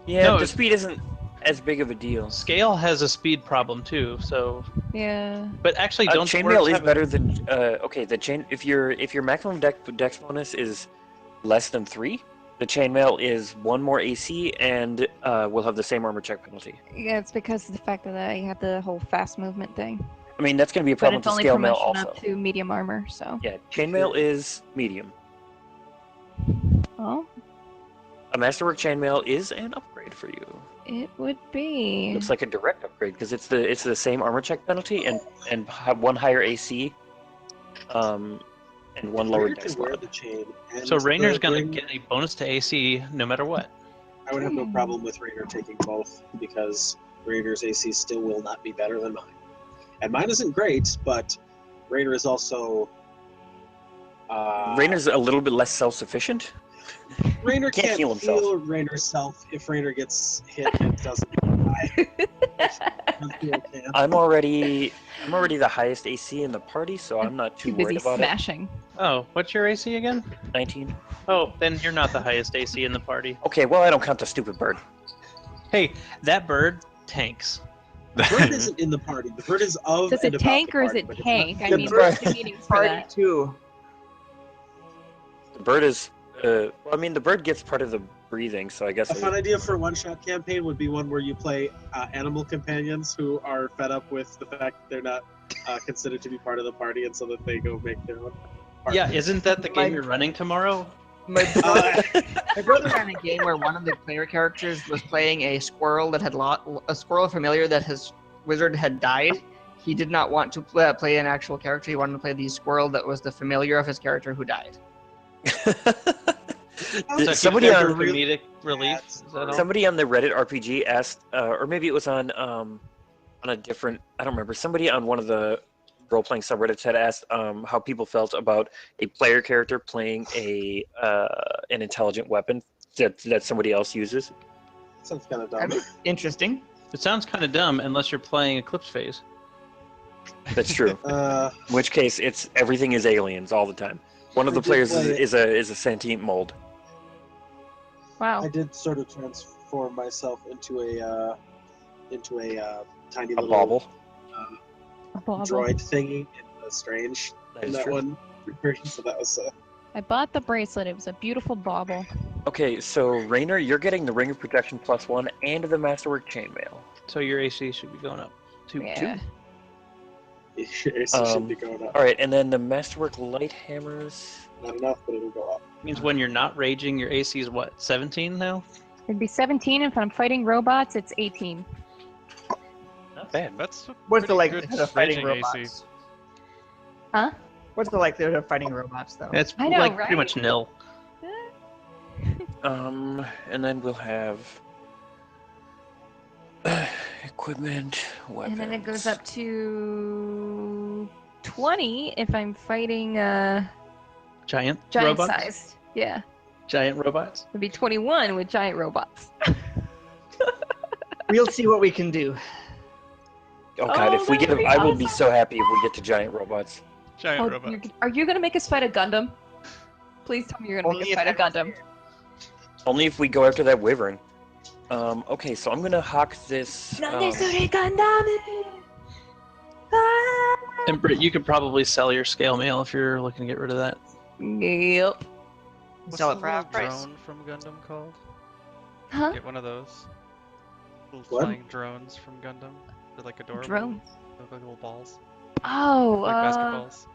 Speaker 3: Yeah,
Speaker 5: No,
Speaker 3: the
Speaker 5: it's-
Speaker 3: speed isn't as big of a deal.
Speaker 5: Scale has a speed problem too, so.
Speaker 7: Yeah.
Speaker 5: But actually, don't the
Speaker 3: Chainmail
Speaker 5: words
Speaker 3: is
Speaker 5: have a-
Speaker 3: better than okay. The chain if your maximum dex bonus is less than 3, the chainmail is 1 more AC and will have the same armor check penalty.
Speaker 7: Yeah, it's because of the fact that I have the whole fast movement thing.
Speaker 3: I mean that's going to be a
Speaker 7: But
Speaker 3: problem
Speaker 7: it's
Speaker 3: with
Speaker 7: only
Speaker 3: scale mail
Speaker 7: promotion
Speaker 3: also.
Speaker 7: up to medium armor, so.
Speaker 3: Yeah, chainmail is medium.
Speaker 7: Oh,
Speaker 3: A masterwork chainmail is an upgrade for you.
Speaker 7: it would be.
Speaker 3: It's like a direct upgrade because it's the same armor check penalty and have 1 higher AC, and 1 lower
Speaker 4: Rainer
Speaker 3: dex
Speaker 4: can wear
Speaker 3: mod.
Speaker 4: the chain. And
Speaker 5: So Rainer's
Speaker 4: the
Speaker 5: gonna
Speaker 4: ring-
Speaker 5: get a bonus to AC no matter what.
Speaker 4: I would have no problem with Rainer taking both because Rainer's AC still will not be better than mine. And mine isn't great, but Rainer is also.
Speaker 3: Rainer's a little bit less self-sufficient.
Speaker 4: Rainer
Speaker 3: can't
Speaker 4: can't
Speaker 3: heal himself.
Speaker 4: heal Rainer's self if Rainer gets hit and doesn't die.
Speaker 3: I'm already the highest AC in the party, so I'm not too
Speaker 7: Too busy
Speaker 3: worried about
Speaker 7: smashing.
Speaker 5: Oh, what's your AC again?
Speaker 3: it. 19.
Speaker 5: Oh, then you're not the highest AC in the party.
Speaker 3: Okay, well I don't count the stupid bird.
Speaker 5: Hey, that bird tanks.
Speaker 4: The bird isn't in the party. The bird is of
Speaker 7: Does
Speaker 4: and
Speaker 7: it
Speaker 4: about
Speaker 7: tank
Speaker 4: the
Speaker 7: or is
Speaker 4: party,
Speaker 7: it
Speaker 4: but it's
Speaker 7: tank?
Speaker 4: not-
Speaker 7: I
Speaker 4: the
Speaker 7: mean,
Speaker 4: bird-
Speaker 7: there's two meanings for
Speaker 2: Party
Speaker 7: that.
Speaker 2: 2.
Speaker 3: The bird is, well, I mean, the bird gets part of the breathing, so I guess.
Speaker 4: A fun idea for a one-shot campaign would be one where you play animal companions who are fed up with the fact that they're not considered to be part of the party, and so that they go make their own. Party.
Speaker 5: Yeah, isn't that the game you're running tomorrow?
Speaker 2: My brother ran a game where one of the player characters was playing a squirrel that had a squirrel familiar that his wizard had died. He did not want to play an actual character. He wanted to play the squirrel that was the familiar of his character who died.
Speaker 5: So
Speaker 3: somebody
Speaker 5: keep
Speaker 3: on
Speaker 5: it for comedic relief. Is that all?
Speaker 3: somebody on the Reddit RPG asked, or maybe it was on a different. I don't remember. Somebody on one of the role-playing subreddits had asked how people felt about a player character playing an intelligent weapon that somebody else uses.
Speaker 4: Sounds kind of
Speaker 2: I
Speaker 4: dumb.
Speaker 2: mean, interesting.
Speaker 5: It sounds kind of dumb unless you're playing Eclipse Phase.
Speaker 3: That's true. In which case, everything is aliens all the time. One of
Speaker 4: I
Speaker 3: the
Speaker 4: did
Speaker 3: players
Speaker 4: play it.
Speaker 3: is a sentient mold.
Speaker 7: Wow.
Speaker 4: I did sort of transform myself into a tiny
Speaker 3: A
Speaker 4: little
Speaker 3: bauble.
Speaker 7: A bauble.
Speaker 4: droid thingy in the Strange
Speaker 3: That
Speaker 4: in
Speaker 3: is
Speaker 4: that
Speaker 3: true.
Speaker 4: one version. So that was
Speaker 7: I bought the bracelet. It was a beautiful bauble.
Speaker 3: Okay, so Rainer, you're getting the Ring of Protection +1 and the Masterwork Chainmail.
Speaker 5: So your AC should be going up.
Speaker 7: Yeah.
Speaker 4: your AC should be going up.
Speaker 3: All right, and then the Masterwork Light Hammers.
Speaker 4: Not enough, but it'll go up.
Speaker 5: Means when you're not raging, your AC is what, 17 now?
Speaker 7: It'd be 17. If I'm fighting robots, it's 18.
Speaker 3: Not bad.
Speaker 8: That's a
Speaker 2: What's the
Speaker 8: pretty
Speaker 2: likelihood
Speaker 8: good
Speaker 2: of fighting
Speaker 8: raging AC.
Speaker 2: robots?
Speaker 7: Huh?
Speaker 2: What's the likelihood of fighting robots, though?
Speaker 5: It's
Speaker 7: I know,
Speaker 5: like
Speaker 7: right?
Speaker 5: pretty much nil.
Speaker 3: And then we'll have equipment, weapons.
Speaker 7: And then it goes up to 20 if I'm fighting
Speaker 5: Giant
Speaker 7: giant
Speaker 5: robots.
Speaker 7: sized. Yeah.
Speaker 5: Giant robots.
Speaker 7: It'd be 21 with giant robots.
Speaker 2: We'll see what we can do.
Speaker 3: Oh god,
Speaker 7: Oh,
Speaker 3: if we
Speaker 7: that
Speaker 3: get,
Speaker 7: would be
Speaker 3: I will be
Speaker 7: awesome.
Speaker 3: so happy if we get to giant robots.
Speaker 8: Giant
Speaker 7: Oh,
Speaker 8: robots.
Speaker 7: are you gonna make us fight a Gundam? Please tell me you're gonna make
Speaker 2: Only
Speaker 7: us fight a
Speaker 2: if
Speaker 7: Gundam.
Speaker 3: Only if we go after that wyvern. Okay, so I'm gonna hawk this.
Speaker 7: Gundam!
Speaker 5: And Britt, you could probably sell your scale mail if you're looking to get rid of that.
Speaker 7: Yep.
Speaker 8: What's
Speaker 2: Sell
Speaker 8: the
Speaker 2: it for
Speaker 8: little
Speaker 2: half price.
Speaker 8: drone from Gundam called?
Speaker 7: Huh?
Speaker 8: Get one of those. Little
Speaker 4: What?
Speaker 8: flying drones from Gundam. They're like adorable.
Speaker 7: Drones.
Speaker 8: They look like little balls.
Speaker 7: Oh,
Speaker 8: Like basketballs.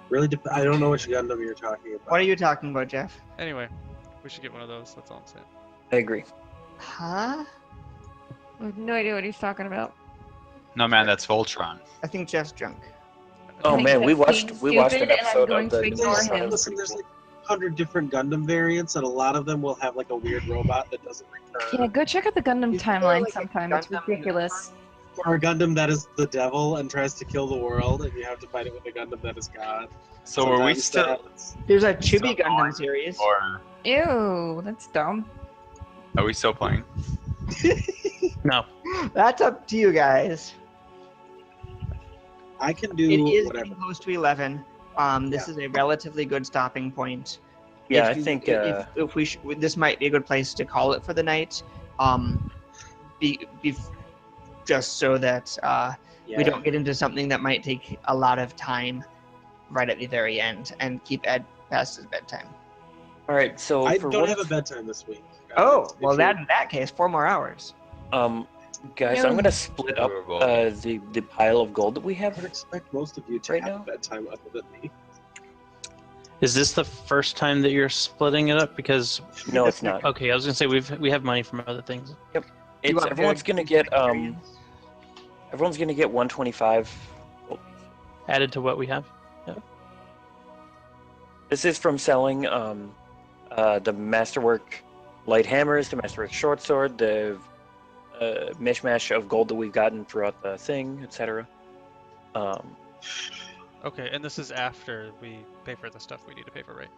Speaker 4: Really, I don't know which Gundam you're talking about.
Speaker 2: What are you talking about, Jeff?
Speaker 8: Anyway, we should get one of those. That's all I'm saying.
Speaker 3: I agree.
Speaker 2: Huh?
Speaker 7: I have no idea what he's talking about.
Speaker 6: No, man, that's Voltron.
Speaker 2: I think Jeff's drunk.
Speaker 3: Oh
Speaker 7: think
Speaker 3: man, we
Speaker 7: that's
Speaker 3: watched
Speaker 7: being
Speaker 3: an
Speaker 7: stupid, and I'm
Speaker 3: episode
Speaker 7: going
Speaker 3: of
Speaker 7: to
Speaker 3: the.
Speaker 7: ignore him.
Speaker 4: Listen, there's like 100 different Gundam variants, and a lot of them will have like a weird robot that doesn't return.
Speaker 7: Yeah, go check out the Gundam
Speaker 2: Is there,
Speaker 7: timeline
Speaker 2: like, a
Speaker 7: sometime. It's
Speaker 2: Gundam-
Speaker 7: ridiculous.
Speaker 4: Or a Gundam that is the devil and tries to kill the world, and you have to fight it with a Gundam that is God.
Speaker 6: So are we
Speaker 4: Sometimes that
Speaker 6: still,
Speaker 4: happens.
Speaker 2: There's a Chibi
Speaker 6: So
Speaker 2: Gundam
Speaker 6: on.
Speaker 2: series.
Speaker 6: or
Speaker 7: Ew, that's dumb.
Speaker 6: are we still playing?
Speaker 5: No.
Speaker 2: That's up to you guys.
Speaker 4: I can
Speaker 2: It
Speaker 4: do
Speaker 2: is
Speaker 4: whatever.
Speaker 2: getting close to 11. This is a relatively good stopping point.
Speaker 3: Yeah,
Speaker 2: If
Speaker 3: I
Speaker 2: you-
Speaker 3: think.
Speaker 2: if we this might be a good place to call it for the night. Just so that we don't get into something that might take a lot of time right at the very end and keep Ed past his bedtime.
Speaker 3: All right, so
Speaker 4: I
Speaker 3: for
Speaker 4: don't
Speaker 3: what
Speaker 4: have a
Speaker 3: it's-
Speaker 4: bedtime this week.
Speaker 2: Oh,
Speaker 4: If
Speaker 2: well,
Speaker 4: you-
Speaker 2: that in that case, 4 more hours.
Speaker 3: guys, I'm gonna split up the pile of gold that we
Speaker 4: I
Speaker 3: have.
Speaker 4: would expect most of you to
Speaker 3: Right
Speaker 4: have
Speaker 3: now?
Speaker 4: a bedtime other than me.
Speaker 5: Is this the first time that you're splitting it up? Because
Speaker 3: No, it's not.
Speaker 5: okay, I was gonna say we have money from other things.
Speaker 3: It's
Speaker 2: want
Speaker 3: everyone's
Speaker 2: good
Speaker 3: gonna get
Speaker 2: experience?
Speaker 3: everyone's gonna get 125.
Speaker 5: Added to what we have.
Speaker 3: This is from selling the Masterwork light hammers, the Masterwork short sword, the mishmash of gold that we've gotten throughout the thing, etc.
Speaker 8: Okay, and this is after we pay for the stuff we need to pay for, right?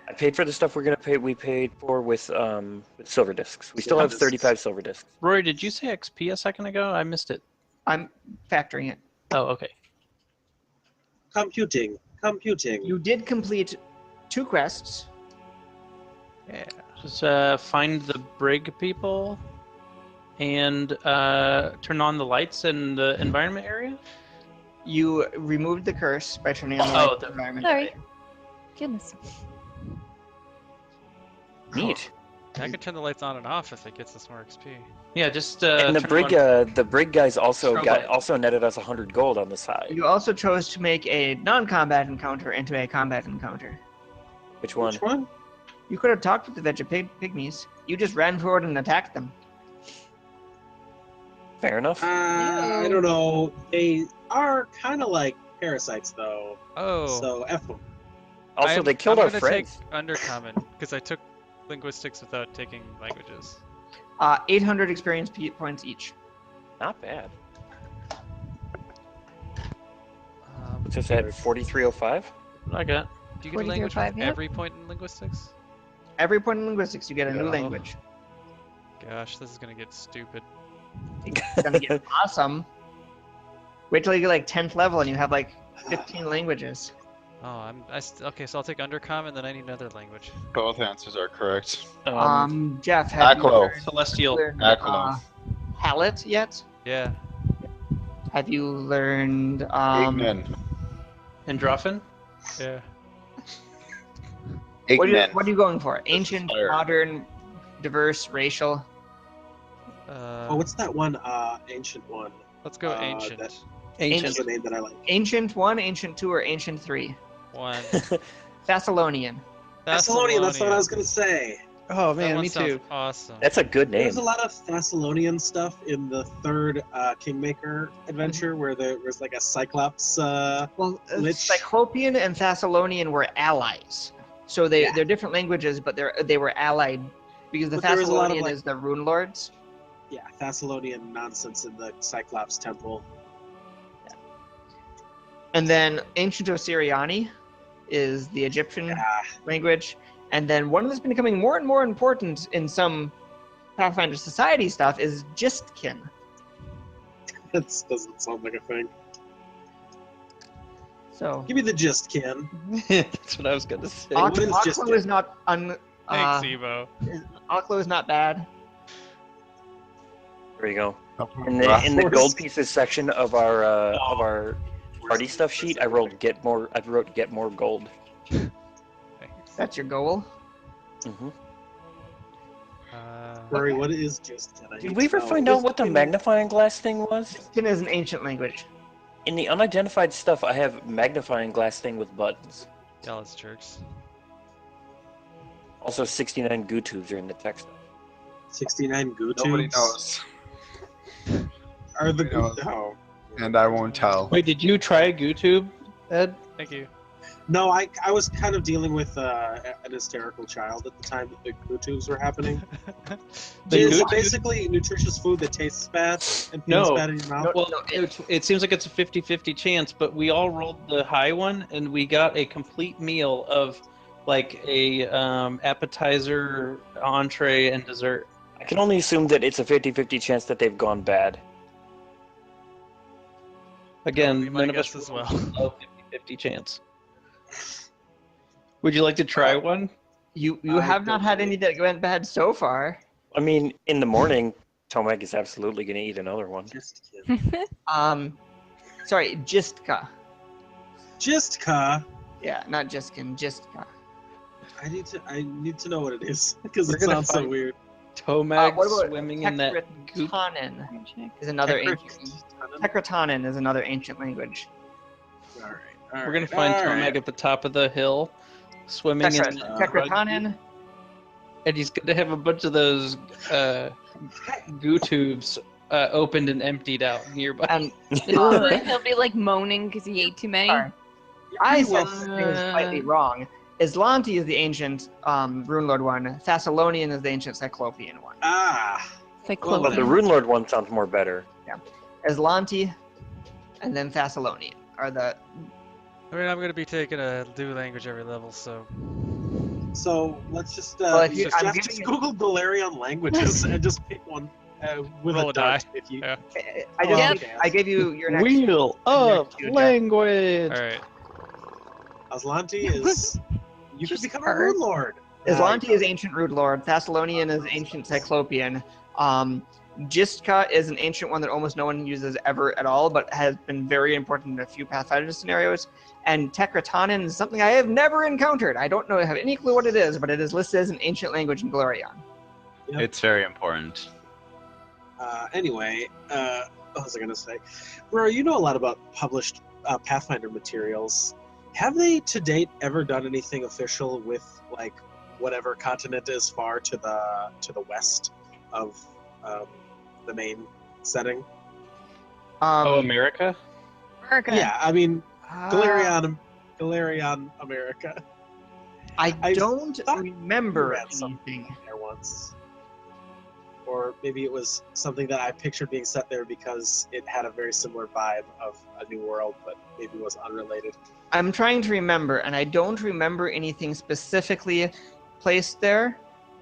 Speaker 3: I paid for the stuff we're gonna pay. We paid for with silver discs. We still have
Speaker 4: Silver discs.
Speaker 3: 35 silver discs.
Speaker 5: Rory, did you say XP a second ago? I missed it.
Speaker 2: I'm factoring it.
Speaker 5: Oh, okay.
Speaker 4: Computing.
Speaker 2: You did complete 2 quests.
Speaker 8: Yeah.
Speaker 5: Just find the brig people and turn on the lights in the environment area.
Speaker 2: You removed the curse by turning on the
Speaker 5: Oh,
Speaker 2: light
Speaker 5: the-
Speaker 2: environment.
Speaker 7: Sorry. Goodness.
Speaker 3: Neat.
Speaker 8: I could turn the lights on and off if it gets us more XP.
Speaker 5: Yeah, just
Speaker 3: And the
Speaker 5: turn
Speaker 3: brig,
Speaker 5: on-
Speaker 3: the brig guys also
Speaker 5: Strobe
Speaker 3: got
Speaker 5: light.
Speaker 3: also netted us 100 gold on the side.
Speaker 2: You also chose to make a non-combat encounter into a combat encounter.
Speaker 3: Which one?
Speaker 4: Which one?
Speaker 2: You could have talked with the pygmies. You just ran forward and attacked them.
Speaker 3: Fair enough.
Speaker 4: I don't know. They are kind of like parasites, though.
Speaker 8: Oh.
Speaker 4: So F them.
Speaker 3: Also, they killed
Speaker 8: I'm
Speaker 3: our
Speaker 8: gonna
Speaker 3: friends.
Speaker 8: take Undercommon because I took linguistics without taking languages.
Speaker 2: 800 experience points each.
Speaker 3: Not bad.
Speaker 8: Um,
Speaker 3: What's this at 4305?
Speaker 5: I got.
Speaker 8: do you get a language
Speaker 7: 4305,
Speaker 8: with
Speaker 7: yep.
Speaker 8: every point in linguists?
Speaker 2: Every point in linguistics, you get a new
Speaker 8: Yeah.
Speaker 2: language.
Speaker 8: Gosh, this is gonna get stupid.
Speaker 2: It's gonna get awesome. Wait till you get like 10th level and you have like 15 languages.
Speaker 8: Oh, okay. So I'll take Undercommon, then I need another language.
Speaker 6: Both answers are correct.
Speaker 2: Jeff, have you
Speaker 6: Aklo.
Speaker 2: learned,
Speaker 5: Celestial.
Speaker 6: Akalov.
Speaker 2: Hallet yet?
Speaker 8: Yeah.
Speaker 2: Have you learned
Speaker 6: Ignan.
Speaker 5: Androphin?
Speaker 8: Yeah.
Speaker 6: Ignan.
Speaker 2: what are you going for? Ancient,
Speaker 6: Fire.
Speaker 2: modern, diverse, racial?
Speaker 4: Oh, what's that one? Ancient one.
Speaker 8: Let's go
Speaker 4: that-
Speaker 8: ancient.
Speaker 4: That's
Speaker 5: Ancient.
Speaker 4: the name that I like.
Speaker 2: Ancient 1, Ancient 2, or Ancient 3?
Speaker 8: One.
Speaker 2: Thessalonian.
Speaker 4: Thessalonian. That's what I was gonna say.
Speaker 5: Oh
Speaker 1: That
Speaker 5: man,
Speaker 1: one
Speaker 5: me
Speaker 1: sounds
Speaker 5: too.
Speaker 1: awesome.
Speaker 3: That's a good name.
Speaker 4: There's a lot of Thessalonian stuff in the third Kingmaker adventure where there's like a Cyclops.
Speaker 2: Well,
Speaker 4: Lich.
Speaker 2: Cyclopean and Thessalonian were allies, so they're different languages, but they were allied because the
Speaker 4: But there is a lot of,
Speaker 2: Thessalonian
Speaker 4: like-
Speaker 2: is the Rune Lords.
Speaker 4: Yeah, Thessalonian nonsense in the Cyclops temple.
Speaker 2: And then Ancient Osiriani is the Egyptian
Speaker 4: Yeah,
Speaker 2: language. And then one that's been becoming more and more important in some Pathfinder Society stuff is Gistkin.
Speaker 4: that doesn't sound like a thing.
Speaker 2: So
Speaker 4: Give me the gist, Ken.
Speaker 5: That's what I was gonna say.
Speaker 4: What is
Speaker 2: Aklo
Speaker 4: Gistkin?
Speaker 2: is not
Speaker 1: Thanks, Evo.
Speaker 2: Aklo is not bad.
Speaker 3: There you go. In the gold pieces section of our party stuff sheet, I wrote get more gold.
Speaker 2: That's your goal.
Speaker 3: Hmm
Speaker 4: Rory, what is Gistkin?
Speaker 3: Did we ever find out what the magnifying glass thing was?
Speaker 2: Gistkin is an ancient language.
Speaker 3: In the unidentified stuff, I have magnifying glass thing with buttons.
Speaker 1: Y'all as jerks.
Speaker 3: Also, 69 goo tubes are in the text.
Speaker 4: 69 goo
Speaker 6: Nobody
Speaker 4: tubes?
Speaker 6: knows,
Speaker 4: Are the
Speaker 6: Nobody knows.
Speaker 4: Oh.
Speaker 6: and I won't tell.
Speaker 5: Wait, did you try GooTube, Ed?
Speaker 1: Thank you.
Speaker 4: No, I was kind of dealing with an hysterical child at the time that the goo tubes were happening.
Speaker 5: The
Speaker 4: Is
Speaker 5: goo
Speaker 4: it basically nutritious food that tastes bad and feels
Speaker 5: No.
Speaker 4: bad in your mouth?
Speaker 5: Well, it seems like it's a 50-50 chance, but we all rolled the high one, and we got a complete meal of like a appetizer, entree, and dessert.
Speaker 3: I can only assume that it's a 50-50 chance that they've gone bad.
Speaker 5: Again,
Speaker 1: That'll be my
Speaker 5: none of us
Speaker 1: guess as
Speaker 5: rolled
Speaker 1: well.
Speaker 5: a 50-50 chance. Would you like to try one?
Speaker 2: You
Speaker 4: I
Speaker 2: have not
Speaker 4: don't
Speaker 2: had
Speaker 4: know.
Speaker 2: any that went bad so far.
Speaker 3: I mean, in the morning, Tomek is absolutely going to eat another one.
Speaker 4: Gistkin.
Speaker 2: Sorry, Gistka.
Speaker 4: Gistka.
Speaker 2: Yeah, not Gistkin, Gistka.
Speaker 4: I need to know what it is because
Speaker 5: We're
Speaker 4: it
Speaker 5: gonna
Speaker 4: sounds so
Speaker 5: find-
Speaker 4: weird.
Speaker 5: Tomag
Speaker 2: what about
Speaker 5: swimming in that goop.
Speaker 2: Tekratanen is another ancient. Tekratanen is another ancient language.
Speaker 4: All right.
Speaker 5: We're gonna find Tomag at the top of the hill, swimming in
Speaker 2: Tekratanen.
Speaker 5: and he's gonna have a bunch of those goo tubes opened and emptied out nearby.
Speaker 2: And
Speaker 7: He'll be like moaning because he ate too many.
Speaker 2: Sorry. I said things slightly wrong. Islanti is the ancient Rune Lord one. Thessalonian is the ancient Cyclopean one.
Speaker 4: Ah.
Speaker 7: Cyclopean.
Speaker 3: But the Rune Lord one sounds more better.
Speaker 2: Islanti and then Thessalonian are the.
Speaker 1: I mean, I'm going to be taking a new language every level, so.
Speaker 4: So let's just
Speaker 2: Well, if you- I'm
Speaker 4: just
Speaker 2: giving
Speaker 4: Google Galarian languages and just pick one with
Speaker 1: Roll
Speaker 4: a
Speaker 1: a die.
Speaker 4: dart. If you,
Speaker 1: Yeah.
Speaker 4: Okay.
Speaker 2: I gave you your next.
Speaker 5: Wheel of
Speaker 2: Jack.
Speaker 5: language.
Speaker 1: All right.
Speaker 4: Aslanti is you can
Speaker 7: Just
Speaker 4: become a
Speaker 7: hurt.
Speaker 4: Rune Lord.
Speaker 2: Islanti is ancient Rune Lord. Thessalonian is ancient Cyclopean. Gistka is an ancient one that almost no one uses ever at all, but has been very important in a few Pathfinder scenarios. And Tekratanen is something I have never encountered. I don't have any clue what it is, but it is listed as an ancient language in Glorion.
Speaker 4: Yep.
Speaker 6: It's very important.
Speaker 4: Anyway, what was I going to say? Rory, you know a lot about published Pathfinder materials. Have they to date ever done anything official with like whatever continent is far to the west of the main setting?
Speaker 5: America?
Speaker 7: America.
Speaker 4: Yeah, I mean Galarian America.
Speaker 2: I don't
Speaker 4: thought
Speaker 2: remember
Speaker 4: read something
Speaker 2: anything.
Speaker 4: there once. Or maybe it was something that I pictured being set there because it had a very similar vibe of a new world, but maybe was unrelated.
Speaker 2: I'm trying to remember, and I don't remember anything specifically placed there.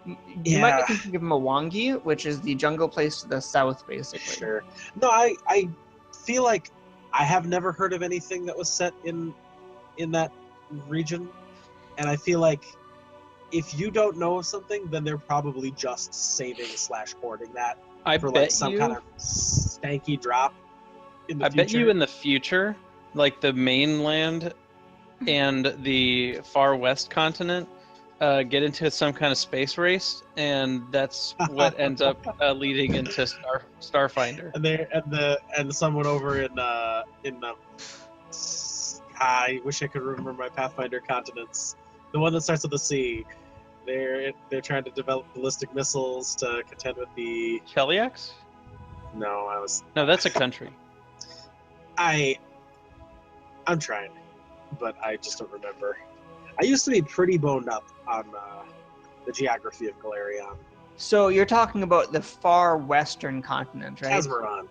Speaker 2: You might be
Speaker 4: Yeah.
Speaker 2: thinking of Mwangi, which is the jungle place to the south, basically.
Speaker 4: Sure. No, I feel like I have never heard of anything that was set in that region, and I feel like if you don't know of something, then they're probably just saving / hoarding that
Speaker 5: I
Speaker 4: for
Speaker 5: bet
Speaker 4: like some
Speaker 5: you.
Speaker 4: kind of stanky drop in the
Speaker 5: I bet you
Speaker 4: future.
Speaker 5: in the future, like the mainland and the far west continent, get into some kind of space race, and that's what ends up leading into Starfinder.
Speaker 4: And someone over in I wish I could remember my Pathfinder continents. The one that starts with a C. They're trying to develop ballistic missiles to contend with the.
Speaker 5: Cheliax?
Speaker 4: No,
Speaker 5: No, that's a country.
Speaker 4: I'm trying, but I just don't remember. I used to be pretty boned up on the geography of Galarion.
Speaker 2: So you're talking about the far western continent, right?
Speaker 4: Casmaron.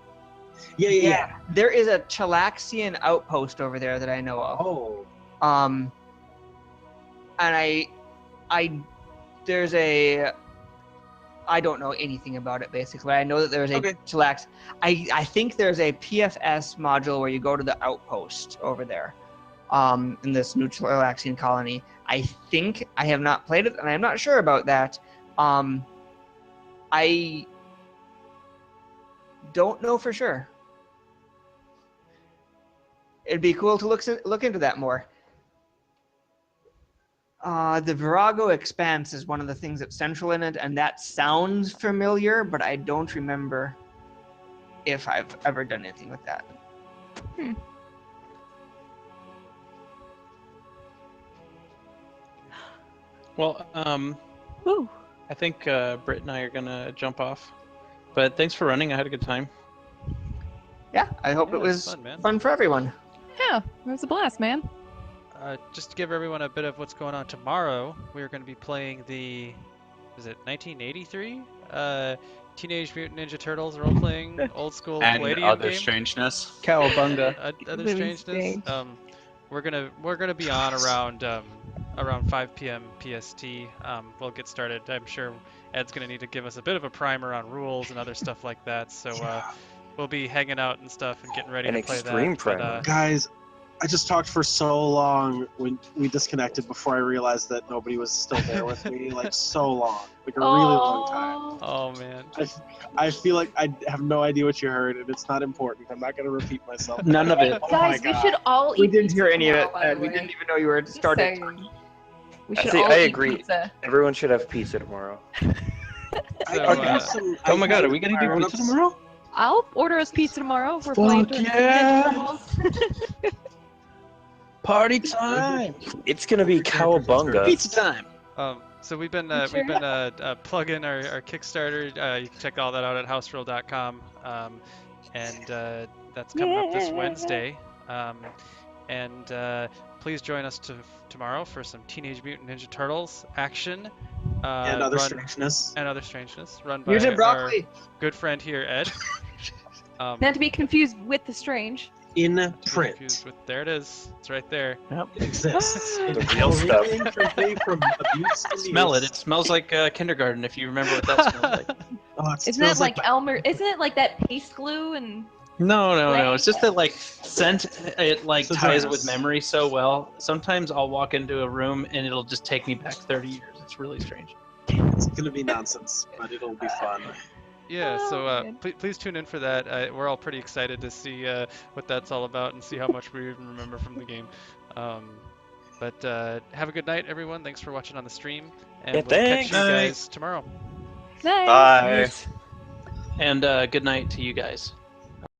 Speaker 4: Yeah.
Speaker 2: There is a Chelaxian outpost over there that I know of.
Speaker 4: Oh.
Speaker 2: And there's a. I don't know anything about it basically. I know that there's a Chilax. I think there's a PFS module where you go to the outpost over there, in this new Chilaxian colony. I think I have not played it, and I'm not sure about that. I don't know for sure. It'd be cool to look into that more. The Virago Expanse is one of the things that's central in it, and that sounds familiar, but I don't remember if I've ever done anything with that.
Speaker 5: Well,
Speaker 7: Woo.
Speaker 5: I think Britt and I are gonna jump off. But thanks for running. I had a good time.
Speaker 2: Yeah, I hope
Speaker 8: Yeah,
Speaker 2: it was
Speaker 8: fun, man.
Speaker 2: fun for everyone.
Speaker 7: Yeah, it was a blast, man.
Speaker 8: Just to give everyone a bit of what's going on tomorrow, we're going to be playing the, is it 1983? Teenage Mutant Ninja Turtles role-playing old school
Speaker 6: And
Speaker 8: Palladium
Speaker 6: other
Speaker 8: game.
Speaker 6: strangeness.
Speaker 5: Cowabunga.
Speaker 8: Other
Speaker 7: Living
Speaker 8: strangeness.
Speaker 7: strange.
Speaker 8: We're gonna be on around 5 p.m. PST. We'll get started. I'm sure Ed's gonna need to give us a bit of a primer on rules and other stuff like that. So we'll be hanging out and stuff and getting ready
Speaker 3: An
Speaker 8: to play
Speaker 3: extreme
Speaker 8: that.
Speaker 3: primer.
Speaker 4: Guys, I just talked for so long when we disconnected before I realized that nobody was still there with me. Like, so long. Like, a really long time.
Speaker 8: Oh man.
Speaker 4: I feel like I have no idea what you heard, and it's not important. I'm not going to repeat myself.
Speaker 5: None of it.
Speaker 4: Oh
Speaker 10: Guys,
Speaker 4: my
Speaker 10: we
Speaker 4: God.
Speaker 10: should all eat.
Speaker 2: We didn't hear
Speaker 10: pizza
Speaker 2: any of it,
Speaker 10: tomorrow, by
Speaker 2: Ed.
Speaker 10: the
Speaker 2: We
Speaker 10: way.
Speaker 2: didn't even know you were
Speaker 10: Just
Speaker 2: started.
Speaker 10: saying. We
Speaker 3: I
Speaker 10: should
Speaker 3: see-
Speaker 10: all
Speaker 3: I
Speaker 10: eat
Speaker 3: agree.
Speaker 10: pizza.
Speaker 3: Everyone should have pizza tomorrow.
Speaker 8: So,
Speaker 5: Oh my god, are we gonna do pizza tomorrow?
Speaker 10: I'll order us pizza tomorrow. We're playing during
Speaker 5: yeah!
Speaker 10: the
Speaker 5: Party time!
Speaker 3: It's gonna be cowabunga.
Speaker 5: Pizza time!
Speaker 8: So we've been
Speaker 10: Sure.
Speaker 8: plugging our Kickstarter. You can check all that out at houseroll.com. And that's coming up this Wednesday. And please join us tomorrow for some Teenage Mutant Ninja Turtles action.
Speaker 4: And other
Speaker 8: run-
Speaker 4: strangeness.
Speaker 8: And other strangeness. Run by
Speaker 2: Mutant
Speaker 8: our
Speaker 2: broccoli.
Speaker 8: good friend here, Ed.
Speaker 10: Not to be confused with the strange.
Speaker 4: In
Speaker 8: to be
Speaker 4: print.
Speaker 8: confused with- there it is. It's right there.
Speaker 4: It exists.
Speaker 3: The
Speaker 4: It's
Speaker 3: real stuff.
Speaker 4: free from abuse to
Speaker 5: Smell it.
Speaker 4: use.
Speaker 5: It smells like kindergarten if you remember what that smells like.
Speaker 4: Oh, it
Speaker 10: Isn't that
Speaker 4: smells
Speaker 10: like Elmer? Isn't it like that paste glue and?
Speaker 5: No. It's just that like scent. It like
Speaker 4: So
Speaker 5: ties
Speaker 4: gross.
Speaker 5: with memory so well. Sometimes I'll walk into a room and it'll just take me back 30 years. It's really strange.
Speaker 4: It's gonna be nonsense, but it'll be fun.
Speaker 8: Yeah,
Speaker 10: Oh,
Speaker 8: so
Speaker 10: man.
Speaker 8: please tune in for that. We're all pretty excited to see what that's all about and see how much we even remember from the game. But have a good night, everyone. Thanks for watching on the stream, and
Speaker 3: Yeah,
Speaker 8: we'll catch
Speaker 3: thanks.
Speaker 8: you
Speaker 6: Night.
Speaker 8: guys tomorrow.
Speaker 10: Nice.
Speaker 6: Bye.
Speaker 5: And good night to you guys.